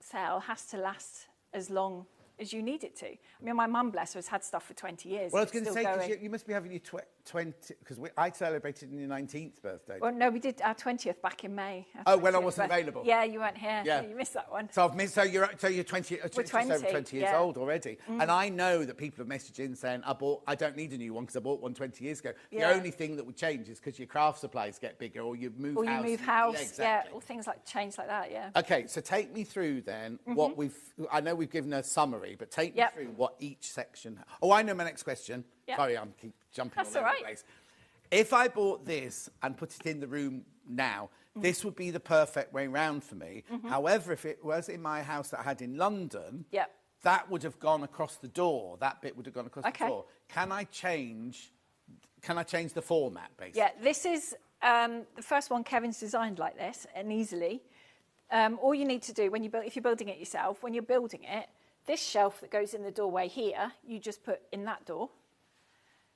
S: sell has to last as long as you need it to. I mean, my mum, bless her, has had stuff for 20 years.
A: Well, I was going to say, because you must be having your 20... Because I celebrated in your 19th birthday.
S: Well, no, we did our 20th back in May.
A: Oh, when I wasn't available?
S: Yeah, you weren't here. Yeah. So you missed that one.
A: So I've missed... So you're 20...
S: We're 20,
A: over 20 years old already. And I know that people have messaged in saying, I don't need a new one because I bought one 20 years ago. The only thing that would change is because your craft supplies get bigger or you move house.
S: Or you move house,
A: yeah, exactly.
S: or things like change like that, yeah.
A: Okay, so take me through then what we've... I know we've given a summary, but take me through what each section... Oh, I know my next question. Sorry, I'm keep jumping all over the place. If I bought this and put it in the room now, this would be the perfect way round for me. However, if it was in my house that I had in London, that would have gone across the door. That bit would have gone across the door. Can I change the format, basically?
S: Yeah, this is the first one Kevin's designed like this, and easily. All you need to do, if you're building it yourself, when you're building it, this shelf that goes in the doorway here, you just put in that door.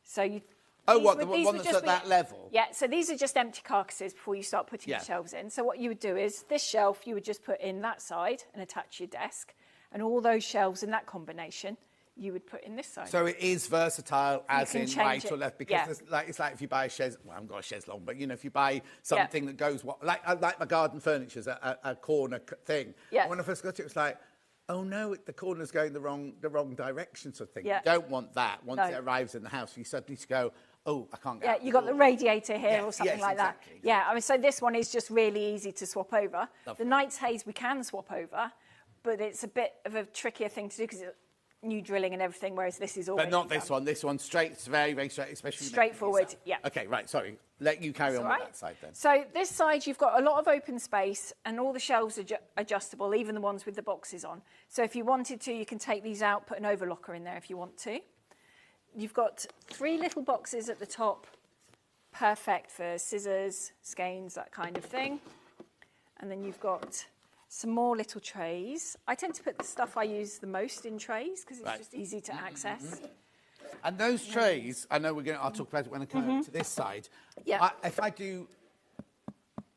S: So you...
A: Oh, what, the one that's at that level?
S: Yeah, so these are just empty carcasses before you start putting your shelves in. So what you would do is, this shelf you would just put in that side and attach your desk, and all those shelves in that combination you would put in this side.
A: So it is versatile as in right or left, because it's like if you buy a chaise, well, I haven't got a chaise long, but you know, if you buy something that goes, like my garden furniture's a corner thing. And when I first got it, it was like, oh no, the corner's going the wrong direction sort of thing. You don't want that. Once it arrives in the house, you suddenly go, oh, I can't get out.
S: You got the radiator here or something like that. Yeah, I mean, so this one is just really easy to swap over. Lovely. The Knight's Haze we can swap over, but it's a bit of a trickier thing to do because new drilling and everything, whereas this is all.
A: But not this one. This one's straight. It's very, very straight, especially
S: straightforward. Yeah.
A: Okay, right. Sorry. Let you carry on with that side then.
S: So this side, you've got a lot of open space, and all the shelves are adjustable, even the ones with the boxes on. So if you wanted to, you can take these out, put an overlocker in there if you want to. You've got 3 little boxes at the top, perfect for scissors, skeins, that kind of thing. And then you've got some more little trays. I tend to put the stuff I use the most in trays because it's just easy to access.
A: And those trays, I know I'll talk about it when I come over to this side. Yeah. If I do,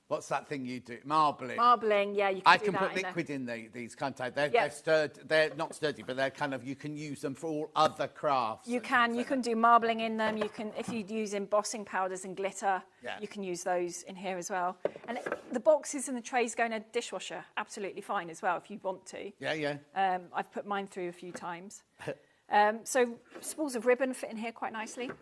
A: what's that thing you do? Marbling.
S: Marbling, yeah, you can do that.
A: I can put liquid in these, can't I? They're not sturdy, but they're kind of, you can use them for all other crafts.
S: You can do marbling in them. You can, if you use embossing powders and glitter, you can use those in here as well. And the boxes and the trays go in a dishwasher, absolutely fine as well if you want to.
A: Yeah.
S: I've put mine through a few times. So spools of ribbon fit in here quite nicely.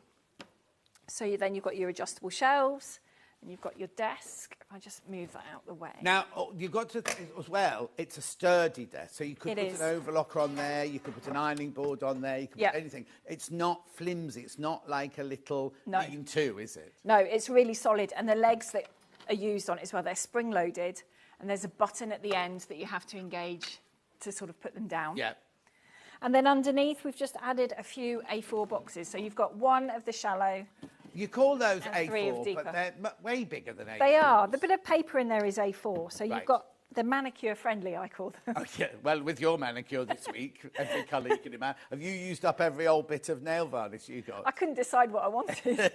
S: So then you've got your adjustable shelves and you've got your desk. If I just move that out the way.
A: Now, you've got to think as well, it's a sturdy desk. So you could put an overlocker on there, you could put an ironing board on there, you could put anything. It's not flimsy. It's not like a little lean-to, is it?
S: No, it's really solid. And the legs that are used on it as well, they're spring-loaded. And there's a button at the end that you have to engage to sort of put them down.
A: Yeah.
S: And then underneath, we've just added a few A4 boxes. So you've got one of the shallow.
A: You call those
S: A4, 3 of deeper.
A: But they're way bigger than A4.
S: They are. The bit of paper in there is A4. So you've got the manicure friendly, I call them.
A: Oh, yeah. Well, with your manicure this week, every colour you can imagine. Have you used up every old bit of nail varnish you got?
S: I couldn't decide what I wanted.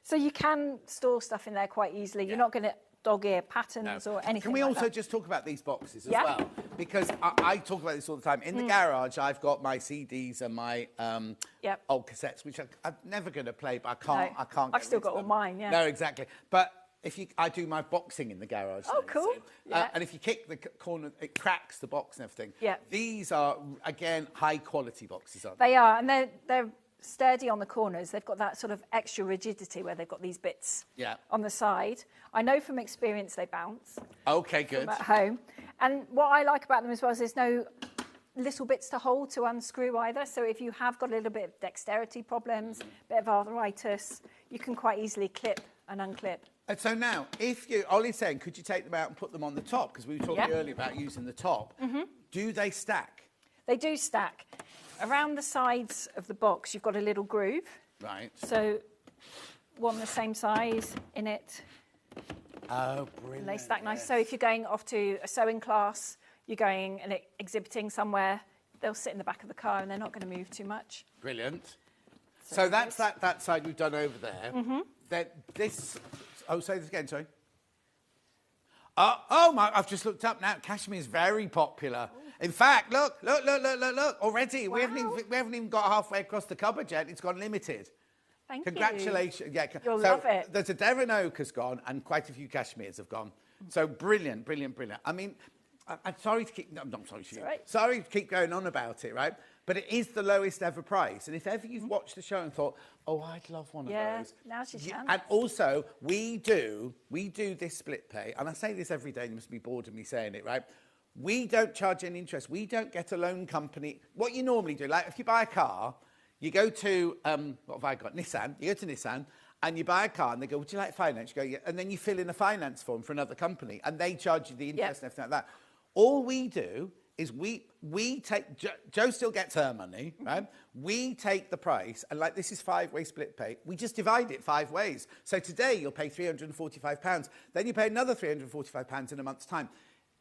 S: So you can store stuff in there quite easily. You're not going to dog-ear patterns or anything.
A: Can we
S: like
A: also
S: that.
A: just talk about these boxes as well? Because I talk about this all the time. In the garage, I've got my CDs and my old cassettes, which I'm never going to play, but I can't.
S: I've still got all mine,
A: No, exactly. But I do my boxing in the garage.
S: Oh, cool.
A: And if you kick the corner, it cracks the box and everything.
S: Yeah.
A: These are, again, high-quality boxes, aren't they?
S: They are, and they're sturdy on the corners. They've got that sort of extra rigidity where they've got these bits on the side. I know from experience they bounce.
A: Okay, good.
S: From at home. And what I like about them as well is there's no little bits to hold to unscrew either. So if you have got a little bit of dexterity problems, a bit of arthritis, you can quite easily clip and unclip.
A: And so now, Ollie's saying, could you take them out and put them on the top? Because we were talking earlier about using the top. Do they stack?
S: They do stack. Around the sides of the box, you've got a little groove.
A: Right.
S: So one the same size in it.
A: Oh, brilliant.
S: And they stack nice. So if you're going off to a sewing class, you're going and exhibiting somewhere, they'll sit in the back of the car and they're not going to move too much.
A: Brilliant. So that's that side we've done over there. Say this again, sorry. Oh my, I've just looked up now. Cashmere is very popular. In fact, look. Already, we haven't even got halfway across the cupboard yet. It's gone limited.
S: Thank
A: Congratulations.
S: you.
A: Yeah.
S: You'll love it.
A: There's a Devon Oak has gone and quite a few Cashmeres have gone. So brilliant. I mean, I'm sorry to keep... No, I'm not sorry to you.
S: Right.
A: Sorry to keep going on about it, right? But it is the lowest ever price. And if ever you've watched the show and thought, oh, I'd love one of those.
S: Now's your chance.
A: And also, we do this split pay. And I say this every day, and you must be bored of me saying it, right? We don't charge any interest. We don't get a loan company. What you normally do, like if you buy a car, you go to, what have I got? Nissan. You go to Nissan and you buy a car and they go, would you like finance? You go, yeah. And then you fill in a finance form for another company and they charge you the interest and everything like that. All we do is we take, Jo still gets her money, right? We take the price and like this is 5-way split pay. We just divide it 5 ways. So today you'll pay £345. Then you pay another £345 in a month's time.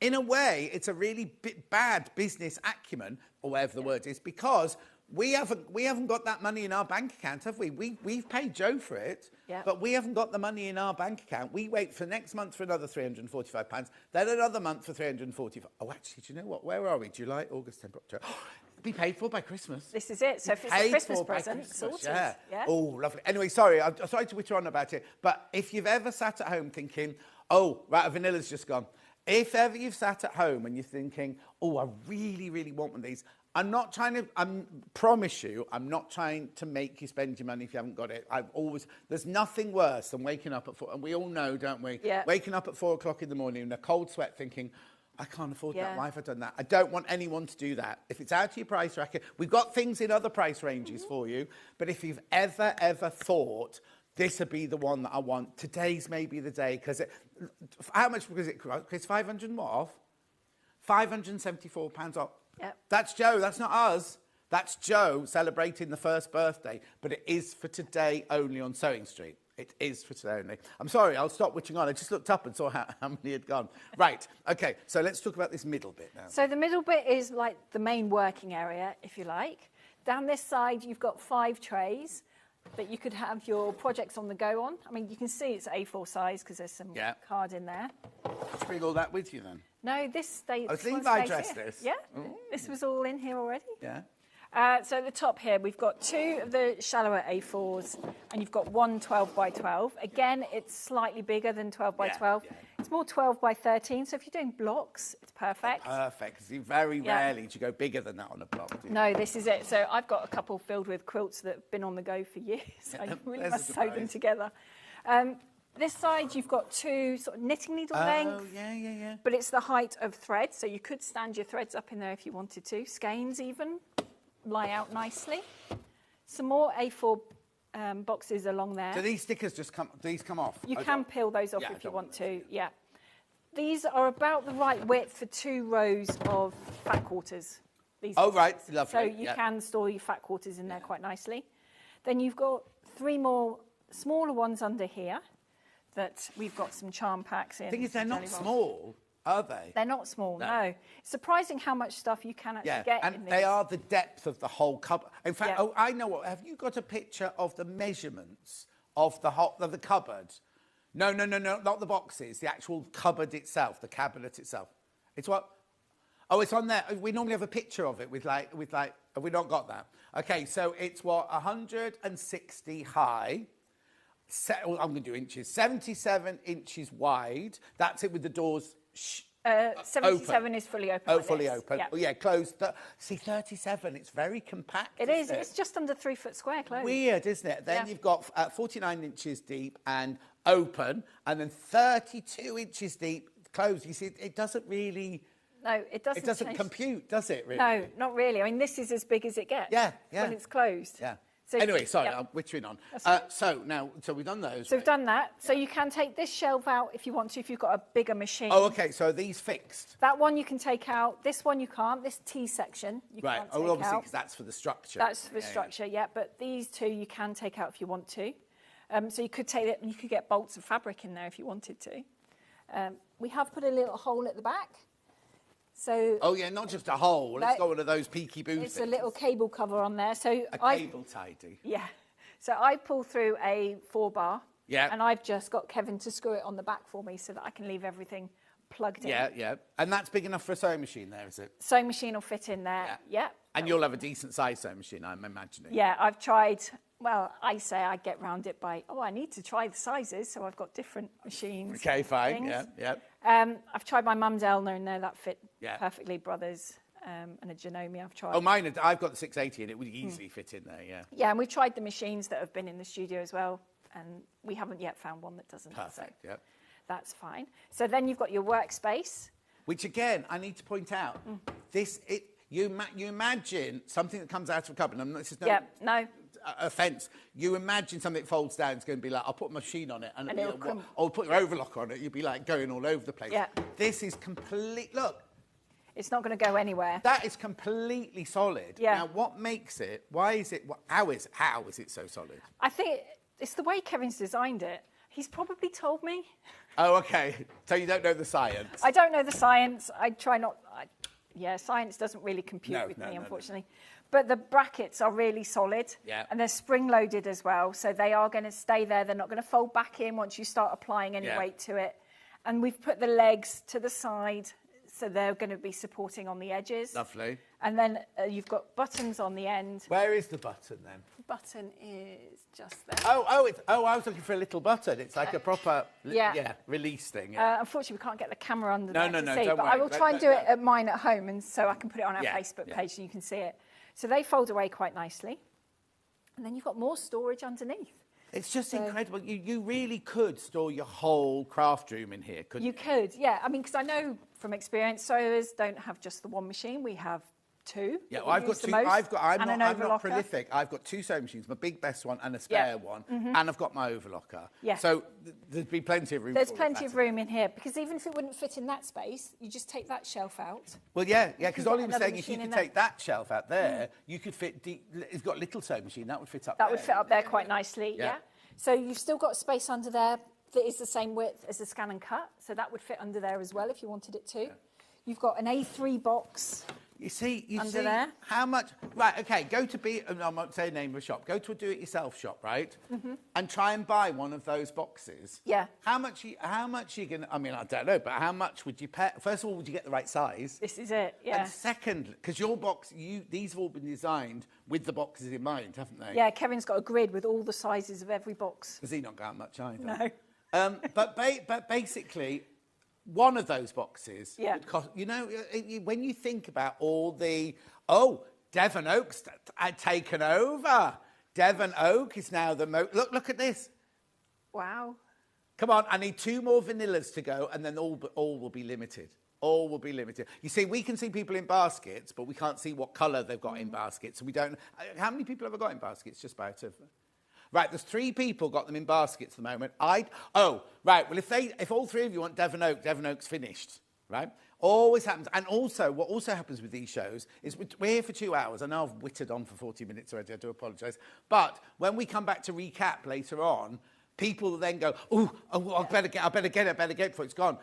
A: In a way, it's a really bad business acumen, or whatever the word is, because we haven't got that money in our bank account, have we? We've paid Jo for it, but we haven't got the money in our bank account. We wait for next month for another £345, then another month for £345. Oh, actually, do you know what? Where are we? July, August, September, October. Be paid for by Christmas.
S: This is it. So if it's a Christmas present, sorted.
A: Yeah. Oh, lovely. Anyway, sorry, I'm sorry to witter on about it, but if you've ever sat at home thinking, oh, right, vanilla's just gone. If ever you've sat at home and you're thinking, oh, I really, really want one of these, I promise you, I'm not trying to make you spend your money if you haven't got it. There's nothing worse than waking up at 4, and we all know, don't we?
S: Yeah.
A: Waking up at 4 o'clock in the morning in a cold sweat thinking, I can't afford
S: Yeah.
A: that. Why have I done that? I don't want anyone to do that. If it's out of your price bracket, we've got things in other price ranges for you. But if you've ever thought this would be the one that I want, today's maybe the day. Because how much was it, Chris? 500 and what off? £574 off.
S: Yep.
A: That's Joe. That's not us. That's Joe celebrating the first birthday. But it is for today only on Sewing Street. It is for today only. I'm sorry, I'll stop witching on. I just looked up and saw how many had gone. Right, okay, so let's talk about this middle bit now.
S: So the middle bit is like the main working area, if you like. Down this side, you've got 5 trays that you could have your projects on the go on. I mean, you can see it's A4 size because there's some card in there.
A: Did you bring all that with you then?
S: No, this stays.
A: I think I dressed this.
S: Yeah,
A: Ooh.
S: this was all in here already.
A: Yeah.
S: So at the top here, we've got 2 of the shallower A4s, and you've got 1 12 by 12. Again, it's slightly bigger than 12 by 12. It's more 12 by 13, so if you're doing blocks, it's perfect.
A: Perfect, because very rarely do you go bigger than that on a block, do you?
S: No, this is it. So I've got a couple filled with quilts that have been on the go for years. I really
A: There's
S: must
A: a
S: sew them
A: surprise.
S: together. This side, you've got 2 sort of knitting needle length.
A: Oh, yeah.
S: But it's the height of thread, so you could stand your threads up in there if you wanted to. Skeins even lie out nicely. Some more A4 boxes along there.
A: Do these stickers just come off?
S: You can peel those off if you want to, yeah. These are about the right width for 2 rows of fat quarters. These
A: Right, lovely.
S: So you can store your fat quarters in there quite nicely. Then you've got 3 more smaller ones under here that we've got some charm packs in.
A: The thing is, they're not
S: Jelly roll.
A: small, are they?
S: They're not small, no. It's surprising how much stuff you can actually get
A: and
S: in
A: they
S: these.
A: are the depth of the whole cupboard. In fact, I know what. Have you got a picture of the measurements of the cupboard? No, not the boxes. The actual cupboard itself, the cabinet itself. It's what? Oh, it's on there. We normally have a picture of it with like. Have we not got that? Okay, so it's what 160 high. I'm going to do inches. 77 inches wide. That's it with the doors.
S: 77
A: open.
S: is fully open.
A: Oh,
S: like
A: fully
S: this.
A: open.
S: Yeah.
A: Oh, yeah, closed. See, 37, it's very compact.
S: It is. It's just under 3 foot square closed.
A: Weird, isn't it? Then you've got 49 inches deep and open, and then 32 inches deep closed. You see, it doesn't really...
S: No, it doesn't.
A: It doesn't
S: change.
A: compute, does it, really?
S: No, not really. I mean, this is as big as it gets.
A: Yeah.
S: When it's closed.
A: Yeah.
S: So,
A: anyway, sorry, I'm witching on. So we've done those.
S: So we've done that. So you can take this shelf out if you want to, if you've got a bigger machine.
A: Oh, okay, so are these fixed?
S: That one you can take out. This one you can't. This T section you can't take out.
A: Obviously, because that's for the structure.
S: That's for the structure, yeah. But these 2 you can take out if you want to. So you could take it and you could get bolts of fabric in there if you wanted to. We have put a little hole at the back. So
A: oh, yeah, not just a hole. It's got one of those peaky boo
S: It's
A: things.
S: a little cable cover on there. So
A: A cable tidy.
S: Yeah. So I pull through a 4-bar.
A: Yeah.
S: And I've just got Kevin to screw it on the back for me so that I can leave everything plugged in.
A: Yeah. And that's big enough for a sewing machine there, is it?
S: Sewing machine will fit in there. Yeah.
A: And you'll have a decent sized sewing machine, I'm imagining.
S: Yeah, I've tried. Well, I say I get round it by, I need to try the sizes, so I've got different machines.
A: Okay, fine.
S: things.
A: Yeah.
S: I've tried my mum's Elna in there, that fit
A: Yeah.
S: perfectly. Brothers and a Janome I've tried.
A: Oh, mine, I've got the 680 and it would easily fit in there, yeah.
S: Yeah, and we've tried the machines that have been in the studio as well, and we haven't yet found one that doesn't.
A: Perfect,
S: so
A: yeah.
S: That's fine. So then you've got your workspace.
A: Which, again, I need to point out, you imagine something that comes out of a cupboard, and this is no offence, you imagine something that folds down, it's going to be like, I'll put a machine on it, and I'll put your overlocker on it, you'll be like going all over the place.
S: Yeah.
A: This is complete, look.
S: It's not going to go anywhere.
A: That is completely solid.
S: Yeah.
A: Now, what makes it, how is it so solid?
S: I think it's the way Kevin's designed it. He's probably told me.
A: Oh, okay. So you don't know the science?
S: I don't know the science. I try not... science doesn't really compute with me, unfortunately. But the brackets are really solid.
A: Yeah.
S: And they're spring-loaded as well. So they are going to stay there. They're not going to fold back in once you start applying any weight to it. And we've put the legs to the side, so they're going to be supporting on the edges.
A: Lovely.
S: And then you've got buttons on the end.
A: Where is the button, then?
S: The button is just there.
A: I was looking for a little button. It's like a proper release thing. Yeah.
S: Unfortunately, we can't get the camera under there to see,
A: don't
S: but
A: worry.
S: I will try and do it at mine at home, and so I can put it on our Facebook
A: yeah.
S: page and you can see it. So they fold away quite nicely. And then you've got more storage underneath.
A: It's just incredible. You really could store your whole craft room in here, couldn't you?
S: You could, yeah. I mean, because I know from experience, sewers don't have just the one machine. We have two.
A: Yeah, well, I've got two. I'm not
S: overlocker.
A: prolific. I've got two sewing machines, my big best one and a spare one, and I've got my overlocker.
S: Yeah.
A: So there'd be plenty of room.
S: There's plenty of room in here, because even if it wouldn't fit in that space, you just take that shelf out.
A: Well, yeah, because
S: get
A: Ollie was
S: another
A: saying if you
S: machine
A: could
S: in
A: take that shelf out there, you could fit. It's got a little sewing machine that would fit up.
S: That
A: there.
S: would fit up there quite nicely.
A: Yeah.
S: Yeah. So you've still got space under there that is the same width as the scan and cut. So that would fit under there as well if you wanted it to. Yeah. You've got an A3 box.
A: You see
S: under there.
A: How much? Right, okay, go to I won't say the name of a shop. Go to a do-it-yourself shop, right? And try and buy one of those boxes.
S: Yeah.
A: How much you going to, I mean, I don't know, but how much would you pay? First of all, would you get the right size?
S: This is it, yeah.
A: And second, because your box, these have all been designed with the boxes in mind, haven't they?
S: Yeah, Kevin's got a grid with all the sizes of every box.
A: Does he not got much either?
S: No.
A: But basically, one of those boxes
S: would
A: cost, when you think about all the, Devon Oak's had taken over. Devon Oak is now the look at this.
S: Wow.
A: Come on, I need 2 more vanillas to go, and then all will be limited. All will be limited. You see, we can see people in baskets, but we can't see what colour they've got in baskets. So we don't. How many people have I got in baskets? Just about a. Right, there's 3 people got them in baskets at the moment. Right. Well, if all 3 of you want Devon Oak's finished, right? Always happens. And also, what also happens with these shows is we're here for 2 hours. I know I've whittled on for 40 minutes already. I do apologise. But when we come back to recap later on, people then go, I better get it before it's gone.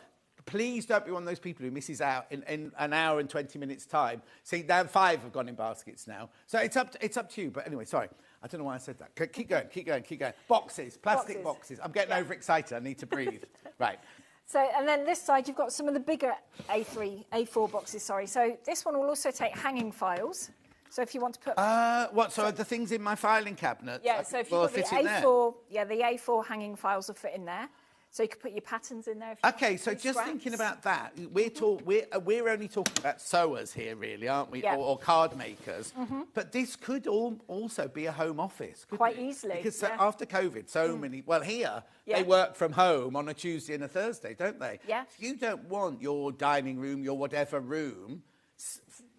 A: Please don't be one of those people who misses out in an hour and 20 minutes time. See, now 5 have gone in baskets now. So it's up to you. But anyway, sorry. I don't know why I said that. Keep going. Boxes, plastic boxes. I'm getting overexcited. I need to breathe. Right.
S: So, and then this side, you've got some of the bigger A4 boxes, sorry. So this one will also take hanging files. So if you want to put...
A: So the things in my filing cabinet?
S: Yeah, so if you put the A4... Yeah, the A4 hanging files will fit in there. So you could put your patterns in there.
A: Okay, so just thinking about that, we're only talking about sewers here, really, aren't we?
S: Yeah.
A: Or card makers. But this could also be a home office.
S: Quite easily.
A: Because after COVID, so many... Well, here, they work from home on a Tuesday and a Thursday, don't they?
S: Yeah.
A: You don't want your dining room, your whatever room,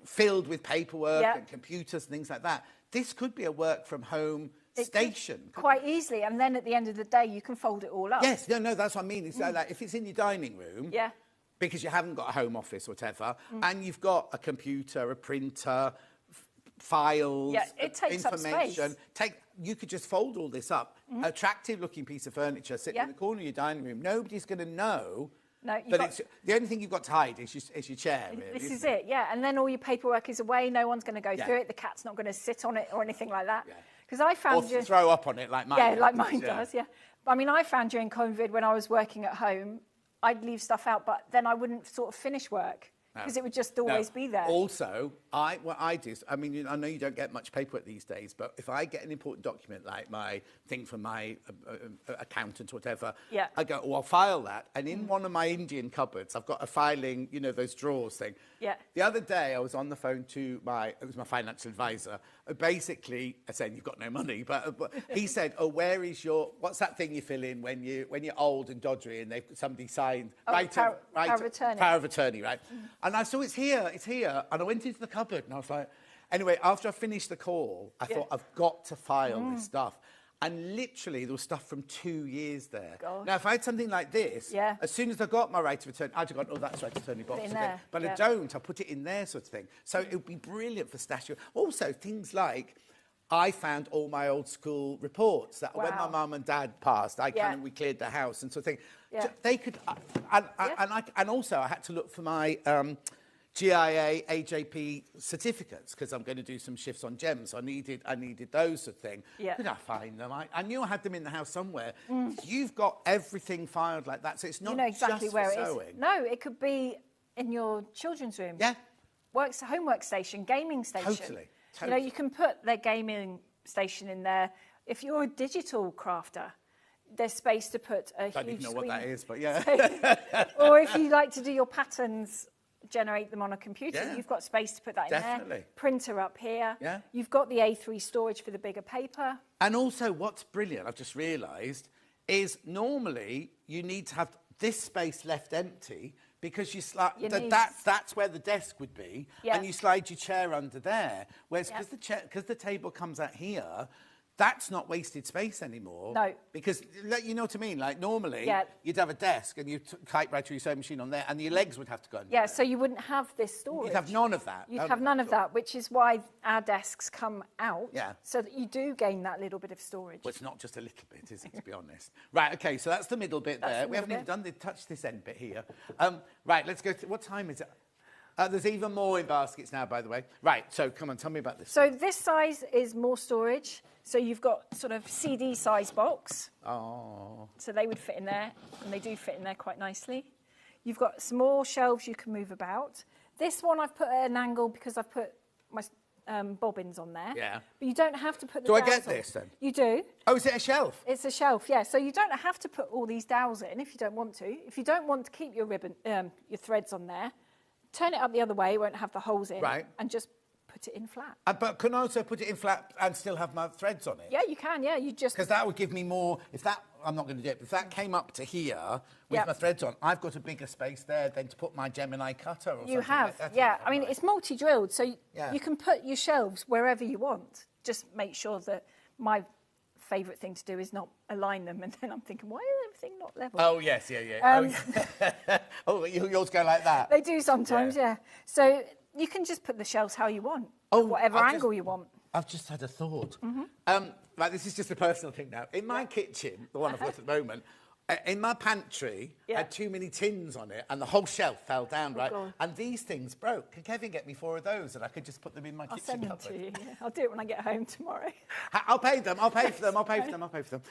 A: filled with paperwork and computers and things like that. This could be a work from home station.
S: Quite easily, and then at the end of the day, you can fold it all up.
A: Yes, no, that's what I mean. It's like if it's in your dining room, because you haven't got a home office or whatever, and you've got a computer, a printer, files,
S: it takes
A: information.
S: up space.
A: You could just fold all this up. Attractive-looking piece of furniture sitting in the corner of your dining room. Nobody's going to know.
S: No,
A: the only thing you've got to hide is your chair, really.
S: This is it, and then all your paperwork is away. No one's going to go through it. The cat's not going to sit on it or anything like that. Because I found
A: or throw up on it like mine.
S: Yeah, like mine does. Yeah. I mean, I found during COVID when I was working at home, I'd leave stuff out, but then I wouldn't sort of finish work. Because it would just always be there.
A: Also, what I do, I mean, I know you don't get much paperwork these days, but if I get an important document like my thing from my accountant or whatever, I go, I'll file that. And in one of my Indian cupboards, I've got a filing, those drawers thing.
S: Yeah.
A: The other day, I was on the phone to my financial advisor. Basically, I said, you've got no money, but he said, where is what's that thing you fill in when you're old and doddery and somebody signed
S: power of attorney.
A: Power of attorney, right? And I saw it's here. And I went into the cupboard and I was like, anyway, after I finished the call, I thought, I've got to file this stuff. And literally, there was stuff from 2 years there.
S: Gosh.
A: Now, if I had something like this, as soon as I got my right of return, I'd have gone, that's right of attorney box.
S: There.
A: But I don't. I put it in there sort of thing. So it would be brilliant for stashing. Also, things like, I found all my old school reports that when my mum and dad passed, we cleared the house and sort of thing.
S: Yeah.
A: They could, and also I had to look for my GIA, AJP certificates because I'm going to do some shifts on gems. So I needed those sort of thing.
S: Yeah.
A: Could I find them? I knew I had them in the house somewhere. You've got everything filed like that, so it's not
S: exactly
A: just
S: where
A: for
S: it
A: sewing.
S: is. No, it could be in your children's room.
A: Yeah.
S: Home workstation, gaming station.
A: Totally.
S: You can put their gaming station in there. If you're a digital crafter, there's space to put a huge screen.
A: I don't even know what that is, but yeah.
S: Or if you like to do your patterns generate them on a computer.
A: Yeah.
S: You've got space to put that in there.
A: Definitely.
S: Printer up here.
A: Yeah.
S: You've got the A3 storage for the bigger paper.
A: And also, what's brilliant, I've just realised, is normally you need to have this space left empty because that's where the desk would be, and you slide your chair under there. Whereas because the table comes out here, that's not wasted space anymore.
S: No.
A: Because, you know what I mean? Like, normally, you'd have a desk and you'd typewrite your sewing machine on there and your legs would have to go under there.
S: So you wouldn't have this storage.
A: You'd have none of that.
S: You'd have none of that, which is why our desks come out,
A: Yeah.
S: so that you do gain that little bit of storage.
A: Well, it's not just a little bit, is it, to be honest? Right, OK, so that's the middle bit there. We haven't even touched this end bit here. Right, let's go to... What time is it? There's even more in baskets now, by the way. Right, so come on, tell me about this.
S: So this size is more storage. So you've got sort of CD size box.
A: Oh.
S: So they would fit in there, and they do fit in there quite nicely. You've got small shelves you can move about. This one I've put at an angle because I've put my bobbins on there.
A: Yeah.
S: But you don't have to put the
A: Do I
S: dowels
A: get
S: on.
A: this then?
S: You do.
A: Oh, is it a shelf?
S: It's a shelf, yeah. So you don't have to put all these dowels in if you don't want to. If you don't want to keep your ribbon, your threads on there, turn it up the other way, it won't have the holes in.
A: Right.
S: And just put it in flat.
A: But can I also put it in flat and still have my threads on it?
S: Yeah, you can, yeah. You just...
A: Because that would give me more... I'm not going to do it, but if that came up to here with my threads on, I've got a bigger space there than to put my Gemini cutter or something
S: You have,
A: like that.
S: yeah. I mean, it's multi-drilled, so you can put your shelves wherever you want. Just make sure that my favourite thing to do is not align them, and then I'm thinking, why is everything not level?
A: Oh, yes, yeah. Oh, yours go like that?
S: They do sometimes, yeah. So you can just put the shelves how you want, whatever angle you want.
A: I've just had a thought. Right, this is just a personal thing now. In my kitchen, the one I've got at the moment, in my pantry, I had too many tins on it, and the whole shelf fell down, right?
S: God.
A: And these things broke. Can Kevin get me 4 of those, and I could just put them in my
S: I'll
A: kitchen
S: send them
A: cupboard?
S: to you. Yeah. I'll do it when I get home tomorrow.
A: I'll pay them. I'll pay for them. I'll pay for them. I'll pay for them.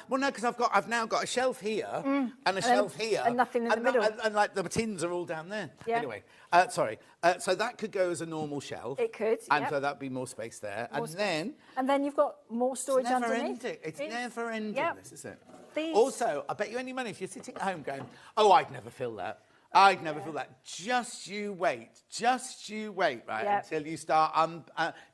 A: Well, no, because I've now got a shelf here and a shelf here,
S: and nothing in the middle.
A: And like the tins are all down there.
S: Yeah.
A: Anyway, sorry. So that could go as a normal shelf.
S: It could.
A: And so that'd be more space there.
S: And then you've got more storage
A: it's never
S: underneath.
A: ending. It's never ending.
S: Yep.
A: This is it.
S: These...
A: Also, I bet you any money if you're sitting at home going, "Oh, I'd never fill that. I'd never fill that." Just you wait, right, until you start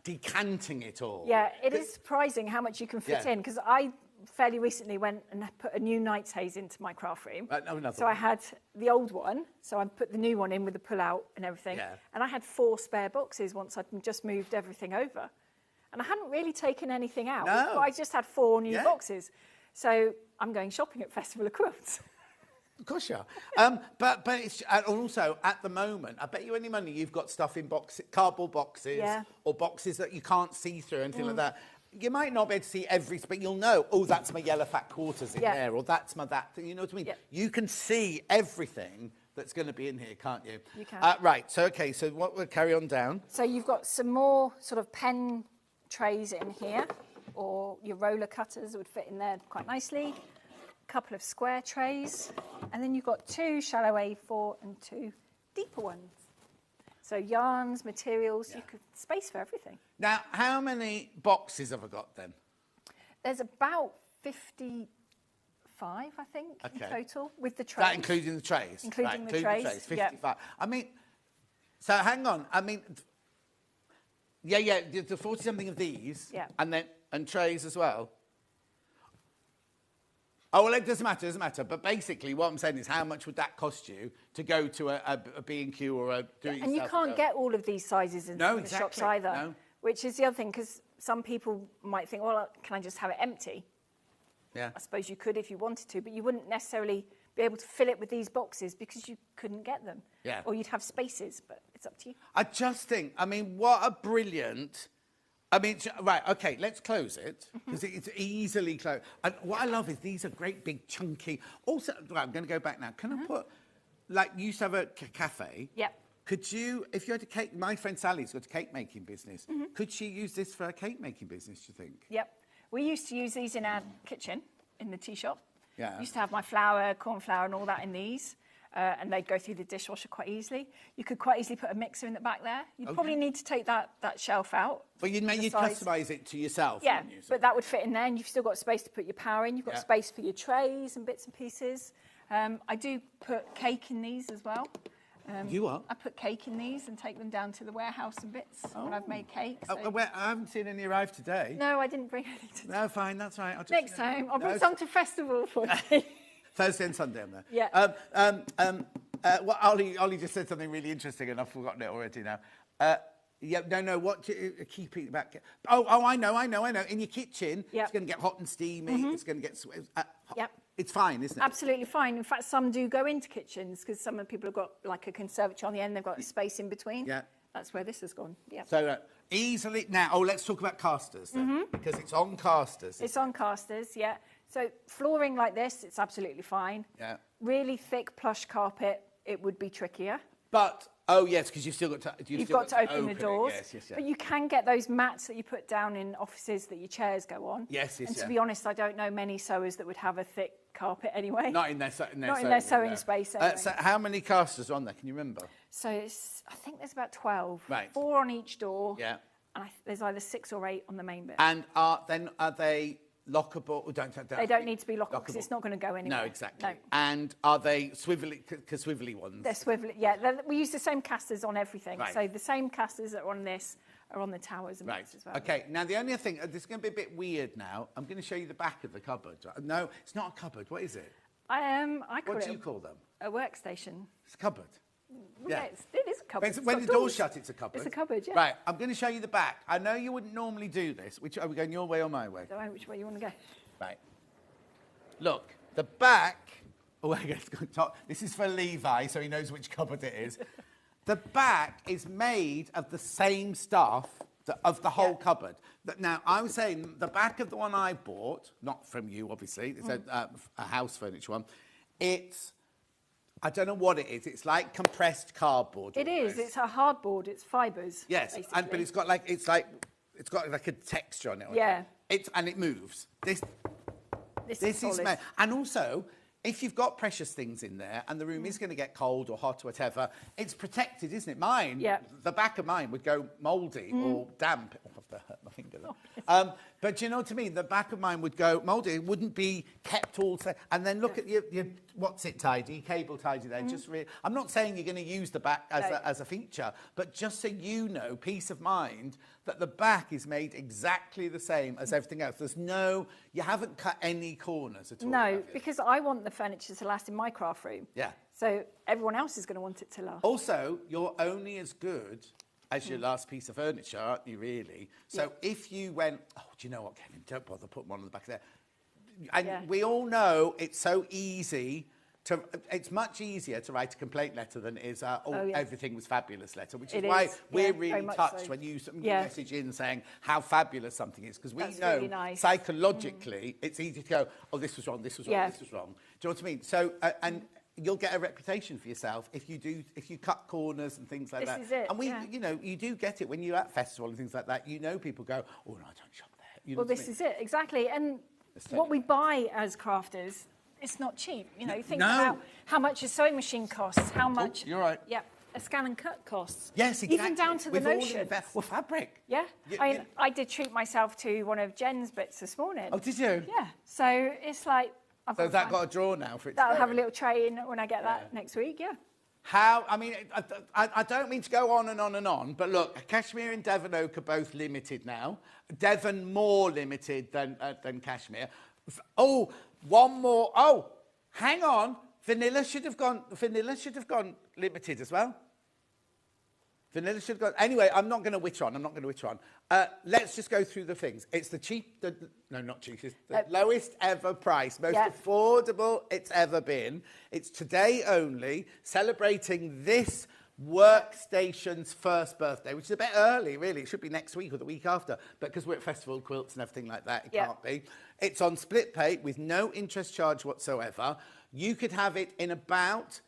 A: decanting it all.
S: Yeah, it is surprising how much you can fit in, because I fairly recently went and put a new Knight's Haze into my craft room. So I had the old one, so I put the new one in with the pull-out and everything, and I had 4 spare boxes once I'd just moved everything over. And I hadn't really taken anything out, but I just had 4 new boxes. So I'm going shopping at Festival of Quilts.
A: Of course you are. But it's, and also, at the moment, I bet you any money you've got stuff in cardboard boxes or boxes that you can't see through, anything like that. You might not be able to see every, but you'll know, oh, that's my yellow fat quarters in there, or that's my that thing. You know what I mean? You can see everything that's going to be in here, can't you?
S: You can.
A: Right, so, OK, so we'll carry on down.
S: So you've got some more sort of pen trays in here, or your roller cutters would fit in there quite nicely. A couple of square trays, and then you've got 2 shallow A4 and 2 deeper ones. So yarns, materials, you could space for everything.
A: Now, how many boxes have I got then?
S: There's about 55, I think, in total, with the trays.
A: That including the trays?
S: Including the
A: including
S: trays,
A: 55. I mean, so hang on. I mean, the 40-something of these, and trays as well. Oh, well, it doesn't matter. But basically, what I'm saying is, how much would that cost you to go to a B&Q or a do-it-yourself?
S: And you can't get all of these sizes in the shops either, which is the other thing, because some people might think, well, can I just have it empty?
A: Yeah.
S: I suppose you could if you wanted to, but you wouldn't necessarily be able to fill it with these boxes because you couldn't get them.
A: Yeah.
S: Or you'd have spaces, but it's up to you.
A: I just think, I mean, what a brilliant... I mean, right, OK, let's close it, because it's easily closed. And what I love is these are great, big, chunky... Also, right, I'm going to go back now. Can I put... Like, you used to have a cafe.
S: Yeah.
A: Could you, if you had a cake... My friend Sally's got a cake-making business. Could she use this for a cake-making business, do you think?
S: Yep. We used to use these in our kitchen, in the tea shop.
A: Yeah.
S: Used to have my flour, corn flour and all that in these. And they'd go through the dishwasher quite easily. You could quite easily put a mixer in the back there. You'd probably need to take that shelf out.
A: But you'd customise it to yourself,
S: yeah,
A: wouldn't you?
S: But that would fit in there, and you've still got space to put your power in. You've got space for your trays and bits and pieces. I do put cake in these as well.
A: You are?
S: I put cake in these and take them down to the warehouse and bits when I've made cake. So.
A: I haven't seen any arrive today.
S: No, I didn't bring any today.
A: No, fine, that's right. I'll just,
S: Next time, I'll bring some to festival for you.
A: Thursday and Sunday, I'm there.
S: Yeah.
A: Well, Ollie just said something really interesting, and I've forgotten it already now. What? Keep it back. Oh, I know. In your kitchen, it's going to get hot and steamy. It's going to get. It's fine, isn't it?
S: Absolutely fine. In fact, some do go into kitchens because some of the people have got like a conservatory on the end. They've got a space in between.
A: Yeah.
S: That's where this has gone. Yeah.
A: So easily now. Oh, let's talk about casters then, because it's on casters.
S: It's on casters. Yeah. So flooring like this, it's absolutely fine.
A: Yeah.
S: Really thick plush carpet, it would be trickier.
A: But yes, because you've still got to.
S: You've got to open the doors.
A: Yes.
S: But you can get those mats that you put down in offices that your chairs go on.
A: Yes.
S: And to be honest, I don't know many sewers that would have a thick carpet anyway.
A: Not in their
S: sewing space. Anyway.
A: So how many casters are on there? Can you remember?
S: So I think there's about 12.
A: Right.
S: 4 on each door.
A: Yeah.
S: And there's either 6 or 8 on the main bit.
A: And are they lockable?
S: They don't need to be lockable because it's not going to go anywhere.
A: No, exactly.
S: No.
A: And are they swivelly ones?
S: They're swivelly, yeah. We use the same casters on everything.
A: Right.
S: So the same casters that are on this are on the towers and bits as well.
A: Okay, now the only thing, this is going to be a bit weird now. I'm going to show you the back of the cupboard. No, it's not a cupboard. What is it?
S: What
A: do you call them?
S: A workstation.
A: It's a cupboard.
S: Well, yeah, it is a cupboard.
A: When the door's shut, it's a cupboard.
S: It's a cupboard, yeah.
A: Right, I'm going to show you the back. I know you wouldn't normally do this. Are we going your way or my way?
S: I don't know which way you want to go.
A: Right. Look, the back. Oh, I guess this is for Levi, so he knows which cupboard it is. The back is made of the same stuff of the whole cupboard. Now, I was saying the back of the one I bought, not from you, obviously. It's a house furniture one. I don't know what it is. It's like compressed cardboard.
S: It is. It's a hardboard. It's fibres.
A: Yes, but it's got like a texture on it.
S: Yeah.
A: And it moves. This
S: is solid.
A: And also, if you've got precious things in there and the room is going to get cold or hot or whatever, it's protected, isn't it? Mine, the back of mine would go mouldy or damp. Oh, I've hurt my finger there. But do you know what I mean? The back of mine would go mouldy. It wouldn't be kept all safe. And then look at your what's it tidy, cable tidy there. Just I'm not saying you're going to use the back as a feature, but just so you know, peace of mind, that the back is made exactly the same as everything else. You haven't cut any corners at all.
S: No, because I want the furniture to last in my craft room.
A: Yeah.
S: So everyone else is going to want it to last.
A: Also, you're only as good as your last piece of furniture, aren't you, really? So if you went, oh, do you know what, Kevin, don't bother putting one on the back there. And we all know it's so easy it's much easier to write a complaint letter than it is everything was fabulous letter, which is why we're really touched when you message in saying how fabulous something is, because we know
S: really nice.
A: Psychologically it's easy to go, oh, this was wrong, this was wrong, this was wrong. Do you know what I mean? So, and you'll get a reputation for yourself if you cut corners and things like that.
S: This is it.
A: And you do get it when you're at festival and things like that. People go, oh, no, I don't shop there. You know
S: well, this is it, exactly. And what we buy as crafters, it's not cheap. Think about how much a sewing machine costs, how much...
A: you're right.
S: Yeah, a scan and cut costs.
A: Yes, exactly.
S: Even down to the notion.
A: Well, fabric.
S: Yeah. I did treat myself to one of Jen's bits this morning.
A: Oh, did you?
S: Yeah. So it's like...
A: So that got a drawer now for it.
S: That'll have a little tray in when I get that next week, yeah.
A: I don't mean to go on and on and on, but look, Cashmere and Devon Oak are both limited now. Devon more limited than Cashmere. Oh, one more. Oh, hang on. Vanilla should have gone limited as well. Vanilla should have gone. Anyway, I'm not going to witch on. Let's just go through the things. It's the not cheapest, the lowest ever price, most affordable it's ever been. It's today only, celebrating this Workstation's first birthday, which is a bit early, really. It should be next week or the week after, but because we're at festival quilts and everything like that, it can't be. It's on split pay with no interest charge whatsoever. You could have it in about...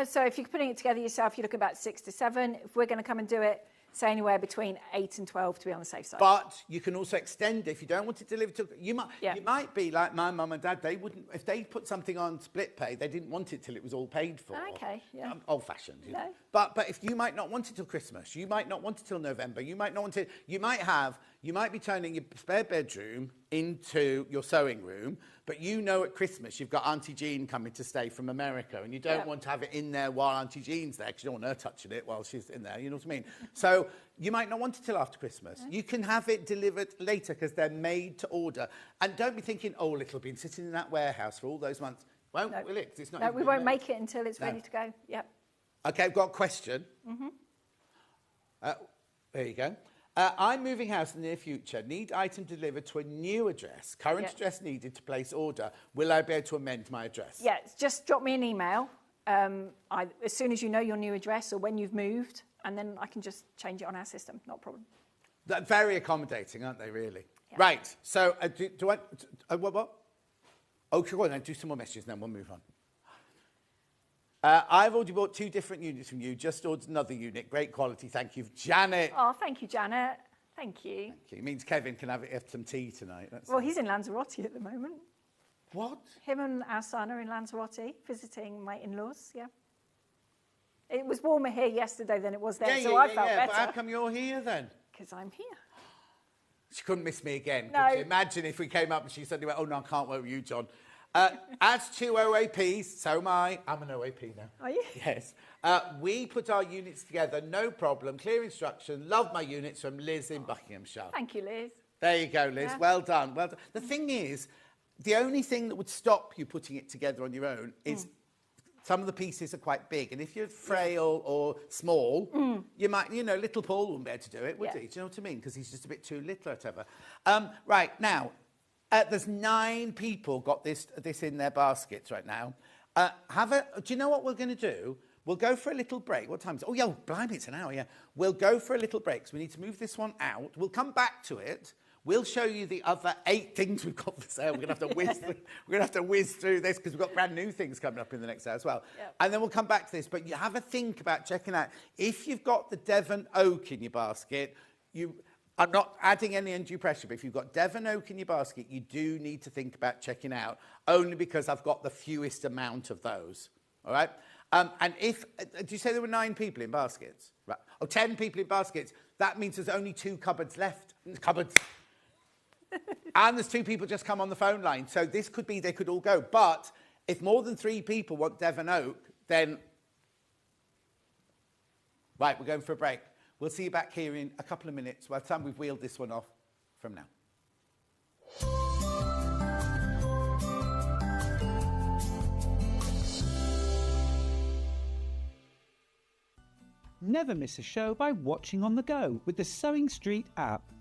S: so if you're putting it together yourself, you look about 6 to 7. If we're going to come and do it, say anywhere between 8 and 12 to be on the safe side.
A: But you can also extend it if you don't want it delivered to... You might be like my mum and dad. They wouldn't... If they put something on split pay, they didn't want it till it was all paid for.
S: Okay, yeah.
A: Old-fashioned.
S: No.
A: But if you might not want it till Christmas, you might not want it till November, you might not want it... You might be turning your spare bedroom into your sewing room, but you know at Christmas you've got Auntie Jean coming to stay from America, and you don't want to have it in there while Auntie Jean's there, because you don't want her touching it while she's in there, you know what I mean? So you might not want it till after Christmas. You can have it delivered later because they're made to order. And don't be thinking, oh, well, it'll be sitting in that warehouse for all those months. Won't, will it? 'Cause it's not
S: No,
A: even
S: we
A: been
S: won't
A: made.
S: make it until it's ready to go. Yep.
A: Okay, I've got a question. There you go. I'm moving house in the near future. Need item delivered to a new address. Current address needed to place order. Will I be able to amend my address?
S: Yeah, just drop me an email as soon as you know your new address or when you've moved, and then I can just change it on our system. Not a problem.
A: They're very accommodating, aren't they, really? Yeah. Right, so do I... what? Okay, go on then, do some more messages, and then we'll move on. I've already bought 2 different units from you. Just ordered another unit. Great quality. Thank you. Janet.
S: Oh, thank you, Janet. Thank you.
A: Thank you. It means Kevin can have some tea tonight.
S: Well, he's in Lanzarote at the moment.
A: What?
S: Him and our son are in Lanzarote visiting my in-laws, yeah. It was warmer here yesterday than it was there, so I felt better.
A: But how come you're here then?
S: Because I'm here.
A: She couldn't miss me again.
S: No.
A: Could you imagine if we came up and she suddenly went, oh, no, I can't work with you, John. As 2 OAPs, so am I. I'm an OAP now.
S: Are you?
A: Yes. We put our units together, no problem. Clear instruction. Love my units from Liz in Buckinghamshire.
S: Thank you, Liz.
A: There you go, Liz.
S: Yeah.
A: Well done. Well done. The thing is, the only thing that would stop you putting it together on your own is some of the pieces are quite big. And if you're frail or small, you might, little Paul wouldn't be able to do it, would he? Do you know what I mean? Because he's just a bit too little or whatever. Right, now... there's 9 people got this in their baskets right now. Do you know what we're going to do? We'll go for a little break. What time is it? Oh, yeah, blimey, it's an hour, yeah. We'll go for a little break, so we need to move this one out. We'll come back to it. We'll show you the other 8 things we've got for sale. We're going to have to whiz through, through this because we've got brand new things coming up in the next hour as well. Yep. And then we'll come back to this. But you have a think about checking out. If you've got the Devon Oak in your basket, I'm not adding any undue pressure, but if you've got Devon Oak in your basket, you do need to think about checking out, only because I've got the fewest amount of those, all right? And if, did you say there were 9 people in baskets? Right. Oh, 10 people in baskets. That means there's only 2 cupboards left. Cupboards. And there's 2 people just come on the phone line. So this could be, they could all go. But if more than 3 people want Devon Oak, then... Right, we're going for a break. We'll see you back here in a couple of minutes by the time we've wheeled this one off from now.
K: Never miss a show by watching on the go with the Sewing Street app.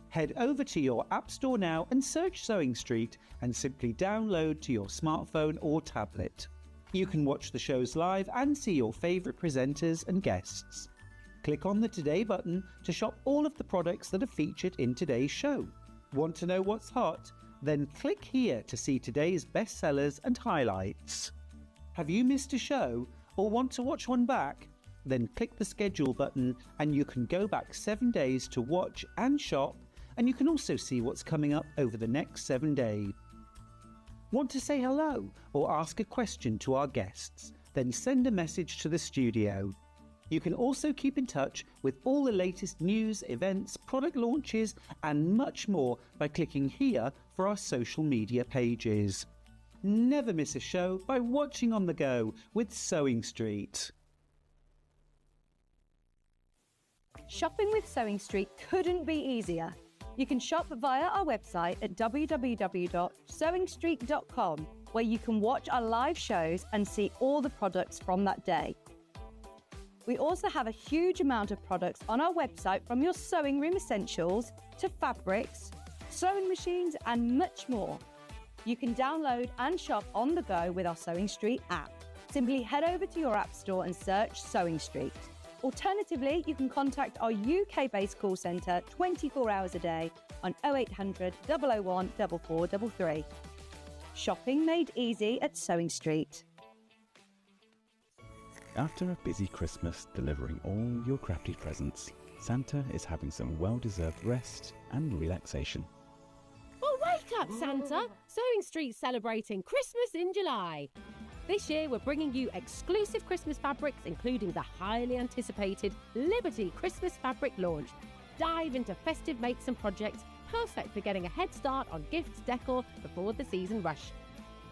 K: Head over to your App Store now and search Sewing Street and simply download to your smartphone or tablet. You can watch the shows live and see your favourite presenters and guests. Click on the Today button to shop all of the products that are featured in today's show. Want to know what's hot? Then click here to see today's bestsellers and highlights. Have you missed a show or want to watch one back? Then click the schedule button and you can go back 7 days to watch and shop, and you can also see what's coming up over the next 7 days. Want to say hello or ask a question to our guests? Then send a message to the studio. You can also keep in touch with all the latest news, events, product launches and much more by clicking here for our social media pages. Never miss a show by watching on the go with Sewing Street.
L: Shopping with Sewing Street couldn't be easier. You can shop via our website at www.sewingstreet.com, where you can watch our live shows and see all the products from that day. We also have a huge amount of products on our website, from your sewing room essentials to fabrics, sewing machines and much more. You can download and shop on the go with our Sewing Street app. Simply head over to your app store and search Sewing Street. Alternatively, you can contact our UK-based call centre 24 hours a day on 0800 001 4433. Shopping made easy at Sewing Street.
F: After a busy Christmas delivering all your crafty presents, Santa is having some well-deserved rest and relaxation.
G: Well, wake up, Santa! Sewing Street's celebrating Christmas in July. This year, we're bringing you exclusive Christmas fabrics, including the highly anticipated Liberty Christmas fabric launch. Dive into festive makes and projects perfect for getting a head start on gifts decor before the season rush.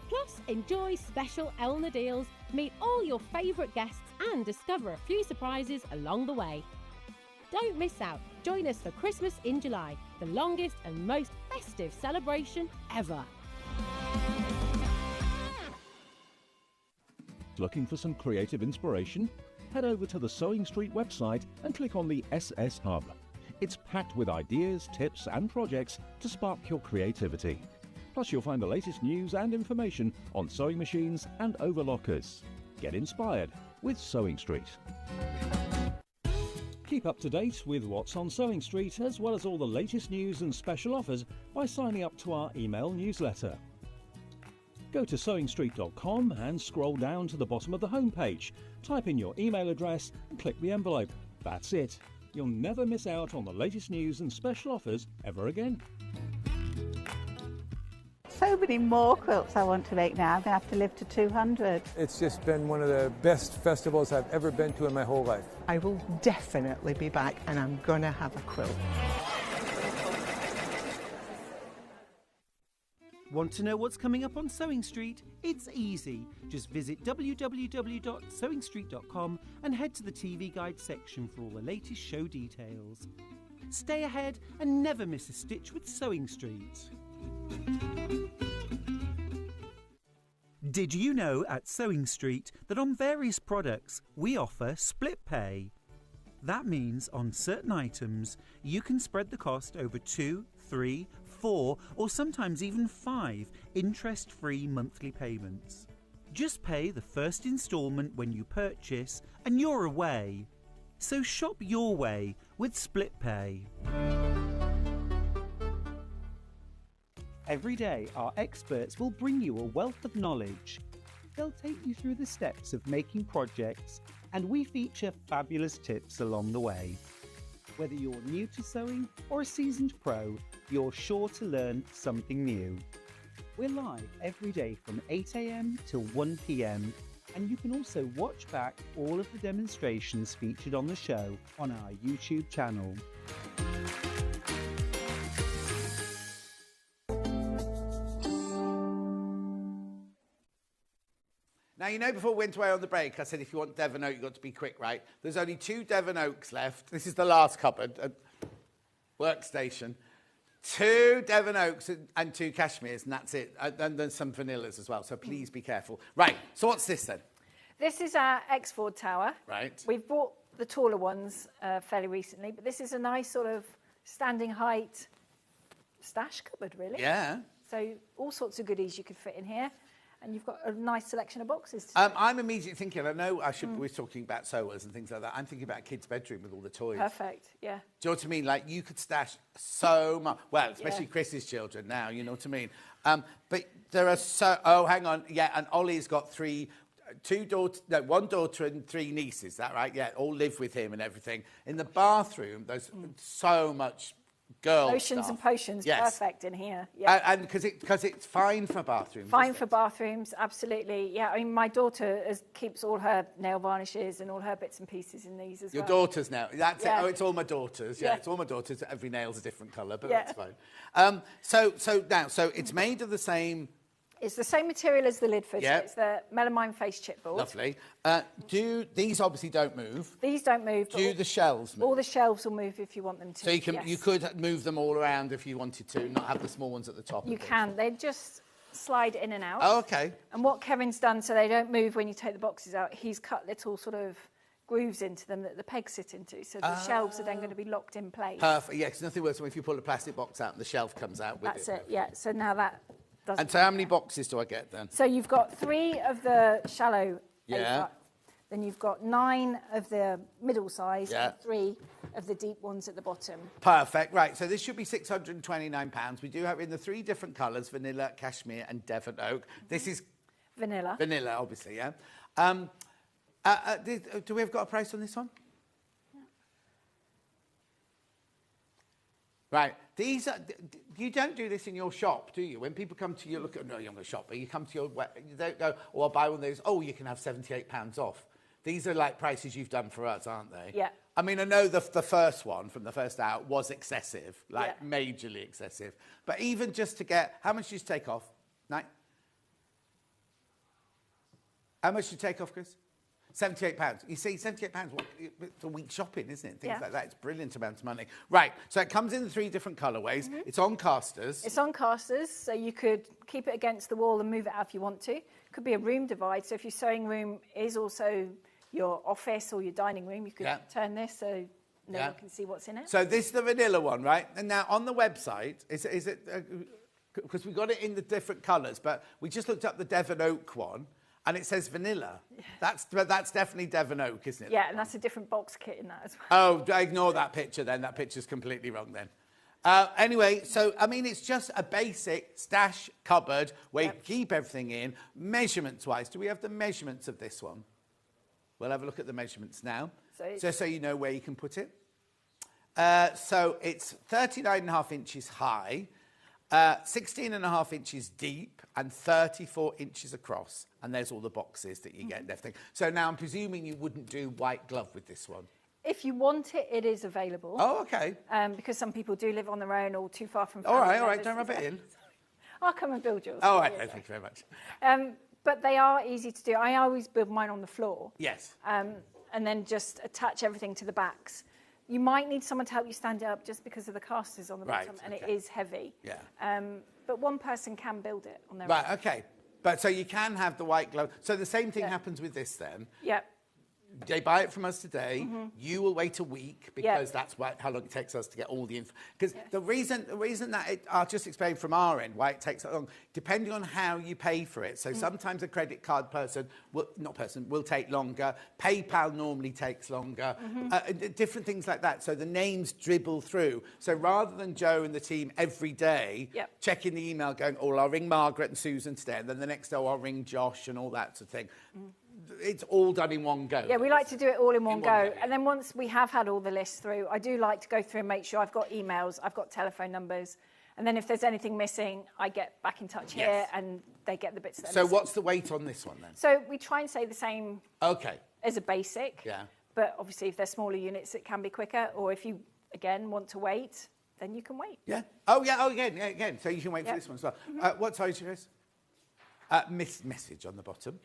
G: Plus, enjoy special Elna deals, meet all your favourite guests and discover a few surprises along the way. Don't miss out. Join us for Christmas in July, the longest and most festive celebration ever.
E: Looking for some creative inspiration? Head over to the Sewing Street website and click on the SS Hub. It's packed with ideas, tips and projects to spark your creativity. Plus you'll find the latest news and information on sewing machines and overlockers. Get inspired with Sewing Street. Keep up to date with what's on Sewing Street, as well as all the latest news and special offers by signing up to our email newsletter. Go to sewingstreet.com and scroll down to the bottom of the homepage. Type in your email address and click the envelope. That's it. You'll never miss out on the latest news and special offers ever again.
H: So many more quilts I want to make now. I'm going to have to live to 200.
I: It's just been one of the best festivals I've ever been to in my whole life.
J: I will definitely be back and I'm going to have a quilt.
K: Want to know what's coming up on Sewing Street? It's easy. Just visit www.sewingstreet.com and head to the TV Guide section for all the latest show details. Stay ahead and never miss a stitch with Sewing Street. Did you know at Sewing Street that on various products we offer split pay? That means on certain items you can spread the cost over 2, 3, 4 or sometimes even 5 interest-free monthly payments. Just pay the first instalment when you purchase and you're away. So shop your way with split pay. Every day, our experts will bring you a wealth of knowledge. They'll take you through the steps of making projects, and we feature fabulous tips along the way. Whether you're new to sewing or a seasoned pro, you're sure to learn something new. We're live every day from 8 AM till 1 PM, and you can also watch back all of the demonstrations featured on the show on our YouTube channel.
A: Now, you know, before we went away on the break, I said if you want Devon Oak, you've got to be quick, right? There's only 2 Devon Oaks left. This is the last cupboard, workstation. 2 Devon Oaks and 2 cashmeres, and that's it. And then some vanillas as well, so please be careful. Right, so what's this then?
S: This is our Exford tower.
A: Right.
S: We've bought the taller ones fairly recently, but this is a nice sort of standing height stash cupboard, really.
A: Yeah.
S: So all sorts of goodies you could fit in here. And you've got a nice selection of boxes.
A: I'm immediately thinking, I know we're talking about sewers and things like that. I'm thinking about a kid's bedroom with all the toys.
S: Perfect, yeah.
A: Do you know what I mean? Like, you could stash so much. Well, especially Chris's children now, you know what I mean? But there are so... Oh, hang on. Yeah, and Ollie's got 1 daughter and 3 nieces. Is that right? Yeah, all live with him and everything. In the bathroom, there's so much...
S: Lotions and potions, perfect in here. Yeah,
A: and because it's fine for bathrooms.
S: Fine for bathrooms, absolutely. Yeah, I mean, my daughter keeps all her nail varnishes and all her bits and pieces in these as well.
A: Your daughters now. That's it. Oh, it's all my daughters. Yeah, it's all my daughters. Every nail's a different colour, but that's fine. So it's made of the same.
S: It's the same material as the Lidford.
A: Yeah.
S: It's the melamine face chipboard.
A: Lovely. These obviously don't move?
S: These don't move.
A: Do the shelves move?
S: All the shelves will move if you want them to.
A: So you could move them all around if you wanted to, not have the small ones at the top.
S: You can. They just slide in and out.
A: Oh, okay.
S: And what Kevin's done so they don't move when you take the boxes out, he's cut little sort of grooves into them that the pegs sit into, so the shelves are then going to be locked in place.
A: Perfect. Yeah, because nothing worse than if you pull a plastic box out and the shelf comes out with it.
S: That's it. Yeah. So now that.
A: And so how many boxes do I get then?
S: So you've got 3 of the shallow.
A: Yeah.
S: Then you've got 9 of the middle size
A: Yeah.
S: and 3 of the deep ones at the bottom.
A: Perfect. Right. So this should be £629. We do have in the 3 different colours, vanilla, cashmere and Devon Oak. This is...
S: Vanilla.
A: Vanilla, obviously, yeah. Do we have got a price on this one? Right. These are, you don't do this in your shop, do you? When people come to you, look at, no, you're not a shop, but you come to your, you don't go, oh, I'll buy one of those, oh, you can have £78 off. These are like prices you've done for us, aren't they?
S: Yeah.
A: I mean, I know the first one from the first out was excessive, like majorly excessive. But even just to get, how much did you take off? How much did you take off, Chris? £78. You see, £78, it's a week's shopping, isn't it? Things like that. It's a brilliant amount of money. Right, so it comes in 3 different colourways. It's on casters.
S: It's on casters, so you could keep it against the wall and move it out if you want to. Could be a room divide, so if your sewing room is also your office or your dining room, you could turn this so no one can see what's in it.
A: So this is the vanilla one, right? And now on the website, is it because we got it in the different colours, but we just looked up the Devon Oak one, and it says vanilla. That's definitely Devon Oak, isn't it?
S: Yeah, and that's a different box kit in that as well.
A: Oh, ignore that picture then. That picture's completely wrong then. Anyway, so, I mean, it's just a basic stash cupboard where you keep everything in. Measurements-wise, do we have the measurements of this one? We'll have a look at the measurements now, just so you know where you can put it. So it's 39.5 inches high, 16.5 inches deep, and 34 inches across. And there's all the boxes that you get and everything. So now I'm presuming you wouldn't do white glove with this one.
S: If you want it, it is available.
A: Oh, okay.
S: Because some people do live on their own or too far from
A: all
S: family.
A: All right, don't rub it in.
S: I'll come and build yours.
A: All right, thank you very much.
S: But they are easy to do. I always build mine on the floor.
A: Yes.
S: And then just attach everything to the backs. You might need someone to help you stand it up just because of the casters on the bottom, and it is heavy.
A: Yeah.
S: But one person can build it on their own.
A: Right, okay. But so you can have the white glove. So the same thing happens with this then.
S: Yeah.
A: They buy it from us today. You will wait a week because that's how long it takes us to get all the info. Because the reason that I'll just explain from our end why it takes so long, depending on how you pay for it. So sometimes a credit card will take longer. PayPal normally takes longer. Different things like that. So the names dribble through. So rather than Joe and the team every day checking the email, going, "Oh, I'll ring Margaret and Susan today," and then the next day, I'll ring Josh and all that sort of thing. It's all done in one go.
S: Yeah, we like to do it all in one go. And then once we have had all the lists through, I do like to go through and make sure I've got emails, I've got telephone numbers. And then if there's anything missing, I get back in touch here and they get the bits that are missing.
A: So what's the weight on this one then?
S: So we try and say the same as a basic.
A: Yeah.
S: But obviously if they're smaller units, it can be quicker. Or if you, again, want to wait, then you can wait.
A: Yeah. Oh, yeah. Oh, again. So you can wait for this one as well. What size is yours? Message on the bottom.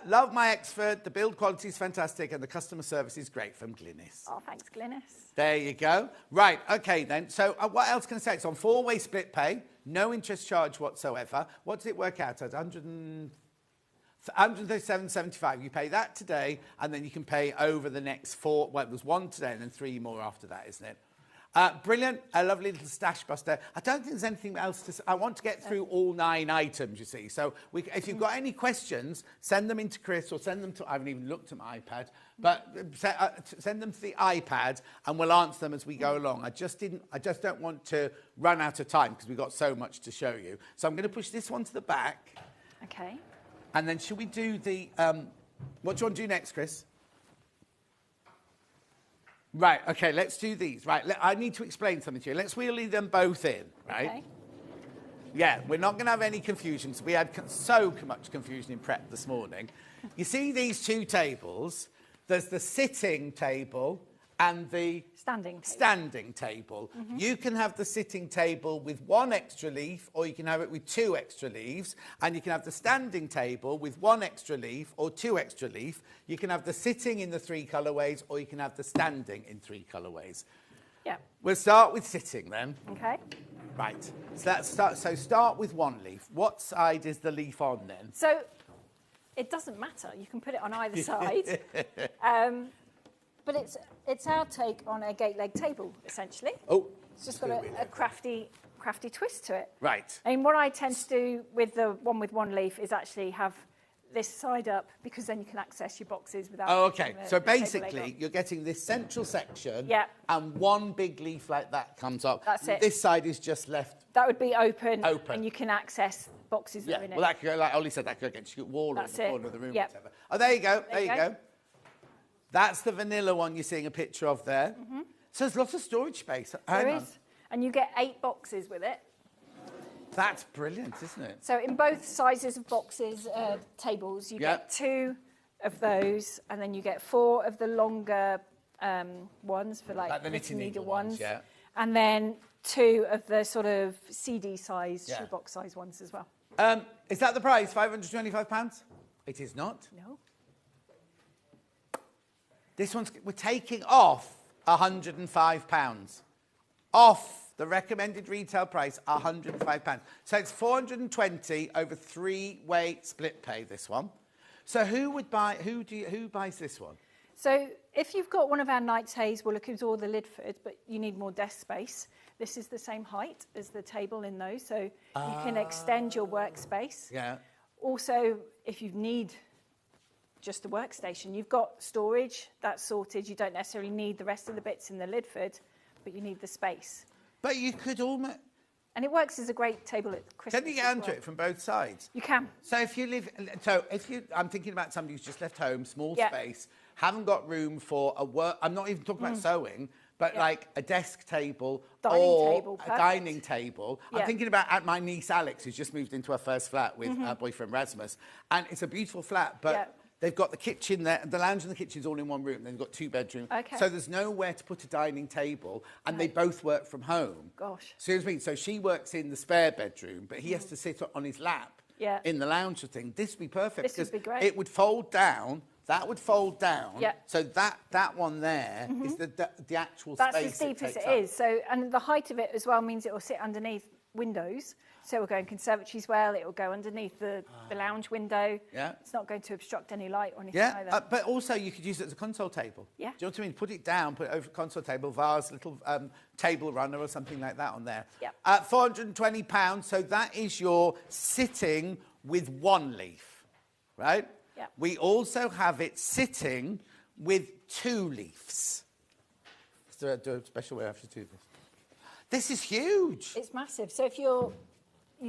A: Love my Exford. The build quality is fantastic and the customer service is great from Glynis.
S: Oh, thanks, Glynis.
A: There you go. Right, okay then. So what else can I say? It's on 4-way split pay, no interest charge whatsoever. What does it work out at? 137.75. You pay that today and then you can pay over the next 4. Well, there's 1 today and then 3 more after that, isn't it? Brilliant, a lovely little stash buster. I don't think there's anything else to say. I want to get through all 9 items, you see. So if you've got any questions, send them into Chris or send them to, I haven't even looked at my iPad, but send them to the iPad and we'll answer them as we go along. I just don't want to run out of time because we've got so much to show you. So I'm going to push this one to the back.
S: Okay.
A: And then should we do the, what do you want to do next, Chris? Right, okay, let's do these. Right, I need to explain something to you. Let's wheelie them both in, right?
S: Okay.
A: Yeah, we're not going to have any confusion. So we had so much confusion in prep this morning. You see these 2 tables. There's the sitting table and the standing table. You can have the sitting table with 1 extra leaf or you can have it with 2 extra leaves. And you can have the standing table with 1 extra leaf or 2 extra leaf. You can have the sitting in the 3 colourways or you can have the standing in 3 colourways.
S: Yeah.
A: We'll start with sitting then.
S: Okay.
A: Right. So let's start. So start with 1 leaf. What side is the leaf on then?
S: So it doesn't matter. You can put it on either side. But it's our take on a gate leg table, essentially.
A: Oh.
S: It's just got a crafty twist to it.
A: Right.
S: I mean, what I tend to do with the one with 1 leaf is actually have this side up because then you can access your boxes without...
A: Oh, OK. So basically, you're getting this central section and 1 big leaf like that comes up.
S: That's it.
A: This side is just left...
S: That would be open. And you can access boxes that are in it.
A: Well, that could go, like Ollie said, that could go against your wall or the corner of the room, whatever. Oh, there you go. There you go. That's the vanilla one you're seeing a picture of there. So there's lots of storage space.
S: There is. And you get 8 boxes with it.
A: That's brilliant, isn't it?
S: So in both sizes of boxes, tables, you get 2 of those, and then you get 4 of the longer ones for like
A: the knitting needle
S: ones,
A: yeah.
S: and then 2 of the sort of CD size,
A: Yeah.
S: shoebox size ones as well.
A: Is that the price? £525? It is not.
S: No.
A: This one's, we're taking off £105. Off the recommended retail price, £105. So it's 420 over 3-way split pay, this one. So who buys this one?
S: So if you've got one of our night tays, we'll look at all the Lidford, but you need more desk space. This is the same height as the table in those, so you can extend your workspace.
A: Yeah.
S: Also, if you need just a workstation, you've got storage, that's sorted. You don't necessarily need the rest of the bits in the Lidford, but you need the space.
A: But you could almost...
S: And it works as a great table at Christmas.
A: Can you get onto it from both sides?
S: You can.
A: So if you live... I'm thinking about somebody who's just left home, small
S: Yeah.
A: space, haven't got room for a work... I'm not even talking about sewing, but like a desk table or a dining table. I'm
S: Yeah.
A: thinking about at my niece Alex, who's just moved into her first flat with her boyfriend Rasmus. And it's a beautiful flat, but they've got the kitchen there, the lounge and the kitchen's all in one room. They've got 2 bedrooms.
S: Okay.
A: So there's nowhere to put a dining table, and they both work from home.
S: Gosh.
A: See what I mean? So she works in the spare bedroom, but he has to sit on his lap in the lounge thing. This would be perfect.
S: This would be great.
A: It would fold down. That would fold down.
S: Yeah.
A: So that one there is the actual
S: That's
A: space
S: as deep as
A: takes
S: it
A: up.
S: is. So, and the height of it as well means it will sit underneath windows. So it will go in conservatories well. It will go underneath the lounge window.
A: Yeah.
S: It's not going to obstruct any light or anything
A: Yeah,
S: either.
A: but also you could use it as a console table.
S: Yeah.
A: Do you know what I mean? Put it down, put it over a console table, vase, little table runner or something like that on there.
S: Yeah.
A: £420, so that is your sitting with 1 leaf, right?
S: Yeah.
A: We also have it sitting with 2 leaves. So do a special way I have to do this. This is huge.
S: It's massive. So if you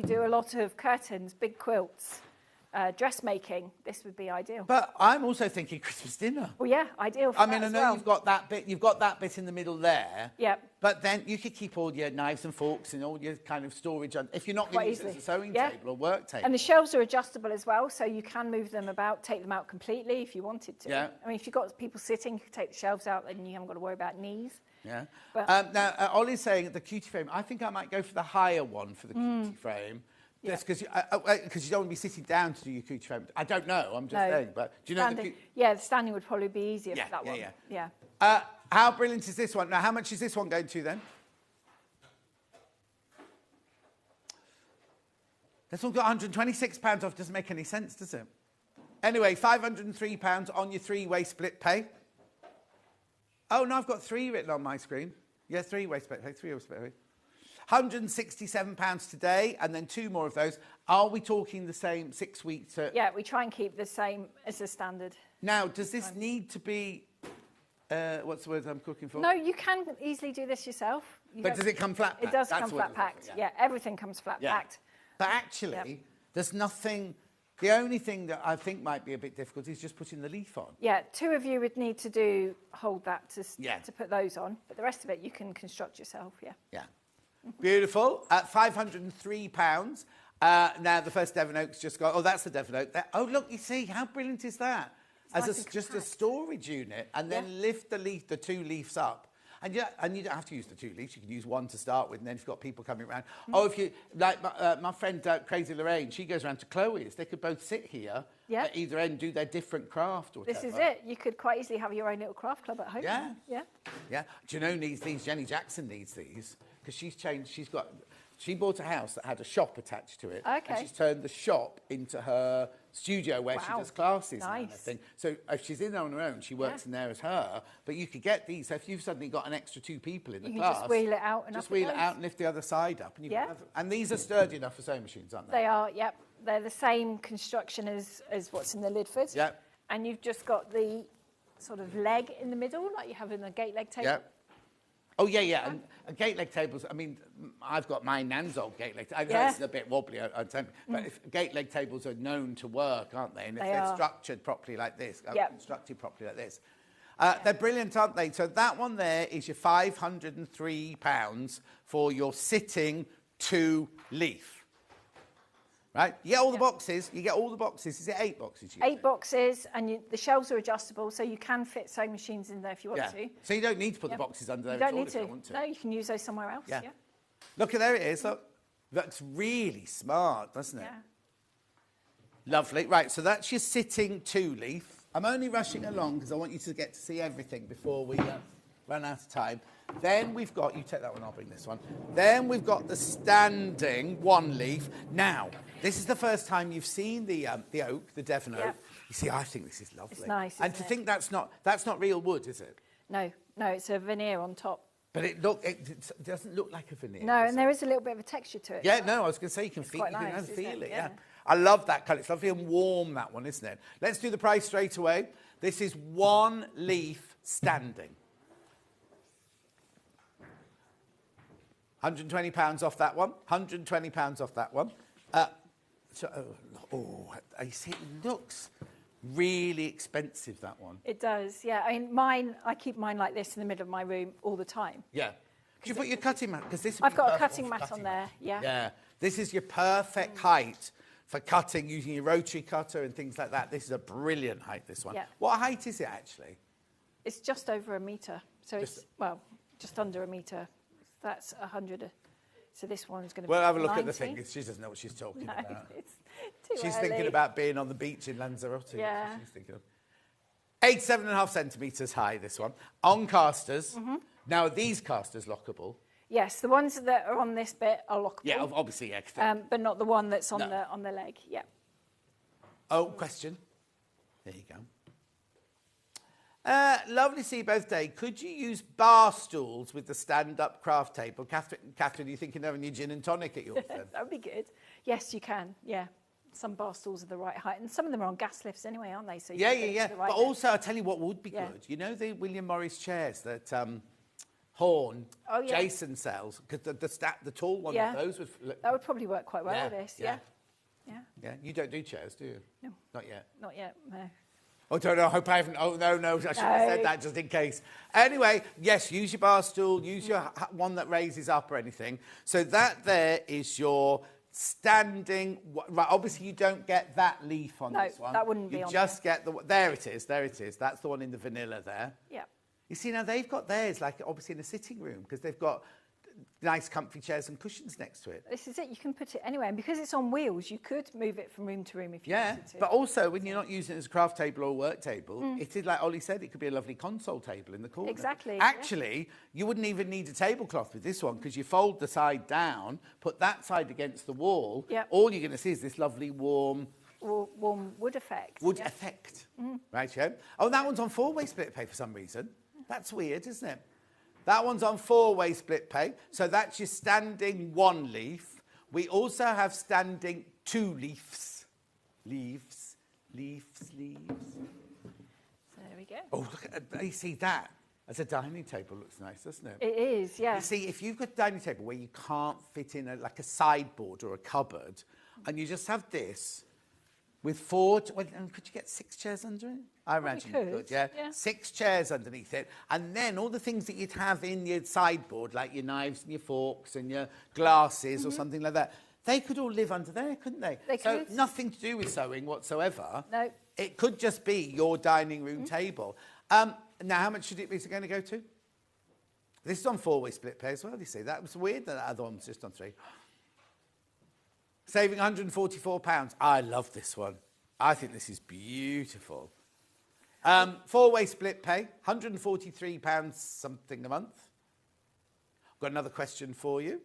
S: do a lot of curtains, big quilts, dressmaking, this would be ideal.
A: But I'm also thinking Christmas dinner.
S: Well, yeah, ideal for
A: I
S: that
A: mean, I
S: as
A: know
S: well.
A: you've got that bit in the middle there.
S: Yep.
A: But then you could keep all your knives and forks and all your kind of storage on. If you're not
S: Quite
A: going to use it as a
S: easily.
A: sewing
S: Yeah.
A: table or work table.
S: And the shelves are adjustable as well, so you can move them about, take them out completely if you wanted to.
A: Yeah.
S: I mean, if you've got people sitting, you can take the shelves out, then you haven't got to worry about knees.
A: Yeah.
S: But-
A: Now, Ollie's saying the cutie frame. I think I might go for the higher one for the cutie frame. Just because you don't want to be sitting down to do your cutie frame. I don't know. I'm just saying. But do you know
S: Standing, the standing would probably be easier
A: Yeah,
S: for that
A: yeah,
S: one.
A: yeah. How brilliant is this one? Now, how much is this one going to then? This one got £126 off. Doesn't make any sense, does it? Anyway, £503 on your 3-way split pay. Oh, no, I've got 3 written on my screen. Yeah, 3-way split pay, 3-way split pay. £167 today, and then 2 more of those. Are we talking the same 6 weeks?
S: Yeah, we try and keep the same as the standard.
A: Now, does this need to be... what's the word I'm cooking for?
S: No, you can easily do this yourself.
A: But does it come flat packed?
S: It does
A: That's
S: come
A: what
S: flat packed.
A: Yeah.
S: Yeah, everything comes flat
A: Yeah.
S: packed.
A: But actually, there's nothing... The only thing that I think might be a bit difficult is just putting the leaf on.
S: Yeah, 2 of you would need to hold that
A: Yeah.
S: to put those on, but the rest of it you can construct yourself, yeah.
A: Yeah. Beautiful. At £503. Now, the first Devon Oak's just got... Oh, that's the Devon Oak. Oh, look, you see, how brilliant is that? As
S: nice and
A: just a storage unit, and then lift the 2 leaves up. And you don't have to use the 2 leaves. You can use 1 to start with, and then if you've got people coming around. Oh, if you... Like my friend Crazy Lorraine, she goes around to Chloe's. They could both sit here at either end, do their different craft or whatever.
S: This is it. You could quite easily have your own little craft club at home.
A: Yeah.
S: Yeah.
A: Yeah. Do you know needs these? Jenny Jackson needs these because she's changed. She bought a house that had a shop attached to it.
S: Okay.
A: And she's turned the shop into her studio where she does classes and
S: Nice.
A: everything. So if she's in there on her own, she works in there as her. But you could get these. So if you've suddenly got an extra 2 people in the
S: You can
A: class,
S: just wheel it out and
A: just
S: up it
A: wheel it
S: goes.
A: out and lift the other side up. And you
S: Yeah.
A: can and these are sturdy enough for sewing machines, aren't they?
S: They are, yep. They're the same construction as what's in the Lidford.
A: Yep.
S: And you've just got the sort of leg in the middle, like you have in the gate leg table.
A: Yep. Oh, yeah. And gate leg tables, I mean, I've got my nan's old gate leg table.
S: Yeah.
A: It's a bit wobbly, I'd say. But if gate leg tables are known to work, aren't they? And if
S: They
A: they're
S: are.
A: structured properly like this,
S: Yep.
A: constructed properly like this. They're brilliant, aren't they? So that one there is your £503 for your sitting 2 leaf. Right? You get all the boxes. You get all the boxes. Is it 8 boxes?
S: 8 boxes, and the shelves are adjustable, so you can fit sewing machines in there if you want to.
A: So you don't need to put the boxes under there
S: You don't
A: at all
S: need
A: if
S: to.
A: you don't want to.
S: No, you can use those somewhere else.
A: Yeah.
S: Yeah.
A: Look, there it is. Look. Looks really smart, doesn't it? Lovely. Right, so that's your sitting 2-leaf. I'm only rushing along because I want you to get to see everything before we run out of time. Then we've got, you take that one, I'll bring this one. Then we've got the standing 1-leaf. Now, this is the first time you've seen the oak, the Devon oak. You see, I think this is lovely.
S: It's nice,
A: and to think that's not real wood, is it?
S: No, it's a veneer on top.
A: But it doesn't look like a veneer.
S: No, and there is a little bit of a texture to it.
A: Yeah, no, I was going to say you can feel it. Yeah. I love that colour. It's lovely and warm, that one, isn't it? Let's do the price straight away. This is 1-leaf standing. £120 off that one. £120 off that one. You see, it looks really expensive, that one.
S: It does, yeah. I mean, I keep mine like this in the middle of my room all the time.
A: Yeah. Could you put your cutting mat? Because this.
S: I've got a cutting mat on there. Yeah.
A: Yeah. This is your perfect height for cutting using your rotary cutter and things like that. This is a brilliant height. This one.
S: Yeah.
A: What height is it actually?
S: It's just over 1 metre. So it's just under 1 metre. That's 100. So this one's going to be.
A: Well, have a look
S: 90.
A: at the thing. She doesn't know what she's talking about.
S: It's too
A: She's
S: early.
A: thinking about being on the beach in Lanzarote.
S: Yeah.
A: That's what she's thinking of. 87.5 centimetres high, this one. On casters. Now, are these casters lockable?
S: Yes, the ones that are on this bit are lockable.
A: Yeah, obviously, yeah.
S: But not the one that's on the leg. Yeah.
A: Oh, question. There you go. Lovely to see you both day. Could you use bar stools with the stand-up craft table? Catherine, are you thinking of having your gin and tonic at yours then?
S: That would be good. Yes, you can. Yeah. Some bar stools are the right height, and some of them are on gas lifts anyway, aren't they? So you can get it to the right
A: But
S: depth.
A: also, I'll tell you what would be good. You know the William Morris chairs that Horn, Jason sells? Because the tall one of those would...
S: That would probably work quite well with this, yeah.
A: Yeah, you don't do chairs, do you?
S: No.
A: Not yet.
S: Not yet, no.
A: Oh, don't know. I hope I haven't. Oh, no. I shouldn't have said that just in case. Anyway, yes, use your bar stool. Use your one that raises up or anything. So that there is your standing. Right, obviously, you don't get that leaf on this one.
S: No, that wouldn't be on
A: You just get the... There it is. There it is. That's the one in the vanilla there.
S: Yeah.
A: You see, now they've got theirs, like, obviously in a sitting room, because they've got nice comfy chairs and cushions next to it.
S: This is it. You can put it anywhere. And because it's on wheels, you could move it from room to room if you wanted to.
A: But also, when you're not using it as a craft table or work table, it is, like Ollie said, it could be a lovely console table in the corner.
S: Exactly.
A: Actually, you wouldn't even need a tablecloth with this one, because you fold the side down, put that side against the wall.
S: Yep.
A: All you're going to see is this lovely warm
S: wood effect.
A: Wood effect. Right, yeah. Oh, that one's on 4-way split pay for some reason. That's weird, isn't it? That one's on 4-way split pay. So that's your standing 1-leaf. We also have standing 2 leaves. Leaves.
S: So there we go.
A: Oh, look at you see that? As a dining table looks nice, doesn't it?
S: It is, yeah.
A: You see, if you've got a dining table where you can't fit in like a sideboard or a cupboard, and you just have this with 4... could you get 6 chairs under it? I imagine you could, yeah. 6 chairs underneath it. And then all the things that you'd have in your sideboard, like your knives and your forks and your glasses or something like that, they could all live under there, couldn't they?
S: They could.
A: So nothing to do with sewing whatsoever.
S: No.
A: It could just be your dining room table. Now, how much is it going to go to? This is on 4-way split pay as well, you see. That was weird that other one was just on 3. Saving £144. I love this one. I think this is beautiful. 4-way split pay, £143 something a month. I've got another question for you.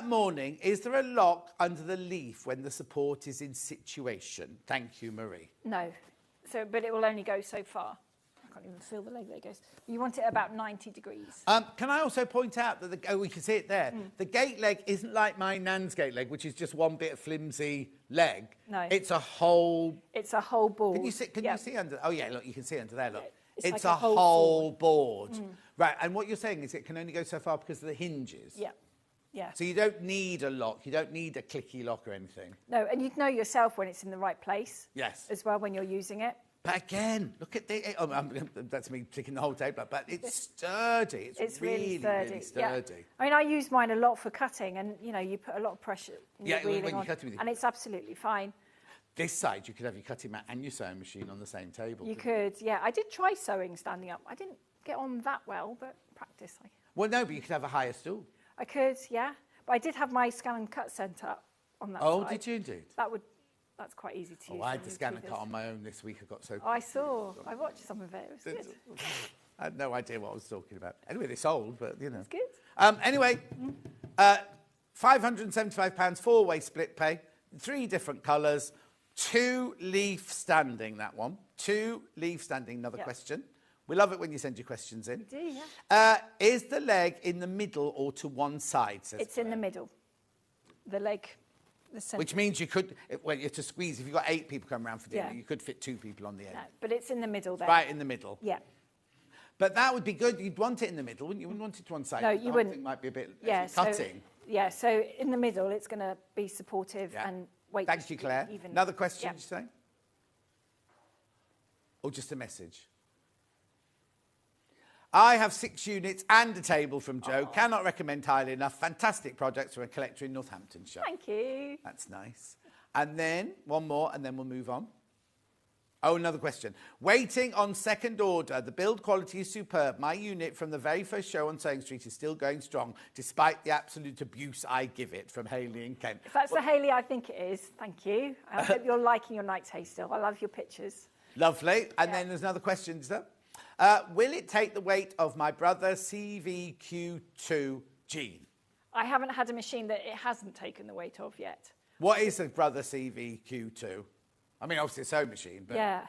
A: Morning. Is there a lock under the leaf when the support is in situation? Thank you, Marie.
S: No. But it will only go so far. I can't even feel the leg that goes. You want it about 90 degrees.
A: Can I also point out that we can see it there. The gate leg isn't like my nan's gate leg, which is just one bit of flimsy leg.
S: No.
A: It's a whole...
S: It's a whole board.
A: Can you see under... Oh, yeah, look, you can see under there, look.
S: It's
A: It's
S: like
A: a whole board.
S: Mm.
A: Right, and what you're saying is it can only go so far because of the hinges.
S: Yeah. Yeah.
A: So you don't need a lock. You don't need a clicky lock or anything.
S: No, and you'd know yourself when it's in the right place.
A: Yes.
S: As well when you're using it.
A: But again, look at the... that's me picking the whole table up, but it's sturdy. It's really sturdy.
S: Yeah. I mean, I use mine a lot for cutting, and, you know, you put a lot of pressure
A: when you're cutting with
S: and it's absolutely fine.
A: This side, you could have your cutting mat and your sewing machine on the same table.
S: You could, yeah. I did try sewing standing up. I didn't get on that well, but practice.
A: Well, no, but you could have a higher stool.
S: I could, yeah. But I did have my scan and cut centre on that side.
A: Oh, did you indeed?
S: That's quite easy to use.
A: I had to scan and cut on my own this week. I got so...
S: I saw. I watched some of it. It was good.
A: I had no idea what I was talking about. Anyway, they sold, but, you know.
S: It's good.
A: Anyway, £575, four-way split pay, 3 different colours, 2 leaf standing, that one. 2 leaf standing, another question. We love it when you send your questions in.
S: We do, yeah.
A: Is the leg in the middle or to one side?
S: It's in the middle. The leg, the centre.
A: Which means you could, well, you have to squeeze. If you've got 8 people coming around for dinner, you could fit 2 people on the end.
S: No, but it's in the middle there.
A: Right in the middle.
S: Yeah.
A: But that would be good. You'd want it in the middle, wouldn't you? You wouldn't want it to one side.
S: No, you wouldn't.
A: It might be a bit
S: cutting. So in the middle, it's going to be supportive and weight.
A: Thank you, Claire.
S: Even.
A: Another question, did you say? Or just a message? I have 6 units and a table from Joe. Cannot recommend highly enough. Fantastic projects from a collector in Northamptonshire.
S: Thank you.
A: That's nice. And then one more, and then we'll move on. Oh, another question. Waiting on second order. The build quality is superb. My unit from the very first show on Sewing Street is still going strong, despite the absolute abuse I give it, from Hayley in Kent.
S: If that's the Hayley I think it is, thank you. I hope you're liking your Knight's Hay still. I love your pictures.
A: Lovely. And then there's another question, is there? Will it take the weight of my brother CVQ2 Jean?
S: I haven't had a machine that it hasn't taken the weight of yet.
A: What is a brother CVQ2? I mean, obviously a sewing machine, but...
S: Yeah,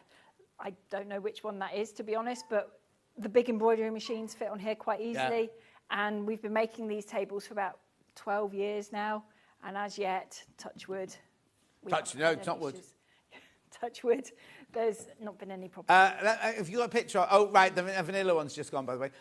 S: I don't know which one that is, to be honest, but the big embroidery machines fit on here quite easily. Yeah. And we've been making these tables for about 12 years now. And as yet, touch wood.
A: No, it's not wood.
S: Touch wood. There's not been any problem.
A: If you got a picture... Oh, right, the vanilla one's just gone, by the way.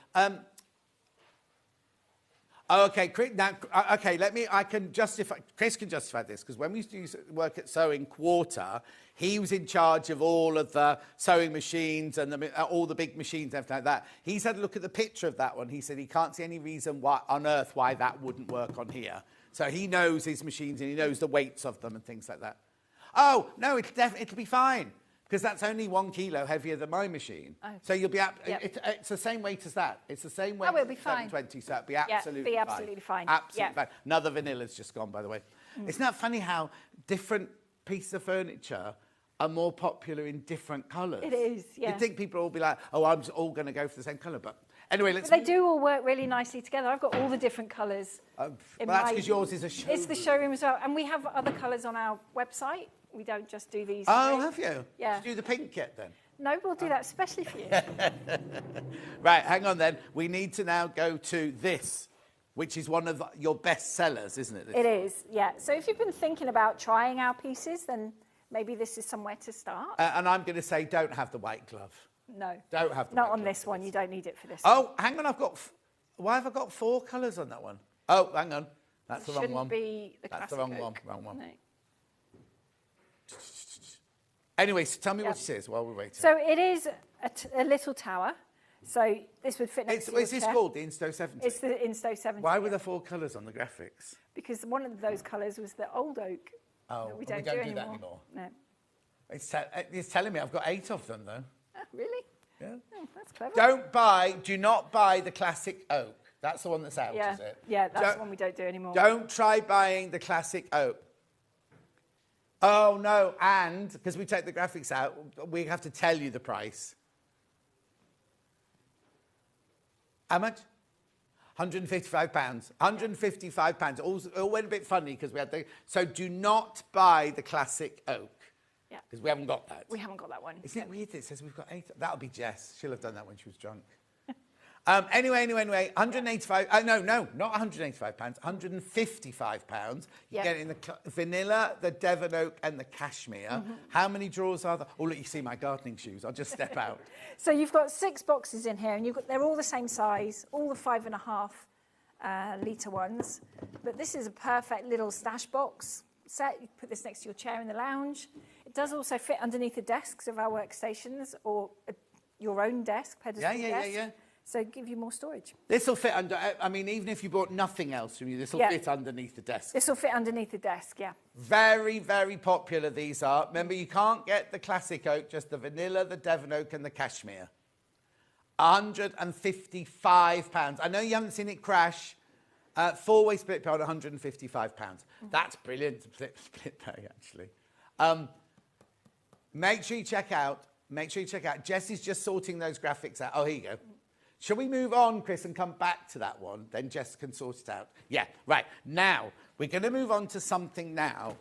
A: Okay, now, I can justify, Chris can justify this, because when we used to work at Sewing Quarter, he was in charge of all of the sewing machines and all the big machines and everything like that. He's had a look at the picture of that one. He said he can't see any reason why on earth why that wouldn't work on here. So he knows his machines and he knows the weights of them and things like that. Oh, no, it'll be fine. Because that's only 1 kilo heavier than my machine. Oh. So you'll be... It's the same weight as that. It's the same weight
S: as the
A: 720, so it'll be absolutely
S: fine. Absolutely fine.
A: Absolutely fine. Another vanilla's just gone, by the way. Isn't that funny how different pieces of furniture are more popular in different colours?
S: It is, yeah.
A: You'd think people will all be like, oh, I'm all going to go for the same colour. But anyway, let's...
S: But they do all work really nicely together. I've got all the different colours.
A: Well, that's because yours is a showroom.
S: It's the showroom as well. And we have other colours on our website. We don't just do these.
A: Oh, have you?
S: Yeah.
A: Did you do the pink yet, then?
S: No, we'll do that especially for you.
A: Right, hang on, then. We need to now go to this, which is one of your best sellers, isn't it?
S: It is, yeah. So if you've been thinking about trying our pieces, then maybe this is somewhere to start.
A: And I'm going to say don't have the white glove.
S: No.
A: Don't have the
S: Not
A: white
S: on
A: glove
S: this one. You don't need it for this
A: one. Hang on. Why have I got 4 colours on that one? Oh, hang on. That's the wrong one.
S: Be the
A: That's the wrong
S: oak.
A: one. Wrong one.
S: No.
A: Anyway, so tell me what it is while we're waiting.
S: So it is a little tower. So this would fit next to your
A: Is this
S: chair.
A: called the Insto 70?
S: It's the Insto 70.
A: Why were there 4 colours on the graphics?
S: Because one of those colours was the old oak.
A: Oh,
S: that we
A: don't
S: don't
A: do that anymore.
S: No.
A: It's telling me I've got 8 of them, though.
S: Oh, really?
A: Yeah.
S: Oh, that's clever.
A: Do not buy the classic oak. That's the one that's out, is it?
S: Yeah, that's the one we don't do anymore.
A: Don't try buying the classic oak. Oh, no, and, because we take the graphics out, we have to tell you the price. How much? £155. £155. All went a bit funny because we had the... So do not buy the classic oak.
S: Yeah.
A: Because we haven't got that.
S: We haven't got that one.
A: Isn't it weird that it says we've got 8? That'll be Jess. She'll have done that when she was drunk. Anyway, 185... no, not £185, £155. You get it in the vanilla, the Devon oak and the cashmere. Mm-hmm. How many drawers are there? Oh, look, you see my gardening shoes. I'll just step out.
S: So you've got 6 boxes in here, and they're all the same size, all the 5.5 litre ones. But this is a perfect little stash box set. You put this next to your chair in the lounge. It does also fit underneath the desks of our workstations or your own desk, pedestal desk. So give you more storage.
A: This will fit under, I mean, even if you bought nothing else from you, this will fit underneath the desk.
S: This will fit underneath the desk, yeah.
A: Very, very popular these are. Remember, you can't get the classic oak, just the vanilla, the Devon oak and the cashmere. £155. I know you haven't seen it crash. 4-way split pay on £155. That's brilliant, split pay, actually. Make sure you check out. Jessie's just sorting those graphics out. Oh, here you go. Shall we move on, Chris, and come back to that one? Then Jess can sort it out. Yeah, right. Now, we're going to move on to something now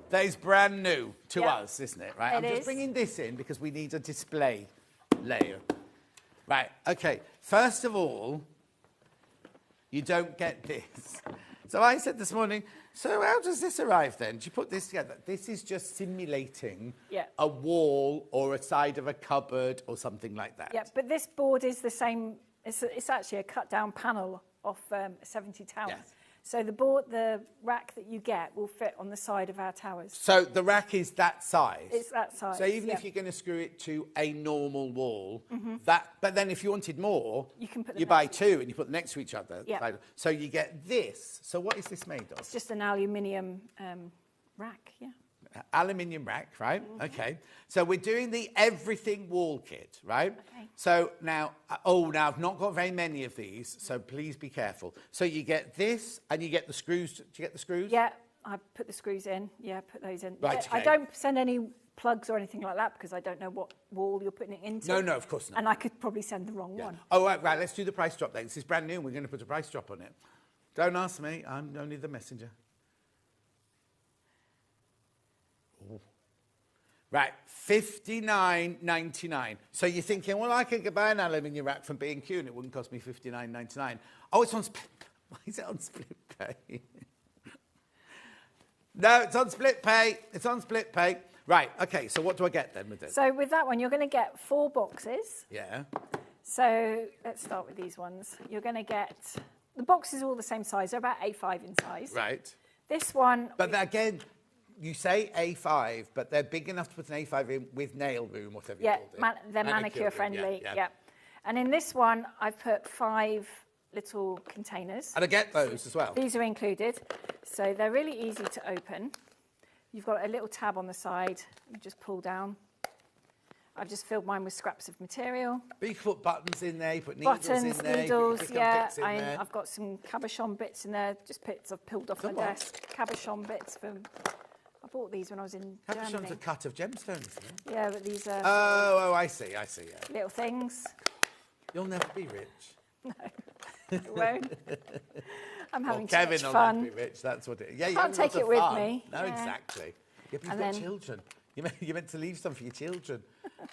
A: that is brand new to us, isn't it? Right. I'm just bringing this in because we need a display layer. Right, okay. First of all, you don't get this. So I said this morning, so how does this arrive then? Do you put this together? This is just simulating a wall or a side of a cupboard or something like that.
S: Yeah, but this board is the same. It's actually a cut-down panel off 70 towers. Yeah. So the rack that you get will fit on the side of our towers.
A: So the rack is that size?
S: It's that size,
A: So even if you're going to screw it to a normal wall, but then if you wanted more, you buy two and you put them next to each other.
S: Yeah.
A: So you get this. So what is this made of?
S: It's just an aluminium rack, yeah.
A: Aluminium rack, right? Okay. So we're doing the everything wall kit, right? Okay. So now, now I've not got very many of these, so please be careful. So you get this, and you get the screws. Do you get the screws?
S: Yeah, I put the screws in. Yeah, put those in.
A: Right, okay.
S: I don't send any plugs or anything like that because I don't know what wall you're putting it into.
A: No, of course not.
S: And I could probably send the wrong one.
A: Oh, right, let's do the price drop then. This is brand new, and we're going to put a price drop on it. Don't ask me. I'm only the messenger. Ooh. Right, $59.99. So you're thinking, well, I could buy an aluminium rack from B&Q and it wouldn't cost me $59.99. Oh, it's on split. Why is it on split pay? No, it's on split pay. It's on split pay. Right, okay, so what do I get then with it?
S: So with that one, you're going to get 4 boxes.
A: Yeah.
S: So let's start with these ones. You're going to get, the boxes are all the same size. They're about A5 in size.
A: Right.
S: This one.
A: But again, you say A5, but they're big enough to put an A5 in with nail room, whatever you call it.
S: They're manicure friendly. Yeah. And in this one, I've put 5 little containers.
A: And I get those as well.
S: These are included. So they're really easy to open. You've got a little tab on the side. You just pull down. I've just filled mine with scraps of material.
A: But you can put buttons in there, you put needles in there.
S: Needles, I've got some cabochon bits in there, just bits I've peeled off my desk. Cabochon bits from, I bought these when I was in Germany.
A: Cabochon's a cut of gemstones, isn't it?
S: Yeah, but these are...
A: Oh, I see, yeah.
S: Little things.
A: You'll never be rich.
S: No, it won't. I'm having too
A: Kevin
S: much
A: will
S: fun.
A: never be rich, that's what it is. Yeah,
S: Can't take it with me.
A: No, exactly. Yeah, but you've got children. You're meant to leave some for your children.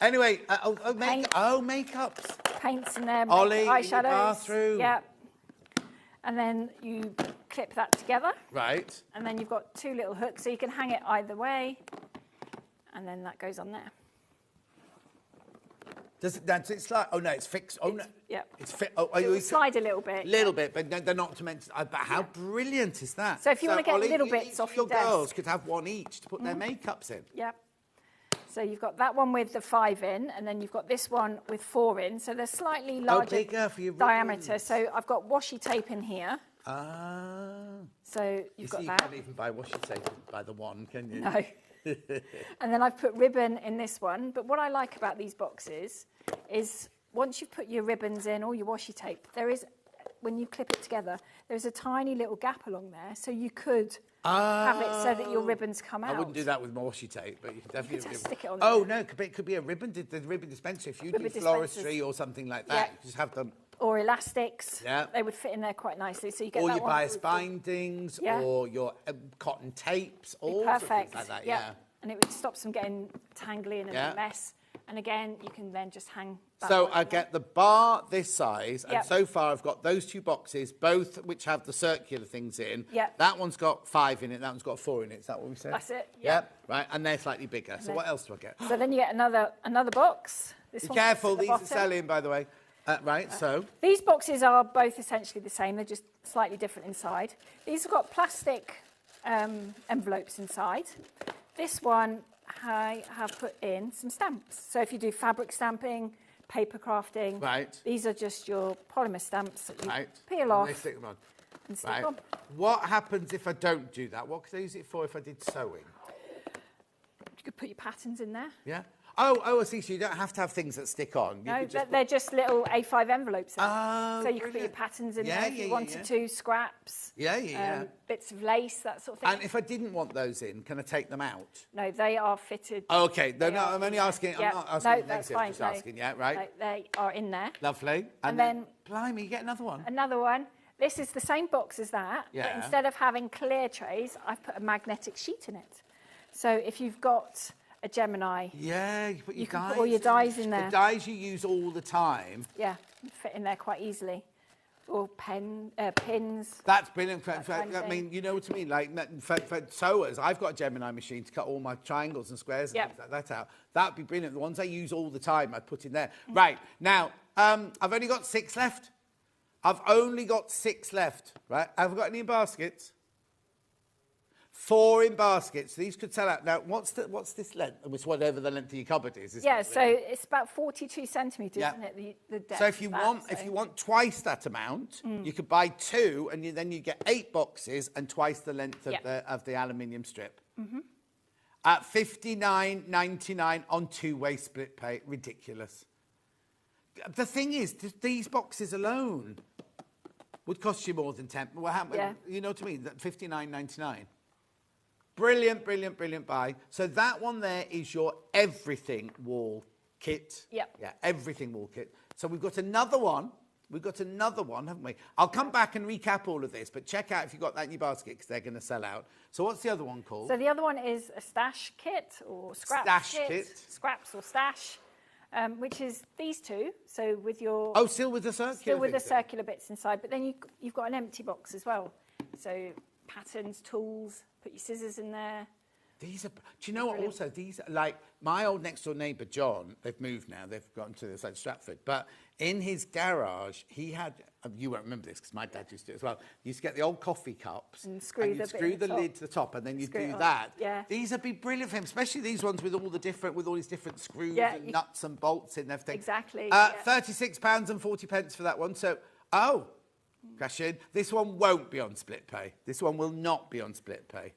A: Anyway, makeups.
S: Paints in there,
A: Ollie,
S: eyeshadows.
A: in your bathroom.
S: Yeah. And then you clip that together.
A: Right.
S: And then you've got 2 little hooks, so you can hang it either way. And then that goes on there.
A: Does it slide? Oh, no, it's fixed. Oh, no.
S: Yeah.
A: It's fixed.
S: It will slide a little bit.
A: Little bit, but they're not meant to. But how brilliant is that?
S: So if you want to get
A: Ollie,
S: little bits off your desk.
A: girls could have one each to put their makeups in.
S: Yep. So you've got that one with the 5 in, and then you've got this one with 4 in. So they're slightly larger
A: bigger for your
S: diameter. So I've got washi tape in here. So you've got that.
A: You can't even buy washi tape by the one, can you?
S: No. And then I've put ribbon in this one. But what I like about these boxes is once you've put your ribbons in or your washi tape, there is, when you clip it together, there's a tiny little gap along there. So you could have it so that your ribbons come out.
A: I wouldn't do that with washi tape, but you could definitely
S: stick it on.
A: Oh, no, it could be a ribbon. The ribbon dispenser. If you do floristry or something like that, you just have them.
S: Or elastics. Yeah. They would fit in there quite nicely. So you get
A: or
S: that
A: your bias bindings, or your cotton tapes, all sorts of things like that. Yeah.
S: And it stops them getting tangly and a mess. And again, you can then just hang that.
A: So I get the bar this size, and so far I've got those 2 boxes, both which have the circular things in.
S: Yep.
A: That one's got 5 in it, that one's got 4 in it. Is that what we said?
S: That's it.
A: Yep. Right, and they're slightly bigger. So what else do I get?
S: So then you get another box.
A: Be careful, these are selling, by the way. So
S: these boxes are both essentially the same. They're just slightly different inside. These have got plastic envelopes inside. This one I have put in some stamps. So if you do fabric stamping, paper crafting,
A: Right.
S: these are just your polymer stamps that you
A: Right.
S: peel
A: And
S: off
A: they stick them on.
S: and stick
A: Right.
S: on.
A: What happens if I don't do that? What could I use it for if I did sewing?
S: You could put your patterns in there.
A: Yeah. Oh, I see. So you don't have to have things that stick on. You
S: No,
A: could just
S: they're just little A5 envelopes.
A: Oh,
S: so you could put your
A: brilliant.
S: patterns in
A: Yeah,
S: there if
A: yeah,
S: you
A: yeah,
S: wanted
A: yeah.
S: to, scraps,
A: Yeah.
S: bits of lace, that sort of thing.
A: And if I didn't want those in, can I take them out?
S: No, they are fitted.
A: Oh, okay. No,
S: They
A: no,
S: are
A: I'm only
S: in there.
A: asking.
S: Yeah.
A: I'm not asking
S: No,
A: negative.
S: that's
A: I'm
S: fine.
A: just
S: No.
A: asking. Yeah, right.
S: No, they are in there.
A: Lovely.
S: And then
A: blimey, you get another one.
S: Another one. This is the same box as that, but
A: Yeah.
S: instead of having clear trays, I've put a magnetic sheet in it. So if you've got a Gemini,
A: Yeah, you put your
S: you can
A: dies.
S: put all your dies in there.
A: The dies you use all the time.
S: Yeah, fit in there quite easily. Or pins.
A: That's brilliant.
S: That kind of
A: I mean,
S: thing.
A: you know what I mean? Like, for sewers, I've got a Gemini machine to cut all my triangles and squares and
S: Yep.
A: things like that out. That'd be brilliant. The ones I use all the time, I'd put in there. Right, now, I've only got 6 left. I've only got 6 left, right? Have I got any in baskets? 4 in baskets. These could sell out. Now, what's this length? It's whatever the length of your cupboard is, isn't
S: Yeah,
A: it?
S: so it's about 42 centimetres,
A: Yeah.
S: isn't it? The depth
A: So if you
S: of that,
A: want,
S: so-
A: if you want twice that amount, you could buy 2, and then you get 8 boxes and twice the length of
S: Yeah.
A: the aluminium strip.
S: Mhm.
A: At $59.99 on 2-way split pay, ridiculous. The thing is, these boxes alone would cost you more than 10. Well,
S: Yeah.
A: You know what I mean? That $59.99. Brilliant, brilliant, brilliant buy. So that one there is your everything wall kit.
S: Yep.
A: Yeah, everything wall kit. So we've got another one. We've got another one, haven't we? I'll come back and recap all of this, but check out if you've got that in your basket because they're going to sell out. So what's the other one called?
S: So the other one is a stash kit or scrap
A: Stash
S: kit.
A: kit.
S: Scraps or stash, which is these two. So with your...
A: Oh, still with the circular
S: Still with the
A: things in?
S: circular bits inside, but then you've got an empty box as well. So patterns, tools, put your scissors in there.
A: These are, do you know what also, these are like my old next door neighbour, John, they've moved now, they've gone to the side of Stratford, but in his garage, he had, you won't remember this because my dad used to do it as well, you used to get the old coffee cups
S: And screw
A: you'd
S: the bit
A: screw
S: in the
A: the
S: top.
A: lid to the top and then you'd
S: Screw it
A: do
S: on.
A: that.
S: Yeah.
A: These would be brilliant for him, especially these ones with all these different screws
S: Yeah,
A: and nuts and bolts in and everything.
S: Exactly, yeah.
A: £36.40 for that one. So, cash in. This one won't be on split pay. This one will not be on split pay.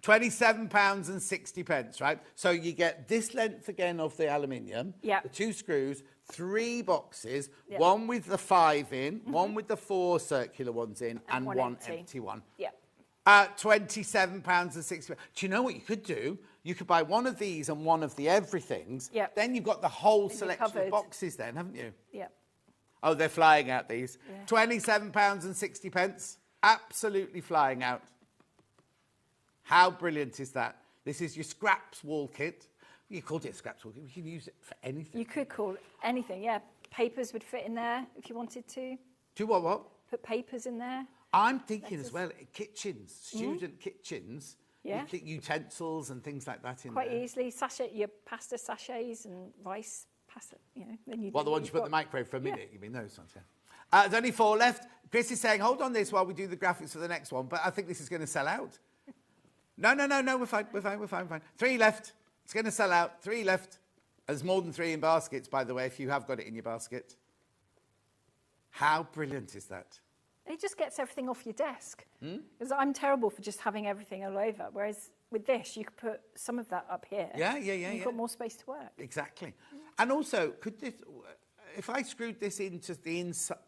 A: £27.60, right? So you get this length again of the aluminium,
S: Yeah.
A: the 2 screws, 3 boxes,
S: Yeah.
A: one with the 5 in, one with the 4 circular ones in, and
S: one
A: one
S: empty.
A: empty one.
S: Yeah.
A: £27.60. Do you know what you could do? You could buy one of these and one of the everythings.
S: Yep.
A: Then you've got the whole
S: Then you're
A: selection of
S: covered.
A: boxes then, haven't you?
S: Yeah.
A: Oh, they're flying out, these.
S: Yeah.
A: £27.60. Absolutely flying out. How brilliant is that? This is your scraps wall kit. You called it a scraps wall kit. You can use it for anything.
S: You could call it anything, yeah. Papers would fit in there if you wanted to.
A: Do what?
S: Put papers in there.
A: I'm thinking as well, kitchens, student kitchens.
S: Yeah.
A: You get utensils and things like that in
S: Quite
A: there.
S: easily. Your pasta sachets and rice pasta, Then you
A: What, the
S: then
A: ones you
S: you've
A: put in the
S: got-
A: microwave for a
S: Yeah.
A: minute? You mean those ones, yeah. There's only 4 left. Chris is saying, hold on this while we do the graphics for the next one, but I think this is going to sell out. No, we're fine. 3 left. It's going to sell out. 3 left. There's more than 3 in baskets, by the way, if you have got it in your basket. How brilliant is that?
S: It just gets everything off your desk.
A: Hmm?
S: Because I'm terrible for just having everything all over, whereas with this, you could put some of that up here.
A: Yeah.
S: and You've got more space to work.
A: Exactly. And also, could this, if I screwed this into the inside,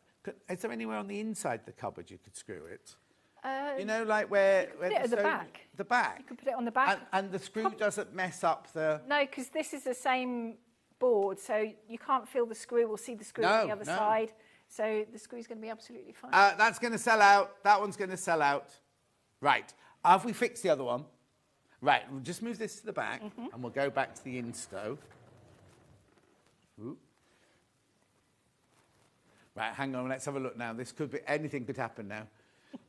A: is there anywhere on the inside the cupboard you could screw it? You know, like where...
S: Put it at the back.
A: The back?
S: You could put it on the back.
A: And the screw doesn't mess up the...
S: No, because this is the same board, so you can't feel the screw or see the screw on the other side. So the screw's going to be absolutely fine.
A: That's going to sell out. That one's going to sell out. Right. Have we fixed the other one? Right. We'll just move this to the back, and we'll go back to the insto. Ooh. Right, hang on. Let's have a look now. This could be... Anything could happen now.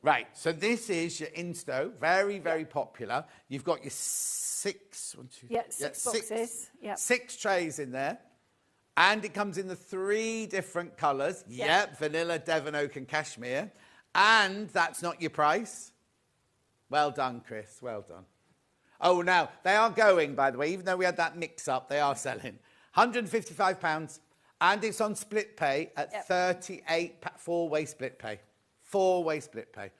A: Right. So this is your insto. Very, very popular. You've got your 6... 1, 2,
S: Yeah, 6 boxes. Yeah.
A: 6 trays in there. And it comes in the 3 different colours. Yep, vanilla, Devon Oak and Cashmere. And that's not your price. Well done, Chris. Well done. Oh, now, they are going, by the way, even though we had that mix-up, they are selling. £155, and it's on split pay at 38, four-way split pay. Four-way split pay.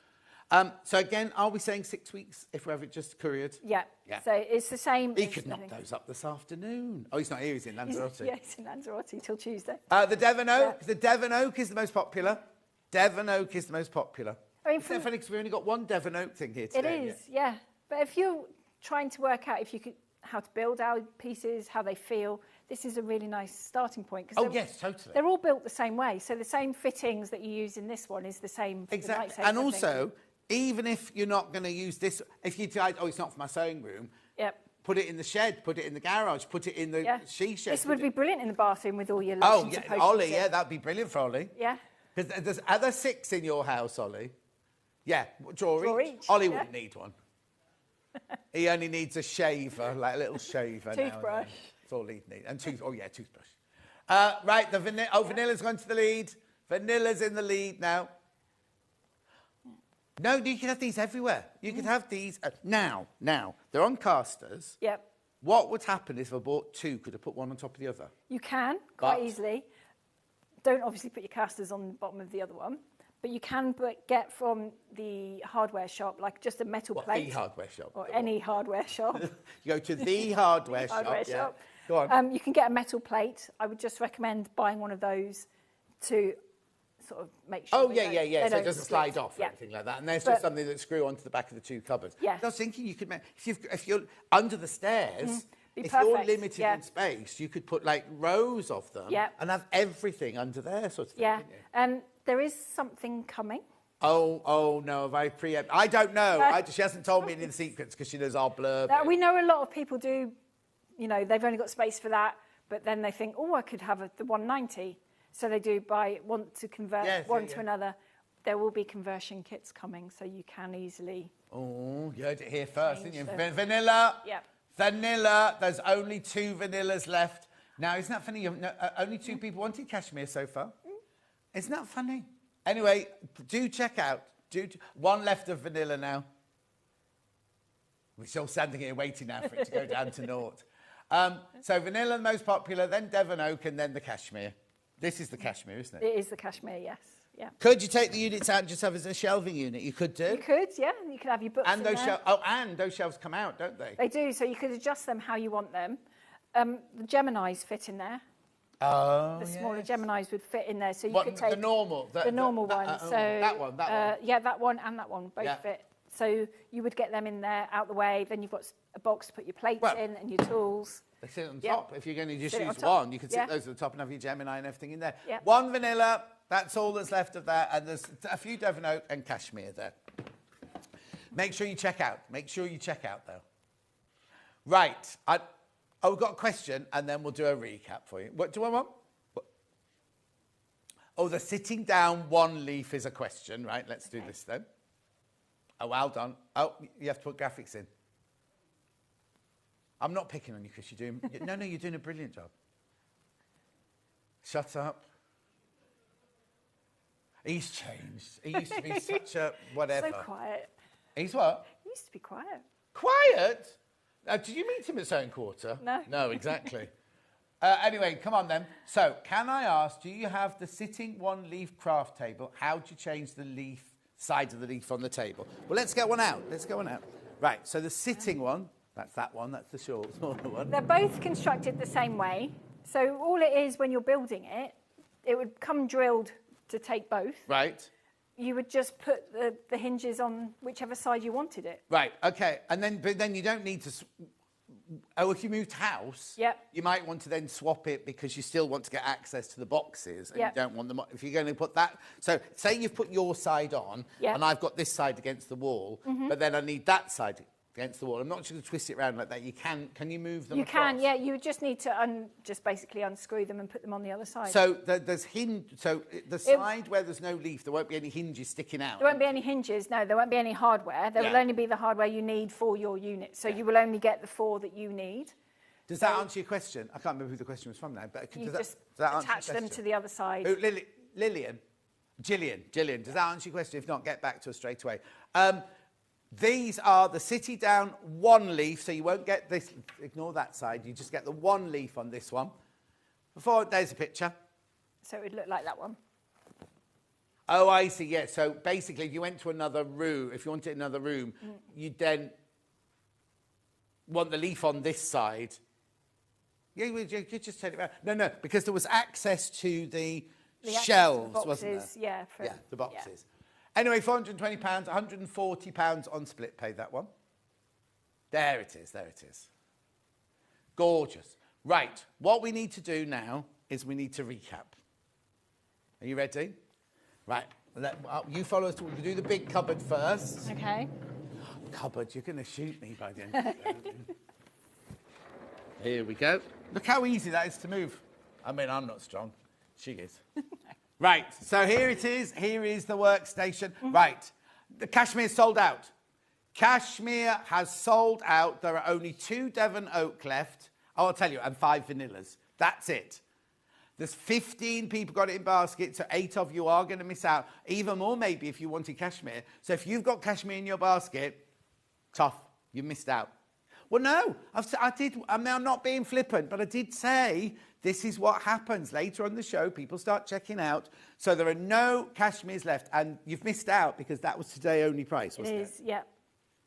A: So again, are we saying 6 weeks if we have it just couriered?
S: Yeah. So it's the same.
A: He could knock those up this afternoon. Oh, he's not here, he's in Lanzarote.
S: He's in Lanzarote till Tuesday.
A: The Devon Oak. The Devon Oak is the most popular. Devon Oak is the most popular.
S: I mean,
A: it's funny because we only got one Devon Oak thing here today.
S: It is, yeah. But if you're trying to work out how to build our pieces, how they feel, this is a really nice starting point.
A: Oh, yes, totally.
S: They're all built the same way. So the same fittings that you use in this one is the same.
A: Exactly. And also, even if you're not going to use this, if you decide, oh, it's not for my sewing room, put it in the shed, put it in the garage, put it in the she shed.
S: This would be brilliant in the bathroom with all your
A: lotions. Oh, yeah, Ollie, that'd be brilliant for Ollie.
S: Yeah.
A: Because there's other 6 in your house, Ollie. Yeah, draw each. Ollie wouldn't need one. He only needs a shaver, like a little shaver.
S: Toothbrush.
A: That's all he'd need. And toothbrush. Right, Vanilla's gone to the lead. Vanilla's in the lead now. No, you can have these everywhere. You could have these now. They're on casters.
S: Yep.
A: What would happen if I bought 2? Could I put one on top of the other?
S: You can, quite easily. Don't obviously put your casters on the bottom of the other one. But you can get from the hardware shop, like just a metal plate.
A: The hardware shop.
S: Or any hardware shop.
A: You go to the hardware shop. Yeah. Go on.
S: You can get a metal plate. I would just recommend buying one of those to sort of make sure.
A: Oh, yeah. So it doesn't slide off or anything like that. And there's just something that screw onto the back of the 2 cupboards.
S: Yeah.
A: I was thinking you could make, if you're under the stairs, if you're limited in space, you could put like rows of them and have everything under there sort of thing.
S: Yeah. And there is something coming.
A: Oh no, have I preempt? I don't know. She hasn't told me any of the secrets because she knows I'll blurb it.
S: We know a lot of people do, they've only got space for that, but then they think, oh, I could have the 190. So they do want to convert one to another. There will be conversion kits coming, so you can easily.
A: Oh, you heard it here first, didn't you? Vanilla.
S: Yep.
A: Vanilla. There's only 2 vanillas left. Now, isn't that funny? Only 2 people wanted cashmere so far. Isn't that funny? Anyway, do check out. One left of vanilla now. We're still standing here waiting now for it to go down to 0. So vanilla, the most popular, then Devon Oak, and then the cashmere. This is the cashmere, isn't it?
S: It is the cashmere, yes. Yeah.
A: Could you take the units out and just have as a shelving unit? You could do.
S: You could, yeah. You could have your books
A: and
S: in
A: there. And those shelves come out, don't they?
S: They do, so you could adjust them how you want them. The Geminis fit in there.
A: Oh,
S: the smaller Geminis would fit in there, so you could take
A: the normal
S: ones. So
A: that one.
S: Yeah, that one and that one both fit. So you would get them in there, out the way. Then you've got a box to put your plates in and your tools.
A: They sit on top. If you're going to just use one, you could sit those at the top and have your Gemini and everything in there.
S: Yeah.
A: One vanilla. That's all that's left of that, and there's a few Devon Oak and cashmere there. Make sure you check out. Though. Right. We've got a question, and then we'll do a recap for you. What do I want? Oh, the sitting down 1 leaf is a question. Right, let's do this then. Oh, well done. Oh, you have to put graphics in. I'm not picking on you because you're doing... you're doing a brilliant job. Shut up. He's changed. He used to be such a whatever.
S: So quiet.
A: He's what?
S: He used to be quiet.
A: Quiet? Did you meet him at Sewing Quarter?
S: No.
A: No, exactly. Anyway, come on then. So, can I ask, do you have the sitting 1 leaf craft table? How do you change the leaf, side of the leaf on the table? Well, let's get one out. Right, so the sitting one, that's that one, that's the short, smaller one.
S: They're both constructed the same way. So all it is when you're building it, it would come drilled to take both.
A: Right.
S: You would just put the hinges on whichever side you wanted it.
A: Right, okay. But then you don't need to... if you moved house, you might want to then swap it because you still want to get access to the boxes and you don't want them... If you're going to put that... So, say you've put your side on and I've got this side against the wall, but then I need that side against the wall. I'm not just going to twist it around like that. You can you move them
S: You
A: across?
S: can, yeah. You would just need to just basically unscrew them and put them on the other side.
A: So there's the side where there's no leaf, there won't be any hinges sticking out.
S: There won't be any hinges, no. There won't be any hardware. There will only be the hardware you need for your unit. So you will only get the 4 that you need.
A: Does that answer your question? I can't remember who the question was from now. But
S: you
A: does
S: just
A: that answer
S: attach them to the other side.
A: Oh, Gillian, does that answer your question? If not, get back to us straight away. These are the city down one leaf, so you won't get this, ignore that side, you just get the one leaf on this one. There's a picture.
S: So it would look like that one.
A: Oh, I see, yeah. So basically, if you went to another room, if you wanted another room, you'd then want the leaf on this side. Yeah, you could just turn it around. No, because there was access to the shelves,
S: boxes,
A: wasn't there?
S: Yeah,
A: the boxes. Yeah. Anyway, £420, £140 on split pay, that one. There it is. Gorgeous. Right, what we need to do now is we need to recap. Are you ready? Right, you follow us. We'll do the big cupboard first.
S: Okay.
A: Cupboard, you're going to shoot me by the end of the Here we go. Look how easy that is to move. I mean, I'm not strong. She is. Right, so here it is. Here is the workstation. Right, the cashmere's sold out. Cashmere has sold out. There are only 2 Devon Oak left. Oh, I'll tell you, and 5 vanillas. That's it. There's 15 people got it in basket, so 8 of you are going to miss out. Even more maybe if you wanted cashmere. So if you've got cashmere in your basket, tough, you missed out. Well, no, I'm not being flippant, but I did say this is what happens. Later on the show, people start checking out. So there are no cashmeres left, and you've missed out because that was today only price, wasn't it?
S: It is, yeah.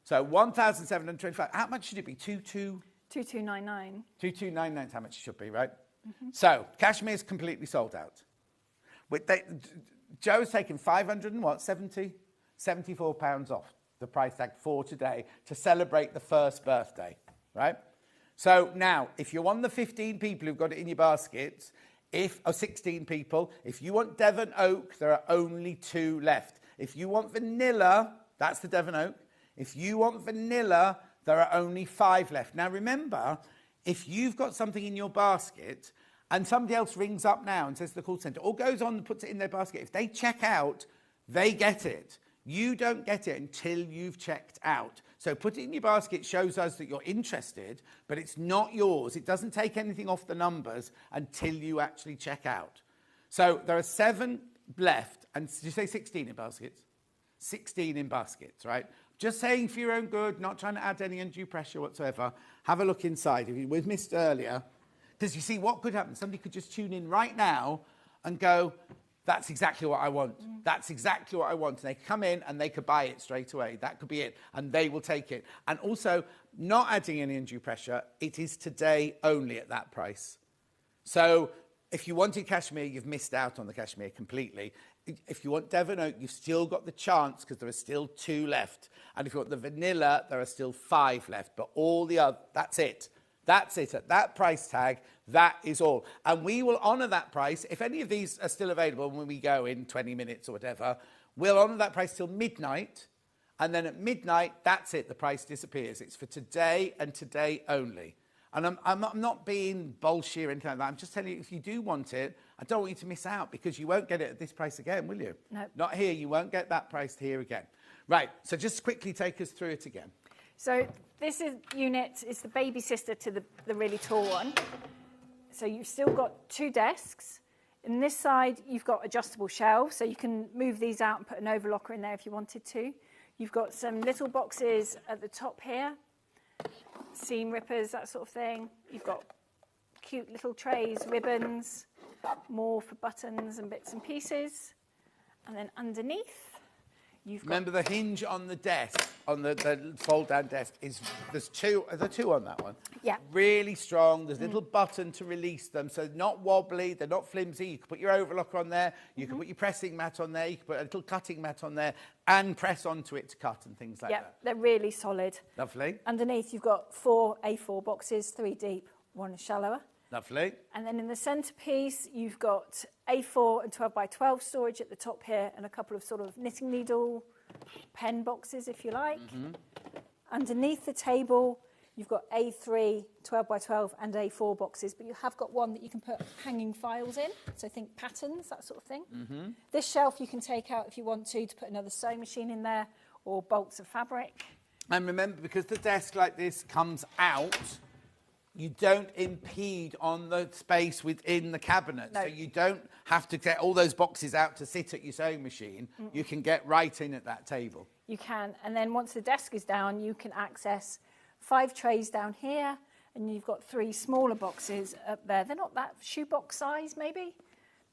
A: So 1,725. How much should it be?
S: 2299.
A: 2299 is how much it should be, right? So cashmere is completely sold out. Joe's taken 74 pounds off the price tag for today to celebrate the first birthday, right? So now, if you're one of the 15 people who've got it in your baskets, or 16 people, if you want Devon Oak, there are only 2 left. If you want vanilla, that's the Devon Oak. If you want vanilla, there are only 5 left. Now remember, if you've got something in your basket and somebody else rings up now and says to the call centre or goes on and puts it in their basket, if they check out, they get it. You don't get it until you've checked out. So put it in your basket shows us that you're interested, but it's not yours. It doesn't take anything off the numbers until you actually check out. So there are 7 left. And did you say 16 in baskets? 16 in baskets, right? Just saying for your own good, not trying to add any undue pressure whatsoever. Have a look inside. If you were missed earlier, because you see what could happen. Somebody could just tune in right now and go, that's exactly what I want. That's exactly what I want. And they come in and they could buy it straight away. That could be it. And they will take it. And also, not adding any undue pressure, it is today only at that price. So if you wanted cashmere, you've missed out on the cashmere completely. If you want Devon Oak, you've still got the chance because there are still 2 left. And if you want the vanilla, there are still 5 left. But all the other, that's it. That's it. At that price tag, that is all. And we will honour that price. If any of these are still available when we go in 20 minutes or whatever, we'll honour that price till midnight. And then at midnight, that's it. The price disappears. It's for today and today only. And I'm not being bullshit or anything like that. I'm just telling you, if you do want it, I don't want you to miss out because you won't get it at this price again, will you?
S: No.
A: Not here. You won't get that price here again. Right. So just quickly take us through it again.
S: So this unit is the baby sister to the really tall one. So you've still got 2 desks. In this side, you've got adjustable shelves, so you can move these out and put an overlocker in there if you wanted to. You've got some little boxes at the top here, seam rippers, that sort of thing. You've got cute little trays, ribbons, more for buttons and bits and pieces. And then underneath, you've got...
A: Remember the hinge on the desk, on the fold-down desk, there's 2, are there 2 on that one?
S: Yeah.
A: Really strong. There's a little button to release them, so they're not wobbly, they're not flimsy. You can put your overlocker on there, you can put your pressing mat on there, you can put a little cutting mat on there, and press onto it to cut and things like that.
S: Yeah, they're really solid.
A: Lovely.
S: Underneath, you've got 4 A4 boxes, 3 deep, 1 shallower.
A: Lovely.
S: And then in the centrepiece, you've got A4 and 12 by 12 storage at the top here, and a couple of sort of knitting needle pen boxes, if you like. Underneath the table, you've got A3, 12 by 12 and A4 boxes, but you have got one that you can put hanging files in. So think patterns, that sort of thing. This shelf you can take out if you want to put another sewing machine in there or bolts of fabric.
A: And remember, because the desk like this comes out, you don't impede on the space within the cabinet.
S: No.
A: So you don't have to get all those boxes out to sit at your sewing machine. You can get right in at that table.
S: You can. And then once the desk is down, you can access 5 trays down here, and you've got 3 smaller boxes up there. They're not that shoebox size, maybe,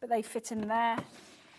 S: but they fit in there.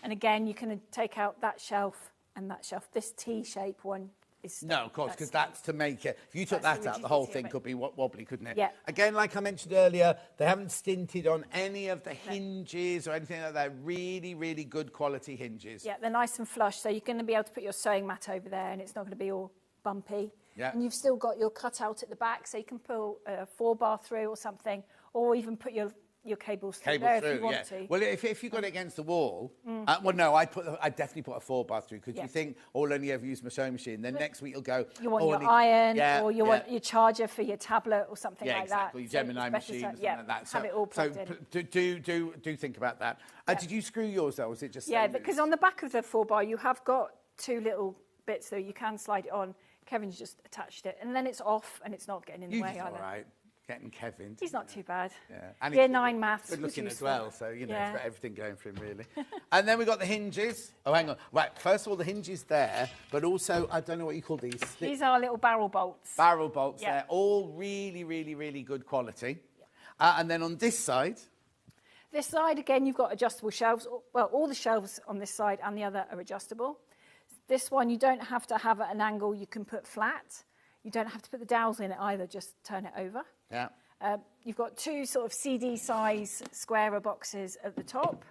S: And again, you can take out that shelf and that shelf. This T-shape one is...
A: No, of course, because that's to make it. If you took that out, the whole thing could be wobbly, couldn't it?
S: Yeah.
A: Again, like I mentioned earlier, they haven't stinted on any of the hinges or anything like that. Really, really good quality hinges.
S: Yeah, they're nice and flush, so you're going to be able to put your sewing mat over there, and it's not going to be all bumpy.
A: Yeah.
S: And you've still got your cutout at the back, so you can pull a 4-bar through or something, or even put your cables through there if you want to.
A: Well, if you got it against the wall, well, no, I'd definitely put a 4-bar through, because you think, oh, I'll only ever use my sewing machine. Then next week you'll go,
S: you want
A: oh,
S: your iron, or you want
A: yeah.
S: your charger for your tablet or something like
A: exactly.
S: that.
A: Your Gemini machine, or something like that.
S: Have it all plugged in.
A: Do think about that. Did you screw yours though, or was it just?
S: Yeah, because on the back of the 4-bar you have got 2 little bits that you can slide it on. Kevin's just attached it, and then it's off, and it's not getting in the way either.
A: All right. Getting Kevin.
S: He's not too bad.
A: Yeah. And
S: Year 9 maths.
A: Good looking as well, so, you know,
S: Yeah.
A: he's got everything going for him, really. And then we've got the hinges. Oh, hang on. Right, first of all, the hinges there, but also, I don't know what you call these.
S: These are little barrel bolts.
A: Barrel bolts
S: Yeah.
A: there. All really, really, really good quality. And then on this side...
S: This side, again, you've got adjustable shelves. Well, all the shelves on this side and the other are adjustable. This one, you don't have to have at an angle. You can put flat. You don't have to put the dowels in it either. Just turn it over.
A: Yeah.
S: You've got 2 sort of CD size squarer boxes at the top.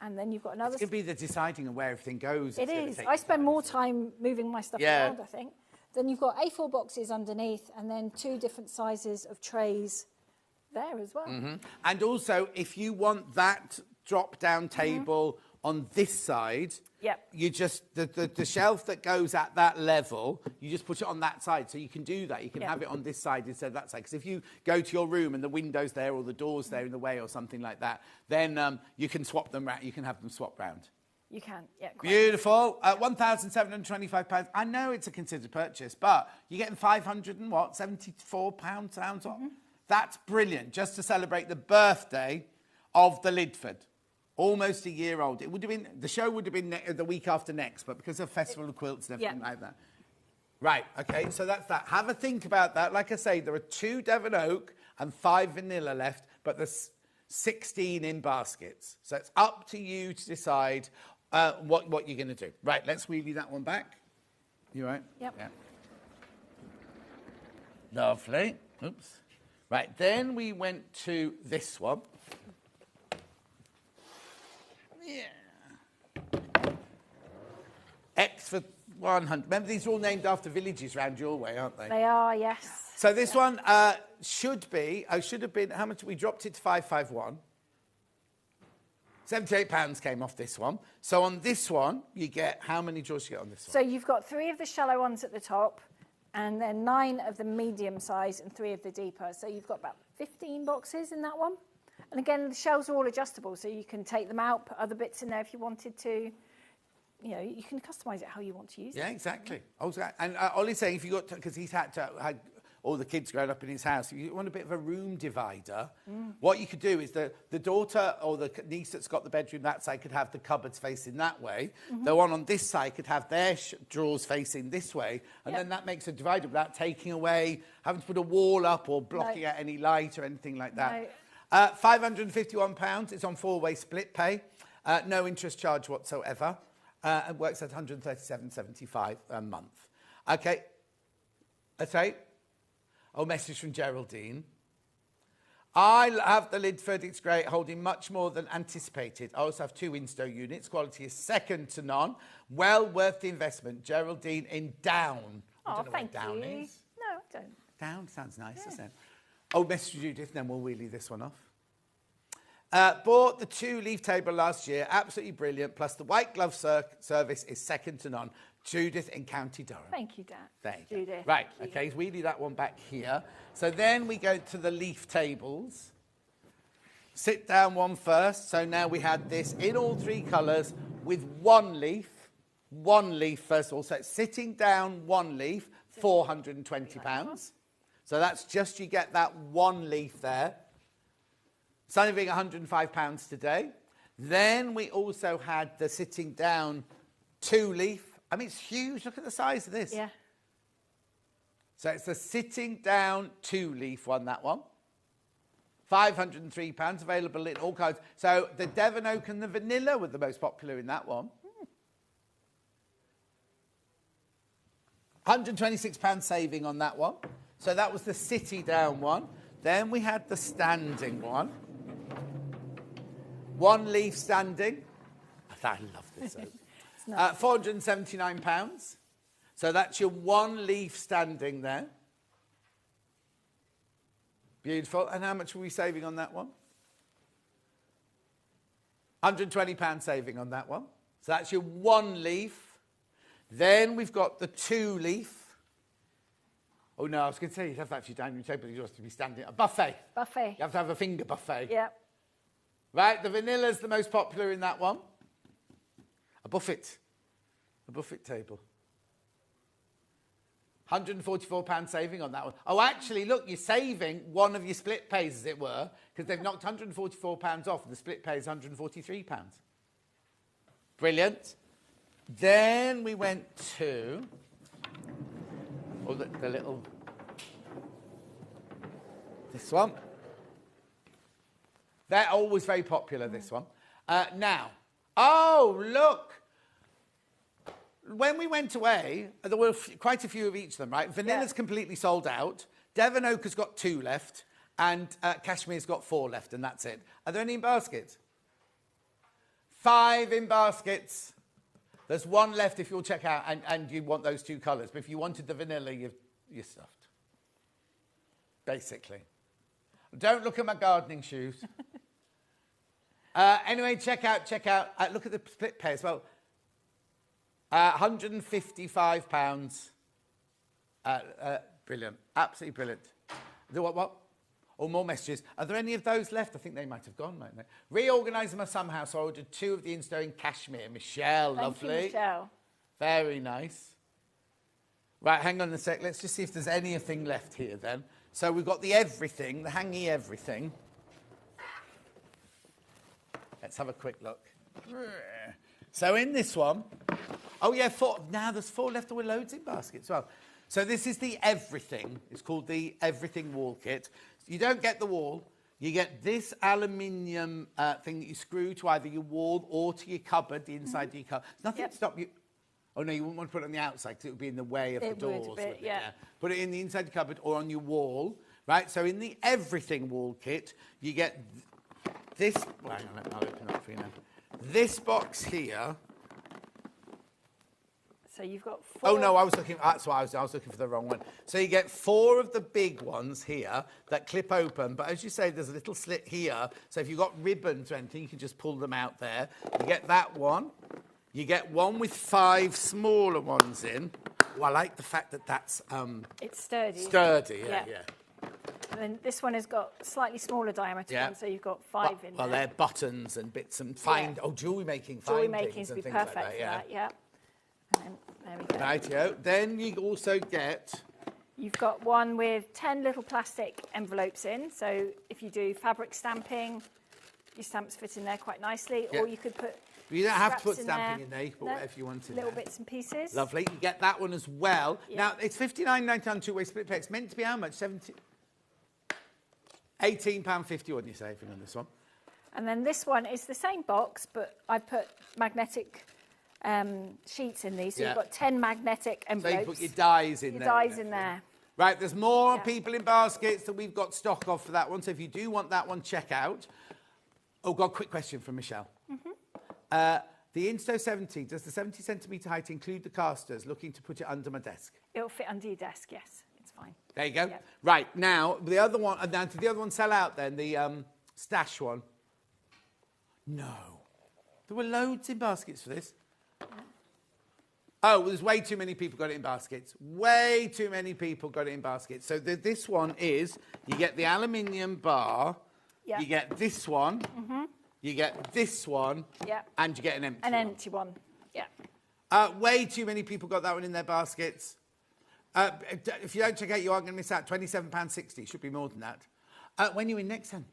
S: And then you've got another...
A: It's going to be the deciding of where everything goes.
S: It is. I spend more time moving my stuff around, I think. Then you've got A4 boxes underneath, and then 2 different sizes of trays there as well.
A: Mm-hmm. And also, if you want that drop-down table on this side...
S: Yep.
A: You just, the shelf that goes at that level, you just put it on that side. So you can do that. You can have it on this side instead of that side. Because if you go to your room and the window's there or the door's there in the way or something like that, then you can swap them around. You can have them swapped round.
S: You can, yeah.
A: Beautiful. £1,725. I know it's a considered purchase, but you're getting £574 sounds off. That's brilliant. Just to celebrate the birthday of the Lydford. Almost a year old. It would have been, the show would have been the week after next, but because of Festival of Quilts and everything like that. Right, okay, so that's that. Have a think about that. Like I say, there are 2 Devon Oak and 5 vanilla left, but there's 16 in baskets. So it's up to you to decide what you're going to do. Right, let's wheelie that one back. You all right?
S: Yep.
A: Yeah. Lovely. Oops. Right, then we went to this one. Yeah. X for 100. Remember, these are all named after villages around your way, aren't they?
S: They are, yes.
A: So this one should have been, how much? We dropped it to 551. £78 came off this one. So on this one, you get, how many drawers do you get on this one?
S: So you've got 3 of the shallow ones at the top, and then 9 of the medium size and 3 of the deeper. So you've got about 15 boxes in that one. And again, the shelves are all adjustable, so you can take them out, put other bits in there if you wanted to. You know, you can customise it how you want to use it.
A: Yeah, exactly. And Ollie's saying if you got, because he's had all the kids growing up in his house, if you want a bit of a room divider, what you could do is the daughter or the niece that's got the bedroom that side could have the cupboards facing that way. The one on this side could have their drawers facing this way, and then that makes a divider without taking away, having to put a wall up or blocking out any light or anything like that.
S: No.
A: £551. It's on 4-way split pay. No interest charge whatsoever. It works at £137.75 a month. Okay. Okay. Oh, message from Geraldine. I have the Lidford. It's great, holding much more than anticipated. I also have 2 Insto units. Quality is second to none. Well worth the investment. Geraldine in Down. I don't know
S: thank
A: what Down
S: you.
A: is.
S: No, I don't.
A: Down sounds nice, doesn't it? Oh, message Judith, then we'll wheelie this one off. Bought the 2 leaf table last year. Absolutely brilliant. Plus the white glove service is second to none. Judith in County Durham.
S: Thank you, Dad.
A: There you go.
S: Judith.
A: Right, okay, so wheelie that one back here. So then we go to the leaf tables. Sit down one first. So now we had this in all 3 colours with 1 leaf. 1 leaf first of all. So it's sitting down 1 leaf, £420. So that's just, you get that 1 leaf there. It's only being £105 today. Then we also had the sitting down 2 leaf I mean, it's huge. Look at the size of this.
S: Yeah.
A: So it's the sitting down 2-leaf one, that one. £503, available in all kinds. So the Devon Oak and the Vanilla were the most popular in that one. £126 saving on that one. So that was the city down one. Then we had the standing one. 1 leaf standing. I love this oak. £479. So that's your 1 leaf standing there. Beautiful. And how much were we saving on that one? £120 saving on that one. So that's your 1 leaf. Then we've got the 2 leaf. Oh no, I was going to say you'd have that for your dining room table, you have to be standing. A buffet.
S: Buffet.
A: You have to have a finger buffet.
S: Yeah.
A: Right, the vanilla's the most popular in that one. A buffet. A buffet table. £144 saving on that one. Oh, actually, look, you're saving one of your split pays, as it were, because they've knocked £144 off, and the split pay is £143. Brilliant. Then we went to... Oh, the little... This one. They're always very popular, this one. Now, oh, look. When we went away, there were quite a few of each of them, right? Vanilla's completely sold out. Devon Oak has got 2 left. And Cashmere's got 4 left, and that's it. Are there any in baskets? 5 in baskets. There's 1 left if you'll check out, and you want those 2 colours. But if you wanted the vanilla, you're stuffed. Basically. Don't look at my gardening shoes. Anyway, check out. Look at the split pay as well. £155. Brilliant. Absolutely brilliant. What? Oh, more messages. Are there any of those left? I think they might have gone, mightn't they? Reorganising my somehow, so I ordered 2 of the in-store in cashmere. Michelle, lovely.
S: Thank you, Michelle.
A: Very nice. Right, hang on a sec. Let's just see if there's anything left here then. So we've got the everything, the hangy everything. Let's have a quick look. So in this one, oh yeah, 4. Now there's 4 left. There were loads in baskets as well. So this is the everything. It's called the everything wall kit. You don't get the wall. You get this aluminium thing that you screw to either your wall or to your cupboard, the inside of your cupboard. There's nothing to stop you. Oh no, you wouldn't want to put it on the outside because it would be in the way of the doors.
S: Would a bit, yeah.
A: Put it in the inside of the cupboard or on your wall, right? So in the everything wall kit, you get this. Well, hang on, I'll open up for you now. This box here.
S: So you've got 4.
A: Oh no, I was looking. That's why I was looking for the wrong one. So you get 4 of the big ones here that clip open. But as you say, there's a little slit here. So if you've got ribbons or anything, you can just pull them out there. You get that one. You get one with 5 smaller ones in. Oh, I like the fact that that's...
S: it's sturdy.
A: Sturdy, yeah.
S: And then this one has got slightly smaller diameter ones, so you've got 5 in there.
A: Well, they're buttons and bits and jewellery making,
S: jewellery making would be perfect
A: like that,
S: for that, And then, there we go.
A: Rightio. Then you also get...
S: You've got one with 10 little plastic envelopes in. So if you do fabric stamping, your stamps fit in there quite nicely.
A: Yeah.
S: Or you could put...
A: You don't have to put stamping in there. You can put whatever you want in
S: little
A: there.
S: bits and pieces.
A: Lovely. You get that one as well. Yeah. Now, it's £59.99 on 2-way split pay. It's meant to be how much? £18.50 on your saving on this one.
S: And then this one is the same box, but I put magnetic sheets in these. So you've got 10 magnetic envelopes.
A: So you put your dies in there.
S: Your dies in there.
A: Right, there's more people in baskets that we've got stock of for that one. So if you do want that one, check out. Oh, God, quick question from Michelle. The Insto 70, does the 70 centimetre height include the casters? Looking to put it under my desk.
S: It'll fit under your desk, yes. It's fine.
A: There you go.
S: Yep.
A: Right, now, the other one, now did the other one sell out then, the stash one? No. There were loads in baskets for this. Oh, there's way too many people got it in baskets. Way too many people got it in baskets. So this one is, you get the aluminium bar, you get this one, you get this one, and you get an empty one.
S: An empty one, yeah.
A: Way too many people got that one in their baskets. If you don't check out, you are going to miss out. £27.60. Should be more than that. When are you in next time?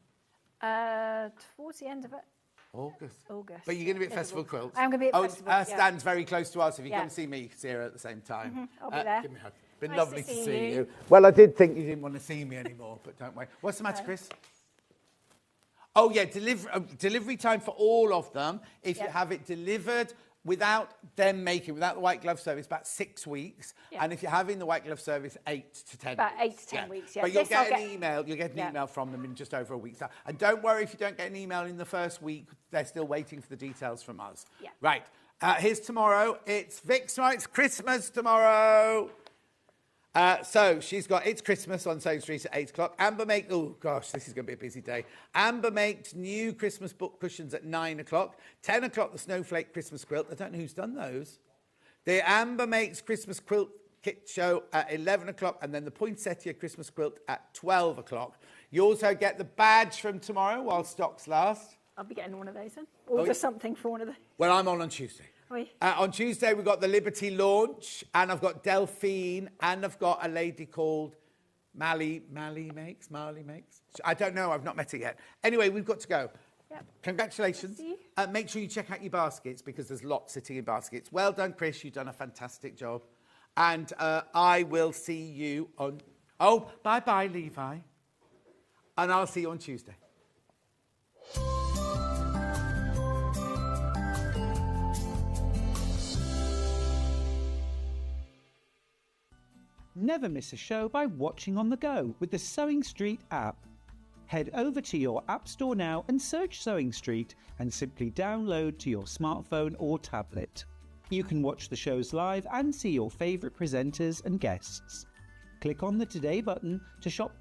S: Towards the end of it.
A: August.
S: August.
A: But you're going to be at Festival Quilts.
S: I'm going to be at Festival,
A: our
S: yeah.
A: stand's very close to us. If you
S: Yeah.
A: come see me, see her at the same time.
S: I'll be there.
A: Give me a hug. Been
S: Nice
A: lovely
S: to
A: to
S: see
A: see
S: you.
A: you. Well, I did think you didn't want to see me anymore, but don't worry. What's the matter, Chris? Oh, yeah, delivery time for all of them. If you have it delivered without them without the white glove service, about 6 weeks.
S: Yeah.
A: And if you're having the white glove service, 8 to 10
S: About
A: weeks.
S: 8 to 10 weeks, yeah.
A: But you'll
S: This I'll
A: get an email. You'll get an email from them in just over a week's time. And don't worry if you don't get an email in the first week. They're still waiting for the details from us.
S: Yeah.
A: Right. Here's tomorrow. It's Vic's tomorrow. It's Christmas tomorrow. So she's got It's Christmas on Sewing Street at 8 o'clock. Amber makes, oh gosh, this is going to be a busy day. Amber makes new Christmas book cushions at 9 o'clock. 10 o'clock, the Snowflake Christmas quilt. I don't know who's done those. The Amber makes Christmas quilt kit show at 11 o'clock, and then the Poinsettia Christmas quilt at 12 o'clock. You also get the badge from tomorrow while stocks last.
S: I'll be getting one of those then. Order something for one of those.
A: Well, I'm on Tuesday. On Tuesday, we've got the Liberty launch, and I've got Delphine, and I've got a lady called Marley makes. I don't know, I've not met her yet. Anyway, we've got to go.
S: Yep.
A: Congratulations. Make sure you check out your baskets, because there's lots sitting in baskets. Well done, Chris. You've done a fantastic job. And I will see you on... Oh, bye-bye, Levi. And I'll see you on Tuesday.
K: Never miss a show by watching on the go with the Sewing Street app. Head over to your App Store now and search Sewing Street and simply download to your smartphone or tablet. You can watch the shows live and see your favourite presenters and guests. Click on the Today button to shop